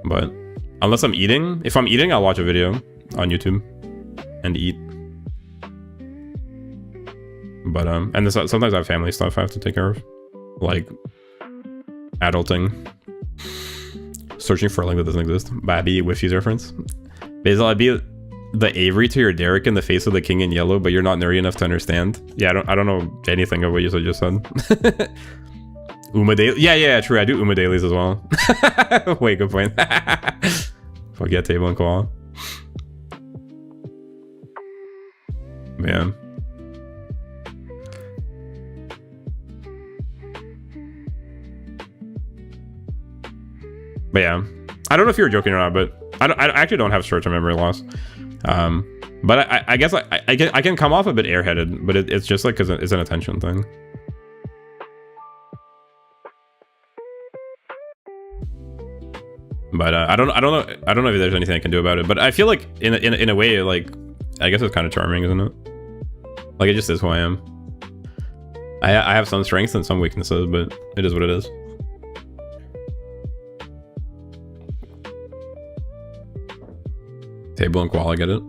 But unless I'm eating, if I'm eating, I'll watch a video on YouTube and eat. But and sometimes I have family stuff I have to take care of, like adulting. Searching for a link that doesn't exist. Babby with user reference. Basil, I'd be the Avery to your Derek in the face of the king in yellow, but you're not nerdy enough to understand. Yeah, I don't know anything of what you just said. Uma daily. Yeah, true. I do Uma dailies as well. Wait, good point. Fuck yeah, table and koala. Man. But yeah, I don't know if you were joking or not, but I actually don't have short-term memory loss. But I guess I can come off a bit airheaded, but it's just like because it's an attention thing. But I don't know if there's anything I can do about it. But I feel like in a way, like, I guess it's kind of charming, isn't it? Like, it just is who I am. I have some strengths and some weaknesses, but it is what it is. Table and Qual, I get it.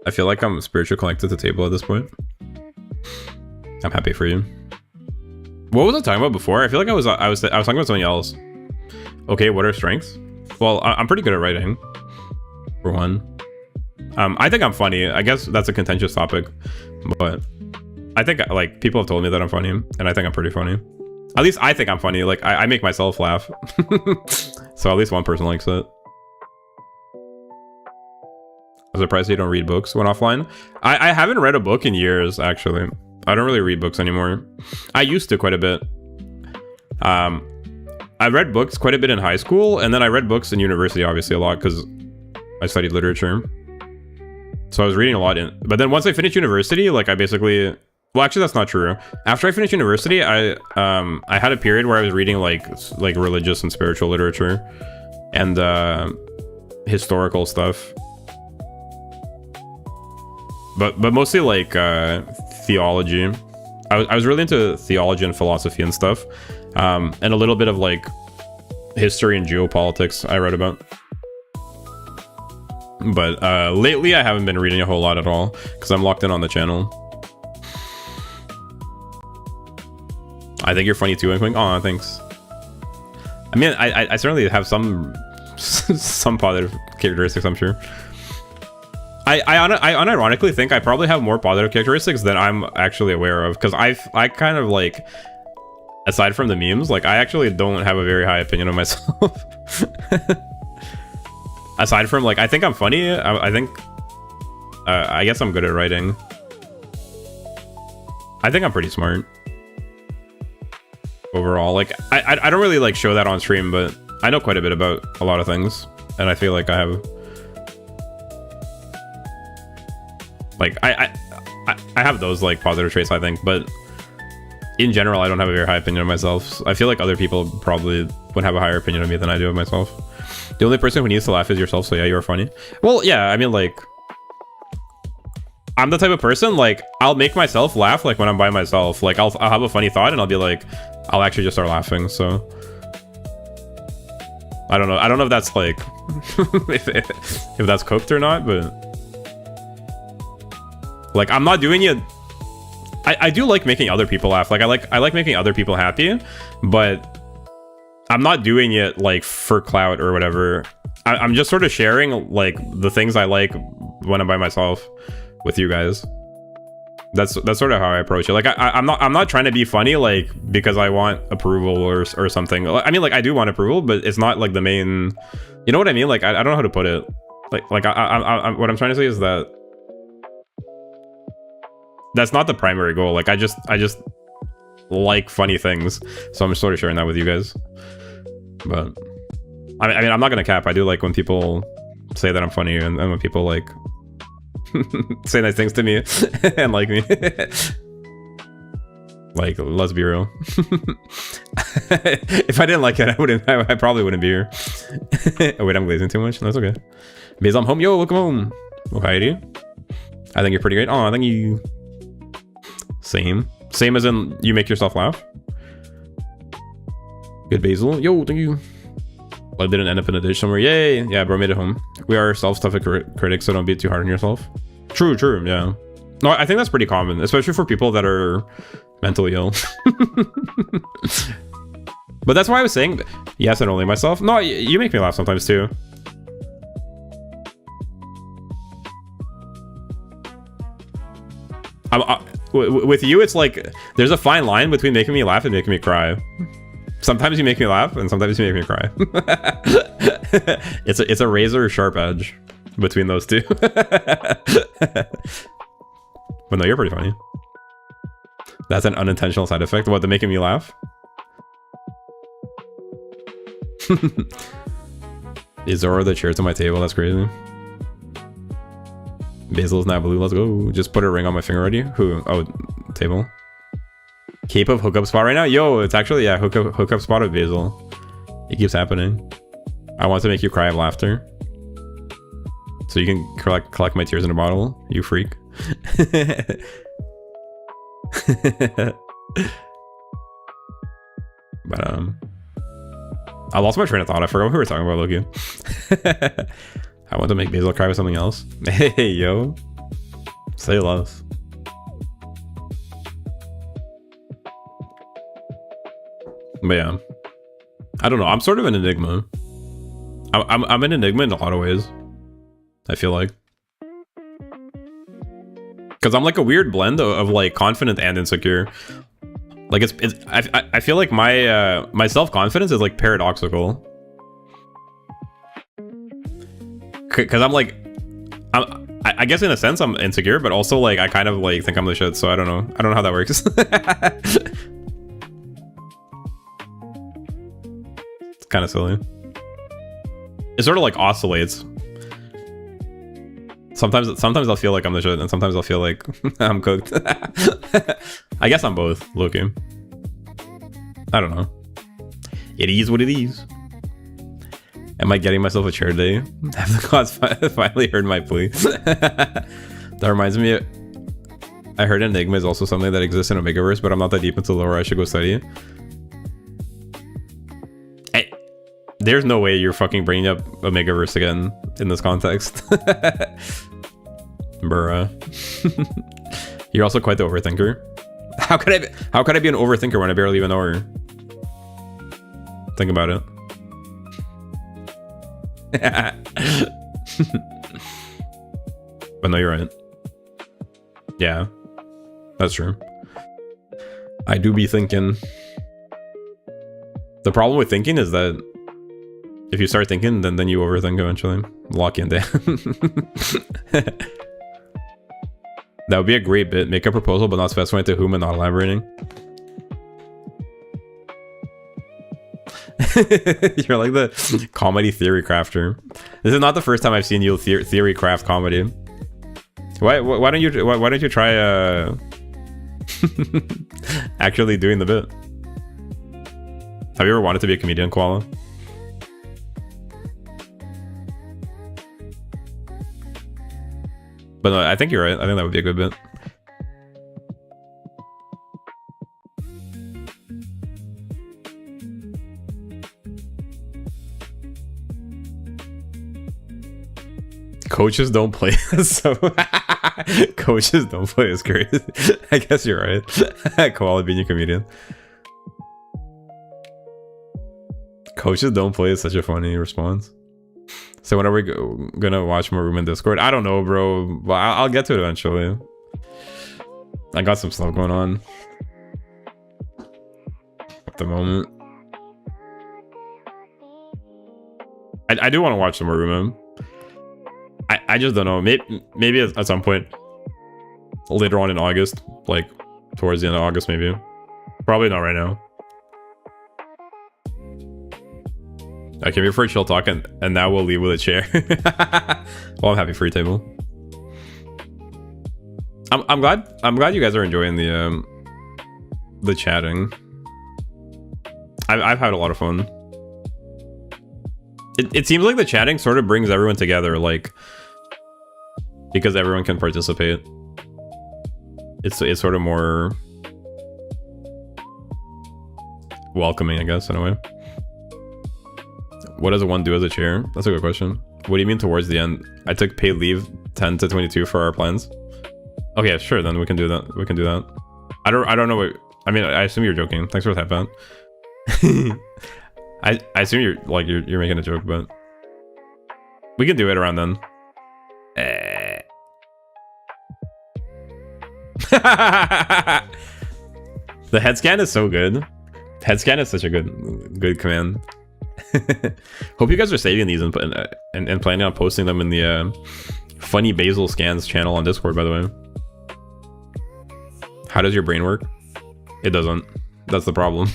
I feel like I'm spiritually connected to Table at this point. I'm happy for you. What was I talking about before? I feel like I was talking about something else. Okay, what are strengths? Well, I'm pretty good at writing, for one. I think I'm funny. I guess that's a contentious topic, but I think, like, people have told me that I'm funny, and I think I'm pretty funny. At least I think I'm funny. Like, I make myself laugh. So at least one person likes it. I'm surprised you don't read books when offline. I haven't read a book in years, actually. I don't really read books anymore. I used to quite a bit. I read books quite a bit in high school, and then I read books in university, obviously, a lot, because I studied literature. So I was reading a lot but then once I finished university, like, I basically... Well, actually, that's not true. After I finished university, I had a period where I was reading, like religious and spiritual literature and historical stuff. But mostly, like, theology. I was really into theology and philosophy and stuff. And a little bit of, like, history and geopolitics I read about. But lately I haven't been reading a whole lot at all because I'm locked in on the channel. I think you're funny too, Wink. Aw, thanks. I mean, I certainly have some positive characteristics, I'm sure. I unironically think I probably have more positive characteristics than I'm actually aware of, because I kind of, like, aside from the memes, like, I actually don't have a very high opinion of myself. Aside from, like, I think I'm funny. I think I guess I'm good at writing. I think I'm pretty smart overall. Like, I don't really, like, show that on stream, but I know quite a bit about a lot of things, and I feel like I have, like, I have those, like, positive traits, I think, but in general I don't have a very high opinion of myself. I feel like other people probably would have a higher opinion of me than I do of myself. The only person who needs to laugh is yourself, so yeah, you're funny. Well, yeah, I mean, like, I'm the type of person, like, I'll make myself laugh, like, when I'm by myself. Like, I'll have a funny thought and I'll be like, I'll actually just start laughing. So I don't know if that's, like, if that's cooked or not, but, like, I'm not doing it. I do like making other people laugh. Like, I like making other people happy, but I'm not doing it, like, for clout or whatever. I'm just sort of sharing, like, the things I like when I'm by myself with you guys. That's sort of how I approach it. Like, I'm not trying to be funny, like, because I want approval or something. I mean, like, I do want approval, but it's not, like, the main, you know what I mean? Like, I don't know how to put it. Like what I'm trying to say is that that's not the primary goal. Like, I just like funny things, so I'm sort of sharing that with you guys. But I mean, I'm not gonna cap. I do like when people say that I'm funny, and when people, like, say nice things to me and like me. Like, let's be real. If I didn't like it, I probably wouldn't be here. Oh wait, I'm glazing too much. That's okay. Basil, I'm home. Yo, welcome home. Oh, hi, I think you're pretty great. Oh, I think you... Same as in you make yourself laugh. Good, Basil. Yo, thank you. Well, I didn't end up in a ditch somewhere. Yay. Yeah, bro, made it home. We are self-stuffing critics, so don't be too hard on yourself. True, yeah. No, I think that's pretty common, especially for people that are mentally ill. But that's why I was saying yes and only myself. No, you make me laugh sometimes too. With you, it's like there's a fine line between making me laugh and making me cry. Sometimes you make me laugh, and sometimes you make me cry. It's a razor sharp edge between those two. But no, you're pretty funny. That's an unintentional side effect. What, the making me laugh? Is Zora the chair to my table? That's crazy. Basil's now blue. Let's go. Just put a ring on my finger already. Who? Oh, table. Cape of hookup spot right now. Yo, it's actually, yeah, hookup spot of Basil. It keeps happening. I want to make you cry of laughter. So you can collect my tears in a bottle. You freak. But I lost my train of thought. I forgot what we were talking about, Lowkey. I want to make Basil cry with something else. Hey, yo. Say less. But yeah. I don't know. I'm sort of an enigma. I'm an enigma in a lot of ways. I feel like. Because I'm like a weird blend of like confident and insecure. Like I feel like my self-confidence is like paradoxical. Because I'm like, I guess in a sense I'm insecure, but also like I kind of like think I'm the shit. So I don't know how that works. It's kind of silly. It sort of like oscillates. Sometimes I'll feel like I'm the shit, and sometimes I'll feel like I'm cooked. I guess I'm both, Lowkey. I don't know. It is what it is. Am I getting myself a chair today? Have the gods finally heard my plea? That reminds me, I heard Enigma is also something that exists in Omegaverse, but I'm not that deep into lore. I should go study it. There's no way you're fucking bringing up Omegaverse again in this context. Bruh. You're also quite the overthinker. How could I be an overthinker when I barely even know her? Think about it. But no, you're right. Yeah, that's true. I do be thinking. The problem with thinking is that if you start thinking, then you overthink eventually. Lock in there. That would be a great bit. Make a proposal, but not specifying to whom and not elaborating. You're like the comedy theory crafter. This is not the first time I've seen you theory craft comedy. Why don't you try actually doing the bit? Have you ever wanted to be a comedian, Koala? But no, I think you're right. I think that would be a good bit. Coaches don't play so coaches don't play is crazy. I guess you're right. Koala being a comedian. Coaches don't play is such a funny response. So when are we gonna watch more Room in Discord? I don't know, bro. But I'll get to it eventually. I got some stuff going on at the moment. I do want to watch some more Room. I just don't know. Maybe at some point later on in August, like towards the end of August, maybe. Probably not right now. I came here for a chill talk, and now we'll leave with a chair. Well, I'm happy for your table. I'm glad you guys are enjoying the chatting. I've had a lot of fun. It seems like the chatting sort of brings everyone together, like because everyone can participate. It's sort of more welcoming, I guess, in a way. What does one do as a chair? That's a good question. What do you mean towards the end? I took paid leave 10 to 22 for our plans. Okay, sure, then we can do that. We can do that. I don't know what I mean. I assume you're joking. Thanks for the tap out. I assume you're making a joke, but we can do it around then. The head scan is so good. Head scan is such a good command. Hope you guys are saving these and planning on posting them in the funny Basil scans channel on Discord, by the way. How does your brain work? It doesn't. That's the problem.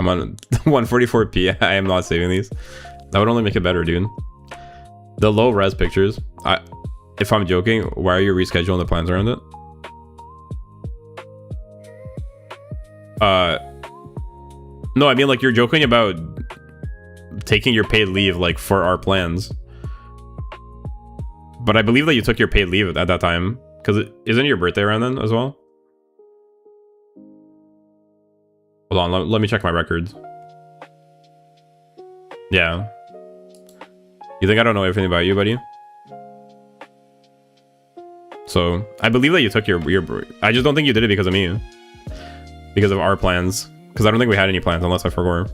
I'm on 144p. I am not saving these. That would only make it better, dude. The low res pictures. If I'm joking, why are you rescheduling the plans around it? No, I mean, like, you're joking about taking your paid leave, like, for our plans. But I believe that you took your paid leave at that time. Because isn't your birthday around then as well? Hold on, let me check my records. Yeah. You think I don't know everything about you, buddy? So, I believe that you took your I just don't think you did it because of me. Because of our plans. Because I don't think we had any plans unless I forgot.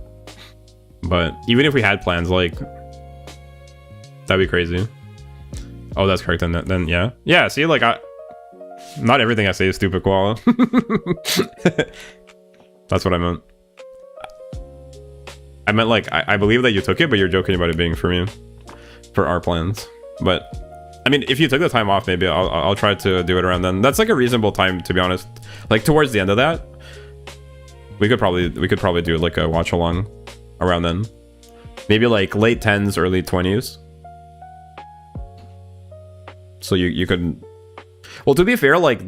But even if we had plans, like, that'd be crazy. Oh, that's correct. Then yeah. Yeah, see, like, not everything I say is stupid, koala. That's what I meant. I meant, like, I believe that you took it, but you're joking about it being for me. For our plans. But, I mean, if you took the time off, maybe I'll try to do it around then. That's, like, a reasonable time, to be honest. Like, towards the end of that, we could probably do, like, a watch along around then. Maybe, like, late 10s, early 20s. So you could... Well, to be fair, like,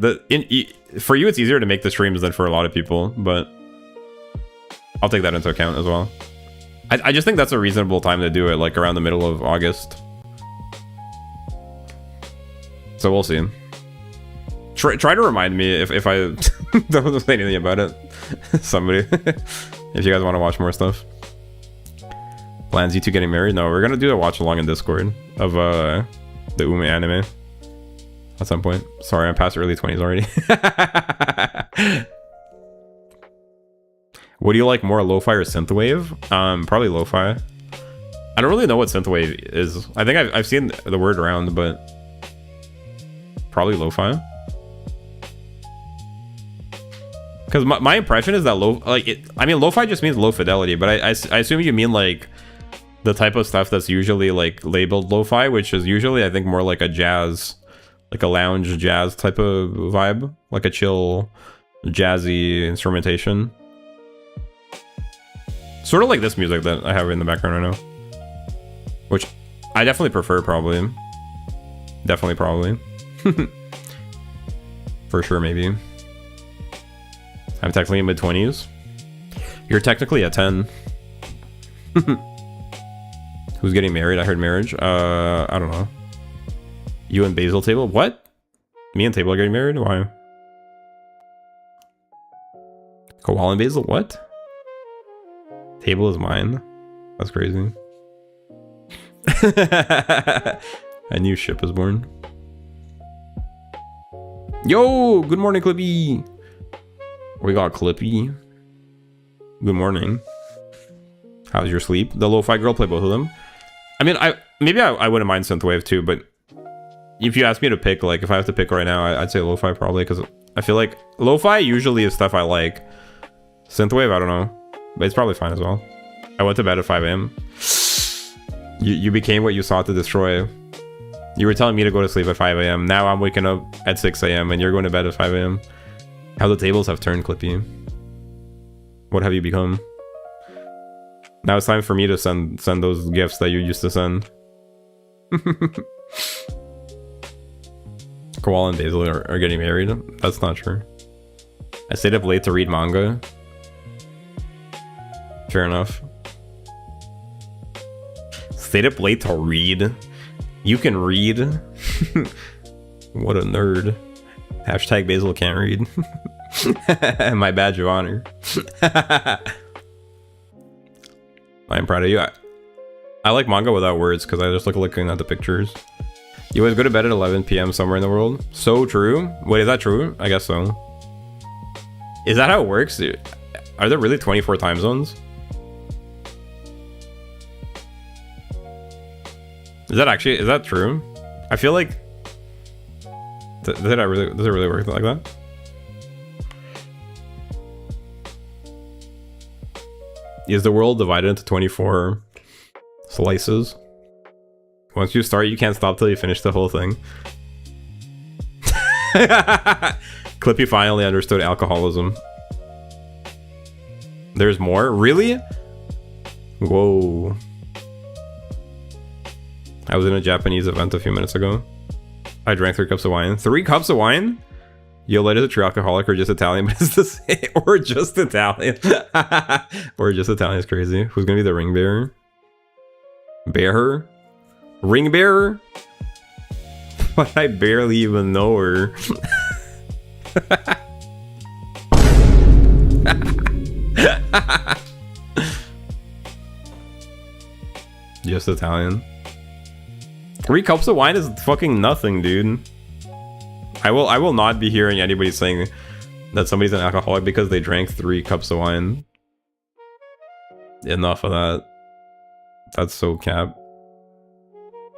for you, it's easier to make the streams than for a lot of people, but I'll take that into account as well. I just think that's a reasonable time to do it, like, around the middle of August. So we'll see. Try to remind me if I don't say anything about it. Somebody. If you guys want to watch more stuff. Plans you two getting married? No, we're gonna do a watch along in Discord of the Ume anime at some point. Sorry, I'm past early 20s already. What do you like more, lo-fi or synthwave? Probably lo-fi. I don't really know what synthwave is. I think I've seen the word around, but probably lo-fi. Because my impression is that I mean, lo-fi just means low fidelity, but I assume you mean like the type of stuff that's usually like labeled lo-fi, which is usually, I think, more like a jazz, like a lounge jazz type of vibe, like a chill, jazzy instrumentation. Sort of like this music that I have in the background right now, which I definitely prefer, probably. Definitely, probably. For sure, maybe. I'm technically in mid-20s. You're technically at 10. Who's getting married? I heard marriage. I don't know. You and Basil Table? What? Me and Table are getting married? Why? Koala and Basil? What? Table is mine? That's crazy. A new ship is born. Yo! Good morning, Clippy! We got Clippy. Good morning. How's your sleep? The lo-fi girl, play both of them. I mean, maybe I wouldn't mind synthwave too, but if you ask me to pick, like, if I have to pick right now, I'd say lo-fi probably, because I feel like lo-fi usually is stuff I like. Synthwave, I don't know, but it's probably fine as well. I went to bed at 5 a.m. You became what you sought to destroy. You were telling me to go to sleep at 5 a.m. Now I'm waking up at 6 a.m. and you're going to bed at 5 a.m. How the tables have turned, Clippy. What have you become? Now it's time for me to send those gifts that you used to send. Koala and Basil are getting married. That's not true. I stayed up late to read manga. Fair enough. Stayed up late to read. You can read. What a nerd. Hashtag Basil can't read. My badge of honor. I'm proud of you. I like manga without words because I just looking at the pictures. You always go to bed at 11 p.m. somewhere in the world. So true. Wait, is that true? I guess so. Is that how it works? Are there really 24 time zones? Is that true? I feel like does it really work like that? Is the world divided into 24 slices? Once you start, you can't stop till you finish the whole thing. Clippy finally understood alcoholism. There's more? Really? Whoa. I was in a Japanese event a few minutes ago. I drank 3 cups of wine. 3 cups of wine? Yo, later, is a true alcoholic or just Italian? But it's the same. Or just Italian. Or just Italian is crazy. Who's gonna be the ring bearer? Bearer? Ring bearer? But I barely even know her. Just Italian. 3 cups of wine is fucking nothing, dude. I will not be hearing anybody saying that somebody's an alcoholic because they drank 3 cups of wine. Enough of that. That's so cap.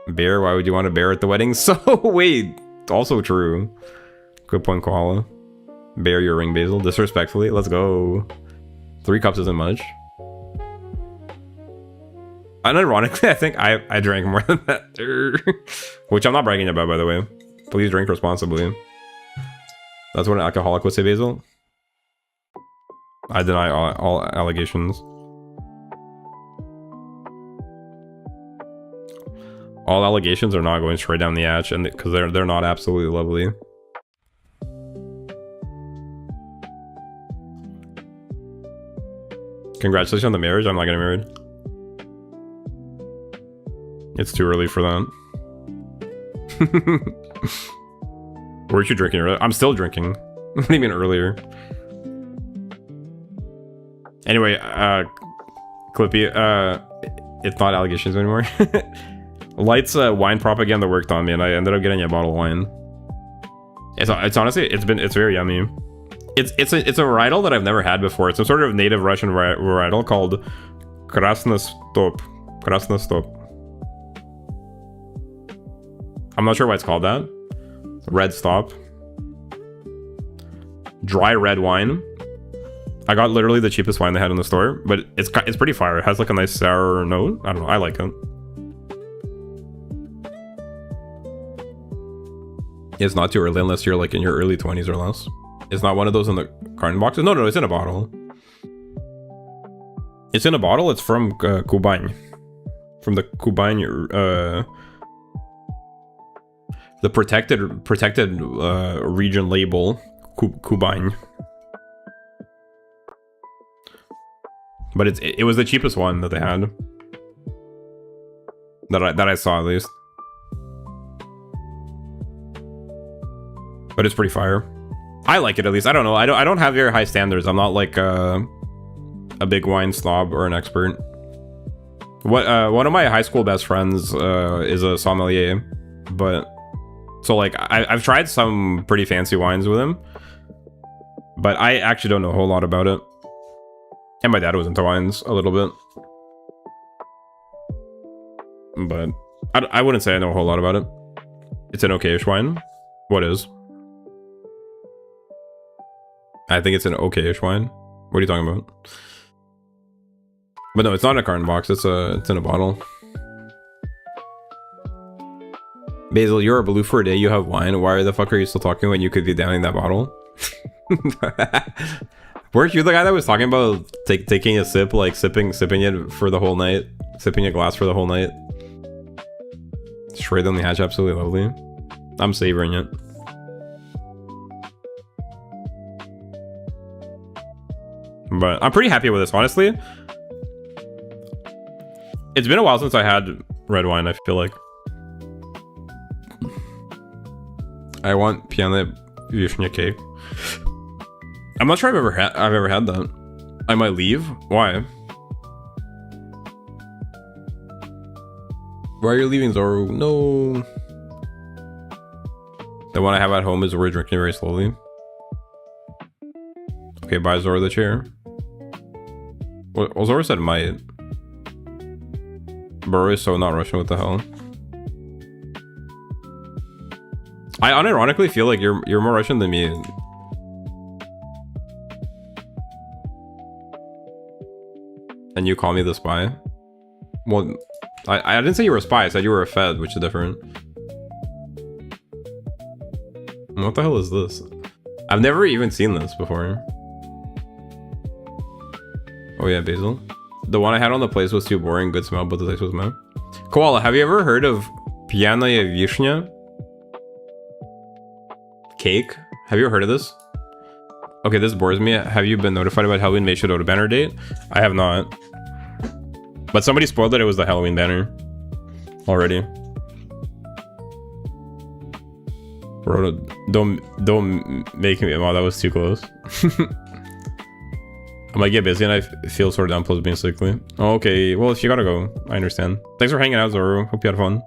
Bear? Why would you want a bear at the wedding? So wait, also true. Good point, Koala. Bear your ring, Basil. Disrespectfully, let's go. 3 cups isn't much. Unironically, I think I drank more than that. Which I'm not bragging about, by the way. Please drink responsibly. That's what an alcoholic would say, Basil. I deny all allegations. All allegations are not going straight down the hatch, and because they're not absolutely lovely. Congratulations on the marriage. I'm not getting married. It's too early for that. Weren't you drinking earlier? I'm still drinking. What do you mean earlier? Anyway, Clippy, it's not allegations anymore. Light's wine propaganda worked on me, and I ended up getting a bottle of wine. It's honestly, it's very yummy. It's a varietal that I've never had before. It's some sort of native Russian varietal called Krasnostop. Krasnostop. I'm not sure why it's called that. Red stop. Dry red wine. I got literally the cheapest wine they had in the store, but it's pretty fire. It has like a nice sour note. I don't know. I like it. It's not too early unless you're like in your early 20s or less. It's not one of those in the carton boxes. No, it's in a bottle. It's in a bottle. It's from Kuban. From the Kuban, the protected region label, Kuban. But it was the cheapest one that they had. That I saw at least. But it's pretty fire. I like it at least. I don't know. I don't have very high standards. I'm not like a big wine snob or an expert. One of my high school best friends is a sommelier, but so like I've tried some pretty fancy wines with him, but I actually don't know a whole lot about it. And my dad was into wines a little bit, but I wouldn't say I know a whole lot about it. It's an okay-ish wine. What is? I think it's an okay-ish wine. What are you talking about? But no, it's not in a carton box. It's in a bottle. Basil, you're a blue for a day. You have wine. Why the fuck are you still talking when you could be downing that bottle? Weren't you the guy that was talking about taking a sip, like sipping it for the whole night, sipping a glass for the whole night? Straight down the hatch, absolutely lovely. I'm savoring it. But I'm pretty happy with this, honestly. It's been a while since I had red wine, I feel like. I want piano vishnya cake. I'm not sure I've ever had that. I might leave. Why? Why are you leaving, Zoro? No. The one I have at home is we're drinking very slowly. Okay, buy Zoro the chair. Well, Zoro said might. Bro is so not Russian, what the hell? I unironically feel like you're more Russian than me. And you call me the spy? Well, I didn't say you were a spy, I said you were a Fed, which is different. What the hell is this? I've never even seen this before. Oh yeah, basil. The one I had on the place was too boring. Good smell, but the taste was meh. Koala, have you ever heard of Pьяная вишня? Cake? Have you ever heard of this? Okay, this bores me. Have you been notified about Halloween Made Shadow banner date? I have not. But somebody spoiled that it was the Halloween banner already. Bro, don't make me. Wow, that was too close. I might get busy and I feel sort of down plus being sickly. Oh, okay, well, if you gotta go, I understand. Thanks for hanging out, Zoro. Hope you had fun.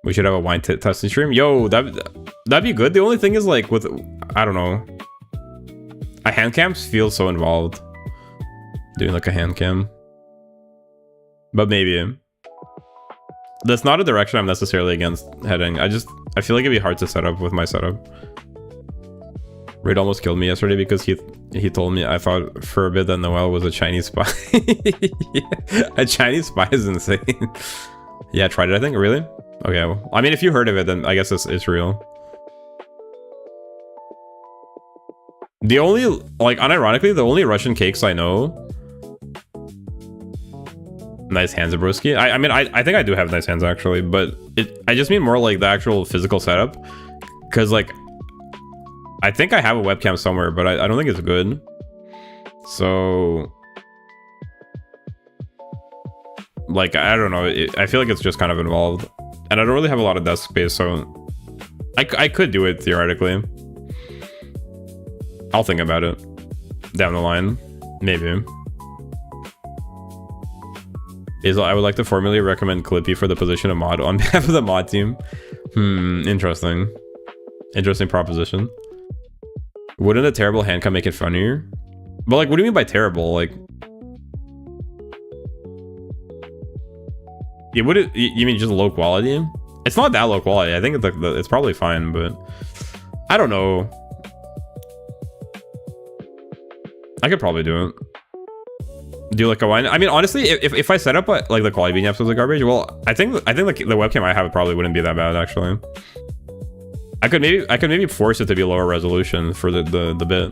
We should have a wine testing stream. Yo, that'd be good. The only thing is, like, with, I don't know, a hand cam feels so involved. Doing like a hand cam. But maybe. That's not a direction I'm necessarily against heading. I feel like it'd be hard to set up with my setup. Raid almost killed me yesterday because he told me I thought for a bit that Noel was a Chinese spy. Yeah, a Chinese spy is insane. Yeah, I tried it, I think. Really? Okay, well, I mean, if you heard of it, then I guess it's real. The only, like, unironically, the only Russian cakes I know... Nice hands, broski. I mean, I think I do have nice hands, actually, but I just mean more like the actual physical setup. Because, like, I think I have a webcam somewhere, but I don't think it's good. So... Like, I don't know. I feel like it's just kind of involved. And I don't really have a lot of desk space, so... I could do it, theoretically. I'll think about it. Down the line. Maybe. Basil, I would like to formally recommend Clippy for the position of mod on behalf of the mod team. Interesting. Interesting proposition. Wouldn't a terrible hand cam make it funnier? But, like, what do you mean by terrible? Like... You mean just low quality? It's not that low quality. I think it's probably fine, but... I don't know. I could probably do it. Do like a wine. I mean, honestly, if I set up like the quality being episodes of garbage, well, I think like the webcam I have probably wouldn't be that bad, actually. I could maybe force it to be lower resolution for the bit.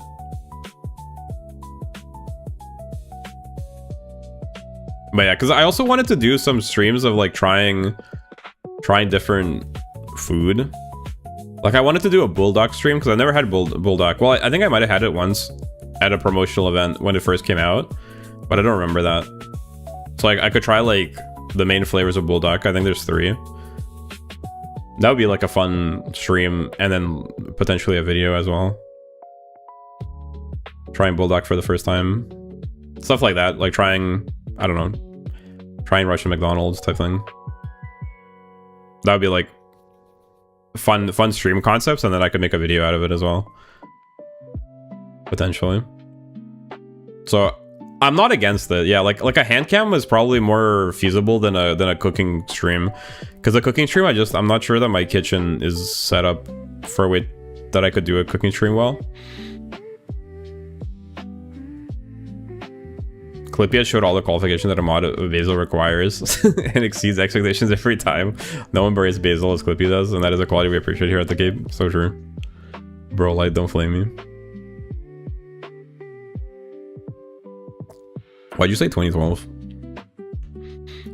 But yeah, because I also wanted to do some streams of like trying different food. Like I wanted to do a bulldog stream because I never had bulldog. Well, I think I might have had it once at a promotional event when it first came out. But I don't remember that. So like I could try like the main flavors of bulldog. I think there's 3. That would be like a fun stream and then potentially a video as well. Trying bulldog for the first time. Stuff like that. Like trying, I don't know, trying Russian McDonald's type thing. That would be like fun stream concepts, and then I could make a video out of it as well. Potentially. So I'm not against it. Yeah, like a hand cam is probably more feasible than a cooking stream, because a cooking stream I'm not sure that my kitchen is set up for a way that I could do a cooking stream well. Clippy has showed all the qualifications that a mod of Basil requires and exceeds expectations every time. No one buries Basil as Clippy does, and that is a quality we appreciate here at the Cape. So true. Bro, light, don't flame me. Why'd you say 2012?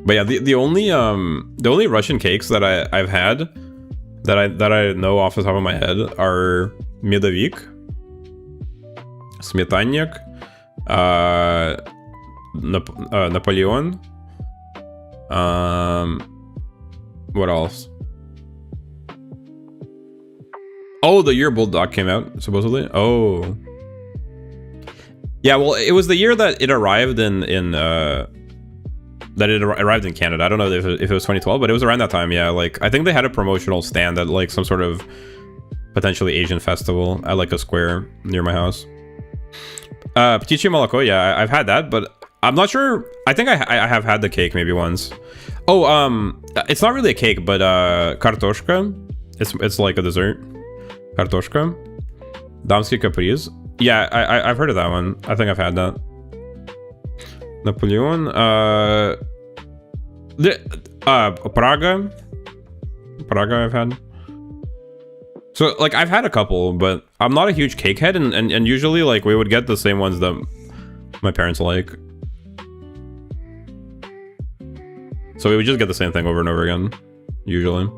But yeah, the only Russian cakes that I've had that I know off the top of my head are Medovik, Smetannik, Napoleon. What else? Oh, the year Bulldog came out, supposedly. Oh. Yeah, well, it was the year that it arrived arrived in Canada. I don't know if it was 2012, but it was around that time. Yeah, like I think they had a promotional stand at like some sort of potentially Asian festival at like a square near my house. Ptichie Moloko, yeah, I've had that, but I'm not sure. I think I have had the cake maybe once. Oh, it's not really a cake, but kartoshka. It's like a dessert. Kartoshka. Damsky caprice. Yeah, I've heard of that one. I think I've had that. Napoleon. Praga I've had. So like I've had a couple, but I'm not a huge cake head, and usually like we would get the same ones that my parents like. So we would just get the same thing over and over again, usually.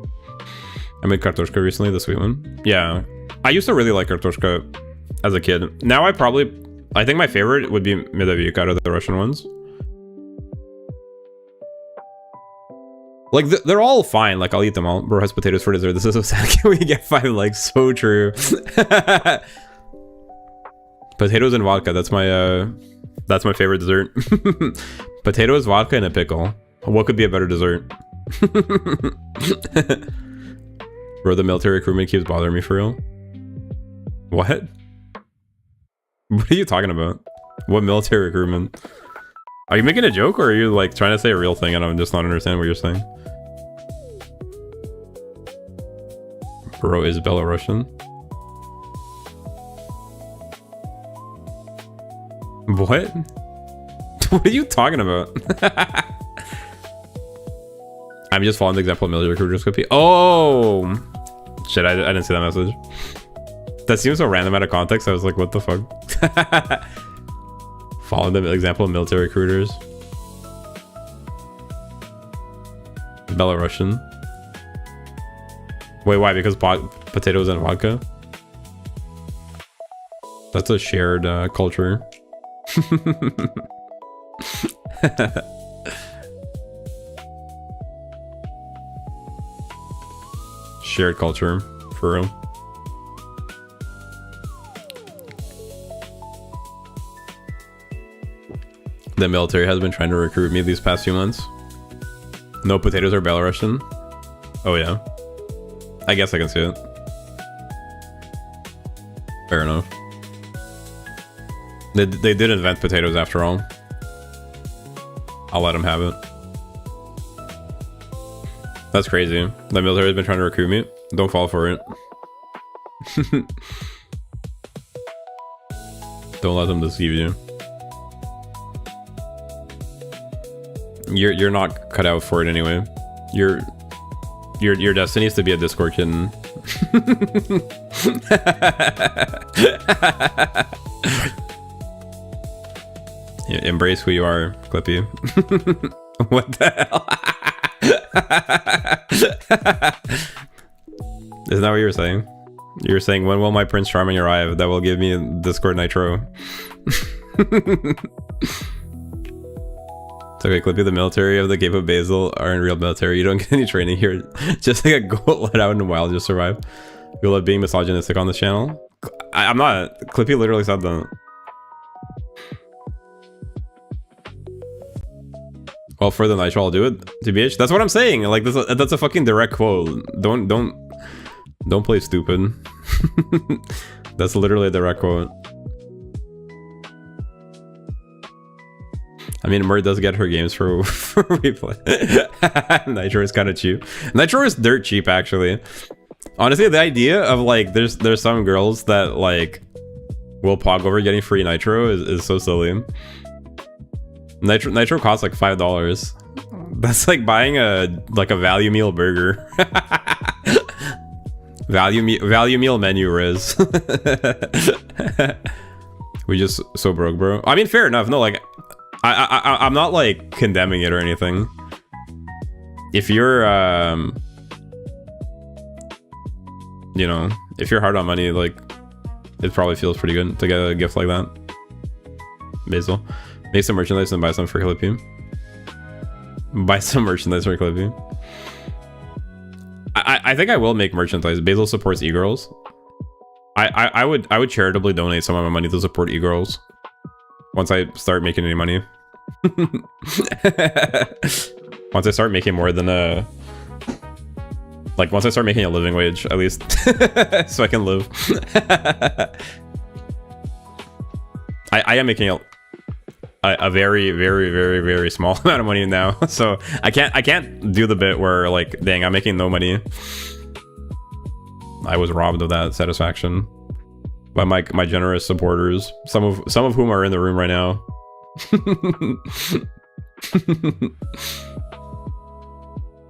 I made kartoshka recently, the sweet one. Yeah, I used to really like kartoshka as a kid. Now I think my favorite would be medovika out of the Russian ones. Like, they're all fine. Like, I'll eat them all. Bro has potatoes for dessert. This is so sad. Can we get 5 likes? So true. Potatoes and vodka. That's my favorite dessert. Potatoes, vodka, and a pickle. What could be a better dessert? Bro, the military recruitment keeps bothering me for real. What? What are you talking about? What military recruitment? Are you making a joke, or are you like trying to say a real thing and I'm just not understanding what you're saying? Bro is Belarusian. What? What are you talking about? I'm just following the example of military recruiters could be. Oh shit, I didn't see that message. That seems so random out of context. I was like, what the fuck? Following the example of military recruiters. Belarusian. Wait, why? Because potatoes and vodka? That's a shared culture. Shared culture, for real. The military has been trying to recruit me these past few months. No potatoes are Belarusian. Oh yeah. I guess I can see it. Fair enough. They did invent potatoes after all. I'll let them have it. That's crazy. The military has been trying to recruit me. Don't fall for it. Don't let them deceive you. You're not cut out for it anyway. Your destiny is to be a Discord kitten. Yeah, embrace who you are, Clippy. What the hell? Isn't that what you were saying? You were saying, when will my Prince Charming arrive? That will give me Discord Nitro. It's okay, Clippy. The military of the Cape of Basil aren't real military. You don't get any training here. Just like a goat let out in the wild, just survive. You love being misogynistic on this channel? I'm not. Clippy literally said that. Well, for the Nitro, I'll do it. TBH. That's what I'm saying. Like, that's a fucking direct quote. Don't play stupid. That's literally a direct quote. I mean, Mur does get her games for replay. Nitro is kind of cheap. Nitro is dirt cheap, actually. Honestly, the idea of like there's some girls that like will pog over getting free Nitro is so silly. Nitro costs like $5. That's like buying a value meal burger. value meal menu, Riz. We just so broke, bro. I mean, fair enough. No, like I'm not like condemning it or anything. If you're you know, if you're hard on money, like it probably feels pretty good to get a gift like that. Basil. Make some merchandise and buy some for Clippy. Buy some merchandise for Clippy. I think I will make merchandise. Basil supports e-girls. I would charitably donate some of my money to support e-girls once I start making any money. Once I start making more than once I start making a living wage, at least, so I can live. I am making a very, very, very, very small amount of money now, so I can't do the bit where like, dang, I'm making no money. I was robbed of that satisfaction by my generous supporters, some of whom are in the room right now.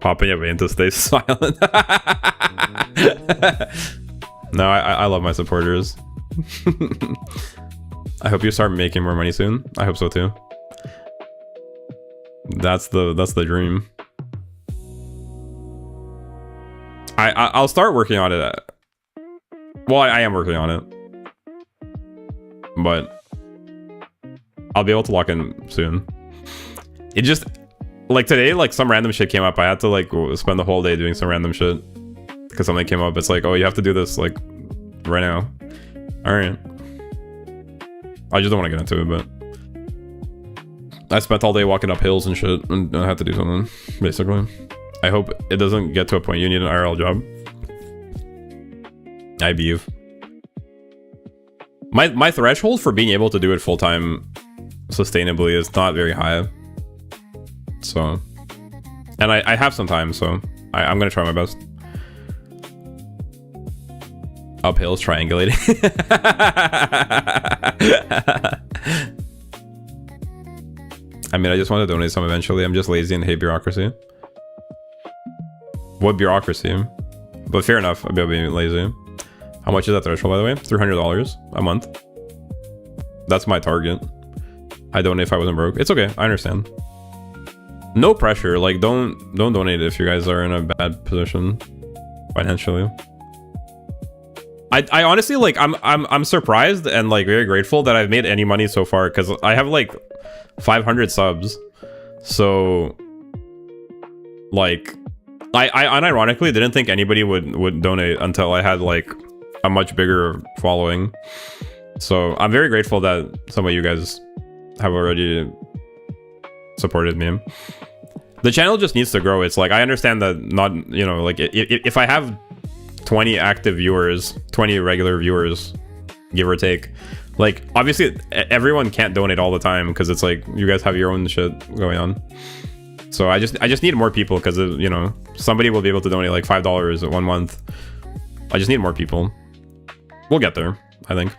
Popping your vein to stay silent. No, I love my supporters. I hope you start making more money soon. I hope so too. That's the dream. I'll start working on it. Well, I am working on it, but I'll be able to lock in soon. It just, like today, like some random shit came up. I had to like spend the whole day doing some random shit because something came up. It's like, oh, you have to do this like right now. All right. I just don't want to get into it, but I spent all day walking up hills and shit, and I had to do something, basically. I hope it doesn't get to a point you need an IRL job. I believe. My threshold for being able to do it full-time sustainably is not very high. So, and I have some time, so I'm gonna try my best. Up hills, triangulating. I mean, I just want to donate some eventually. I'm just lazy and hate bureaucracy. What bureaucracy? But fair enough, I'll be being lazy. How much is that threshold, by the way? $300 a month. That's my target. I donate if I wasn't broke. It's okay, I understand. No pressure. Like, don't donate if you guys are in a bad position financially. I honestly, like, I'm surprised and like very grateful that I've made any money so far, because I have like 500 subs. So like I unironically didn't think anybody would donate until I had like a much bigger following. So I'm very grateful that some of you guys have already supported me. The channel just needs to grow. It's like, I understand that not, you know, like if I have 20 active viewers, 20 regular viewers, give or take, like obviously everyone can't donate all the time because it's like you guys have your own shit going on. So I just need more people because, you know, somebody will be able to donate like $5 1 month. I just need more people. We'll get there, I think.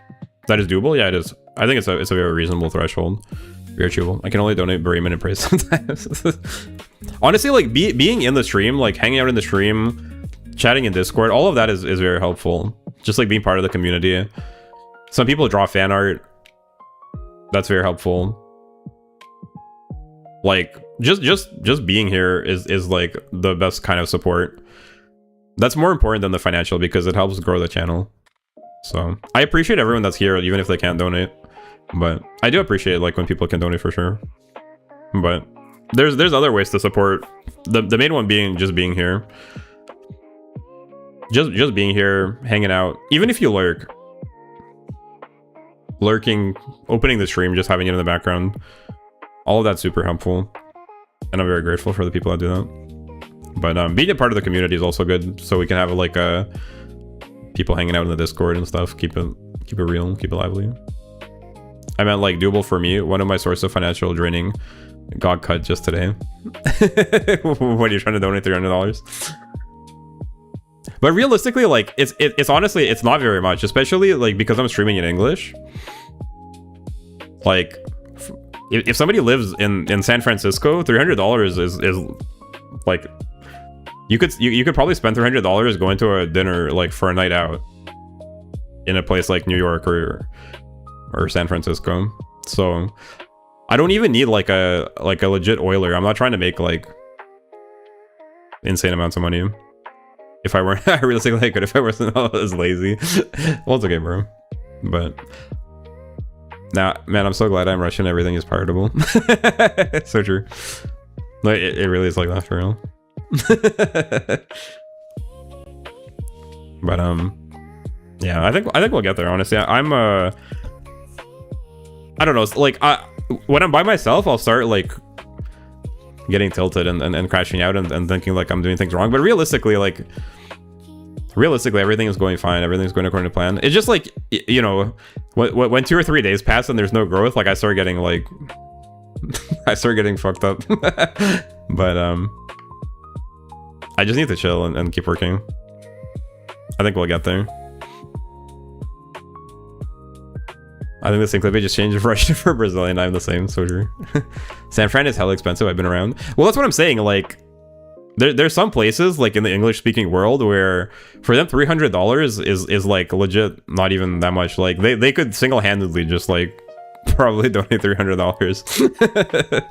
That is doable. Yeah, it is. I think it's a very reasonable threshold. Very achievable. I can only donate bereavement and praise sometimes. Honestly, like being in the stream, like hanging out in the stream, chatting in Discord, all of that is very helpful. Just like being part of the community. Some people draw fan art. That's very helpful. Like just being here is like the best kind of support. That's more important than the financial because it helps grow the channel. So I appreciate everyone that's here, even if they can't donate. But I do appreciate like when people can donate for sure. But there's other ways to support. The main one being just being here. Just being here, hanging out. Even if you lurking, opening the stream, just having it in the background. All of that's super helpful. And I'm very grateful for the people that do that. But being a part of the community is also good, so we can have like people hanging out in the Discord and stuff. Keep it real, keep it lively. I meant like doable for me. One of my sources of financial draining got cut just today. When you're trying to donate $300. But realistically, like it's honestly it's not very much, especially like because I'm streaming in English. Like if somebody lives in San Francisco, $300 is like you could probably spend $300 going to a dinner like for a night out in a place like New York or San Francisco. So I don't even need like a legit oiler. I'm not trying to make like insane amounts of money. If I weren't, I realistically I could if I wasn't as lazy. Well, it's okay, bro. But now, man, I'm so glad I'm Russian. Everything is palatable. It's so true. Like it really is like that for real. But yeah, I think we'll get there. Honestly, I'm I don't know. Like when I'm by myself, I'll start like getting tilted and crashing out and thinking like I'm doing things wrong. But realistically, everything is going fine. Everything's going according to plan. It's just like, you know, when 2 or 3 days pass and there's no growth, like I start getting like I start getting fucked up. But I just need to chill and keep working. I think we'll get there. I think the same clip I just changed Russian for Brazilian. I'm the same, so true. San Fran is hella expensive. I've been around. Well, that's what I'm saying. Like, there's some places like in the English-speaking world where for them $300 is like legit not even that much. Like they could single-handedly just like Probably donate $300.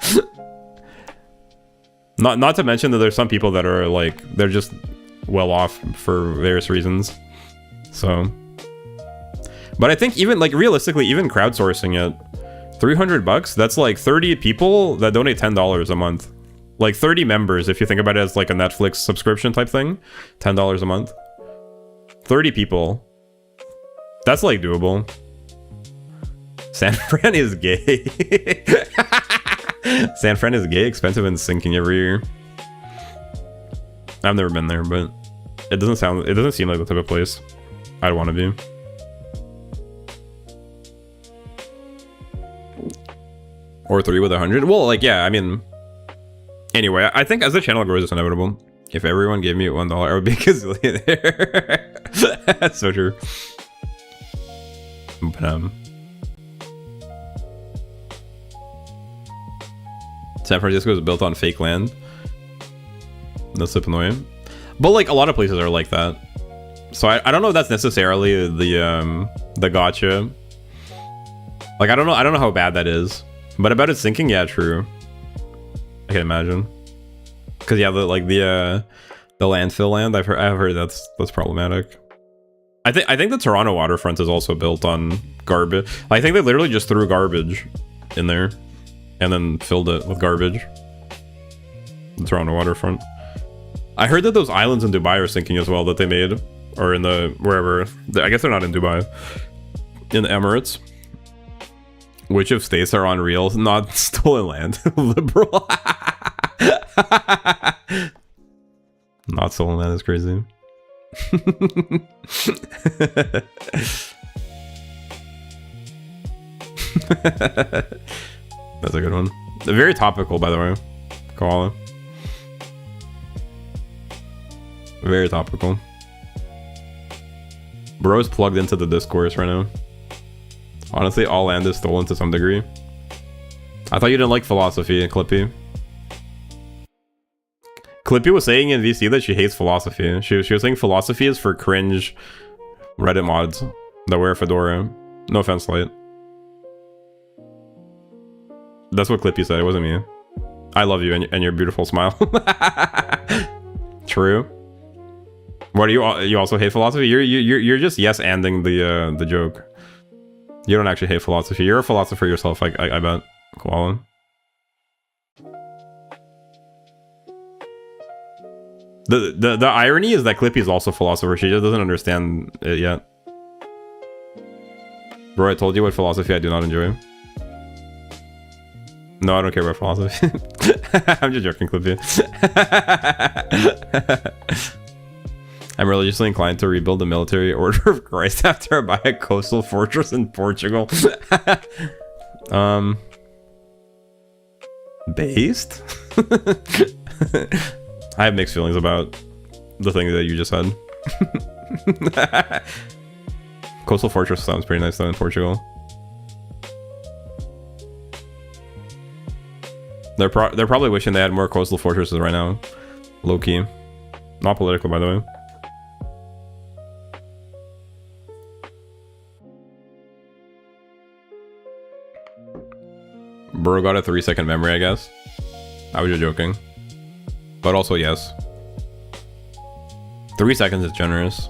Not to mention that there's some people that are like, they're just well off for various reasons. So, but I think even like realistically, even crowdsourcing it, $300, that's like 30 people that donate $10 a month. Like 30 members, if you think about it as like a Netflix subscription type thing, $10 a month. 30 people. That's like doable. San Fran is gay. San Fran is gay, expensive, and sinking every year. I've never been there, but it doesn't seem like the type of place I'd want to be. Or 3 with 100. Well, like, yeah, I mean, anyway, I think as the channel grows, it's inevitable. If everyone gave me $1, I would be a gazillionaire. That's so true. But, San Francisco is built on fake land. That's super annoying. But like a lot of places are like that. So I don't know if that's necessarily the gotcha. Like I don't know how bad that is. But about it sinking, yeah, true. I can imagine. Cause yeah, the landfill land, I've heard that's problematic. I think the Toronto waterfront is also built on garbage. I think they literally just threw garbage in there and then filled it with garbage. The Toronto waterfront. I heard that those islands in Dubai are sinking as well that they made, or in the wherever. I guess they're not in Dubai, in the Emirates. Which of states are unreal? Not stolen land. Liberal. Not stolen land is crazy. That's a good one. Very topical, by the way. Koala. Very topical. Bro's plugged into the discourse right now. Honestly, all land is stolen to some degree. I thought you didn't like philosophy, Clippy. Clippy was saying in VC that she hates philosophy. She was saying philosophy is for cringe Reddit mods that wear a fedora. No offense, Light. That's what Clippy said, it wasn't me. I love you and your beautiful smile. True. What, you also hate philosophy? You're just yes-anding the joke. You don't actually hate philosophy. You're a philosopher yourself, I bet. Koala. The irony is that Clippy is also a philosopher. She just doesn't understand it yet. Bro, I told you what philosophy I do not enjoy. No, I don't care about philosophy. I'm just joking, Clippy. I'm religiously inclined to rebuild the military order of Christ after I buy a coastal fortress in Portugal. Based? I have mixed feelings about the thing that you just said. Coastal fortress sounds pretty nice though in Portugal. They're probably wishing they had more coastal fortresses right now. Low-key. Not political, by the way. Bro got a 3-second memory, I guess. I was just joking. But also, yes. 3 seconds is generous.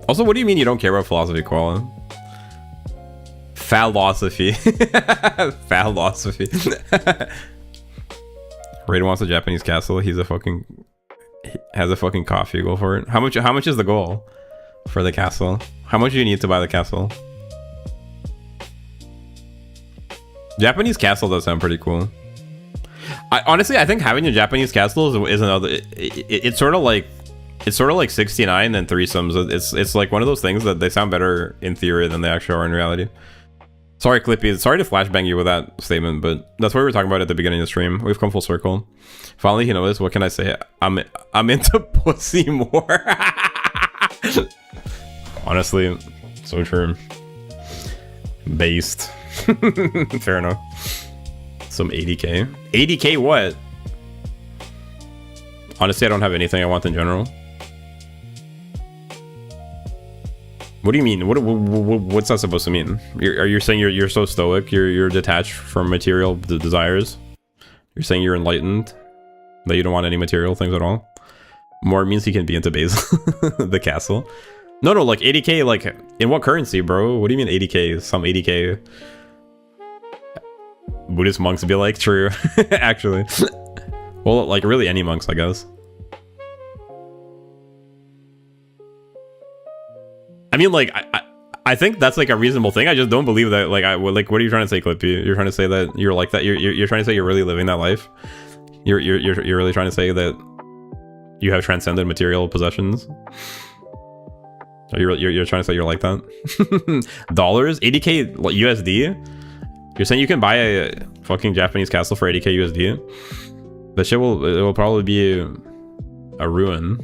Also, what do you mean you don't care about philosophy, Koala? Philosophy. Philosophy. Raiden wants a Japanese castle. He has a fucking coffee. Go for it. How much is the goal for the castle? How much do you need to buy the castle? Japanese castle does sound pretty cool. Honestly, I think having a Japanese castle is another. It's sort of like 69 and threesomes. It's like one of those things that they sound better in theory than they actually are in reality. Sorry, Clippy. Sorry to flashbang you with that statement, but that's what we were talking about at the beginning of the stream. We've come full circle. Finally, you know this. What can I say? I'm into pussy more. Honestly, so true. Based. Fair enough. Some 80k. 80k what? Honestly, I don't have anything I want in general. What do you mean? What's that supposed to mean? Are you saying you're so stoic? You're detached from material desires? You're saying you're enlightened? That you don't want any material things at all? More means he can be into Basil. The castle. No, like 80k, like in what currency, bro? What do you mean 80k? Some 80k. Buddhist monks be like, true. Actually. Well, like really any monks, I guess. I mean, like, I think that's like a reasonable thing. I just don't believe that. Like, like, what are you trying to say, Clippy? You're trying to say that you're like that. You're trying to say you're really living that life. You're really trying to say that you have transcended material possessions. You're trying to say you're like that. Dollars, 80k USD. You're saying you can buy a fucking Japanese castle for 80k USD. That shit will probably be a ruin.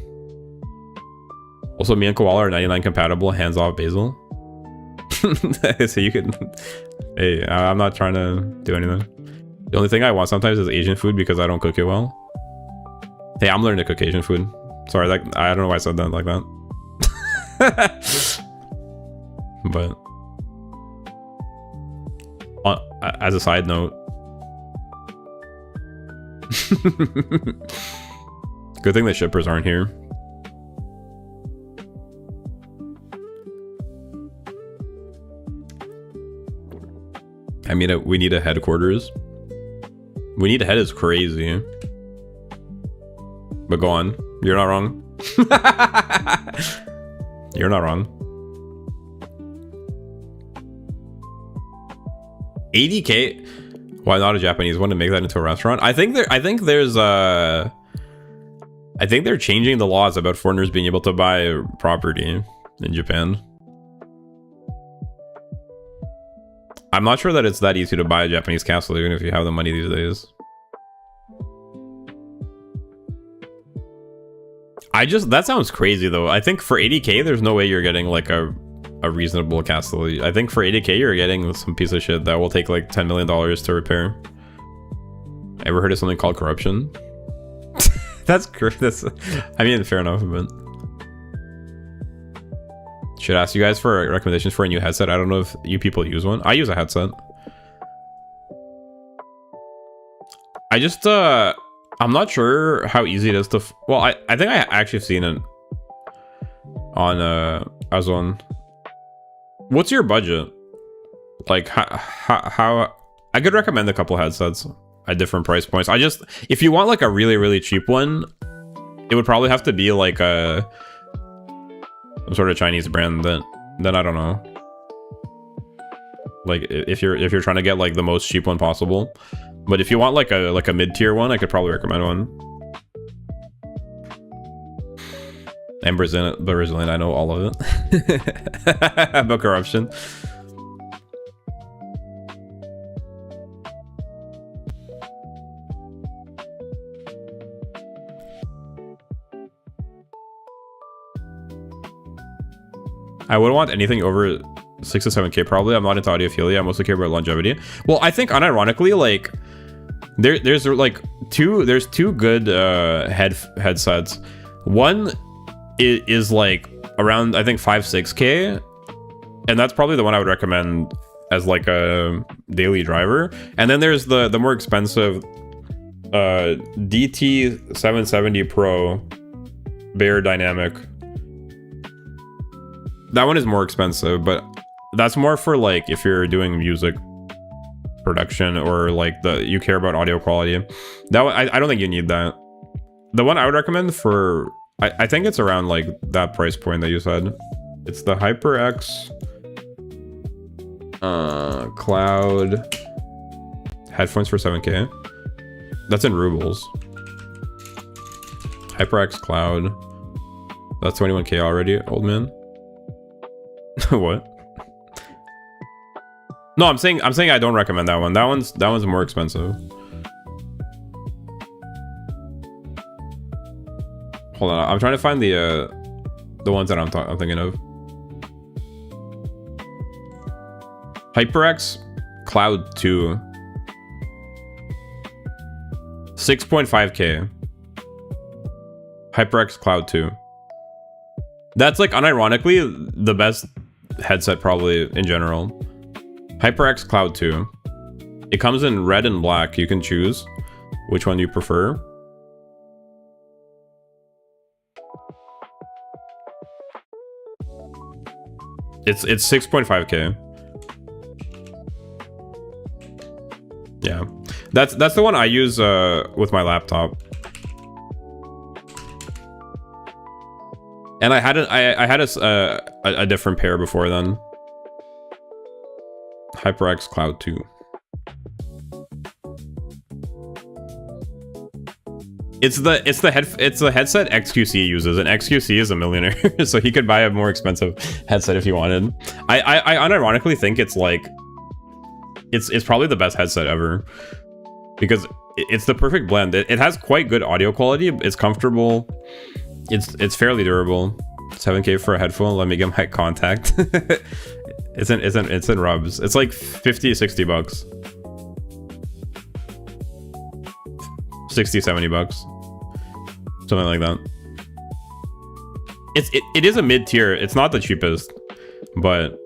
Also, me and Koala are 99 compatible. Hands off Basil. So you can. Hey, I'm not trying to do anything. The only thing I want sometimes is Asian food because I don't cook it well. Hey, I'm learning to cook Asian food. Sorry, like I don't know why I said that like that. But as a side note, good thing the shippers aren't here. I mean, we need a headquarters. We need a head is crazy. But go on. You're not wrong. You're not wrong. 80k? Why not a Japanese one to make that into a restaurant? I think they're changing the laws about foreigners being able to buy property in Japan. I'm not sure that it's that easy to buy a Japanese castle, even if you have the money these days. That sounds crazy though. I think for 80k, there's no way you're getting like a reasonable castle. I think for 80k, you're getting some piece of shit that will take like $10 million to repair. Ever heard of something called corruption? That's great. I mean, fair enough, but should ask you guys for recommendations for a new headset. I don't know if you people use one. I use a headset. I just I'm not sure how easy it is to well, I think I actually have seen it on Amazon. What's your budget? Like how I could recommend a couple headsets at different price points. If you want like a really cheap one, it would probably have to be like some sort of Chinese brand. Then I don't know. Like if you're trying to get like the most cheap one possible. But if you want like a mid-tier one, I could probably recommend one. And Brazilian, I know all of it. About corruption. I wouldn't want anything over 6 to 7k probably. I'm not into audiophilia. I mostly care about longevity. Well, I think unironically, like there's like two good headsets. One is like around I think 5-6k, and that's probably the one I would recommend as like a daily driver. And then there's the more expensive DT 770 Pro Bear Dynamic. That one is more expensive, but that's more for like if you're doing music production or like you care about audio quality. That one, I don't think you need that. The one I would recommend for I think it's around like that price point that you said. It's the HyperX Cloud headphones for 7k. That's in rubles. HyperX Cloud. That's 21k already, old man. What? No, I'm saying I don't recommend that one. That one's more expensive. Hold on, I'm trying to find the ones that I'm thinking of. HyperX Cloud 2. 6.5k. HyperX Cloud 2. That's like unironically the best headset probably in general. HyperX Cloud 2. It comes in red and black. You can choose which one you prefer. It's 6.5K. Yeah, that's the one I use with my laptop. And I had a different pair before then. HyperX Cloud 2. It's the headset XQC uses, and XQC is a millionaire, so he could buy a more expensive headset if he wanted. I unironically think it's like it's probably the best headset ever because it's the perfect blend. It has quite good audio quality. It's comfortable. It's fairly durable. 7K for a headphone. Let me get my contact. it's in rubs. It's like 50-60 bucks. 60-70 bucks. Something like that. It is a mid-tier. It's not the cheapest. But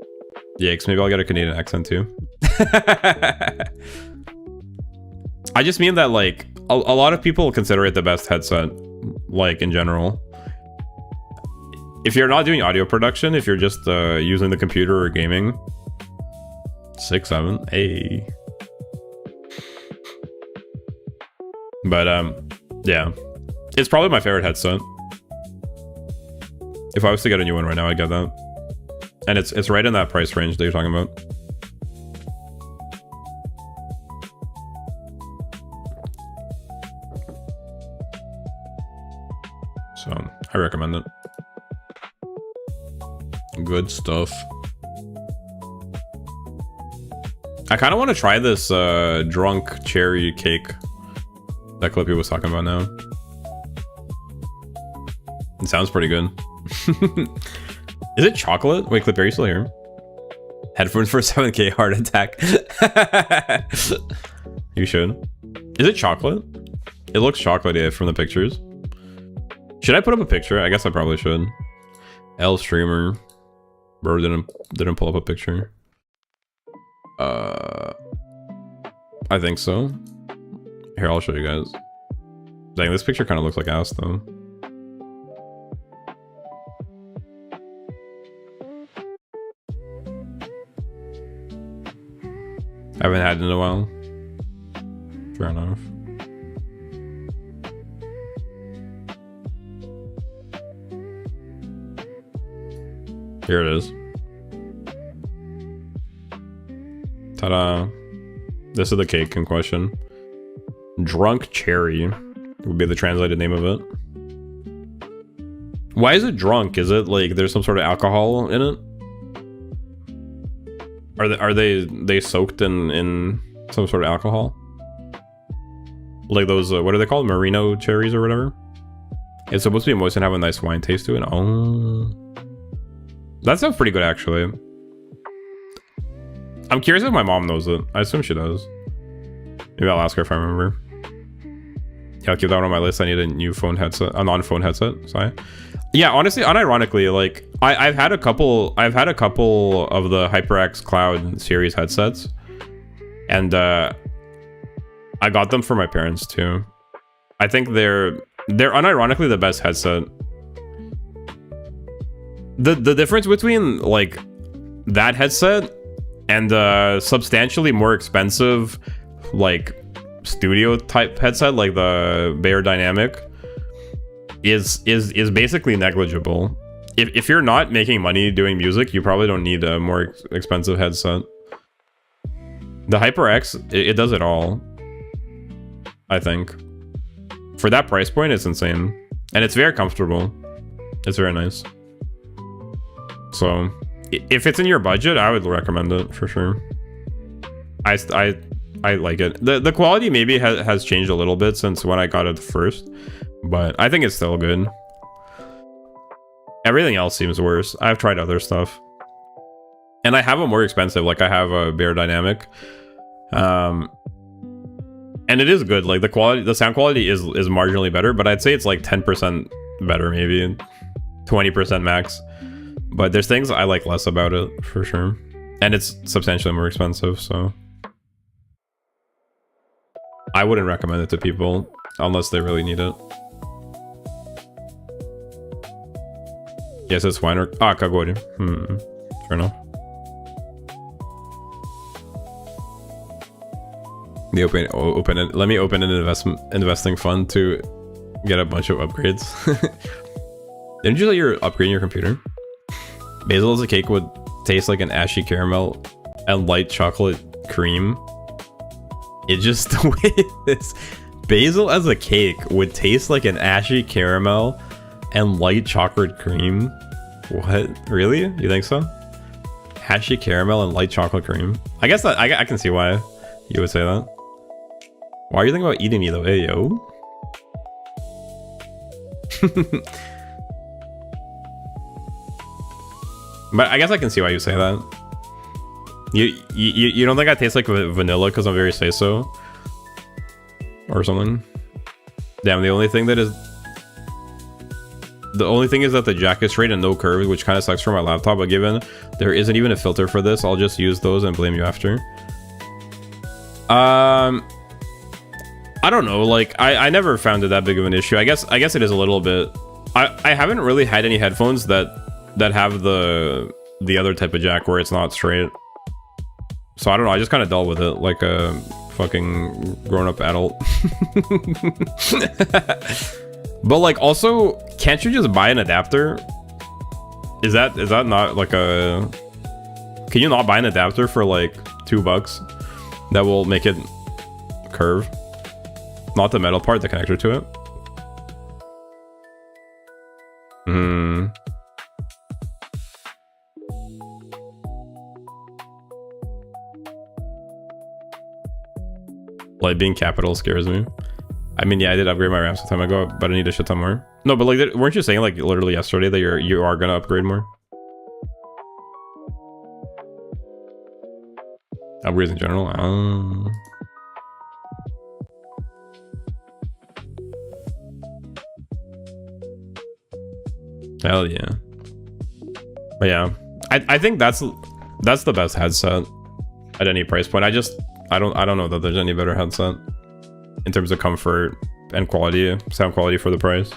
yeah, maybe I'll get a Canadian accent too. I just mean that like a lot of people consider it the best headset, like in general. If you're not doing audio production, if you're just using the computer or gaming, 6-7, hey. But yeah, it's probably my favorite headset. If I was to get a new one right now, I'd get that. And it's right in that price range that you're talking about. So I recommend it. Good stuff. I kind of want to try this drunk cherry cake that Clippy was talking about now. It sounds pretty good. Is it chocolate? Wait, Clippy, are you still here? Headphones for 7K heart attack. You should. Is it chocolate? It looks chocolatey from the pictures. Should I put up a picture? I guess I probably should. L streamer. Bro didn't pull up a picture. I think so. Here, I'll show you guys. Dang, this picture kind of looks like ass though. I haven't had it in a while. Fair enough. Here it is. Ta-da. This is the cake in question. Drunk cherry would be the translated name of it. Why is it drunk? Is it like there's some sort of alcohol in it? Are they soaked in some sort of alcohol? Like those what are they called? Merino cherries or whatever? It's supposed to be moist and have a nice wine taste to it. Oh. That sounds pretty good, actually. I'm curious if my mom knows it. I assume she does. Maybe I'll ask her if I remember. Yeah, I'll keep that one on my list. I need a new phone headset, a non-phone headset. Sorry. Yeah, honestly, unironically, like I've had a couple of the HyperX Cloud series headsets, and I got them for my parents too. I think they're unironically the best headset. The difference between like that headset and substantially more expensive like studio type headset like the Bayer Dynamic is basically negligible. If you're not making money doing music, you probably don't need a more expensive headset. The HyperX, it does it all. I think for that price point, it's insane, and it's very comfortable. It's very nice. So if it's in your budget, I would recommend it for sure. I like it. The quality maybe has changed a little bit since when I got it first, but I think it's still good. Everything else seems worse. I've tried other stuff, and I have a more expensive. Like I have a Bayer Dynamic, and it is good. Like the sound quality is marginally better, but I'd say it's like 10% better, maybe 20% max. But there's things I like less about it for sure, and it's substantially more expensive, so I wouldn't recommend it to people unless they really need it. Yes, it's fine. Ah, Kagori. Fair enough. Let me open an investing fund to get a bunch of upgrades. Didn't you say you're upgrading your computer? Basil as a cake would taste like an ashy caramel and light chocolate cream. It just the way this basil as a cake would taste like an ashy caramel and light chocolate cream. What? Really? You think so? Ashy caramel and light chocolate cream. I guess that I can see why you would say that. Why are you thinking about eating me though? Hey yo. But I guess I can see why you say that. You don't think I taste like vanilla because I'm very say-so? Or something? Damn, the only thing is that the jack is straight and no curves, which kind of sucks for my laptop, but given there isn't even a filter for this, I'll just use those and blame you after. I don't know, like I never found it that big of an issue. I guess it is a little bit. I haven't really had any headphones that have the other type of jack where it's not straight. So I don't know, I just kind of dealt with it like a fucking grown-up adult. But like also, can't you just buy an adapter? Is that not like a... Can you not buy an adapter for like $2 that will make it curve? Not the metal part, the connector to it. Like being capital scares me. I mean, yeah, I did upgrade my RAM some time ago, but I need a shit ton more. No, but like, weren't you saying like literally yesterday that you are gonna upgrade more? Upgrades in general? Hell yeah. But yeah, I think that's the best headset at any price point. I don't know that there's any better headset in terms of comfort and quality, sound quality for the price.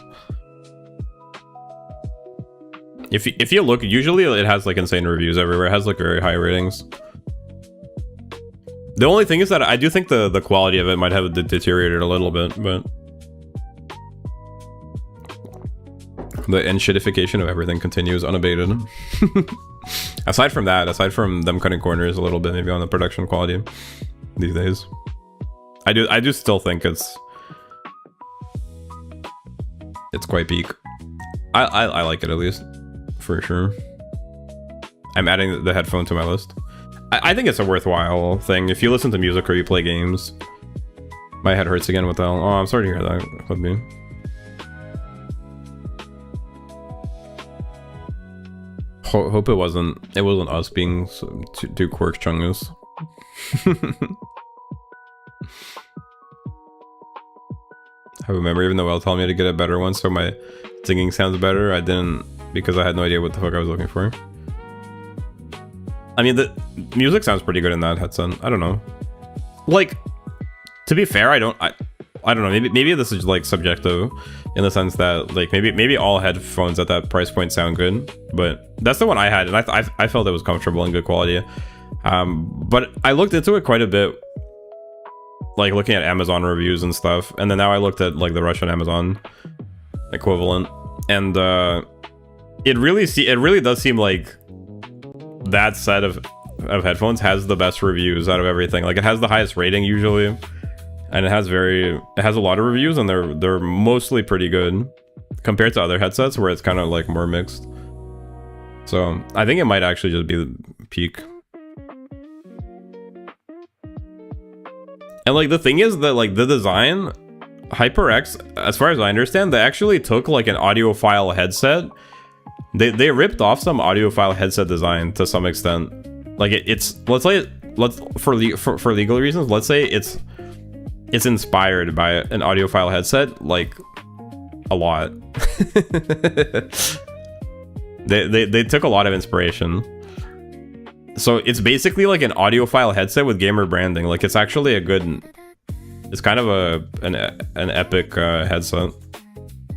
If you look, usually it has like insane reviews everywhere. It has like very high ratings. The only thing is that I do think the quality of it might have deteriorated a little bit, but the enshittification of everything continues unabated. Aside from them cutting corners a little bit, maybe on the production quality these days, I do still think it's quite peak. I like it, at least, for sure. I'm adding the headphone to my list. I think it's a worthwhile thing if you listen to music or you play games. My head hurts again with that. Oh, I'm sorry to hear that. Could be. Hope it wasn't us being too quirk chungus. I remember, even though Elle told me to get a better one so my singing sounds better, I didn't, because I had no idea what the fuck I was looking for. I mean, the music sounds pretty good in that headset. I don't know. Like, to be fair, I don't know. Maybe this is like subjective in the sense that like maybe all headphones at that price point sound good, but that's the one I had, and I felt it was comfortable and good quality. But I looked into it quite a bit, like looking at Amazon reviews and stuff, and then now I looked at like the Russian Amazon equivalent, and it really does seem like that set of headphones has the best reviews out of everything. Like, it has the highest rating usually, and it has a lot of reviews, and they're mostly pretty good compared to other headsets where it's kind of like more mixed. So I think it might actually just be the peak. And like the thing is that like the design, HyperX, as far as I understand, they actually took like an audiophile headset. They ripped off some audiophile headset design to some extent. Like it's for legal reasons, let's say it's inspired by an audiophile headset, like a lot. They took a lot of inspiration. So it's basically like an audiophile headset with gamer branding. Like it's actually a good, it's kind of an epic headset.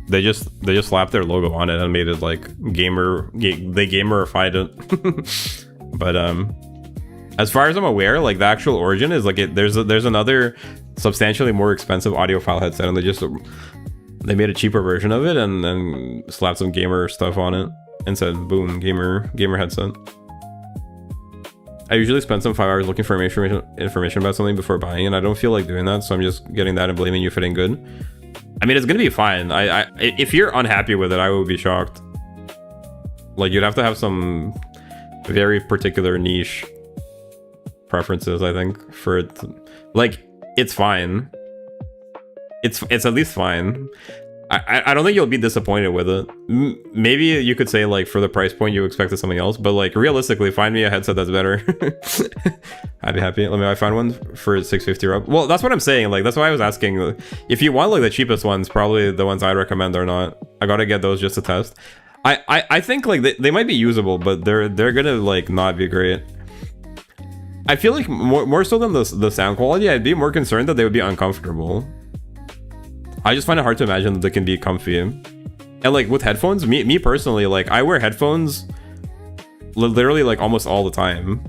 They just slapped their logo on it and made it like they gamerified it. But as far as I'm aware, like the actual origin is like there's another substantially more expensive audiophile headset, and they made a cheaper version of it and then slapped some gamer stuff on it and said boom, gamer headset. I usually spend some 5 hours looking for information about something before buying, and I don't feel like doing that, so I'm just getting that and blaming you for it ain't good. I mean, it's gonna be fine. If you're unhappy with it, I would be shocked. Like, you'd have to have some very particular niche preferences, I think, for it. Like, it's fine. It's at least fine. I don't think you'll be disappointed with it. Maybe you could say, like, for the price point, you expected something else, but, like, realistically, find me a headset that's better. I'd be happy. Let me find one for 650 or up. Well, that's what I'm saying. Like, that's why I was asking. If you want, like, the cheapest ones, probably the ones I'd recommend are not. I gotta get those just to test. I think, like, they might be usable, but they're gonna, like, not be great. I feel like more so than the sound quality, I'd be more concerned that they would be uncomfortable. I just find it hard to imagine that they can be comfy. And like with headphones, me personally, like I wear headphones literally like almost all the time.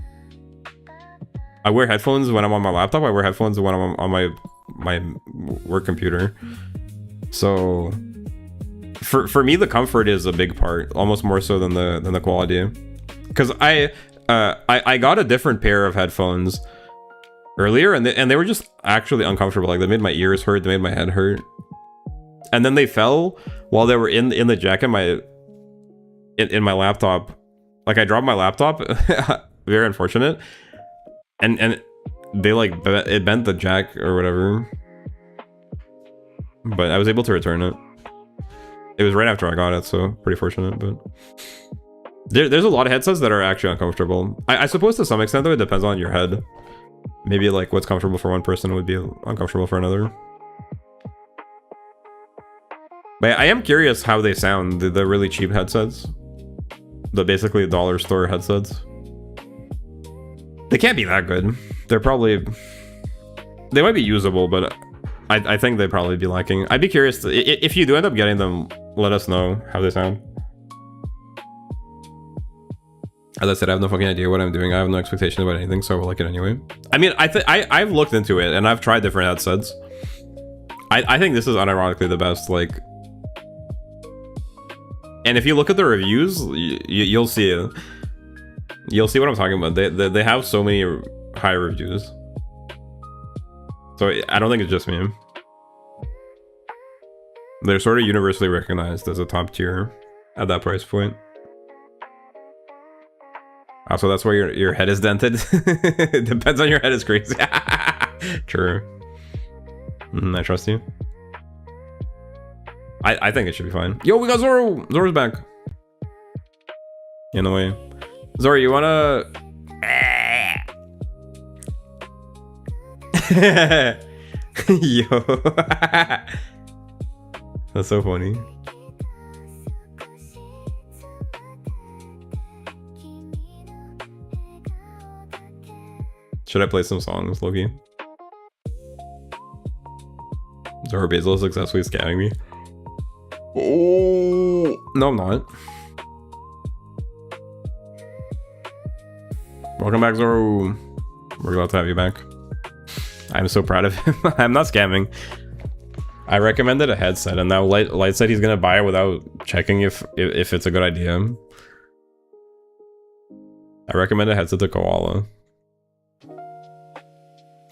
I wear headphones when I'm on my laptop. I wear headphones when I'm on my work computer. So for me, the comfort is a big part, almost more so than the quality. Because I got a different pair of headphones earlier, and they were just actually uncomfortable. Like they made my ears hurt, they made my head hurt, and then they fell while they were in the jack in my laptop. Like I dropped my laptop, very unfortunate, and they like it bent the jack or whatever. But I was able to return it. It was right after I got it, so pretty fortunate. But there's a lot of headsets that are actually uncomfortable. I suppose to some extent though, it depends on your head. Maybe like what's comfortable for one person would be uncomfortable for another. But I am curious how they sound, the really cheap headsets. The basically dollar store headsets. They can't be that good. They might be usable, but I think they'd probably be lacking. I'd be curious if you do end up getting them, let us know how they sound. As I said, I have no fucking idea what I'm doing. I have no expectation about anything, so I will like it anyway. I mean, I've looked into it and I've tried different headsets. I think this is unironically the best. Like, and if you look at the reviews, you'll see it. You'll see what I'm talking about. They have so many high reviews. So I don't think it's just me. They're sort of universally recognized as a top tier at that price point. Also, that's why your head is dented. Depends on your head is crazy. True. I trust you. I think it should be fine. Yo, we got Zoro! Zoro's back. In the way. Zoro, you wanna... Yo. That's so funny. Should I play some songs, Lowkey? Zoro Basil is successfully scamming me. Oh no, I'm not. Welcome back, Zoro. We're glad to have you back. I'm so proud of him. I'm not scamming. I recommended a headset, and now Light said he's gonna buy it without checking if it's a good idea. I recommend a headset to Koala.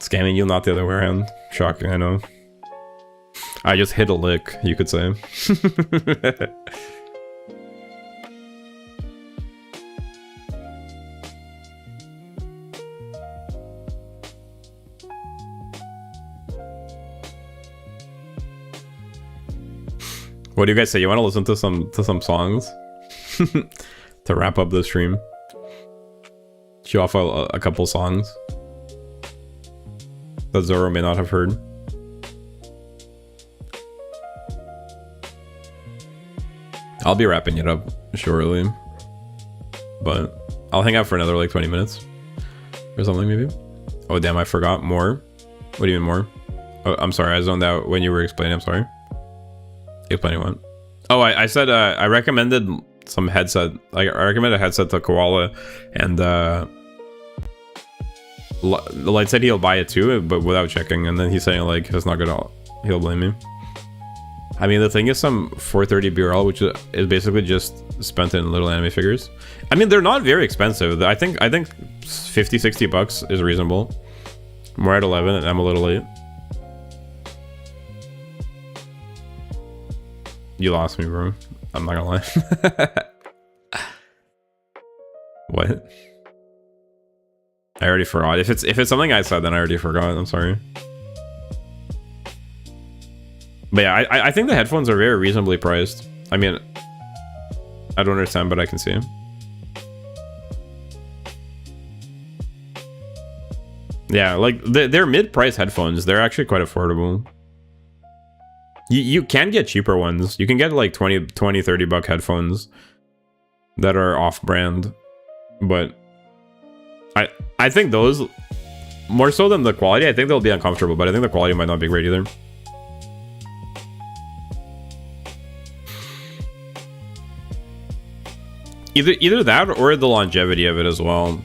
Scamming you, not the other way around. Shocking, I know. I just hit a lick, you could say. What do you guys say? You want to listen to some songs to wrap up the stream? Show off a couple songs that Zoro may not have heard. I'll be wrapping it up shortly, but I'll hang out for another like 20 minutes or something maybe. Oh damn, I forgot more. What do you mean more? Oh, I'm sorry, I zoned out when you were explaining. I'm sorry. Explaining what? Oh, I said I recommended some headset. Like I recommended a headset to Koala, and Light said he'll buy it too, but without checking, and then he's saying like it's not gonna. He'll blame me. I mean, the thing is some 430 BRL, which is basically just spent in little anime figures. I mean, they're not very expensive. I think 50, 60 bucks is reasonable. We're at 11 and I'm a little late. You lost me, bro. I'm not gonna lie. What? I already forgot. If it's something I said, then I already forgot. I'm sorry. But yeah, I think the headphones are very reasonably priced. I mean, I don't understand, but I can see. Yeah, like they're mid-price headphones. They're actually quite affordable. You can get cheaper ones. You can get like 20, 30 buck headphones that are off-brand. But I think those, more so than the quality, I think they'll be uncomfortable, but I think the quality might not be great either. Either that or the longevity of it as well.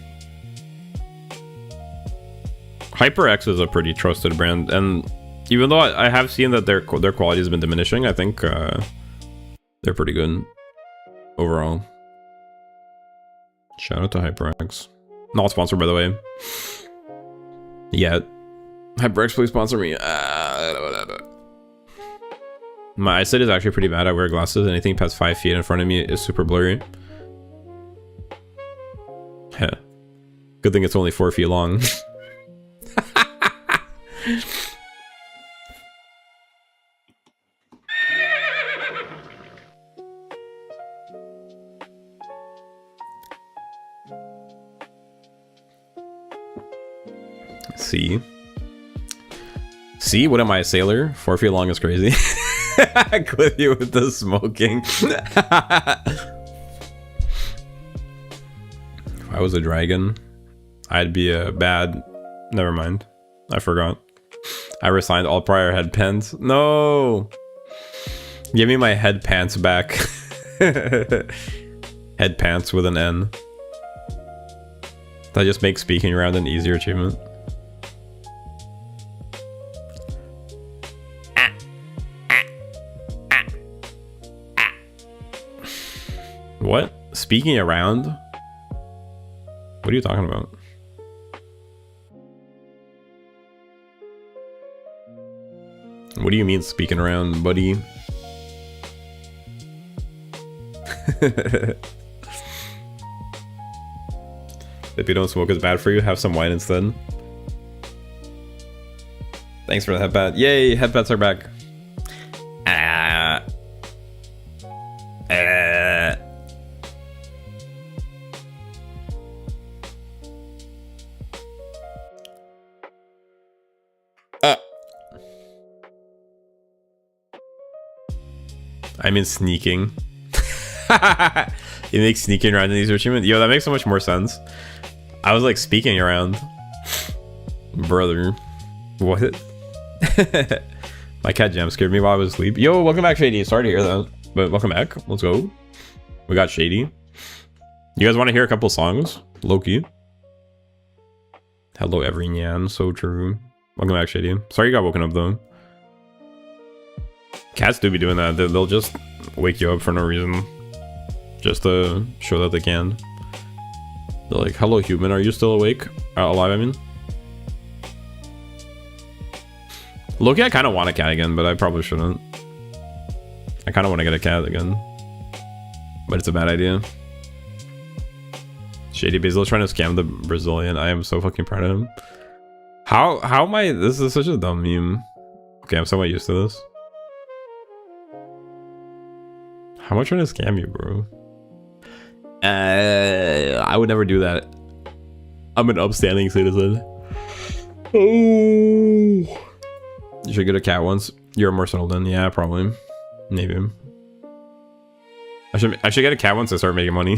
HyperX is a pretty trusted brand, and even though I have seen that their quality has been diminishing, I think they're pretty good overall. Shout out to HyperX. Not sponsored, by the way. Yet. HyperX, please sponsor me. My eyesight is actually pretty bad. I wear glasses. Anything past 5 feet in front of me is super blurry. Good thing it's only 4 feet long. See, what am I, a sailor? 4 feet long is crazy. Clip you with the smoking. If I was a dragon, I'd be a bad... Never mind. I forgot. I resigned all prior head pants. No! Give me my head pants back. Head pants with an N. That just makes speaking around an easier achievement. What? Speaking around? What are you talking about? What do you mean speaking around, buddy? If you don't smoke is bad for you, have some wine instead. Thanks for the headpat. Yay, headpats are back. I mean sneaking. It makes sneaking around in these achievements. Yo, that makes so much more sense. I was like speaking around. Brother. What? My cat jam scared me while I was asleep. Yo, welcome back, Shady. Sorry to hear that. But welcome back. Let's go. We got Shady. You guys want to hear a couple songs? Lowkey. Hello, everyone. So true. Welcome back, Shady. Sorry you got woken up, though. Cats do be doing that. They'll just wake you up for no reason. Just to show that they can. They're like, hello, human. Are you still awake? Alive, I mean. Loki, I kind of want a cat again, but I probably shouldn't. I kind of want to get a cat again. But it's a bad idea. Shady Basil trying to scam the Brazilian. I am so fucking proud of him. How am I... This is such a dumb meme. Okay, I'm somewhat used to this. How am I trying to scam you, bro? I would never do that. I'm an upstanding citizen. Oh. You should get a cat once. You're more settled in. Yeah, probably. Maybe. I should get a cat once I start making money.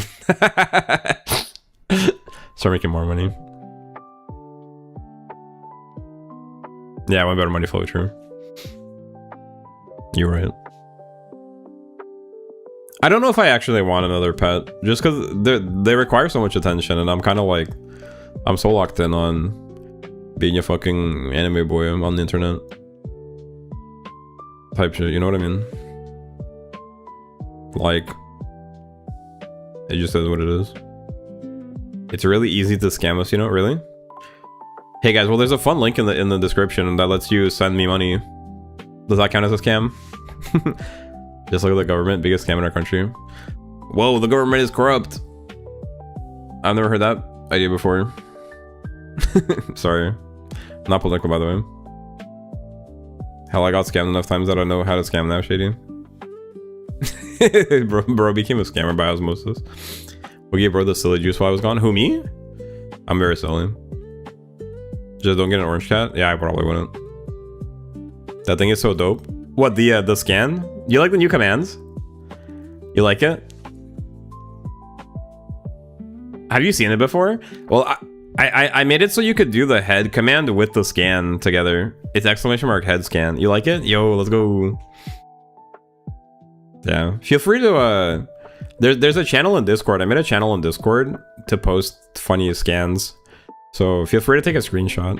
Start making more money. Yeah, I want better money flow, true. You're right. I don't know if I actually want another pet, just because they require so much attention, and I'm kind of like, I'm so locked in on being a fucking anime boy on the internet. Type shit, you know what I mean? Like, it just is what it is. It's really easy to scam us, you know, really? Hey guys, well there's a fun link in the description that lets you send me money. Does that count as a scam? Just look at the government, biggest scam in our country. Whoa, the government is corrupt. I've never heard that idea before. Sorry. Not political, by the way. Hell, I got scammed enough times that I know how to scam now, Shady. bro became a scammer by osmosis. We gave bro the silly juice while I was gone. Who, me? I'm very silly. Just don't get an orange cat? Yeah, I probably wouldn't. That thing is so dope. What, the scan? You like the new commands? You like it? Have you seen it before? Well, I made it so you could do the head command with the scan together. It's exclamation mark head scan. You like it? Yo, let's go. Yeah. Feel free to there's a channel in Discord. I made a channel in Discord to post funny scans. So feel free to take a screenshot.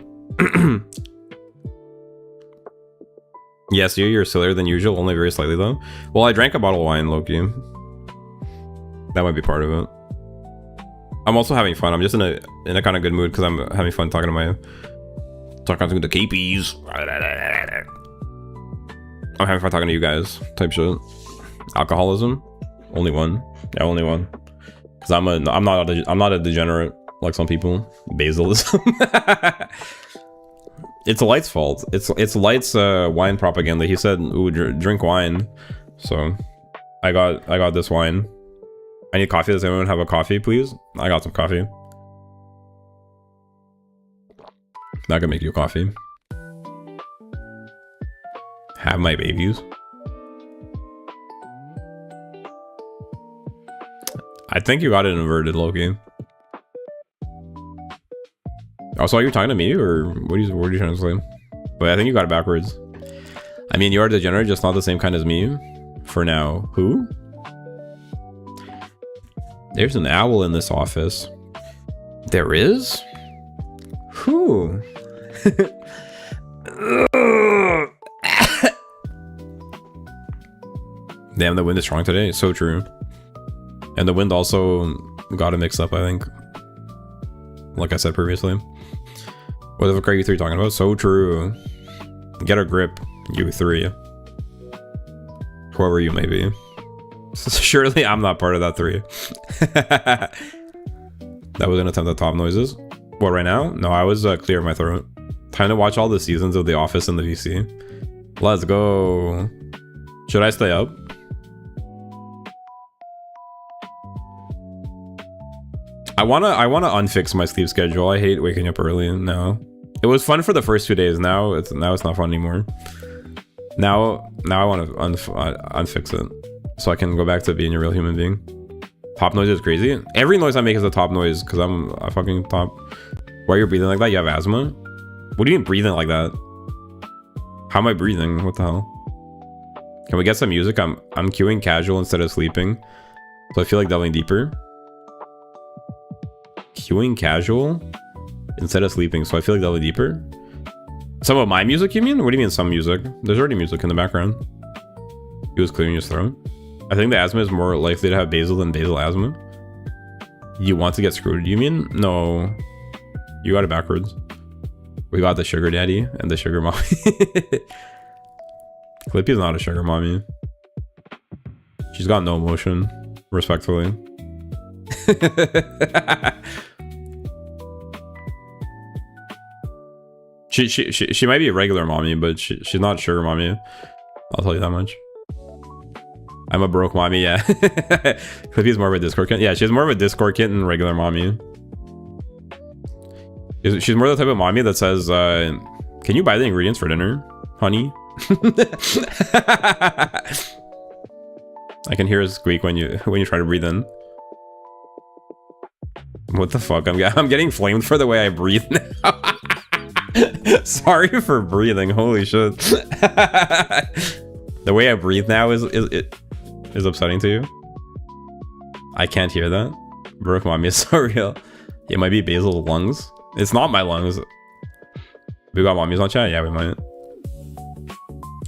Yes, you're sillier than usual, only very slightly though. Well, I drank a bottle of wine, Lowkey. That might be part of it. I'm also having fun. I'm just in a kind of good mood because I'm having fun talking to the Capies. I'm having fun talking to you guys. Type shit. Alcoholism, only one. Yeah, only one. Because I'm not a degenerate like some people. Basilism. It's Light's fault. It's Light's wine propaganda. He said, "Ooh, drink wine." So I got this wine. I need coffee. Does anyone have a coffee, please? I got some coffee. That can make you a coffee. Have my babies. I think you got it inverted, Lowkey. Oh, so are you talking to me, or what are you trying to say? But I think you got it backwards. I mean, you are degenerate, just not the same kind as me. For now. Who? There's an owl in this office. There is? Who? Damn, the wind is strong today. So true. And the wind also got it mixed up, I think. Like I said previously. What the fuck are you three talking about? So true. Get a grip, you three. Whoever you may be. Surely I'm not part of that three. That was an attempt at top noises. What, right now? No, I was clear of my throat. Time to watch all the seasons of The Office in the VC. Let's go. Should I stay up? I wanna unfix my sleep schedule. I hate waking up early now. It was fun for the first 2 days. Now it's not fun anymore. Now I want to unfix it so I can go back to being a real human being. Top noise is crazy. Every noise I make is a top noise because I'm a fucking top. Why are you breathing like that? You have asthma? What do you mean breathing like that? How am I breathing? What the hell? Can we get some music? I'm queuing casual instead of sleeping, so I feel like delving deeper. Queuing casual instead of sleeping, so I feel like delving deeper. Some of my music, you mean? What do you mean some music? There's already music in the background. He was clearing his throat. I think the asthma is more likely to have basal than basal asthma. You want to get screwed, you mean? No. You got it backwards. We got the sugar daddy and the sugar mommy. Clippy's not a sugar mommy. She's got no emotion, respectfully. She might be a regular mommy, but she's not sugar mommy. I'll tell you that much. I'm a broke mommy, yeah. Clippy's more of a Discord kitten. Yeah, she's more of a Discord kitten than regular mommy. She's more the type of mommy that says, can you buy the ingredients for dinner, honey? I can hear a squeak when you try to breathe in. What the fuck? I'm getting flamed for the way I breathe now. Sorry for breathing. Holy shit. The way I breathe now is upsetting to you. I can't hear that. Broke mommy is so real. It might be Basil's lungs. It's not my lungs. We got mommies on chat? Yeah, we might.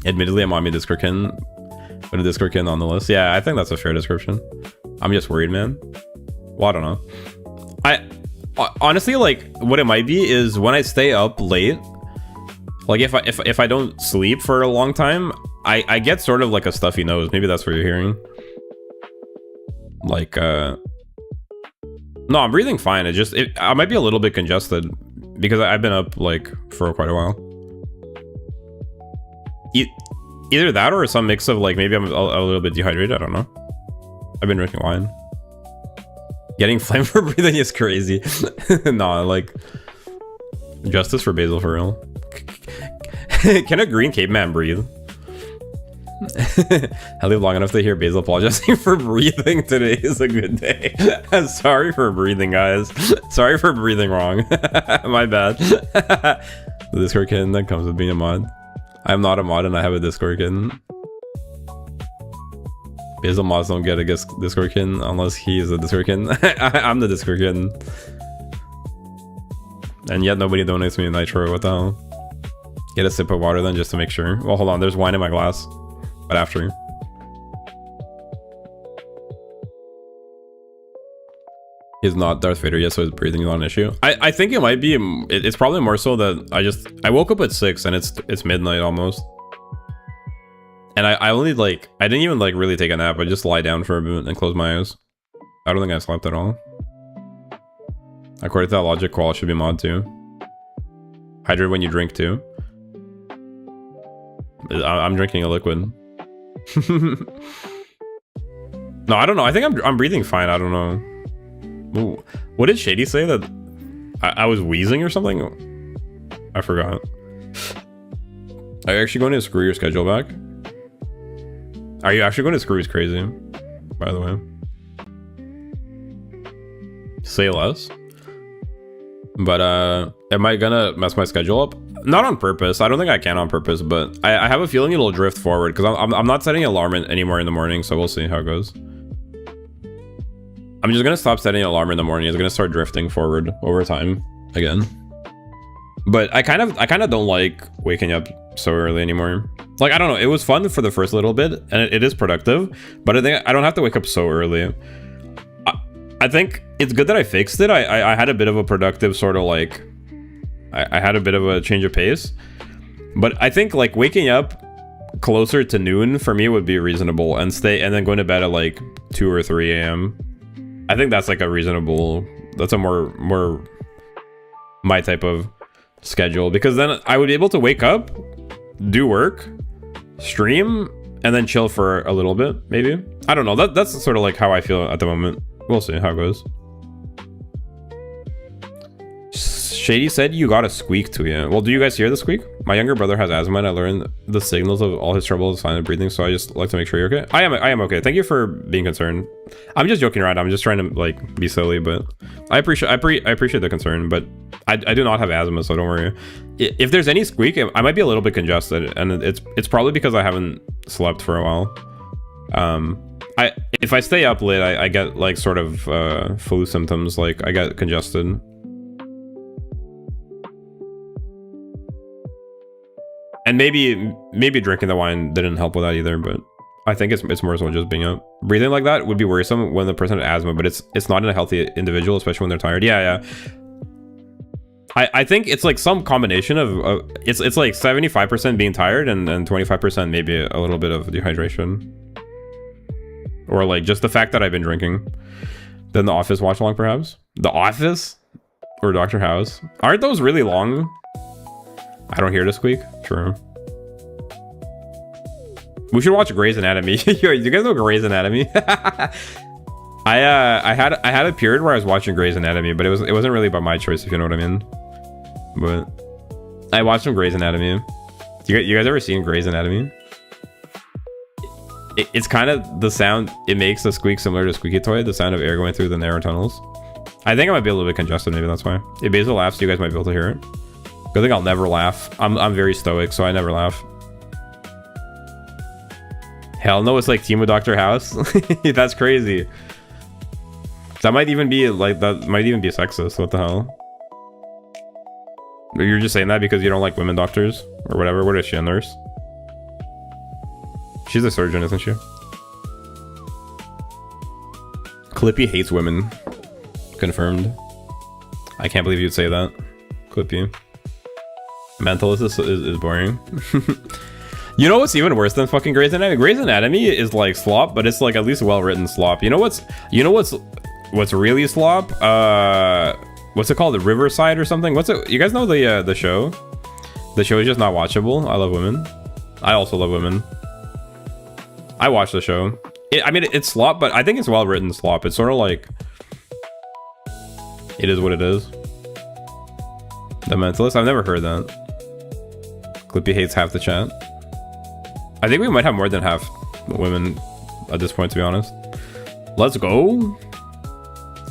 Admittedly, a mommy Discordkin. Put a Discordkin on the list. Yeah, I think that's a fair description. I'm just worried, man. Well, I don't know. Honestly, like, what it might be is when I stay up late, like if I don't sleep for a long time, I get sort of like a stuffy nose. Maybe that's what you're hearing. Like, no, I'm breathing fine. I might be a little bit congested because I've been up like for quite a while. Either that or some mix of like maybe I'm a little bit dehydrated. I don't know. I've been drinking wine. Getting flamed for breathing is crazy. Nah, like justice for Basil for real. Can a green cape man breathe? I live long enough to hear Basil apologizing for breathing. Today is a good day. Sorry for breathing, guys. Sorry for breathing wrong. My bad. The Discord kitten that comes with being a mod. I'm not a mod and I have a Discord kitten. Basil mods don't get a Discord kitten unless he is a Discord kitten. I'm the Discord kitten. And yet nobody donates me nitro. What the hell? Get a sip of water then just to make sure. Well, hold on. There's wine in my glass. But after. He's not Darth Vader yet, so his breathing is not an issue. I think it might be. It's probably more so that I woke up at 6 and it's midnight almost. And I only like, I didn't even like really take a nap. I just lie down for a bit and close my eyes. I don't think I slept at all. According to that logic, Koala should be mod too. Hydrate when you drink too. I'm drinking a liquid. No, I don't know. I think I'm breathing fine. I don't know. Ooh. What did Shady say? That I was wheezing or something? I forgot. Are you actually going to screw your schedule back? Are you actually going to screw is crazy, by the way? Say less. But am I gonna mess my schedule up? Not on purpose. I don't think I can on purpose, but I have a feeling it'll drift forward because I'm not setting an alarm anymore in the morning, so we'll see how it goes. I'm just gonna stop setting an alarm in the morning. It's gonna start drifting forward over time again. But I kind of don't like waking up so early anymore. Like, I don't know, it was fun for the first little bit and it is productive, but I think I don't have to wake up so early. I think it's good that I fixed it. I had a bit of a productive sort of like, I had a bit of a change of pace, but I think like waking up closer to noon for me would be reasonable and then going to bed at like 2 or 3 a.m. I think that's like a reasonable, that's a more my type of schedule, because then I would be able to wake up, do work, stream, and then chill for a little bit, maybe. I don't know. That's sort of like how I feel at the moment. We'll see how it goes. Shady said you got a squeak to you. Well, do you guys hear the squeak? My younger brother has asthma and I learned the signals of all his troubles silent breathing, so I just like to make sure you're okay. I am okay. Thank you for being concerned. I'm just joking around. I'm just trying to like be silly, but I appreciate the concern, but I do not have asthma, so don't worry. If there's any squeak, I might be a little bit congested, and it's probably because I haven't slept for a while. If I stay up late, I get like sort of flu symptoms, like I get congested. And maybe drinking the wine didn't help with that either, but I think it's more so just being up. Breathing like that would be worrisome when the person had asthma, but it's not in a healthy individual, especially when they're tired. Yeah. I think it's like some combination of it's like 75% being tired and 25% maybe a little bit of dehydration. Or like just the fact that I've been drinking. Then The Office watch along perhaps? The Office? Or Dr. House? Aren't those really long? I don't hear the squeak. True. We should watch Grey's Anatomy. Yo, you guys know Grey's Anatomy? I had a period where I was watching Grey's Anatomy, but it wasn't really by my choice, if you know what I mean. But I watched some Grey's Anatomy. You guys ever seen Grey's Anatomy? It's kind of the sound it makes a squeak similar to squeaky toy, the sound of air going through the narrow tunnels. I think I might be a little bit congested, maybe that's why. If Basil laughs, you guys might be able to hear it. Good thing I'll never laugh. I'm very stoic, so I never laugh. Hell no, it's like Team with Dr. House. That's crazy. That might even be like, that might even be sexist. What the hell? You're just saying that because you don't like women doctors or whatever. What is she, a nurse? She's a surgeon, isn't she? Clippy hates women. Confirmed. I can't believe you'd say that. Clippy. Mentalist is boring. You know what's even worse than fucking Grey's Anatomy? Grey's Anatomy is like slop, but it's like at least well-written slop. You know what's really slop? What's it called? The Riverside or something? What's it? You guys know the show? The show is just not watchable. I love women. I also love women. I watch the show. I mean, it's slop, but I think it's well-written slop. It's sort of like... It is what it is. The Mentalist? I've never heard that. Clippy hates half the chat. I think we might have more than half women at this point, to be honest. Let's go.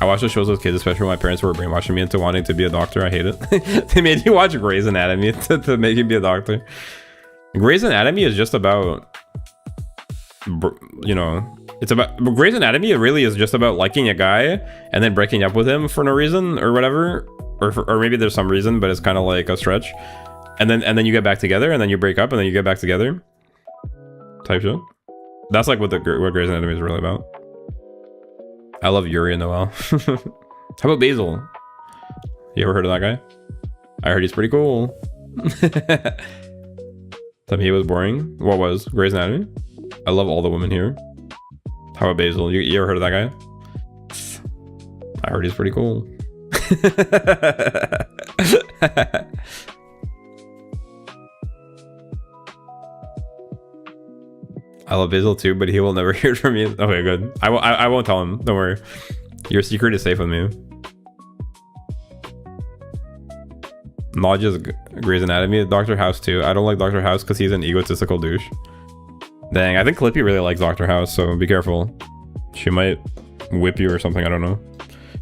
I watched the shows as kids, especially when my parents were brainwashing me into wanting to be a doctor. I hate it. They made you watch Grey's Anatomy to make you be a doctor. Grey's Anatomy is just about... You know... It's about... Grey's Anatomy, it really is just about liking a guy and then breaking up with him for no reason or whatever. Or maybe there's some reason, but it's kind of like a stretch. And then you get back together, and then you break up, and then you get back together. Type shit. That's like what Grey's Anatomy is really about. I love Yuri and Noel. How about Basil? You ever heard of that guy? I heard he's pretty cool. Tell me he was boring. What was? Grey's Anatomy? I love all the women here. How about Basil? You ever heard of that guy? I heard he's pretty cool. I love Basil too, but he will never hear from me. Okay, good. I won't tell him. Don't worry. Your secret is safe with me. Not just Grey's Anatomy, Dr. House too. I don't like Dr. House because he's an egotistical douche. Dang, I think Clippy really likes Dr. House, so be careful. She might whip you or something, I don't know.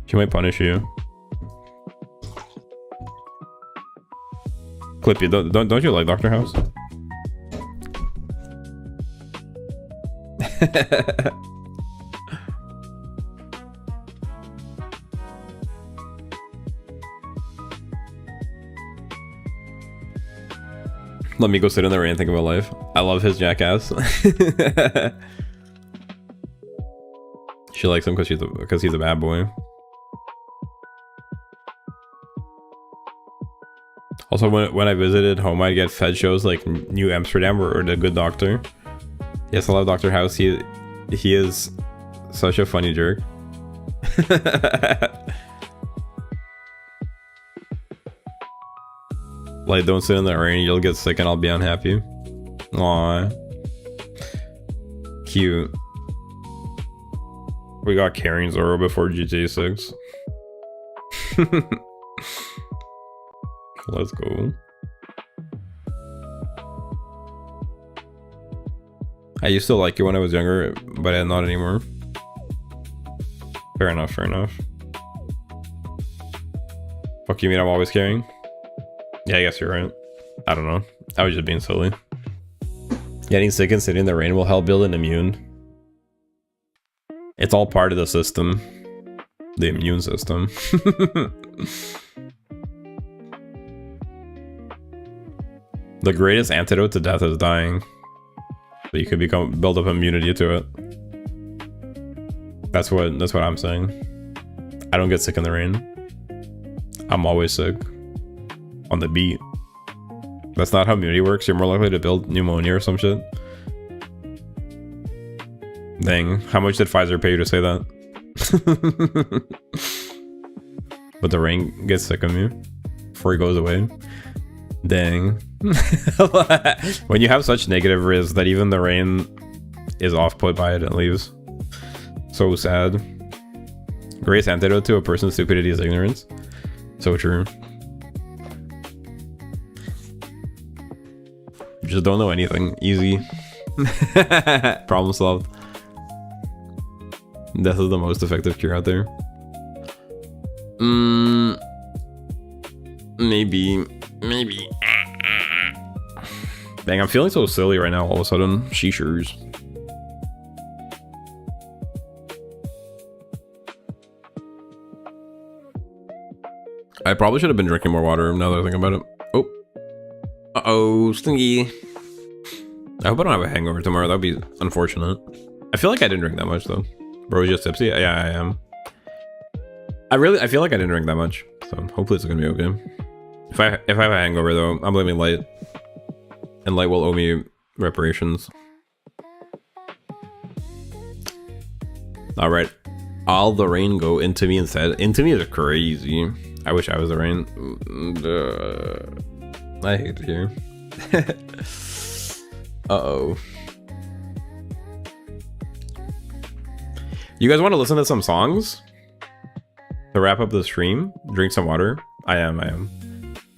She might punish you. Clippy, don't you like Dr. House? Let me go sit in the rain and think about life. I love his jackass. She likes him because he's a bad boy. Also, when I visited home, I'd get fed shows like New Amsterdam or The Good Doctor. Yes, I love Dr. House. He is such a funny jerk. Like, don't sit in the rain, you'll get sick and I'll be unhappy. Aww. Cute. We got carrying Zoro before GTA 6. Let's go. I used to like it when I was younger, but not anymore. Fair enough, fair enough. Fuck, you mean I'm always carrying? Yeah, I guess you're right. I don't know. I was just being silly. Getting sick and sitting in the rain will help build an immune. It's all part of the system. The immune system. The greatest antidote to death is dying. So you could build up immunity to it. That's what I'm saying. I don't get sick in the rain. I'm always sick. On the beat. That's not how immunity works. You're more likely to build pneumonia or some shit. Dang, how much did Pfizer pay you to say that? But the rain gets sick of me before it goes away. Dang. When you have such negative riz that even the rain is off-put by it and leaves. So sad. Greatest antidote to a person's stupidity is ignorance. So true. You just don't know anything. Easy. Problem solved. Death is the most effective cure out there. Maybe. Dang, I'm feeling so silly right now all of a sudden. Sheeshers. I probably should have been drinking more water now that I think about it. Oh. Uh-oh, stingy. I hope I don't have a hangover tomorrow. That would be unfortunate. I feel like I didn't drink that much though. Bro, is just tipsy? Yeah, I am. I feel like I didn't drink that much. So hopefully it's gonna be okay. If I have a hangover though, I'm blaming Light. And Light will owe me reparations. Alright. All the rain go into me instead. Into me is crazy. I wish I was the rain. I hate it here. Uh-oh. You guys want to listen to some songs? To wrap up the stream? Drink some water? I am.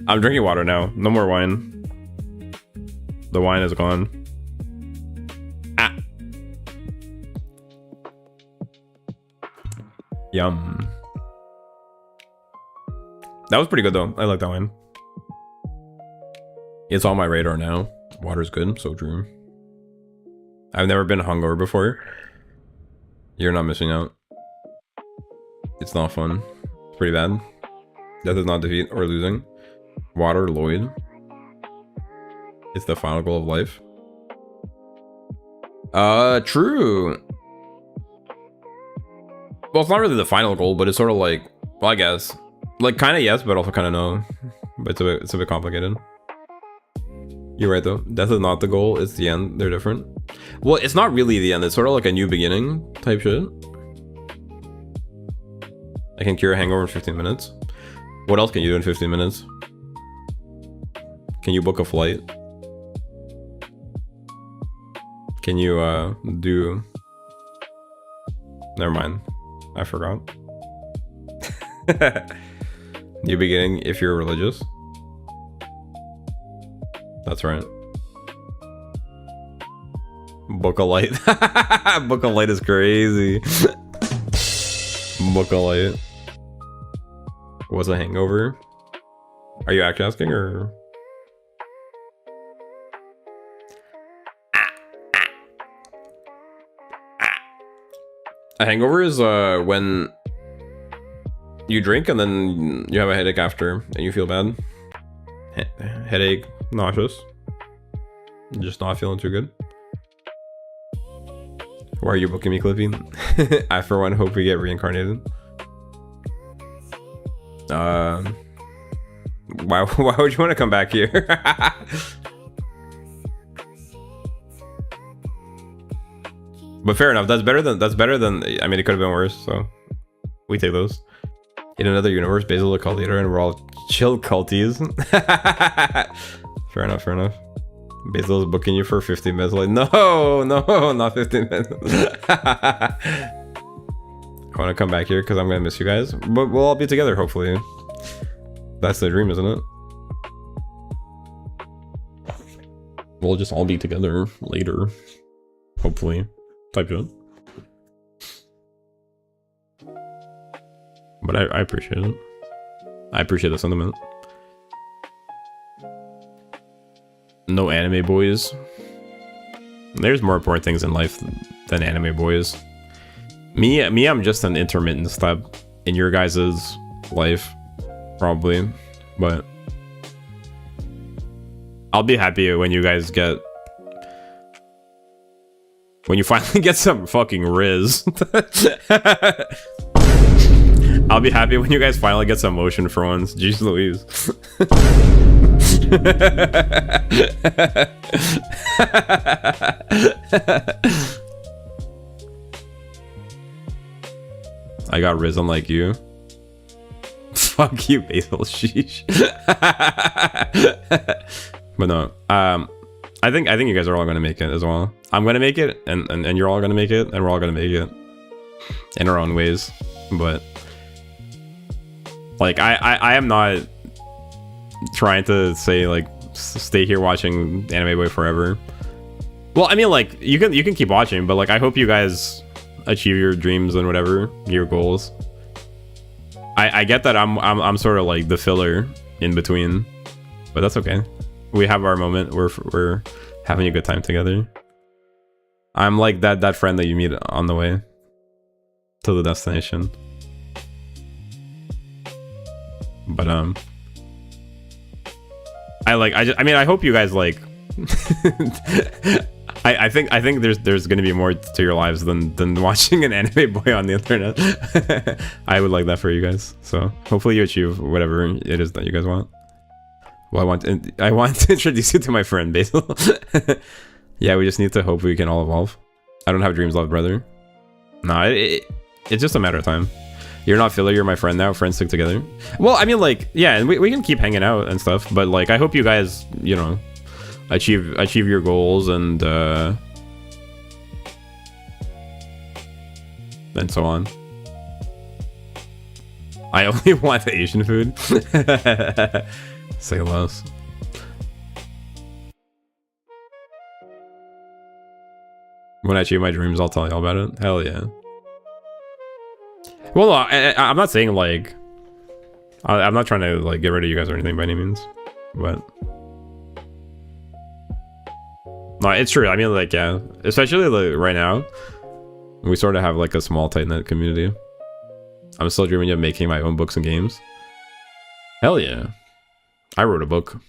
I'm drinking water now. No more wine. The wine is gone. Ah. Yum. That was pretty good though. I like that wine. It's on my radar now. Water's good. So true. I've never been hungover before. You're not missing out. It's not fun. It's pretty bad. Death is not defeat or losing. Water Lloyd. It's the final goal of life. True. Well, it's not really the final goal, but it's sort of like, well, I guess. Like, kind of yes, but also kind of no. But it's a bit complicated. You're right, though. Death is not the goal. It's the end. They're different. Well, it's not really the end. It's sort of like a new beginning type shit. I can cure a hangover in 15 minutes. What else can you do in 15 minutes? Can you book a flight? Can you do... Never mind. I forgot. New beginning if you're religious. That's right. Book a light. Book a light is crazy. Book a light. What's a hangover? Are you actually asking or? A hangover is when you drink and then you have a headache after and you feel bad. Headache, nauseous, just not feeling too good. Why are you booking me, Clippy? I for one hope we get reincarnated. Why would you want to come back here? But fair enough. That's better than. I mean, it could have been worse. So we take those. In another universe, Basil a cult leader, and we're all chill culties. Fair enough. Basil is booking you for 15 minutes. Like, no, not 15 minutes. I want to come back here because I'm gonna miss you guys, but we'll all be together hopefully. That's the dream, isn't it? We'll just all be together later, hopefully. Type shit. But I appreciate it. I appreciate the sentiment. No anime boys. There's more important things in life than anime boys. Me, I'm just an intermittent step in your guys' life, probably. But I'll be happy when you guys get... When you finally get some fucking Riz. I'll be happy when you guys finally get some motion for once. Jeez Louise. I got Riz unlike you. Fuck you, Basil. Sheesh. But no, I think you guys are all gonna make it as well. I'm gonna make it, and you're all gonna make it, and we're all gonna make it in our own ways. But like, I am not trying to say like stay here watching Anime Boy forever. Well, I mean, like, you can keep watching, but like, I hope you guys achieve your dreams and whatever your goals. I get that I'm sort of like the filler in between, but that's okay. We have our moment. We're having a good time together. I'm like that friend that you meet on the way to the destination. But I mean, I hope you guys like. I think there's gonna be more to your lives than watching an anime boy on the internet. I would like that for you guys. So hopefully you achieve whatever it is that you guys want. Well, I want to introduce you to my friend Basil. Yeah, we just need to hope we can all evolve. I don't have dreams left, brother. Nah, it's just a matter of time. You're not filler, you're my friend now. Friends stick together. Well, I mean, like, yeah, and we can keep hanging out and stuff, but like, I hope you guys, you know, achieve your goals and so on. I only want the Asian food. Say less. When I achieve my dreams, I'll tell you all about it. Hell yeah. Well, no, I'm not saying like I'm not trying to like get rid of you guys or anything by any means, but no, it's true. I mean, like, yeah, especially like right now, we sort of have like a small tight-knit community. I'm still dreaming of making my own books and games. Hell yeah. I wrote a book.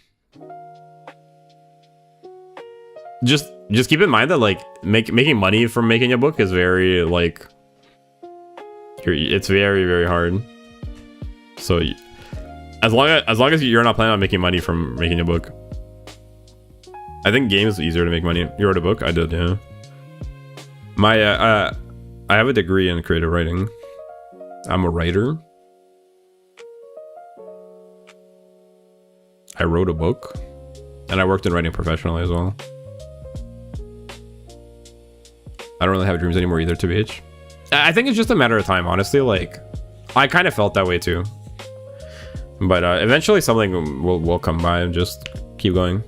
Just keep in mind that like making money from making a book is very like it's very, very hard. So as long as you're not planning on making money from making a book, I think games are easier to make money. You wrote a book? I did, yeah. My I have a degree in creative writing. I'm a writer. I wrote a book, and I worked in writing professionally as well. I don't really have dreams anymore either, to BH. I think it's just a matter of time, honestly. Like, I kind of felt that way too. But eventually something will come by and just keep going.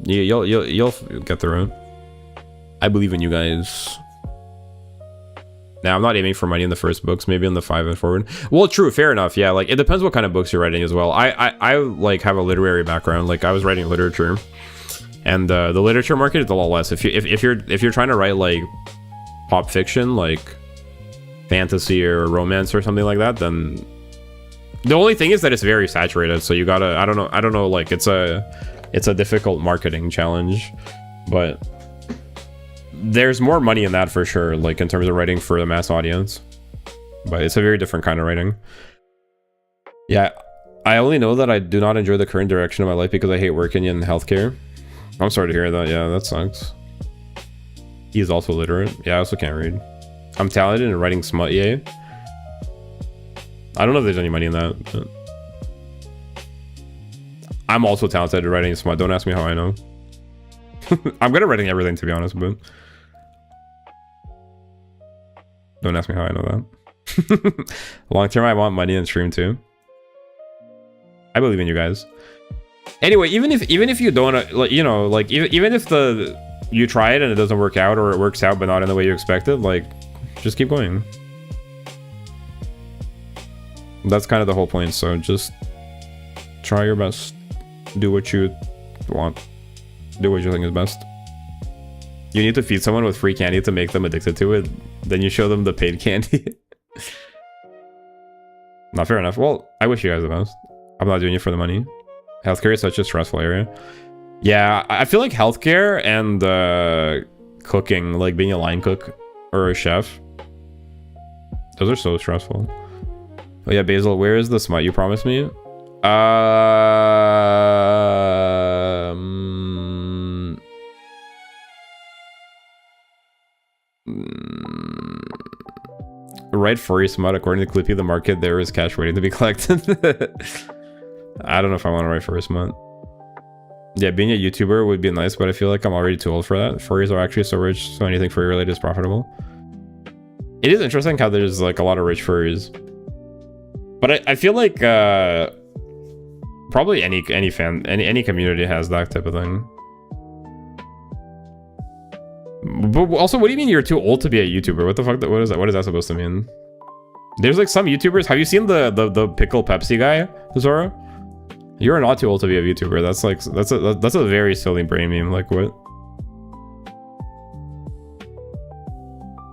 You'll get through it. I believe in you guys. Now, I'm not aiming for money in the first books, maybe in the 5 and forward. Well, true, fair enough. Yeah, like, it depends what kind of books you're writing as well. I like have a literary background. Like, I was writing literature, and the literature market is a lot less. If you're trying to write like pop fiction, like fantasy or romance or something like that, then the only thing is that it's very saturated. So you gotta, I don't know, like it's a difficult marketing challenge, but there's more money in that for sure, like in terms of writing for the mass audience. But it's a very different kind of writing. Yeah, I only know that I do not enjoy the current direction of my life because I hate working in healthcare. I'm sorry to hear that. Yeah, that sucks. He's also literate. Yeah, I also can't read. I'm talented in writing smut, yay. I don't know if there's any money in that, but I'm also talented at writing smut. Don't ask me how I know. I'm good at writing everything, to be honest, but don't ask me how I know that. Long term, I want money and stream too. I believe in you guys. Anyway, even if you don't, like, you know, like even if you try it and it doesn't work out, or it works out but not in the way you expected, like, just keep going. That's kind of the whole point. So just try your best. Do what you want. Do what you think is best. You need to feed someone with free candy to make them addicted to it. Then you show them the paid candy. Not fair enough. Well, I wish you guys the best. I'm not doing it for the money. Healthcare is such a stressful area. Yeah, I feel like healthcare and cooking, like being a line cook or a chef, those are so stressful. Oh yeah, Basil, where is the smut you promised me? Right, furry smut. According to Clippy, the market there is cash waiting to be collected. I don't know if I want to write furry smut. Yeah, being a YouTuber would be nice, but I feel like I'm already too old for that. Furries are actually so rich, so anything furry related is profitable. It is interesting how there's like a lot of rich furries, but I feel like probably any community has that type of thing. But also, what do you mean you're too old to be a YouTuber? What the fuck? What is that? What is that supposed to mean? There's like some YouTubers. Have you seen the pickle Pepsi guy, Zoro? You're not too old to be a YouTuber. That's like that's a very silly brain meme. Like what?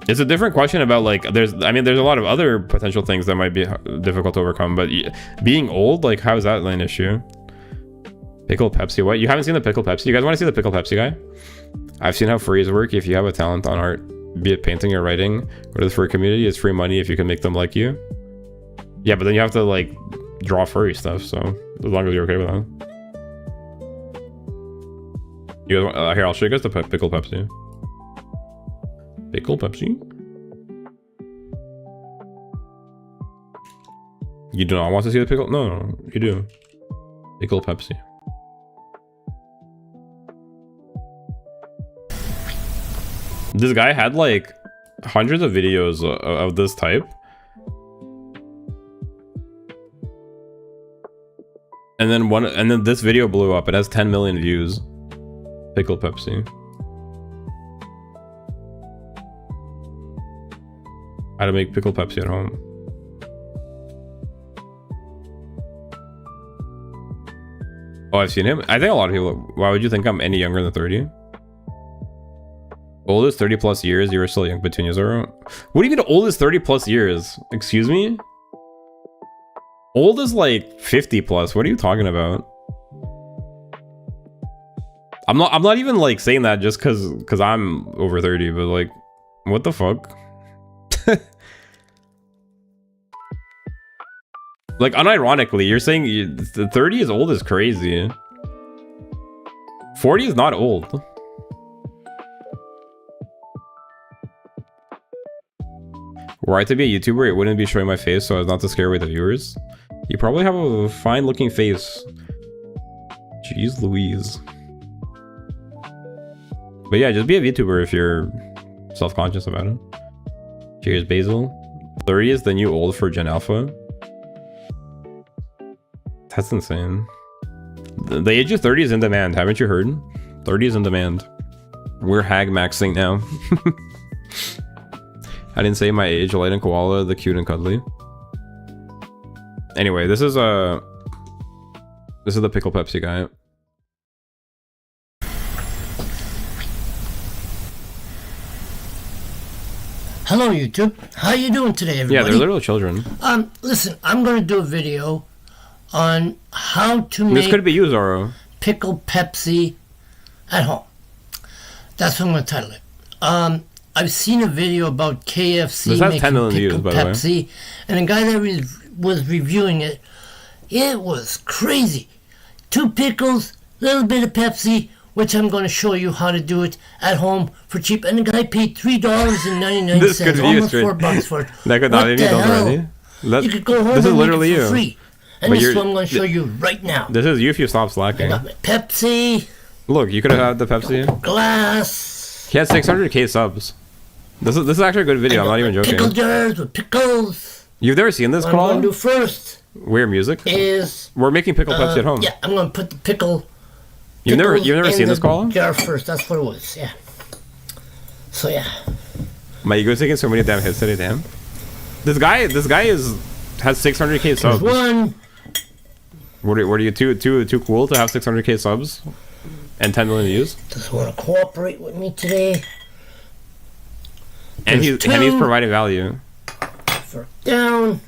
It's a different question about like there's a lot of other potential things that might be difficult to overcome, but being old, like how is that an issue? Pickle Pepsi, what? You haven't seen the pickle Pepsi? You guys want to see the pickle Pepsi guy? I've seen how furries work. If you have a talent on art, be it painting or writing, go to the furry community. It's free money if you can make them like you. Yeah, but then you have to like draw furry stuff, so as long as you're okay with that. You guys, here, I'll show you guys the pickle Pepsi. Pickle Pepsi? You do not want to see the pickle? No, you do. Pickle Pepsi. This guy had like hundreds of videos of this type. And then this video blew up. It has 10 million views. Pickle Pepsi. How to make pickle Pepsi at home. Oh, I've seen him. I think a lot of people. Why would you think I'm any younger than 30? Oldest 30 plus years. You were still young petunias. What do you mean oldest 30 plus years? Excuse me? Old is like 50 plus. What are you talking about? I'm not even like saying that just cause I'm over 30, but like what the fuck? Like unironically, you're saying 30 is old is crazy. 40 is not old. Were I to be a YouTuber, it wouldn't be showing my face so as not to scare away the viewers. You probably have a fine looking face. Jeez Louise. But yeah, just be a VTuber if you're self-conscious about it. Cheers, Basil. 30 is the new old for Gen Alpha. That's insane. The age of 30 is in demand, haven't you heard? 30 is in demand. We're hag maxing now. I didn't say my age. Light and koala, the cute and cuddly. Anyway, this is the pickle Pepsi guy. Hello YouTube, how you doing today everybody? Yeah, they're little children. Listen, I'm going to do a video on how to make this could be you, Zoro. pickle Pepsi at home. That's what I'm going to title it. I've seen a video about KFC making 10 million views, pickle by the way. Pepsi, and a guy that was reviewing it, it was crazy. 2 pickles, little bit of Pepsi, which I'm going to show you how to do it at home for cheap. And the guy paid $3.99, almost $4 for it. That could not be done already. You could go home and make it for free. And this is what I'm going to show you right now. This is you if you stop slacking. I got my Pepsi. Look, you could have had the Pepsi. Glass. He had 600k subs. This is actually a good video. I'm not even joking. Pickle jars with pickles. You've never seen this, What I'm Koala? going to do first Weird music. is We're making pickle Pepsi at home. Yeah, I'm going to put the pickle. You've never seen this, Koala? Jar first. That's what it was. Yeah. So yeah. My ego's taking so many damn hits today. Damn. This guy has 600k subs. There's one. What are you too cool to have 600k subs and 10 million views? Doesn't want to cooperate with me today. And he's providing value. For down.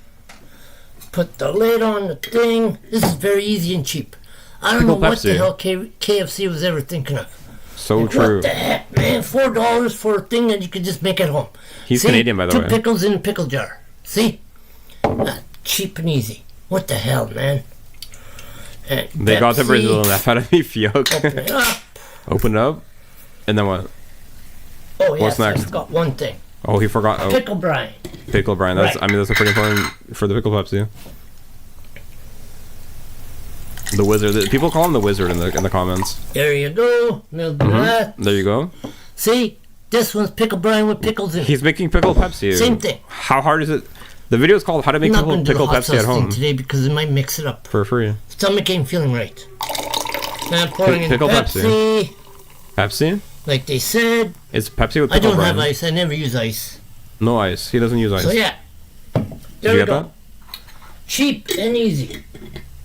Put the lid on the thing. This is very easy and cheap. I don't know what the hell KFC was ever thinking of. So like, true. What the heck, man? $4 for a thing that you could just make at home. He's See? Canadian, by the way. 2 pickles in a pickle jar. See? Cheap and easy. What the hell, man? And they got to Brazil and that had to be fiok. Open it up. Open it up. And then what? Oh, yes, What's next? I forgot one thing. Oh, he forgot. Oh. Pickle brine. Pickle brine. That's Right. I mean that's pretty important for the pickle Pepsi. The wizard. People call him the wizard in the comments. There you go. Little bit of that. There you go. See? This one's pickle brine with pickles in it. He's making pickle Pepsi. Same thing. How hard is it? The video is called "How to Make Pickle Pepsi at Home" today because it might mix it up. for free. Stomach ain't feeling right. Now I'm pouring in Pickle Pepsi. Pepsi. like they said. It's Pepsi with I pickle don't have brine. ice. I never use ice. No ice. He doesn't use ice. So yeah, Did there you we get go. that? Cheap and easy.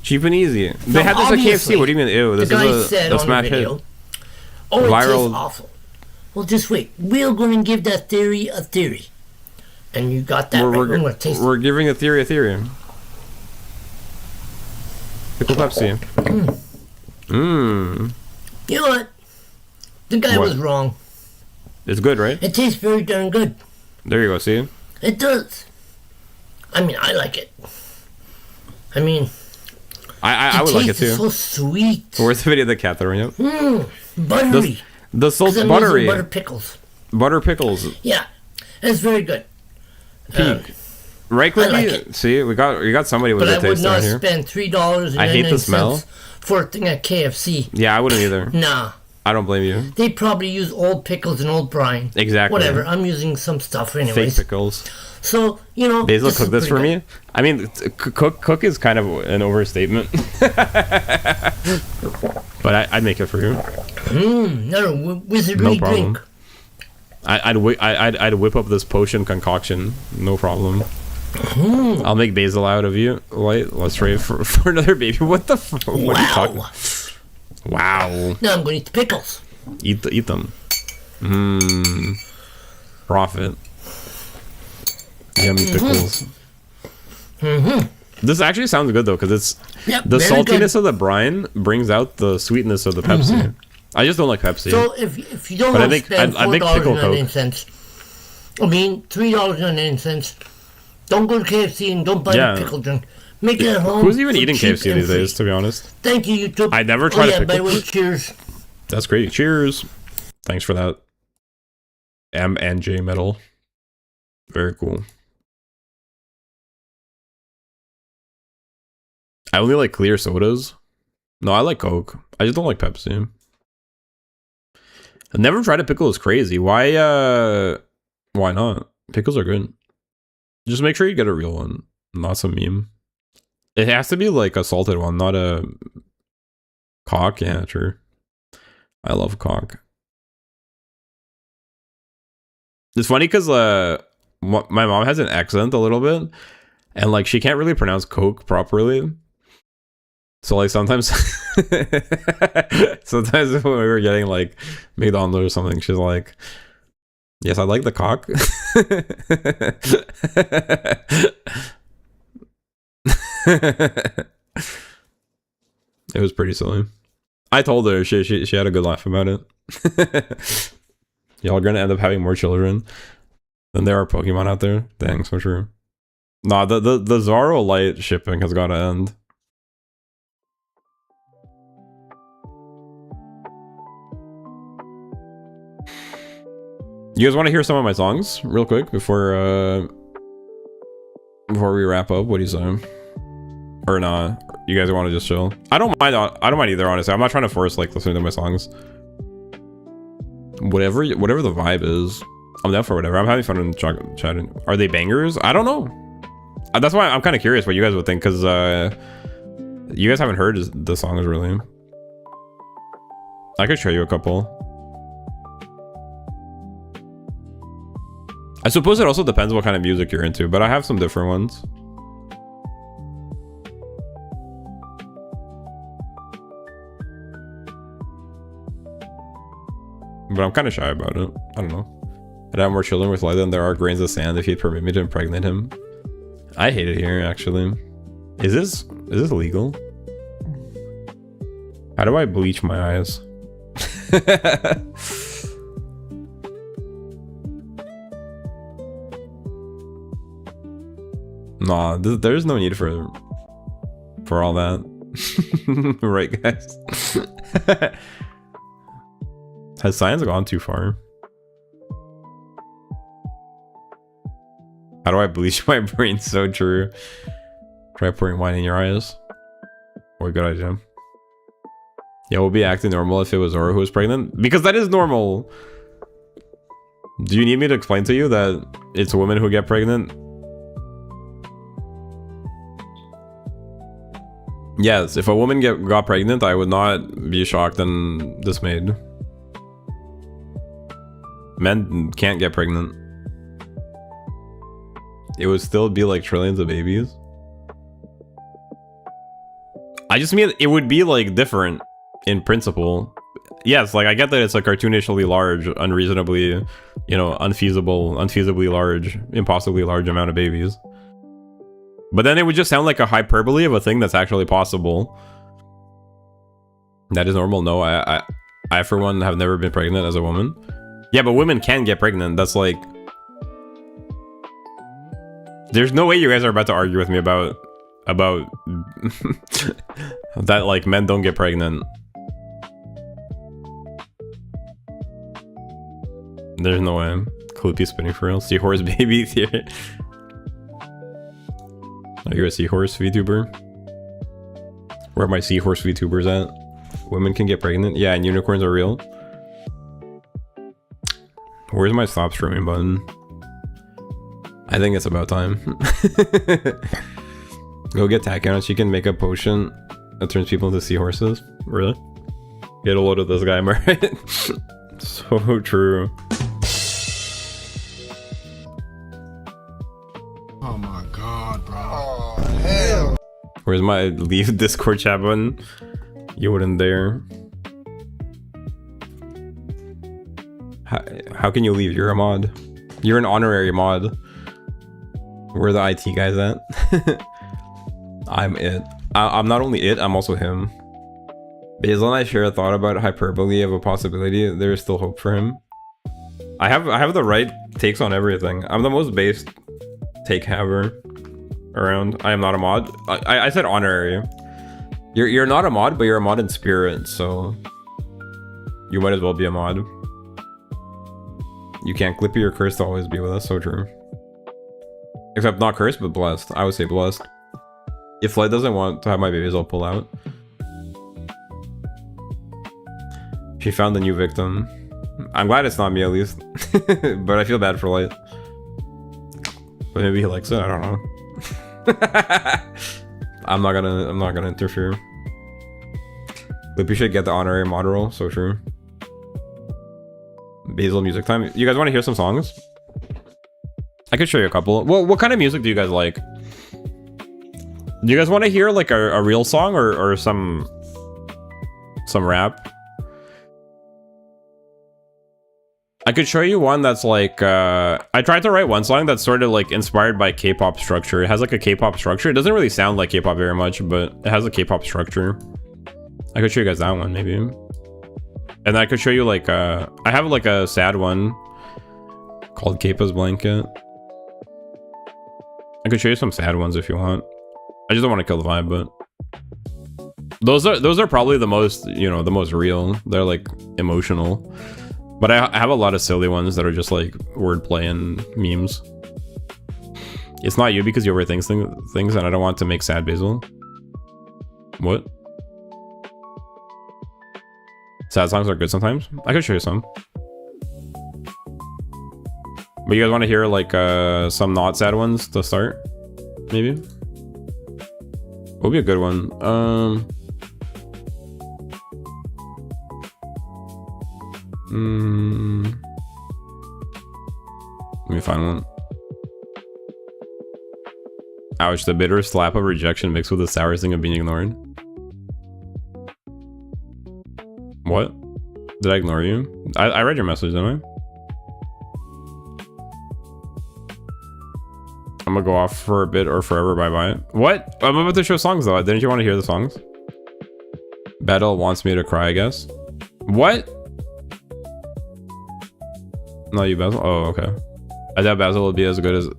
Cheap and easy. They had this at obviously, KFC. What do you mean? Ew, this the guy is said a on the smash video, hit. "Oh, it Viral- tastes awful." Well, just wait. We're going to give that theory a theory, and you got that right. I'm going to taste it. We're giving a theory. Pickle Pepsi. Mmm. You know what? The guy What? was wrong. It's good, right? It tastes very darn good. There you go. See? It does. I mean, I like it. I mean, I would like it taste is too. so sweet. Where's the video of the cat throwing up? Buttery. The salt's 'Cause I'm using buttery. butter pickles. Butter pickles. Yeah, it's very good. Peak. Right, I like Clippy? it. See, we got somebody with But a I would taste not down here. spend $3.99 I hate the smell. for a thing at KFC. Yeah, I wouldn't either. Nah. I don't blame you. They probably use old pickles and old brine. Exactly. Whatever. I'm using some stuff Fake anyways. pickles. So, you know. Basil, is cook this for pretty me. I mean, cook is kind of an overstatement. But I'd make it for you. good. Not a wizardry No problem. drink. I'd whip up this potion concoction. No problem. I'll make basil out of you. Let's try for another baby. What the? What are you talking? Wow. Wow. Now I'm going to eat the pickles. Eat them. Profit. Yummy pickles. This actually sounds good though, because it's Yep, the very saltiness good. of the brine brings out the sweetness of the Pepsi. I just don't like Pepsi. So if you don't But I want to think- spend I think pickle $4.99, I mean $3.99, don't go to KFC and don't buy Yeah. the pickle drink. Make it at home. Who's even for eating cheap KFC and these days, free. to be honest? Thank you, YouTube. I never tried a By pickle. the way, cheers. That's great. Cheers. Thanks for that. M and J metal. Very cool. I only like clear sodas. No, I like Coke. I just don't like Pepsi. I've never tried a pickle. Is crazy. Why not? Pickles are good. Just make sure you get a real one, not some meme. It has to be like a salted one, not a cock. Yeah, true. I love cock. It's funny because my mom has an accent a little bit, and like she can't really pronounce Coke properly. So like sometimes, sometimes when we were getting like McDonald's or something, she's like, "Yes, I like the cock." It was pretty silly. I told her she had a good laugh about it. Y'all are gonna end up having more children than there are Pokemon out there. Dang, so true. Nah, the Zaro Light shipping has gotta end. You guys want to hear some of my songs real quick before we wrap up? What do you say? Or not? You guys want to just chill? I don't mind either, honestly. I'm not trying to force like listening to my songs. Whatever the vibe is, I'm down for whatever. I'm having fun in chatting. Are they bangers? I don't know. That's why I'm kind of curious what you guys would think, because you guys haven't heard the songs really. I could show you a couple. I suppose it also depends what kind of music you're into, but I have some different ones. But I'm kind of shy about it. I don't know. I'd have more children with light than there are grains of sand if he'd permit me to impregnate him. I hate it here, actually. Is this legal? How do I bleach my eyes? Nah, there's no need for all that. Right, guys? Has science gone too far? How do I bleach my brain? So true. Try pouring wine in your eyes. What a good idea. Yeah, we'll be acting normal if it was Zora who was pregnant. Because that is normal. Do you need me to explain to you that it's women who get pregnant? Yes, if a woman got pregnant, I would not be shocked and dismayed. Men can't get pregnant. It would still be like trillions of babies. I just mean it would be like different in principle. Yes, like I get that it's a cartoonishly large, unreasonably, you know, unfeasibly large, impossibly large amount of babies. But then it would just sound like a hyperbole of a thing that's actually possible. That is normal. No, I for one have never been pregnant as a woman. Yeah, but women can get pregnant. That's like, there's no way you guys are about to argue with me about that, like, men don't get pregnant. There's no way. Clippy spinning for real. Seahorse baby theory. Are you a seahorse VTuber? Where are my seahorse VTubers at? Women can get pregnant? Yeah, and unicorns are real. Where's my stop streaming button? I think it's about time. Go get Tachyon. She can make a potion that turns people into seahorses. Really? Get a load of this guy, am I right? So true. Oh my god, bro. Oh, hell. Where's my leave Discord chat button? You wouldn't dare. How can you leave? You're a mod. You're an honorary mod. Where are the IT guys at? I'm it. I'm not only it, I'm also him. Basil and I share a thought about hyperbole of a possibility. There is still hope for him. I have the right takes on everything. I'm the most based take haver around. I am not a mod. I said honorary. You're not a mod, but you're a mod in spirit, so you might as well be a mod. You can't Clippy or cursed to always be with us, so true. Except not cursed, but blessed. I would say blessed. If Flight doesn't want to have my babies, I'll pull out. She found a new victim. I'm glad it's not me, at least. But I feel bad for Light. But maybe he likes it, I don't know. I'm not gonna interfere. Lippy should get the honorary mod role, so true. Basil music time. You guys want to hear some songs? I could show you a couple. Well, what kind of music do you guys like? Do you guys want to hear like a real song or some rap? I could show you one that's like, I tried to write one song that's sort of like inspired by K-pop structure. It has like a K-pop structure. It doesn't really sound like K-pop very much, but it has a K-pop structure. I could show you guys that one maybe. And I could show you like, I have like a sad one called Cape Blanket. I could show you some sad ones if you want. I just don't want to kill the vibe, but those are probably the most, you know, the most real. They're like emotional. But I have a lot of silly ones that are just like wordplay and memes. It's not you because you overthink things and I don't want to make sad Basil. What? Sad songs are good sometimes. I could show you some. But you guys want to hear like some not sad ones to start? Maybe? What would be a good one? Let me find one. Ouch, the bitter slap of rejection mixed with the sour thing of being ignored. What? Did I ignore you? I read your message, didn't I? I'm gonna go off for a bit or forever, bye-bye. What? I'm about to show songs though. Didn't you want to hear the songs? Battle wants me to cry, I guess. What? Not you, Basil? Oh, okay. I doubt Basil will be as good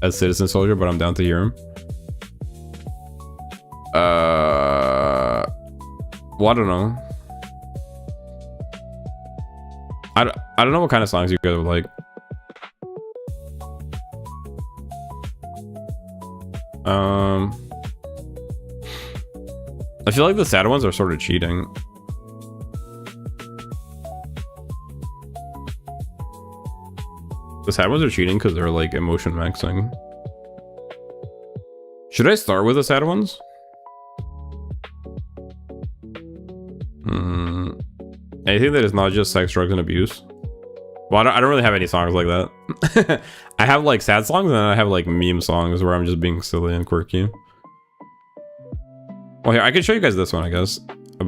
as Citizen Soldier, but I'm down to hear him. Well, I don't know. I don't know what kind of songs you guys would like. I feel like the sad ones are sort of cheating. The sad ones are cheating because they're like emotion maxing. Should I start with the sad ones? Anything that is not just sex, drugs, and abuse. Well, I don't really have any songs like that. I have like sad songs and then I have like meme songs where I'm just being silly and quirky. Well, here I can show you guys this one, I guess.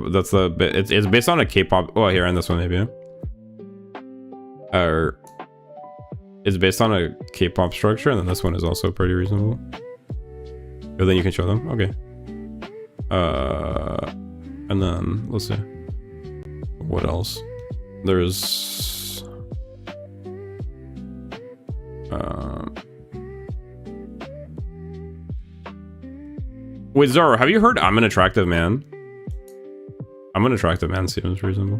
That's the bit. It's based on a K-pop. Oh, here and this one maybe. It's based on a K-pop structure, and then this one is also pretty reasonable. Oh, then you can show them. Okay. And then let's see. What else? There's. Wait, Zoro, have you heard I'm an Attractive Man? I'm an Attractive Man seems reasonable.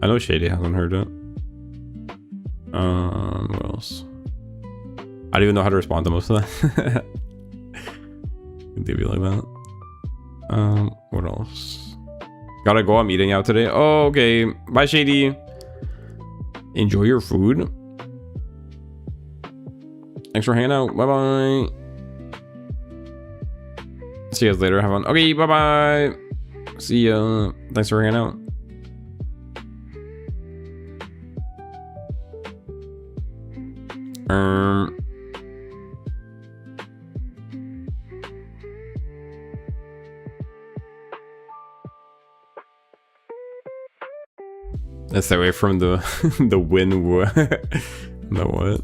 I know Shady hasn't heard it. What else? I don't even know how to respond to most of that. They be like that. What else? Gotta go, I'm eating out today. Oh, okay. Bye, Shady. Enjoy your food. Thanks for hanging out. Bye bye. See you guys later. Have fun. Okay, bye bye. See ya. Thanks for hanging out. Let's stay away from the the wind. The what?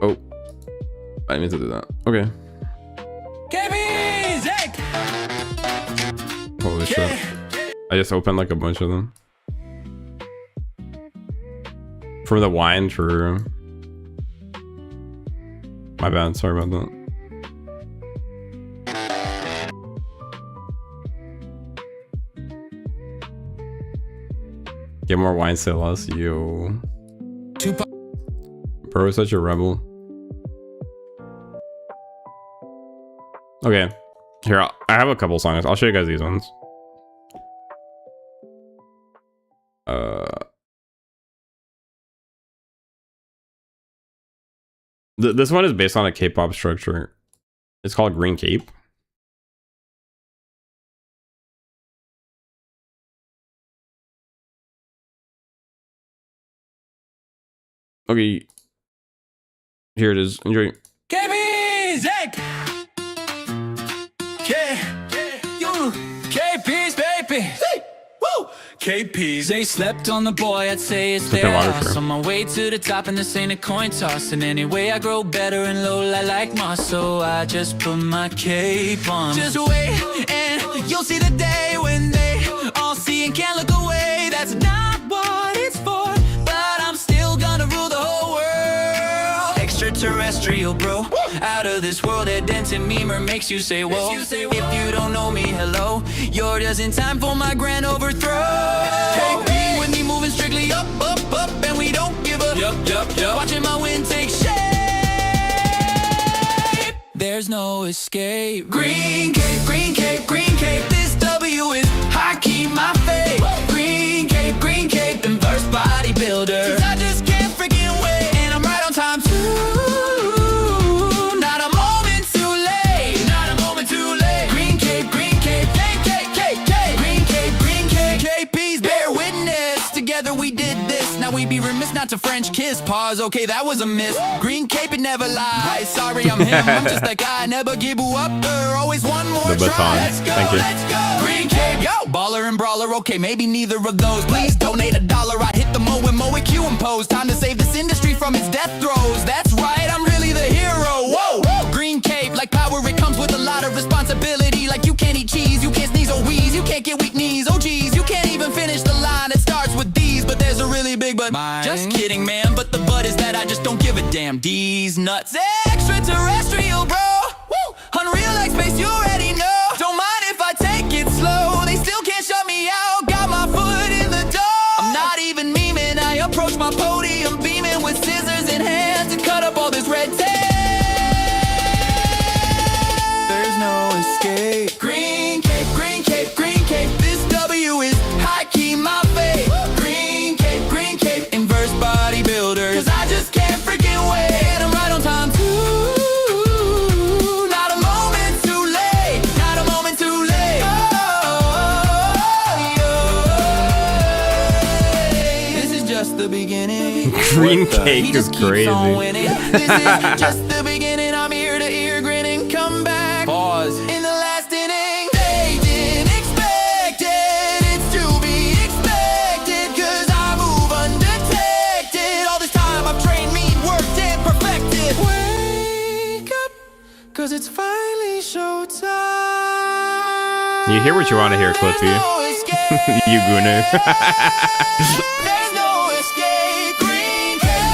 Oh, I didn't mean to do that. Okay. Holy shit! I just opened like a bunch of them. For the wine, true. My bad, sorry about that. Get more wine, say less, yo. Bro is such a rebel. Okay, here, I have a couple songs. I'll show you guys these ones. This one is based on a K-pop structure. It's called Green Cape. Okay, here it is. Enjoy. KP's, baby. Woo! KP's, they slept on the boy, I'd say it's their loss. On my way to the top, and this ain't a coin toss. And anyway, I grow better and low, I like moss, so I just put my cape on. Just wait, and you'll see the day when they all see and can't look away. That's not what it's for, but I'm still gonna rule the whole world. Extraterrestrial, bro. Out of this world, that dancing memer makes you say whoa. If you don't know me, hello. You're just in time for my grand overthrow. KP with me moving strictly up, up, up, and we don't give up. Watching my wind take shape. There's no escape. Green cape, green cape, green cape. This W is high key my fate. Green cape, inverse bodybuilder. 'Cause I just can't freaking wait, and I'm right on time too. We did this, now we be remiss not to French kiss. Pause, okay, that was a miss. Green cape, it never lies. Sorry, I'm him, I'm just that guy. Never give you up, always one more try. Let's go, let's go. Green cape, yo, baller and brawler, okay, maybe neither of those. Please donate $1, I'd hit the Mo and Mo and Q impose. Time to save this industry from its death throes. That's right, I'm really the hero, whoa. Green cape, like power, it comes with a lot of responsibility. Like you can't eat cheese, you can't sneeze or wheeze, you can't get weak knees, oh geez. You can't even finish the line, it starts with these. But there's a really big but. Just kidding, man, but the but is that I just don't give a damn. These nuts. Extraterrestrial, bro. Woo! Unreal like space, you already know. Don't mind if I take it slow. They still can't shut me out. Got my foot in the door. I'm not even memeing. I approach my podium beaming with scissors in hand to cut up all this red tape. There's no escape. Green cape, green cape, green cape. This W is high key my fate. Green cape, inverse by the beginning. Green He cake is just keeps on crazy. winning. This is just the beginning. I'm here to hear grinning. Come back. Pause. In the last inning, they didn't expect it. It's to be expected, cause I move undetected. All this time I've trained, mean, worked, and perfected. Wake up, cause it's finally showtime. You hear what you want to hear, Cliffy. There's no escape. You gooner. There's no escape. Green cake.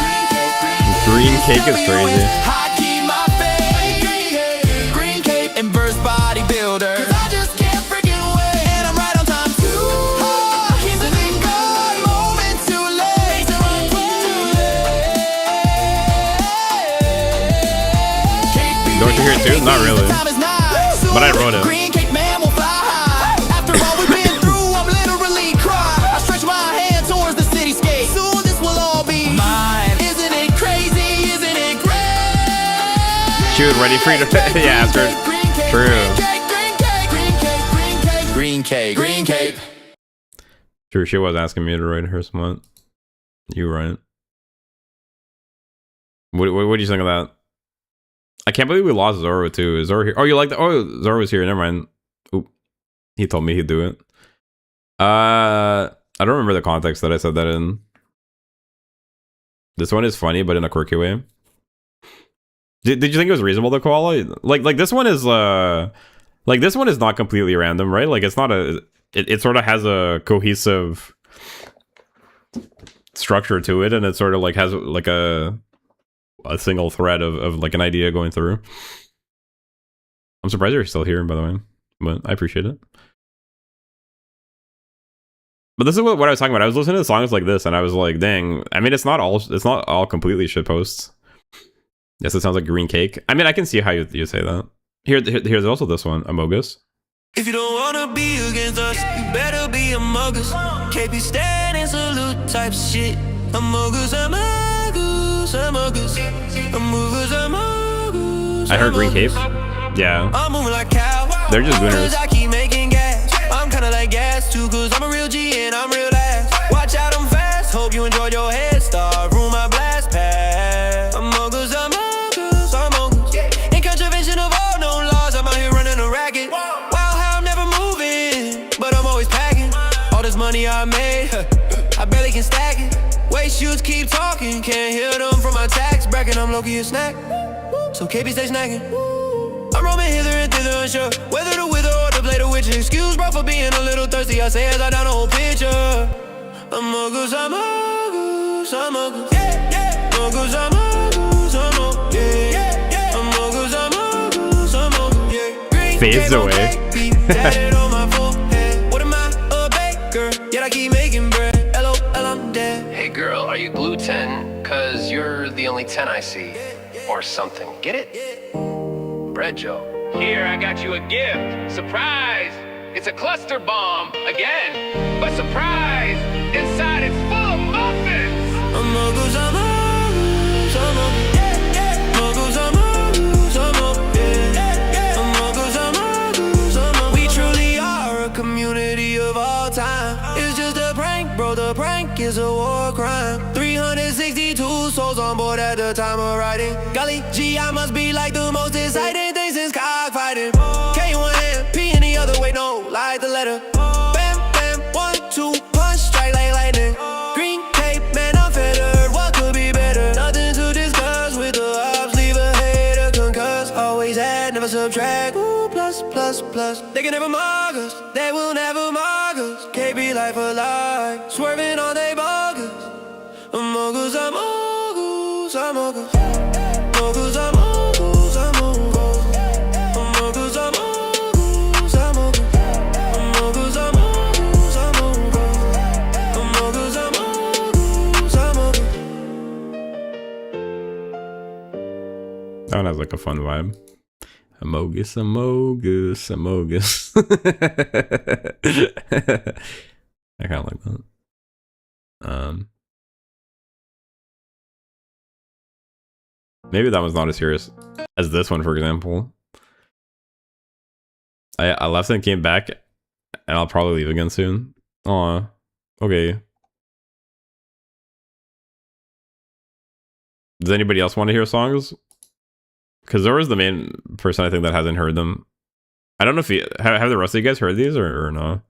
Green cake is crazy. I keep my faith. Green cape and burst bodybuilder. Cause I just can't freaking wait. And I'm right on time too. Keep the thing good. Moment too late. Don't you hear it too? Not really. But I wrote it. Green cake man will fly high. After all we've been through, I'm literally crying. I stretch my hand towards the cityscape. Soon this will all be mine. Isn't it crazy? Isn't it great? She was ready for you to yeah, after. True. Green cake. True, she was asking me to write her somewhat. You right. What do you think of that? I can't believe we lost Zoro too. Is Zoro here? Oh, you like that? Oh, Zoro was here. Never mind. Oop. He told me he'd do it. I don't remember the context that I said that in. This one is funny, but in a quirky way. Did you think it was reasonable, the koala? Like this one is this one is not completely random, right? Like it's not a it sort of has a cohesive structure to it, and it sort of like has like a single thread of like an idea going through. I'm surprised you're still here, by the way, but I appreciate it. But this is what I was talking about. I was listening to songs like this, and I was like, "Dang!" I mean, it's not all completely shit posts. Yes, it sounds like green cake. I mean, I can see how you say that. Here's also this one, Amogus. If you don't wanna be against us, you better be among us. Can't be standing salute type shit. Among us, I heard green cape. Yeah. I'm moving like cow. They're just gooners. I keep making gas. I'm kinda like gas too, cause I'm a real G and I'm real ass. Watch out, I'm fast. Hope you enjoyed your head start. Room my blast pass. Among us. In contravention of all known laws, I'm out here running a racket. Wow, how I'm never moving, but I'm always packing. All this money I made, I barely can stack it. Waste shoes keep talking, can't hear them from my tax bracket. I'm Lowkey a snack, so KB stay snacking. I'm roaming hither and thither, unsure whether to wither or to play the witch. Excuse bro for being a little thirsty. I say as I down the whole picture. I'm a goose, I'm a goose, I'm a goose. Yeah, yeah. I'm a goose, I'm a goose, I'm a goose. Yeah, yeah. I'm a goose, I'm a goose, I'm a goose. Yeah. Green Fades away. Tatted on my forehead. What am I, a baker? Yet I keep making bread. LOL, I'm dead. Hey girl, are you glue 10? Cause you're the only 10 I see. Or something. Get it? Bread Joe. Here, I got you a gift. Surprise! It's a cluster bomb, again. But surprise! Inside it's full of muffins! I'm a goose, I'm a goose, I'm a goose. Yeah, yeah. I'm a goose, I'm a goose, I'm a goose. Yeah, yeah. I'm a goose, I'm a goose, I'm a goose. We truly are a community of all time. It's just a prank, bro, the prank is a war crime. 362 souls on board at the time of writing. Golly gee, I must be like the most exciting thing since cockfighting. K one hand, P in the other way, no, like the letter. Bam, bam, 1, 2, punch, strike like lightning. Green cape, man, I'm fettered, what could be better? Nothing to discuss with the ops, leave a hater concuss. Always add, never subtract, ooh, plus, plus, plus. They can never mark us, they will never mark us. KB life alive, swerving on they bogus. Amogus, amogus, amogus. Amogus, amogus, amogus. Amogus, amogus, amogus. Amogus, amogus, amogus. Amogus, amogus, amogus. That one has like a fun vibe. Amogus, amogus, amogus. I kind of like that. Maybe that one's not as serious as this one, for example. I left and came back, and I'll probably leave again soon. Aw, okay. Does anybody else want to hear songs? Because there was the main person I think that hasn't heard them. I don't know if you have the rest of you guys heard these or no.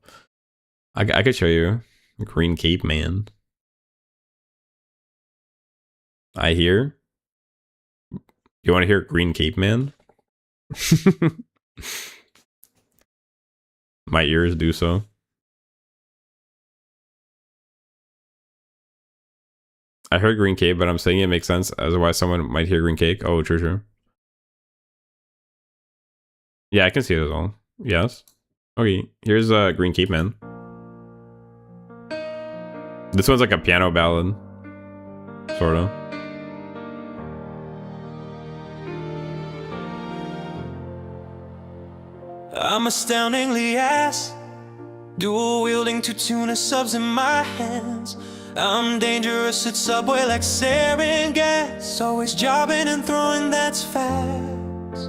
I could show you. Green Cape Man. I hear. You want to hear Green Cape Man? My ears do so. I heard Green Cape, but I'm saying it makes sense as to why someone might hear Green Cake. Oh, true. Yeah, I can see it as well. Yes. Okay, here's Green Cape Man. This one's like a piano ballad. Sort of. I'm astoundingly ass, dual wielding 2 tuna subs in my hands. I'm dangerous at Subway like sarin gas, always jobbing and throwing that's facts.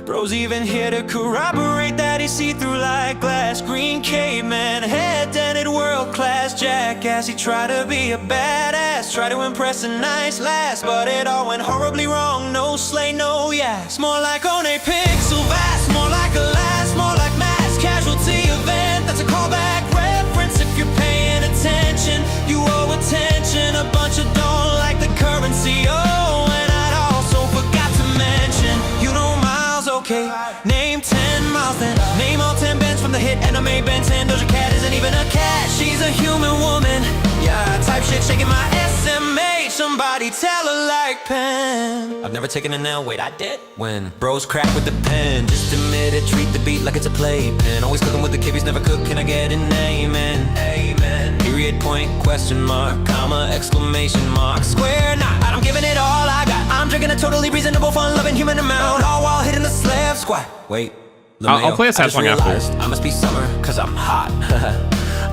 Bros even here to corroborate that he see through like glass. Green caveman, head-dented world-class jackass. He tried to be a badass, tried to impress a nice lass, but it all went horribly wrong. No slay, no yaks. More like on a pixel vast, more like a last, more like mass casualty event. That's a callback reference if you're paying attention. You owe attention, a bunch of don't like the currency. Oh, and I'd also forgot to mention, you know Miles, okay? Name 10 miles, then name all 10 bands from the hit anime Ben 10. Doja Cat isn't even a cat, she's a human woman. Yeah, type shit shaking my SMH. Somebody tell her like pen. I've never taken an L, wait, I did. When bros crack with the pen, just admit it, treat the beat like it's a playpen. Always cooking with the kibbies, never cook, can I get an amen? Amen. Period, point, question mark, comma, exclamation mark, square knot. I'm giving it all I got. I'm drinking a totally reasonable, fun-loving human amount, all while hitting the slab squat. Wait, I'll play a sad song after. I must be summer, cause I'm hot.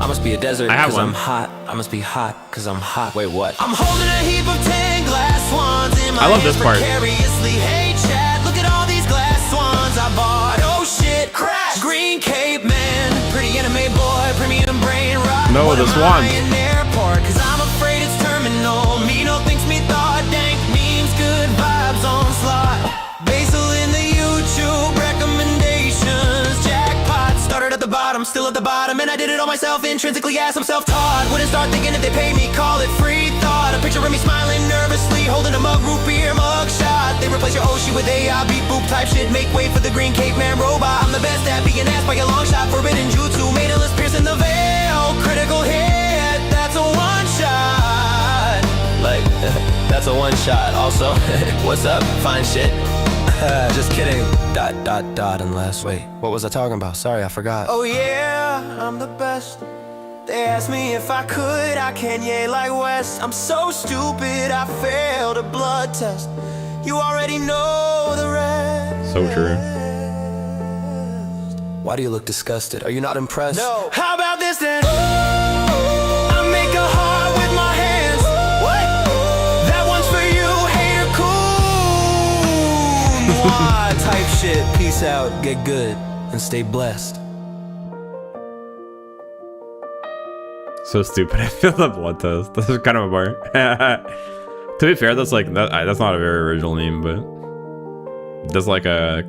I must be a desert, cause I'm hot. I must be hot, cause I'm hot. Wait, what? I'm holding a heap of 10 glass swans in my I love this part. precariously. Hey, Chad, look at all these glass swans I bought. Oh shit, crash. Green Cape Man, pretty anime boy, premium brain rot. No, the swans. In airport, cause I'm afraid it's terminal. Mino thinks me thought dank memes, good vibes on slot. Basil in the YouTube recommendations. Jackpot started at the bottom, still at the bottom, and I did it all myself. Intrinsically ass, I'm self-taught. Wouldn't start thinking if they pay me, call it free thought. A picture of me smiling nervously, holding a mug, root beer mug shot. They replace your Oshi with AI, beep boop type shit. Make way for the Green Cape Man robot. I'm the best at being asked by a long shot. Forbidden jutsu, made a list piercing the veil. Critical hit, that's a one shot. Like, that's a one shot. Also, what's up? Fine shit. Just kidding. ... Unless, wait, what was I talking about? Sorry, I forgot. Oh yeah, I'm the best. They asked me if I could, I can't yay like West. I'm so stupid, I failed a blood test. You already know the rest. So true. Why do you look disgusted? Are you not impressed? No. How about this then? I make a heart with my hands. What? That one's for you, hater cool. Mwah, type shit. Peace out, get good, and stay blessed. So stupid. I feel the blood test. This is kind of a bar. To be fair, that's like that's not a very original meme, but that's like a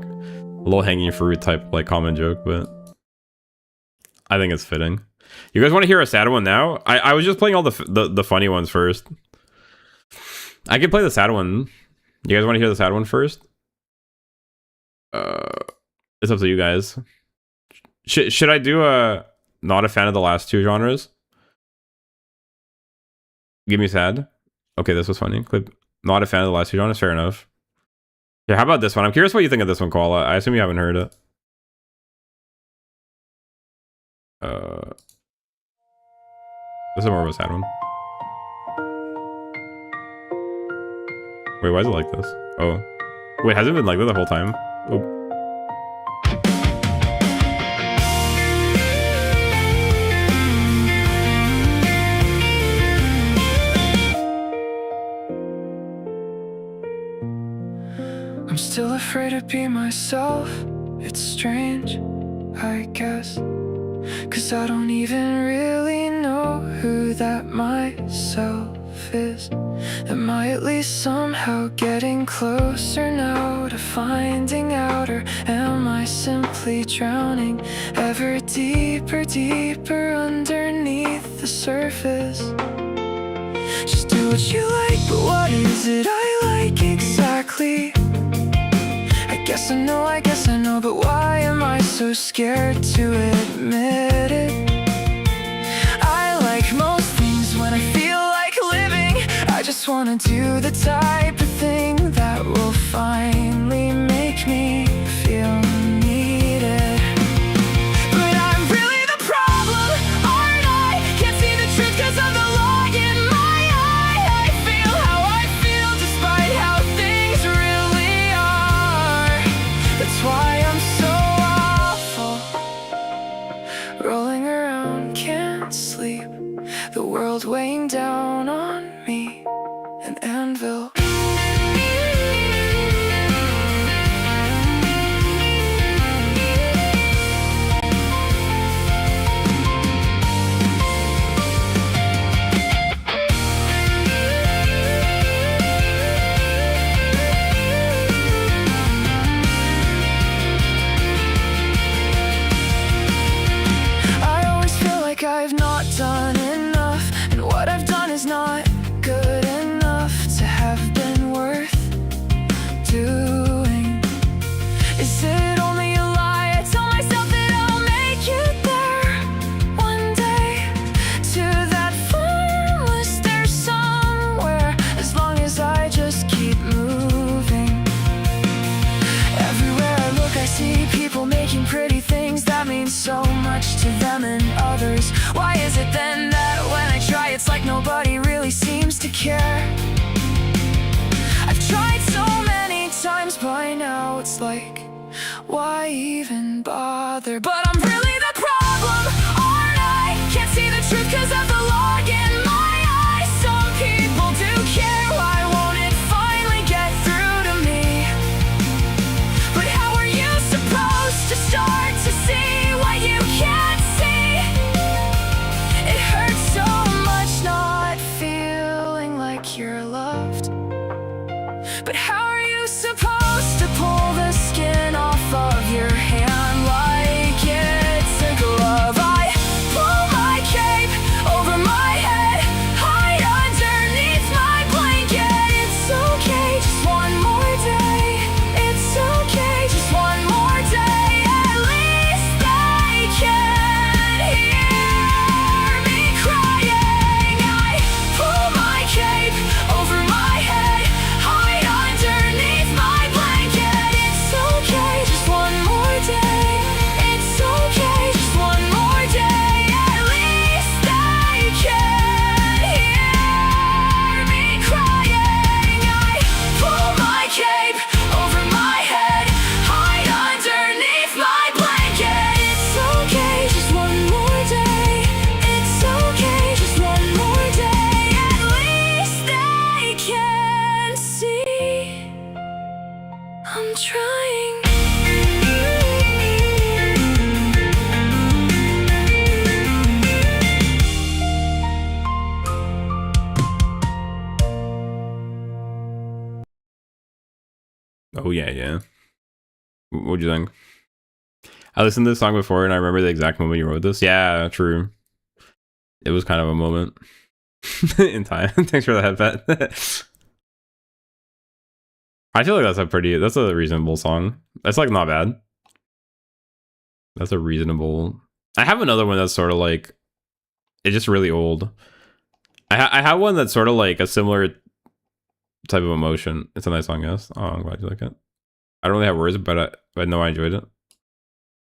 low-hanging fruit type like common joke. But I think it's fitting. You guys want to hear a sad one now? I was just playing all the funny ones first. I can play the sad one. You guys want to hear the sad one first? It's up to you guys. Should I do a not a fan of the last two genres? Give me sad. Okay, this was funny. Clip. Not a fan of the last two genres. Fair enough. Yeah, how about this one? I'm curious what you think of this one, Koala. I assume you haven't heard it. This is more of a sad one. Wait, why is it like this? Oh. Wait, has it been like that the whole time? Oh. I'm still afraid to be myself. It's strange, I guess, 'cause I don't even really know who that myself is. Am I at least somehow getting closer now to finding out? Or am I simply drowning ever deeper, deeper underneath the surface? Just do what you like, but what is it I like exactly? I guess I know, but why am I so scared to admit it? I like most things when I feel like living. I just wanna do the type of thing that will finally make me feel needed. But I'm really the problem, aren't I? Can't see the truth 'cause of the log in my eye. I feel how I feel despite how things really are. That's why I'm so awful. Rolling around, can't sleep. The world weighing down on me. An anvil. I always feel like I've not done enough, and what I've done is not good enough to have been worth doing. Is it only a lie? I tell myself that I'll make it there one day, to that formless there somewhere, as long as I just keep moving. Everywhere I look I see people making pretty things that mean so much to them and others. Why is it then that when I try it's like nobody really seems to care? I've tried so many times by now, it's like, why even bother? But I'm really the problem, aren't I? Can't see the truth 'cause of the log in my eye. Some people do care, why won't it finally get through to me? But how are you supposed to start to see what you can't see? It hurts so much not feeling like you're loved. But how are you supposed to pull the skin off of your hand like it's a glove? I pull my cape over my head, hide underneath my blanket. It's okay, just one more day. It's okay, just one more day. At least they can hear me crying. I pull my cape over my head, hide underneath my blanket. It's okay, just one more day. It's okay, just one more day. At least they can hear me crying. I pull my cape over my head, hide underneath my blanket. It's okay, just one more day. It's okay, just one more day. At least they can see I'm trying. Oh yeah, yeah. What'd you think? I listened to this song before and I remember the exact moment you wrote this. Yeah, true. It was kind of a moment in time. Thanks for the head pet. I feel like that's a reasonable song. That's like not bad. That's a reasonable. I have another one that's sort of like, it's just really old. I have one that's sort of like a similar type of emotion. It's a nice song, yes. Oh, I'm glad you like it. I don't really have words, but I know I enjoyed it.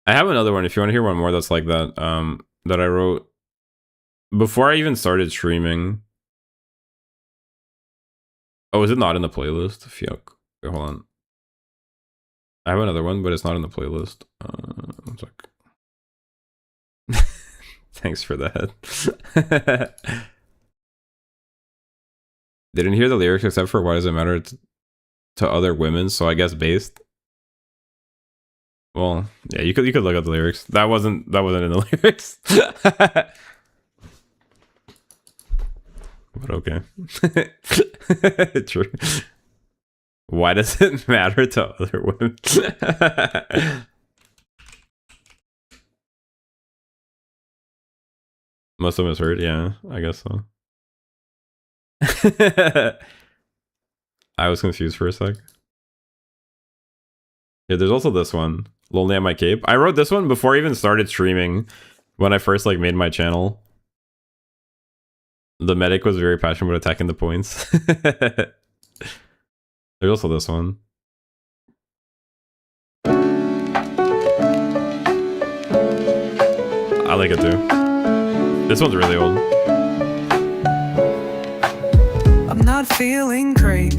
I have another one if you want to hear one more that's like that. That I wrote before I even started streaming. Oh, is it not in the playlist? Fuck. Okay, hold on. I have another one, but it's not in the playlist. One sec. Thanks for that. Didn't hear the lyrics except for why does it matter to other women? So I guess based. Well, yeah, you could look up the lyrics. That wasn't in the lyrics. but okay. True. Why does it matter to other women? Most of them is hurt, yeah, I guess so. I was confused for a sec. Yeah, there's also this one, Lonely at My Cape. I wrote this one before I even started streaming, when I first like made my channel. The medic was very passionate about attacking the points. There's also this one. I like it too. This one's really old. I'm not feeling great.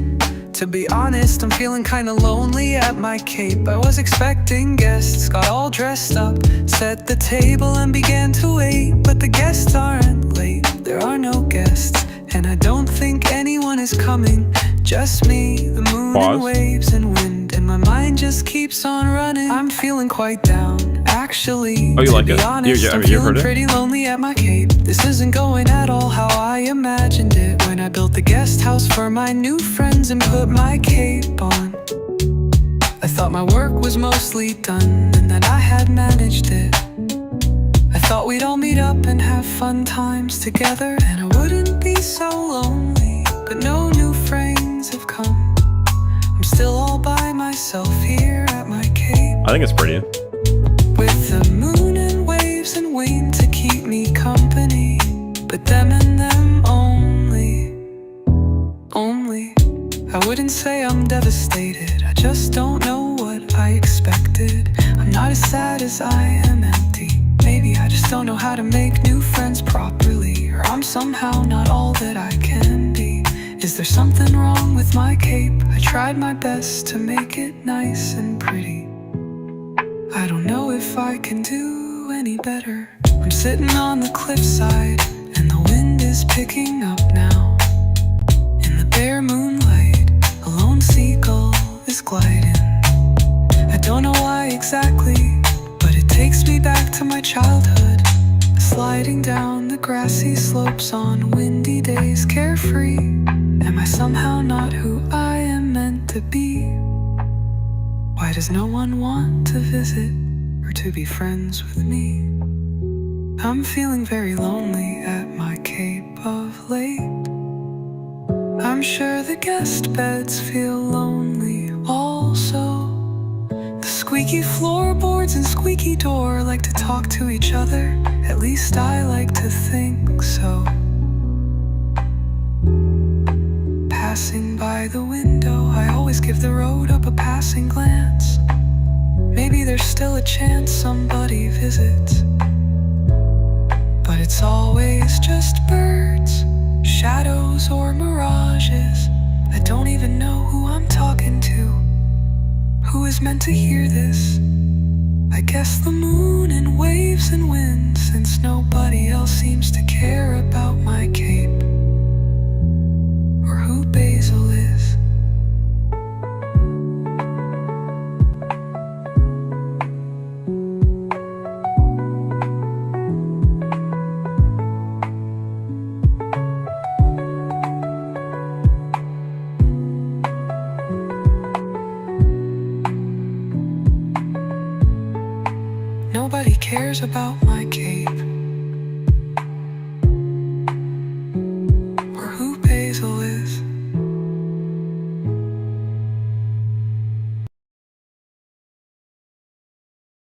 To be honest, I'm feeling kinda lonely at my cape. I was expecting guests, got all dressed up, set the table and began to wait. But the guests aren't late, there are no guests, and I don't think anyone is coming. Just me, the moon, Pause. and waves and wind, and my mind just keeps on running. I'm feeling quite down, actually. Oh, you to like be it? honest, I'm You've feeling heard it? pretty lonely at my cape. This isn't going at all how I imagined it when I built the guest house for my new friends and put my cape on. I thought my work was mostly done and that I had managed it. I thought we'd all meet up and have fun times together, and I wouldn't be so lonely. But no new friends have come. I'm still all by myself here at my cape, I think it's pretty. with the moon and waves and wind to keep me company. But them and them only. I wouldn't say I'm devastated, I just don't know what I expected. I'm not as sad as I am empty. Maybe I just don't know how to make new friends properly, or I'm somehow not all that I can be. Is there something wrong with my cape? I tried my best to make it nice and pretty. I don't know if I can do any better. I'm sitting on the cliffside and the wind is picking up now. In the bare moonlight, a lone seagull is gliding. I don't know why exactly, but it takes me back to my childhood. Sliding down the grassy slopes on windy days, carefree. Am I somehow not who I am meant to be? Why does no one want to visit or to be friends with me? I'm feeling very lonely at my cape of late. I'm sure the guest beds feel lonely also. The squeaky floorboards and squeaky door like to talk to each other. At least I like to think so. Passing by the window, I always give the road up a passing glance. Maybe there's still a chance somebody visits, but it's always just birds, shadows or mirages. I don't even know who I'm talking to. Who is meant to hear this? I guess the moon and waves and wind, since nobody else seems to care about my cape or who Basil is. Nobody cares about my cape or who Basil is.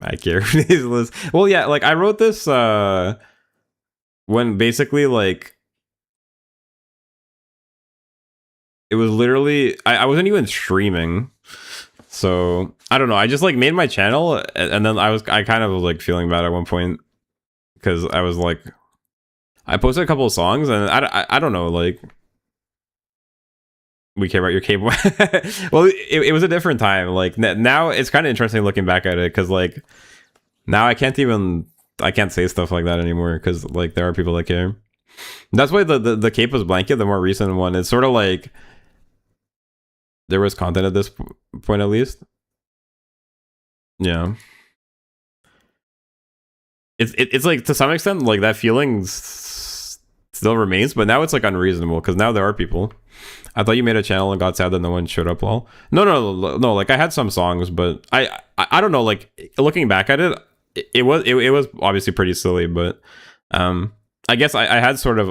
I care. Well, yeah, like I wrote this when basically like it was literally I wasn't even streaming. So I don't know. I just like made my channel, and then I kind of was like feeling bad at one point because I was like, I posted a couple of songs, and I don't know, like we care about your cable. Well, it was a different time. Like now, it's kind of interesting looking back at it because like now I can't say stuff like that anymore because like there are people that care. That's why the Cape of Blanket, the more recent one, it's sort of like there was content at this point at least. Yeah. It's like to some extent like that feeling still remains, but now it's like unreasonable because now there are people. I thought you made a channel and got sad that no one showed up. Lol. No. Like I had some songs, but I don't know. Like looking back at it, it was obviously pretty silly, but I guess I had sort of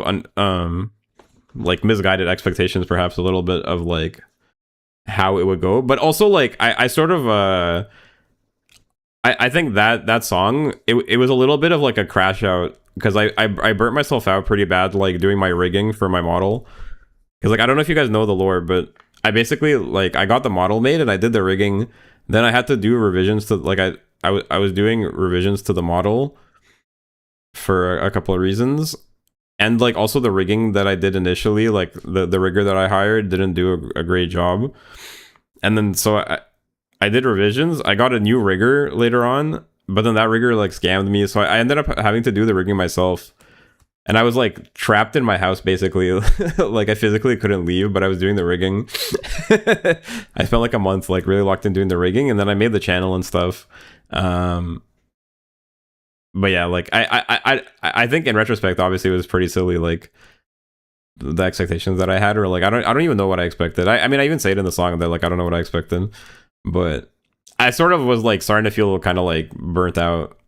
like misguided expectations, perhaps a little bit of like how it would go, but also like I sort of I think that song it was a little bit of like a crash out because I burnt myself out pretty bad like doing my rigging for my model. Because like I don't know if you guys know the lore, but I basically like I got the model made and I did the rigging. Then I had to do revisions to like I was doing revisions to the model for a couple of reasons, and like also the rigging that I did initially, like the rigger that I hired didn't do a great job, and then so I did revisions. I got a new rigger later on, but then that rigger like scammed me, so I ended up having to do the rigging myself. And I was like trapped in my house basically. Like I physically couldn't leave, but I was doing the rigging. I spent like a month like really locked in doing the rigging, and then I made the channel and stuff. But yeah, like I think in retrospect, obviously it was pretty silly. Like the expectations that I had, or like I don't even know what I expected. I mean I even say it in the song that like I don't know what I expected, but I sort of was like starting to feel kind of like burnt out.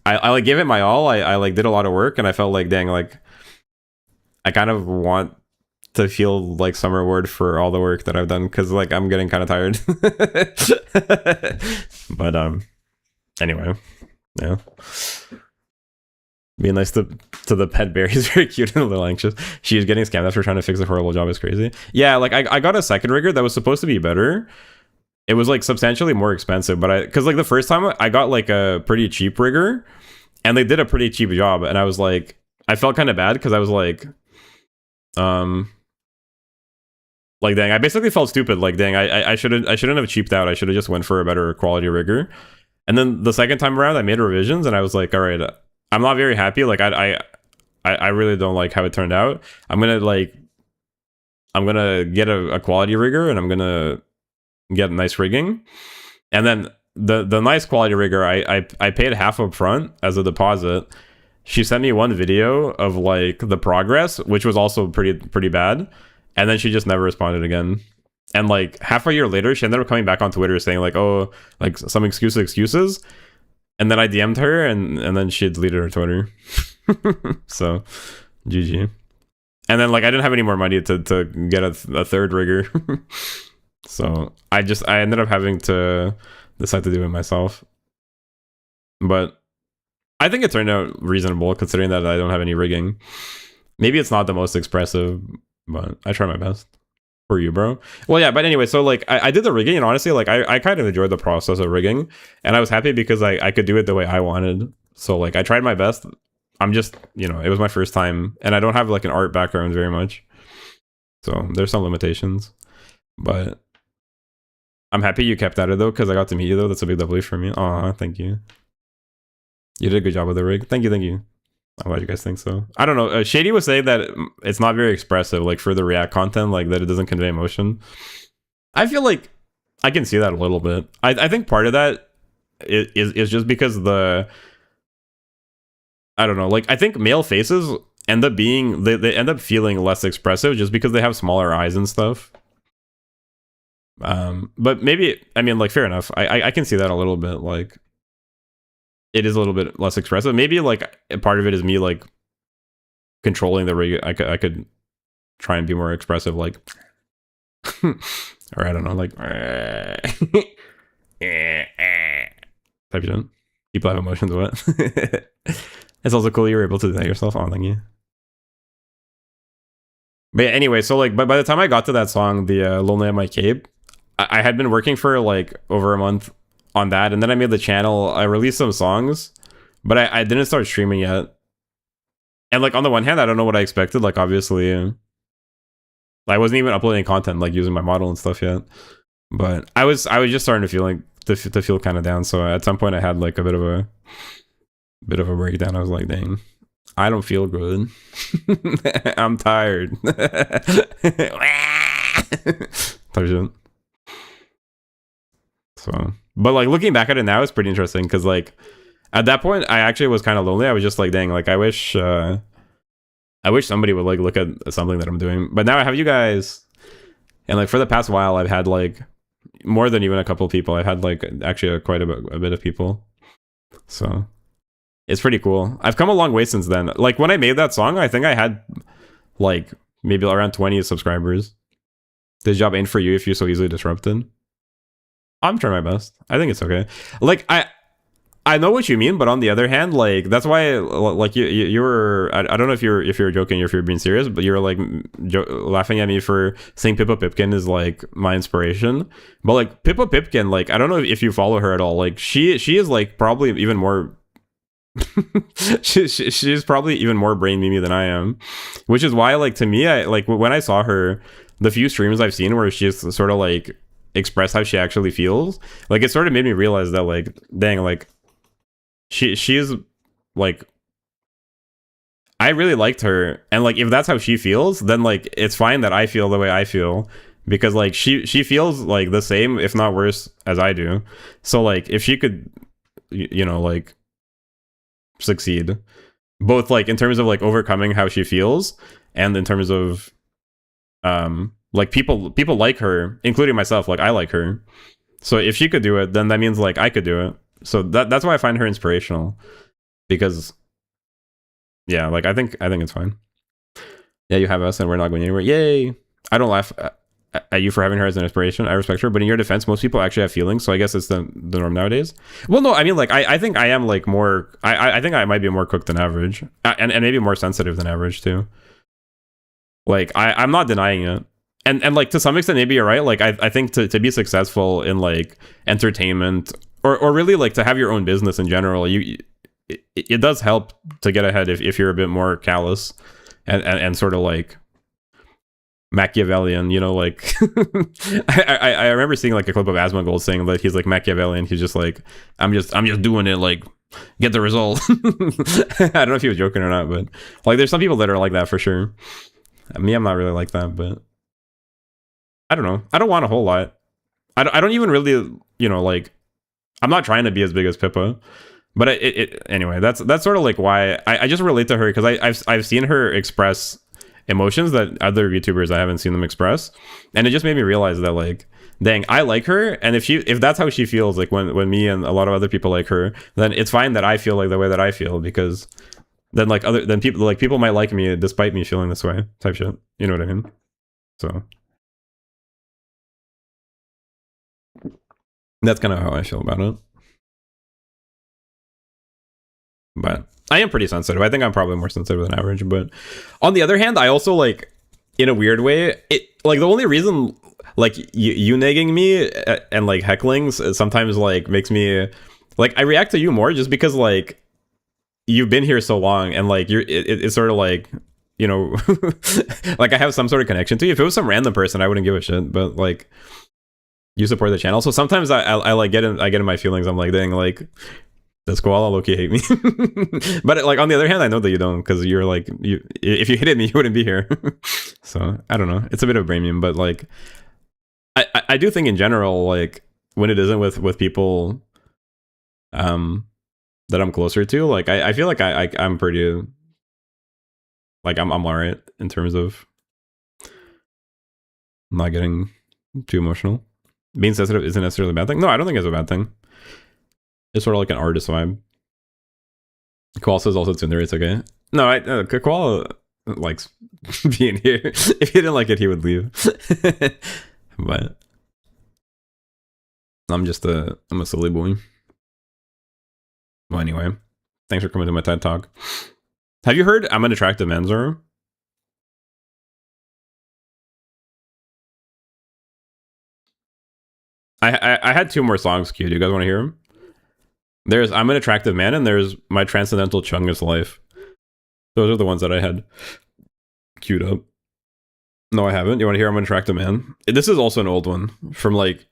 I like gave it my all. I like did a lot of work, and I felt like dang, like I kind of want to feel like some reward for all the work that I've done, because like I'm getting kind of tired. But anyway, yeah. Being nice to the pet bear. He's very cute and a little anxious. She is getting scammed after trying to fix a horrible job. Is crazy. Yeah, like I got a second rigger that was supposed to be better. It was like substantially more expensive, but because like the first time I got like a pretty cheap rigger, and they did a pretty cheap job, and I was like, I felt kind of bad because I was like dang, I basically felt stupid. Like dang, I shouldn't have cheaped out. I should have just went for a better quality rigger. And then the second time around, I made revisions, and I was like, all right, I'm not very happy. Like I really don't like how it turned out. I'm gonna get a quality rigger, and I'm gonna get nice rigging. And then the nice quality rigger, I paid half up front as a deposit. She sent me one video of like the progress, which was also pretty bad, and then she just never responded again. And like half a year later, she ended up coming back on Twitter saying like, oh, like some excuses, and then I DM'd her, and then she deleted her Twitter. So GG. And then like I didn't have any more money to get a third rigger. So I ended up having to decide to do it myself. But I think it turned out reasonable considering that I don't have any rigging. Maybe it's not the most expressive, but I try my best. For you, bro. Well, yeah, but anyway, so like I did the rigging, and honestly, like I kind of enjoyed the process of rigging, and I was happy because I could do it the way I wanted. So like I tried my best. I'm just, you know, it was my first time, and I don't have like an art background very much. So there's some limitations. But I'm happy you kept at it though, because I got to meet you though. That's a big W for me. Aw, thank you. You did a good job with the rig. Thank you. I'm glad you guys think so. I don't know. Shady was saying that it's not very expressive, like for the React content, like that it doesn't convey emotion. I feel like I can see that a little bit. I think part of that is just because I don't know. Like I think male faces end up being they end up feeling less expressive just because they have smaller eyes and stuff. But maybe, I mean, like fair enough. I can see that a little bit. Like it is a little bit less expressive. Maybe like a part of it is me like controlling the rig. I could try and be more expressive, like, or I don't know, like type shit. People have emotions. What? It's also cool you were able to do that yourself. Oh, thank you. But yeah, anyway, so like, but by the time I got to that song, the Lonely at My Cape, I had been working for like over a month on that, and then I made the channel. I released some songs, but I didn't start streaming yet. And like on the one hand, I don't know what I expected. Like obviously, I wasn't even uploading content like using my model and stuff yet. But I was just starting to feel like to feel kind of down. So at some point, I had like a bit of a breakdown. I was like, dang, I don't feel good. I'm tired. Type shit. So, but like looking back at it now, it's pretty interesting because like at that point, I actually was kind of lonely. I was just like, dang, like I wish I wish somebody would like look at something that I'm doing. But now I have you guys, and like for the past while, I've had like more than even a couple people. I've had like actually quite a bit of people. So it's pretty cool. I've come a long way since then. Like when I made that song, I think I had like maybe around 20 subscribers. This job ain't for you if you're so easily disrupted. I'm trying my best. I think it's okay. Like I know what you mean, but on the other hand, like that's why like you were I don't know if you're joking or if you're being serious, but you're like laughing at me for saying Pippa Pipkin is like my inspiration. But like Pippa Pipkin, like I don't know if you follow her at all. Like she is like probably even more she's probably even more brain memey than I am, which is why like to me I like when I saw her, the few streams I've seen where she's sort of like express how she actually feels, like it sort of made me realize that like dang, like she is like I really liked her, and like if that's how she feels, then like it's fine that I feel the way I feel, because like she feels like the same if not worse as I do. So like if she could you know like succeed both like in terms of like overcoming how she feels and in terms of like people like her, including myself, like I like her. So if she could do it, then that means like I could do it. So that's why I find her inspirational, because yeah, like I think it's fine. Yeah, you have us and we're not going anywhere. Yay. I don't laugh at you for having her as an inspiration. I respect her, but in your defense, most people actually have feelings, so I guess it's the norm nowadays. Well, no, I mean like I think I am like more I think I might be more cooked than average, and maybe more sensitive than average too. Like I'm not denying it. And like to some extent maybe you're right. Like I think to be successful in like entertainment or really like to have your own business in general, it does help to get ahead if you're a bit more callous and sort of like Machiavellian, you know, like I remember seeing like a clip of Asmongold saying that he's like Machiavellian. He's just like, I'm just doing it, like get the result. I don't know if he was joking or not, but like there's some people that are like that for sure. Me, I'm not really like that, but I don't know. I don't want a whole lot. I don't even really, you know, like I'm not trying to be as big as Pippa, but anyway, that's sort of like why I just relate to her, because I've seen her express emotions that other YouTubers I haven't seen them express, and it just made me realize that like, dang, I like her, and if that's how she feels, like when me and a lot of other people like her, then it's fine that I feel like the way that I feel, because then like people might like me despite me feeling this way, type shit. You know what I mean? So that's kind of how I feel about it. But I am pretty sensitive. I think I'm probably more sensitive than average. But on the other hand, I also like, in a weird way, it like the only reason like you nagging me and like heckling sometimes like makes me like I react to you more just because like you've been here so long, and like it's sort of like, you know, like I have some sort of connection to you. If it was some random person, I wouldn't give a shit. But like you support the channel, so sometimes I like get in my feelings. I'm like, dang, like does Koala Lowkey hate me? But like on the other hand, I know that you don't, because you're like if you hated me, you wouldn't be here. So I don't know. It's a bit of a brain meme, but like I do think in general, like when it isn't with people that I'm closer to, like I feel like I'm pretty like I'm alright in terms of not getting too emotional. Being sensitive isn't necessarily a bad thing. No, I don't think it's a bad thing. It's sort of like an artist vibe. Koala says also Tsundere, it's okay. No, Koala likes being here. If he didn't like it, he would leave. But I'm a silly boy. Well, anyway, thanks for coming to my TED Talk. Have you heard I'm an Attractive Man, Zoro? I had two more songs queued. Do you guys want to hear them? There's I'm an Attractive Man, and there's My Transcendental Chungus Life. Those are the ones that I had queued up. No, I haven't. You want to hear I'm an Attractive Man? This is also an old one from like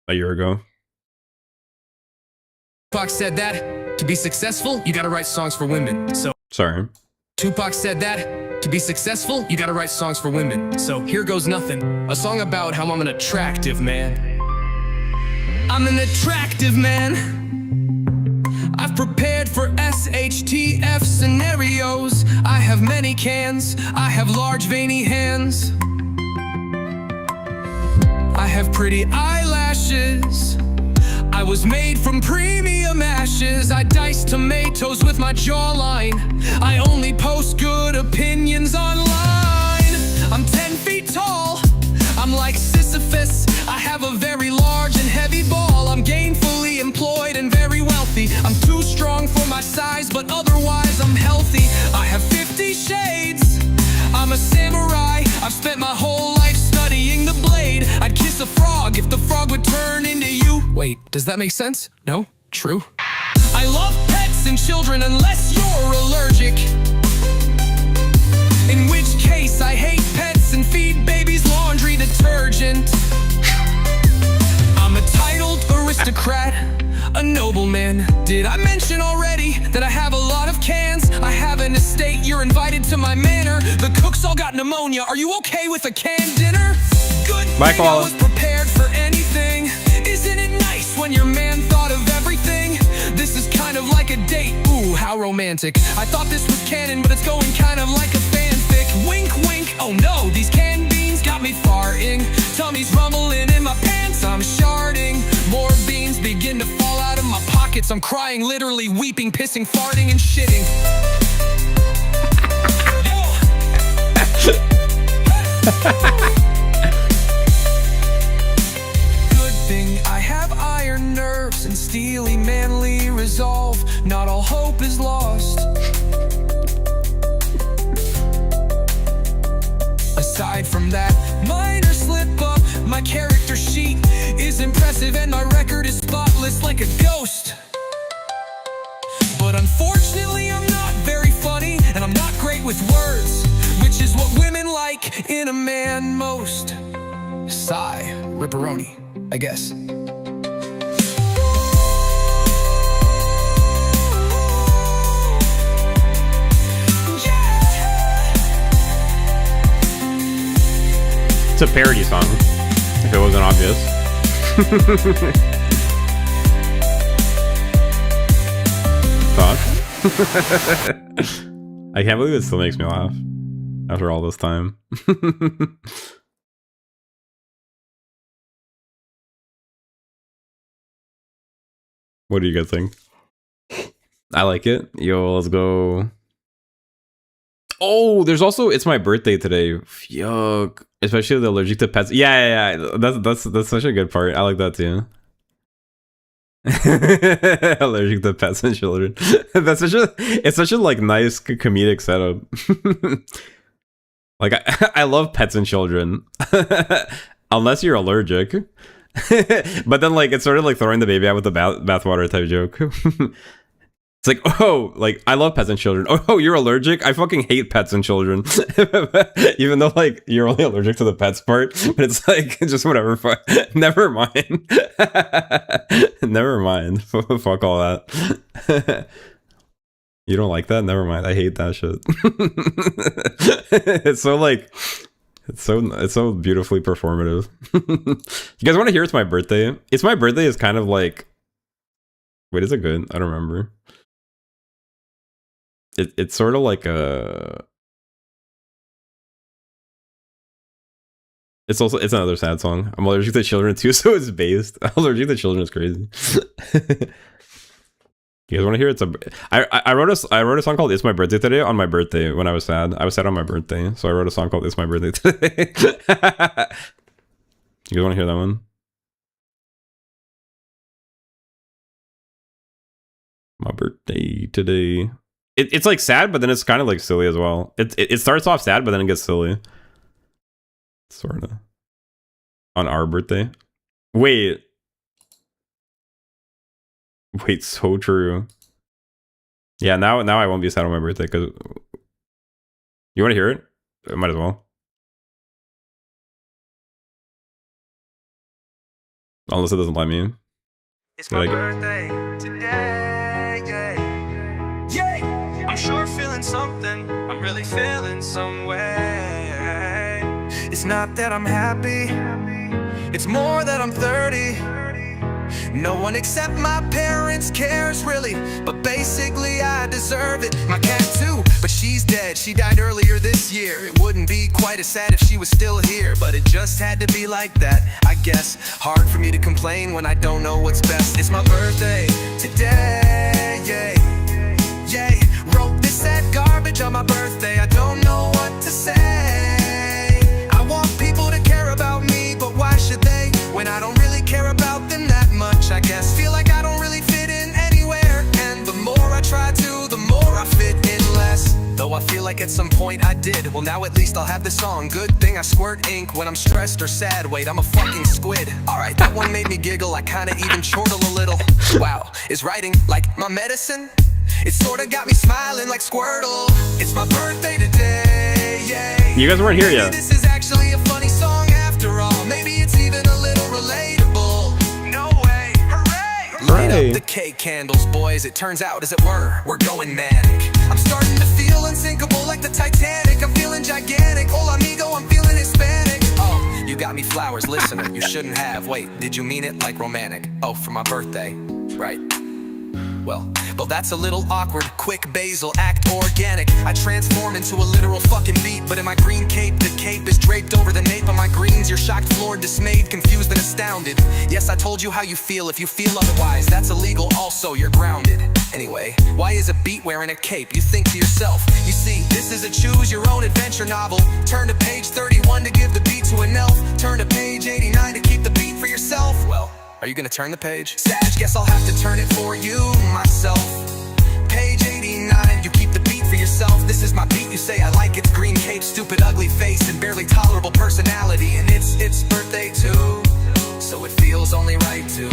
a year ago. Tupac said that to be successful, you gotta write songs for women. So sorry. Tupac said that to be successful, you gotta write songs for women. So here goes nothing. A song about how I'm an attractive man. I'm an attractive man. I've prepared for SHTF scenarios. I have many cans, I have large veiny hands. I have pretty eyelashes. I was made from premium ashes. I dice tomatoes with my jawline. I only post good opinions online. I'm 10 feet tall. I'm like Sisyphus. I have a very large and heavy ball. I'm gainfully employed and very wealthy. I'm too strong for my size, but otherwise I'm healthy. I have 50 shades. I'm a samurai. I've spent my whole life studying the blade. I'd kiss a frog if the frog would turn into you. Wait, does that make sense? No? True? I love pets and children unless you're allergic. In which case I hate pets and feed babies laundry detergent. I'm a titled aristocrat, a nobleman. Did I mention already that I have a lot of cans? I have an estate, you're invited to my manor. The cooks all got pneumonia, are you okay with a canned dinner? Good thing I was prepared for anything. Isn't it nice when your man thought of everything? This is kind of like a date, ooh, how romantic. I thought this was canon, but it's going kind of like a fanfic. Wink, wink, oh no, these canned beans got me farting. Tummy's rumbling in my pants, I'm sharding. More beans begin to fall out of my pockets. I'm crying, literally weeping, pissing, farting, and shitting. Good thing I have iron nerves and steely manly resolve. Not all hope is lost. Aside from that minor slip up, my character sheet is impressive and my record is spotless like a ghost. But unfortunately I'm not very funny and I'm not great with words, which is what women like in a man most. Sigh, ripperoni, I guess. It's a parody song, if it wasn't obvious. Thoughts? I can't believe it still makes me laugh after all this time. What do you guys think? I like it. Yo, let's go. Oh, there's also, it's my birthday today. Yuck. Especially the allergic to pets. Yeah. That's such a good part. I like that too. Allergic to pets and children. It's such a like nice comedic setup. Like I love pets and children. Unless you're allergic. But then like it's sort of like throwing the baby out with the bathwater type joke. It's like, oh, like, I love pets and children. Oh, you're allergic? I fucking hate pets and children. Even though, like, you're only allergic to the pets part. But it's like, just whatever. Never mind. Never mind. Fuck all that. You don't like that? Never mind. I hate that shit. It's so, like, it's so beautifully performative. You guys want to hear it's my birthday? It's my birthday is kind of like... Wait, is it good? I don't remember. It's sort of like a... It's another sad song. I'm allergic to children too, so it's based. Allergic to children is crazy. You guys want to hear it? I wrote a song called "It's My Birthday Today" on my birthday when I was sad. I was sad on my birthday, so I wrote a song called "It's My Birthday Today." You guys want to hear that one? My birthday today. It's like sad, but then it's kind of like silly as well. It starts off sad, but then it gets silly. Sort of. On our birthday. Wait, so true. Yeah, now I won't be sad on my birthday because... You want to hear it? I might as well. Unless it doesn't let me. It's my birthday today, yeah. I'm sure feeling something, I'm really feeling some way. It's not that I'm happy, it's more that I'm 30. No one except my parents cares really, but basically I deserve it. My cat too, but she's dead. She died earlier this year. It wouldn't be quite as sad if she was still here, but it just had to be like that, I guess. Hard for me to complain when I don't know what's best. It's my birthday today, yay, yay. Wrote this sad garbage on my birthday. I don't know what to say. I want people to care about me, but why should they? When I don't really care about them that much, I guess. Feel like I don't really fit in anywhere, and the more I try to, the more I fit in less. Though I feel like at some point I did. Well, now at least I'll have this song. Good thing I squirt ink when I'm stressed or sad. Wait, I'm a fucking squid. Alright, that one made me giggle. I kinda even chortle a little. Wow, is writing like my medicine? It sorta got me smiling like Squirtle. It's my birthday today, yay. You guys weren't here yet. Maybe this is actually a funny song after all. Maybe it's even a little relatable. No way, hooray! Light up the cake candles, boys. It turns out, as it were, we're going manic. I'm starting to feel unsinkable like the Titanic. I'm feeling gigantic. Hola amigo, I'm feeling Hispanic. Oh, you got me flowers, listener. You shouldn't have. Wait, did you mean it like romantic? Oh, for my birthday, right? Well, that's a little awkward. Quick Basil, act organic. I transform into a literal fucking beat. But in my green cape, the cape is draped over the nape of my greens. You're shocked, floored, dismayed, confused, and astounded. Yes, I told you how you feel. If you feel otherwise, that's illegal. Also, you're grounded. Anyway, why is a beat wearing a cape? You think to yourself. You see, this is a choose your own adventure novel. Turn to page 31 to give the beat to an elf. Turn to page 89 to keep the beat for yourself. Well, are you gonna turn the page? Sag, guess I'll have to turn it for you, myself. Page 89, you keep the beat for yourself. This is my beat, you say I like its green cape, stupid ugly face, and barely tolerable personality. And it's birthday too, so it feels only right to.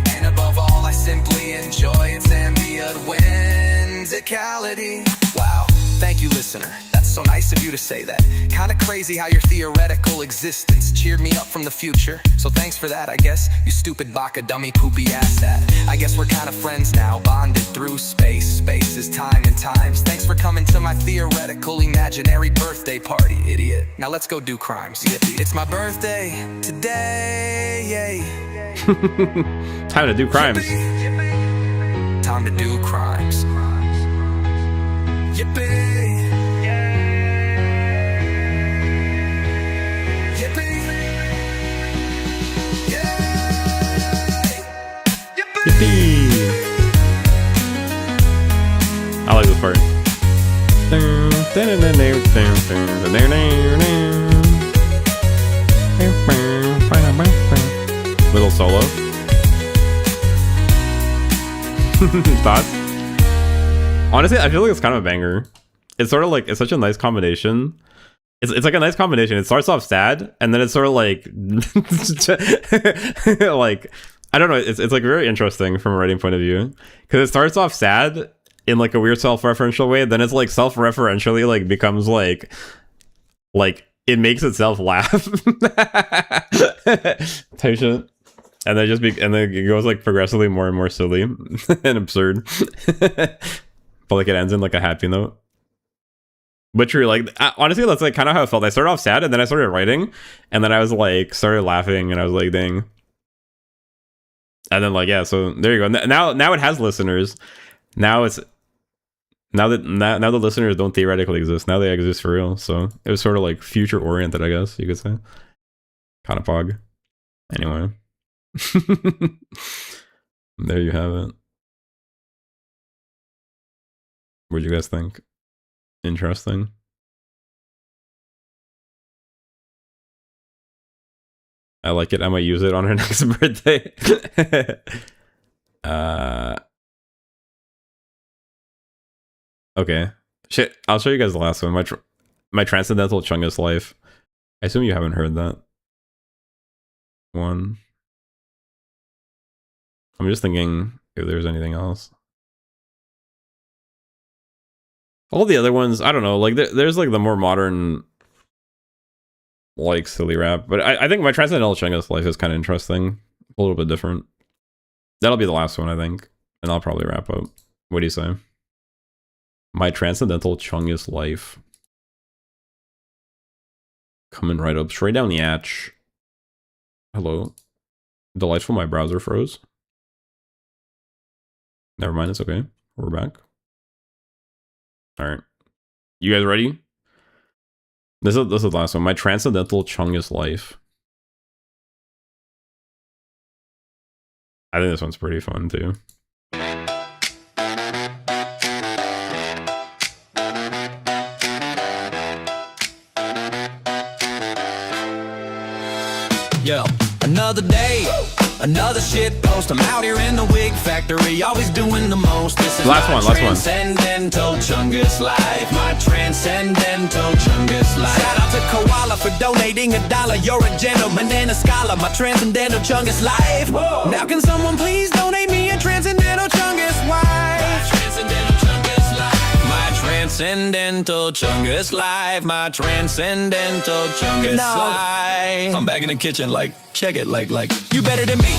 And above all, I simply enjoy its ambient whimsicality. Wow, thank you, listener. That's so nice of you to say that. Kinda crazy how your theoretical existence cheered me up from the future. So thanks for that, I guess. You stupid baka dummy poopy ass that. I guess we're kinda friends now, bonded through space. Space is time and times. Thanks for coming to my theoretical imaginary birthday party, idiot. Now let's go do crimes. It's my birthday today, yay. Time to do crimes. Time to do crimes. Yippee. I like this part. Little solo. Thoughts? Honestly, I feel like it's kind of a banger. It's sort of like, it's such a nice combination. It's like a nice combination. It starts off sad, and then it's sort of like like, I don't know, it's like very interesting from a writing point of view, because it starts off sad in like a weird self-referential way, then it's like self-referentially like becomes like it makes itself laugh type shit, and then and then it goes like progressively more and more silly and absurd, but like it ends in like a happy note. But true, like honestly, that's like kind of how it felt. I started off sad, and then I started writing, and then I was like started laughing, and I was like, dang. And then like, yeah, so there you go. Now it has listeners. Now the listeners don't theoretically exist. Now they exist for real. So it was sort of like future oriented, I guess you could say. Kind of pog. Anyway. There you have it. What do you guys think? Interesting. I like it. I might use it on her next birthday. Okay. Shit. I'll show you guys the last one. My Transcendental Chungus Life. I assume you haven't heard that one. I'm just thinking if there's anything else. All the other ones, I don't know. Like there's like the more modern, like silly rap, but I think my Transcendental Chungus Life is kind of interesting, a little bit different. That'll be the last one, I think, and I'll probably wrap up. What do you say? My Transcendental Chungus Life. Coming right up, straight down the hatch. Hello. Delightful, my browser froze. Never mind, it's okay. We're back. All right. You guys ready? This is the last one. My transcendental Chungus life. I think this one's pretty fun too. Yo, another day, another shit post. I'm out here in the wig factory, always doing the most. This is last my one. transcendental Chungus life. My transcendental Chungus life. Shout out to Koala for donating $1. You're a gentleman and a scholar. My transcendental Chungus life. Whoa. Now can someone please donate me a transcendental Chungus life? Transcendental Chungus life. My transcendental Chungus life. My transcendental Chungus life. I'm back in the kitchen, like, check it, like, you better than me.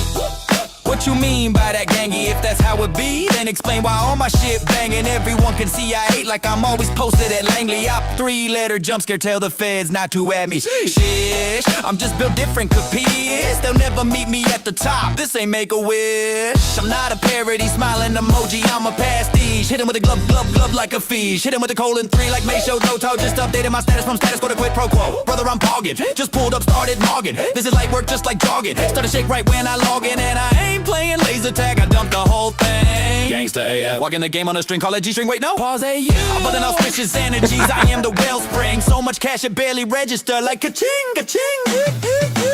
What you mean by that, gangy? If that's how it be, then explain why all my shit banging. Everyone can see I hate like I'm always posted at Langley. Up 3-letter jump scare, tell the feds not to at me. Shish, I'm just built different, capiz? They'll never meet me at the top. This ain't Make-A-Wish. I'm not a parody, smiling emoji, I'm a pastiche. Hit him with a glove like a fish. Hit him with a :3 like May show no toe. Just updated my status from status, go to quid pro quo. Brother, I'm pogging. Just pulled up, started mogging. This is light work just like jogging. Started shake right when I log in, and I ain't playing laser tag, I dumped the whole thing. Gangsta AF. Walking the game on a string, call it G-string, wait, no. Pause AU. I'm buzzing auspicious energies, I am the wellspring. So much cash it barely register, like ka-ching, ka-ching.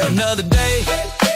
Another day,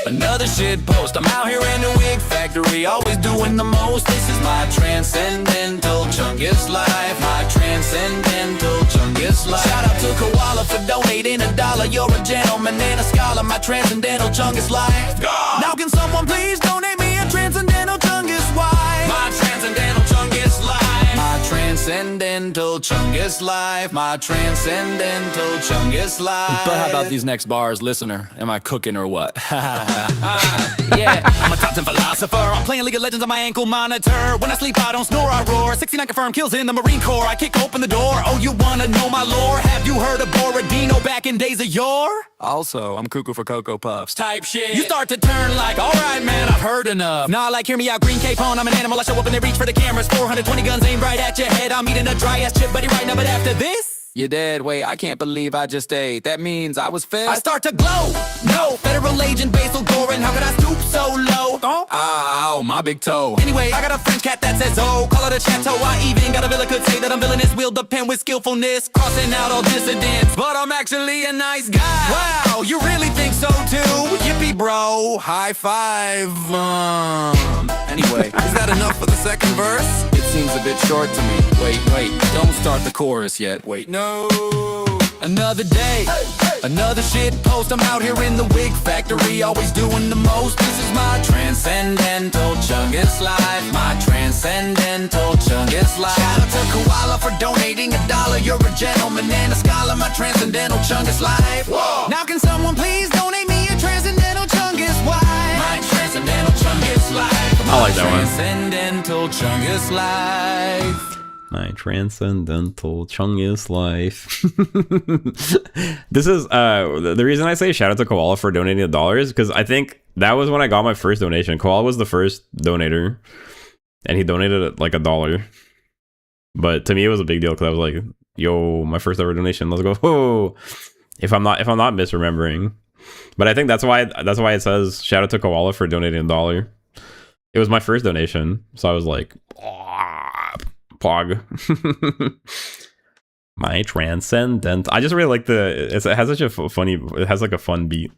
another shit post. I'm out here in the wig factory, always doing the most. This is my transcendental Chungus life. My transcendental Chungus life. Shout out to Koala for donating $1. You're a gentleman and a scholar. My transcendental Chungus life. Now can someone please donate me a transcendental Chungus life? My transcendental Chungus life. My transcendental Chungus life. My transcendental Chungus life. But how about these next bars, listener? Am I cooking or what? Yeah, I'm a top 10 philosopher. I'm playing League of Legends on my ankle monitor. When I sleep, I don't snore, I roar. 69 confirmed kills in the Marine Corps. I kick open the door. Oh, you wanna know my lore? Have you heard of Borodino back in days of yore? Also, I'm cuckoo for Cocoa Puffs type shit. You start to turn like, alright man, I've heard enough. Nah, like, hear me out, green cape on, I'm an animal. I show up and they reach for the cameras. 420 guns aimed right at your head. I'm eating a dry ass chip, buddy, right now, but after this, you're dead. Wait, I can't believe I just ate. That means I was fed. I start to glow. No, federal agent Basil Goran. How could I stoop so low? Ow, my big toe. Anyway, I got a French cat that says, oh, call it a chateau. I even got a villa, could say that I'm villainous. Wield the pen with skillfulness, crossing out all dissidents. But I'm actually a nice guy. Wow, you really think so too? Yippee, bro. High five. Anyway, is that enough for the second verse? It seems a bit short to me. Wait, don't start the chorus yet. Wait, no. Another day, another shit post. I'm out here in the wig factory, always doing the most. This is my transcendental Chungus life. My transcendental Chungus life. Shout out to Koala for donating $1. You're a gentleman and a scholar. My transcendental Chungus life. Whoa. Now can someone please donate me a transcendental Chungus life? My transcendental Chungus life. I like that one. Transcendental Chungus life. My transcendental Chungus life. This is the reason I say shout out to Koala for donating $1 is because I think that was when I got my first donation. Koala was the first donator, and he donated like $1. But to me, it was a big deal because I was like, "Yo, my first ever donation. Let's go!" Whoa. If I'm not misremembering, but I think that's why it says shout out to Koala for donating $1. It was my first donation, so I was like, Pog. My transcendent. I just really like it has such a funny, it has like a fun beat.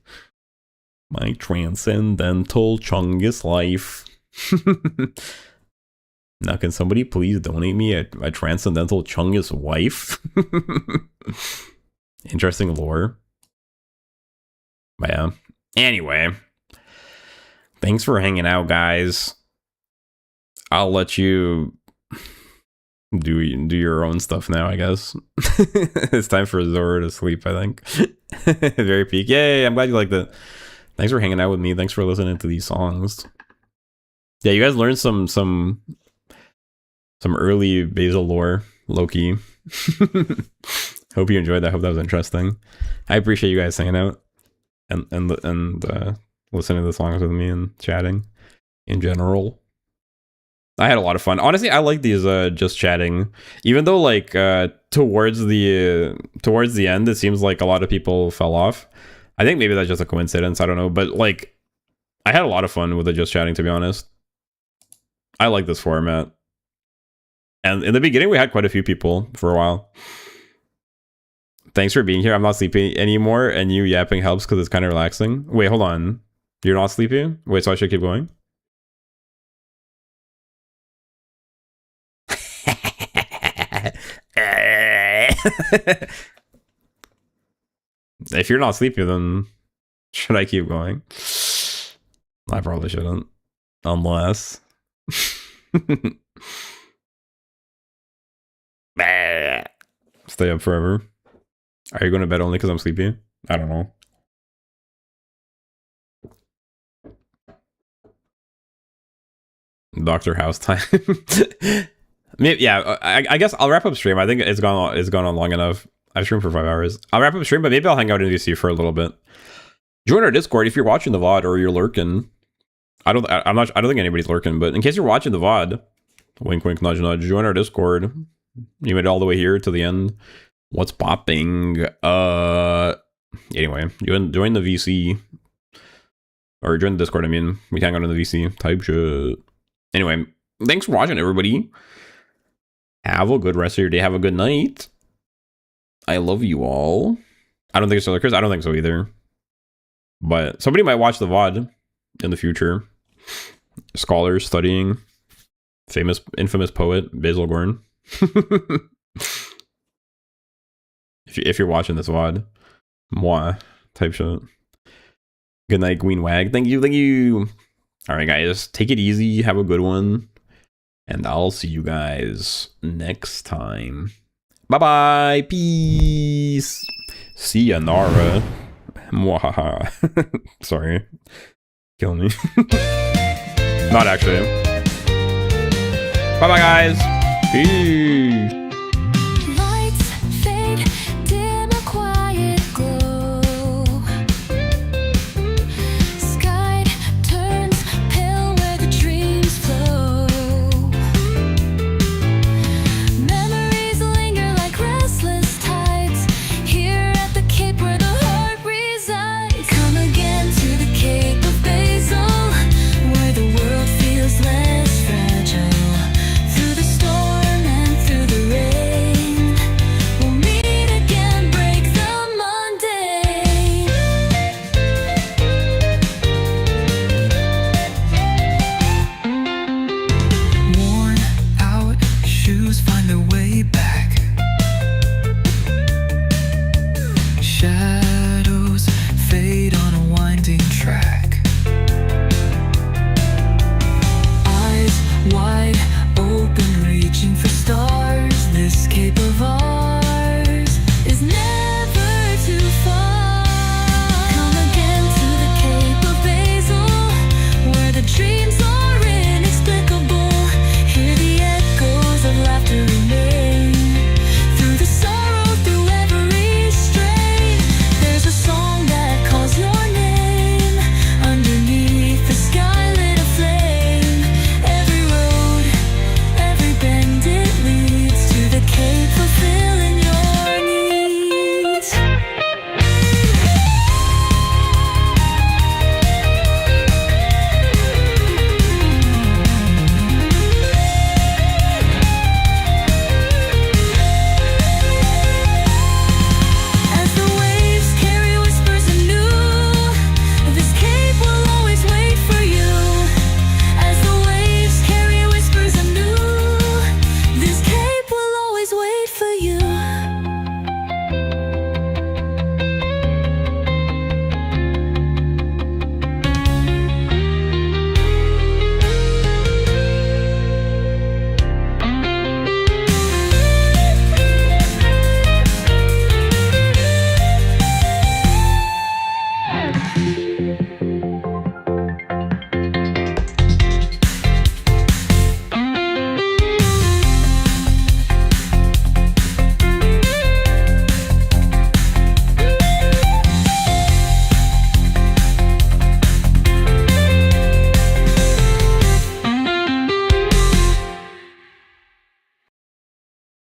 My transcendental Chungus life. Now can somebody please donate me a transcendental Chungus wife? Interesting lore. But yeah. Anyway. Thanks for hanging out, guys. I'll let you do your own stuff now, I guess. It's time for Zora to sleep, I think. Very peak. Yay, I'm glad you liked it. Thanks for hanging out with me. Thanks for listening to these songs. Yeah, you guys learned some early Basil lore, Lowkey. Hope you enjoyed that. Hope that was interesting. I appreciate you guys hanging out and listening to the songs with me and chatting in general. I had a lot of fun. Honestly, I like these just chatting. Even though like towards the end, it seems like a lot of people fell off. I think maybe that's just a coincidence. I don't know. But like, I had a lot of fun with the just chatting, to be honest. I like this format. And in the beginning, we had quite a few people for a while. Thanks for being here. I'm not sleepy anymore, and you yapping helps because it's kind of relaxing. Wait, hold on. You're not sleepy? Wait, so I should keep going? If you're not sleepy, then should I keep going? I probably shouldn't. Unless... Stay up forever. Are you going to bed only because I'm sleepy? I don't know. Dr. House time. Maybe, yeah, I guess I'll wrap up stream. I think it's gone on long enough. I've streamed for 5 hours. I'll wrap up stream, but maybe I'll hang out in VC for a little bit. Join our Discord if you're watching the VOD or you're lurking. I don't think anybody's lurking, but in case you're watching the VOD, wink wink nudge nudge, join our Discord. You made it all the way here to the end. What's popping? Anyway, join the VC. Or join the Discord, I mean. We hang out in the VC type shit. Anyway, thanks for watching, everybody. Have a good rest of your day. Have a good night. I love you all. I don't think it's still Chris. I don't think so either. But somebody might watch the VOD in the future. Scholar studying. Infamous poet, Basil Goran. if you're watching this VOD. Moi. Type shit. Good night, Queen Wag. Thank you. Alright, guys. Take it easy. Have a good one. And I'll see you guys next time. Bye-bye. Peace. See ya, Nara. Mwahaha. Sorry. Kill me. Not actually. Bye-bye, guys. Peace.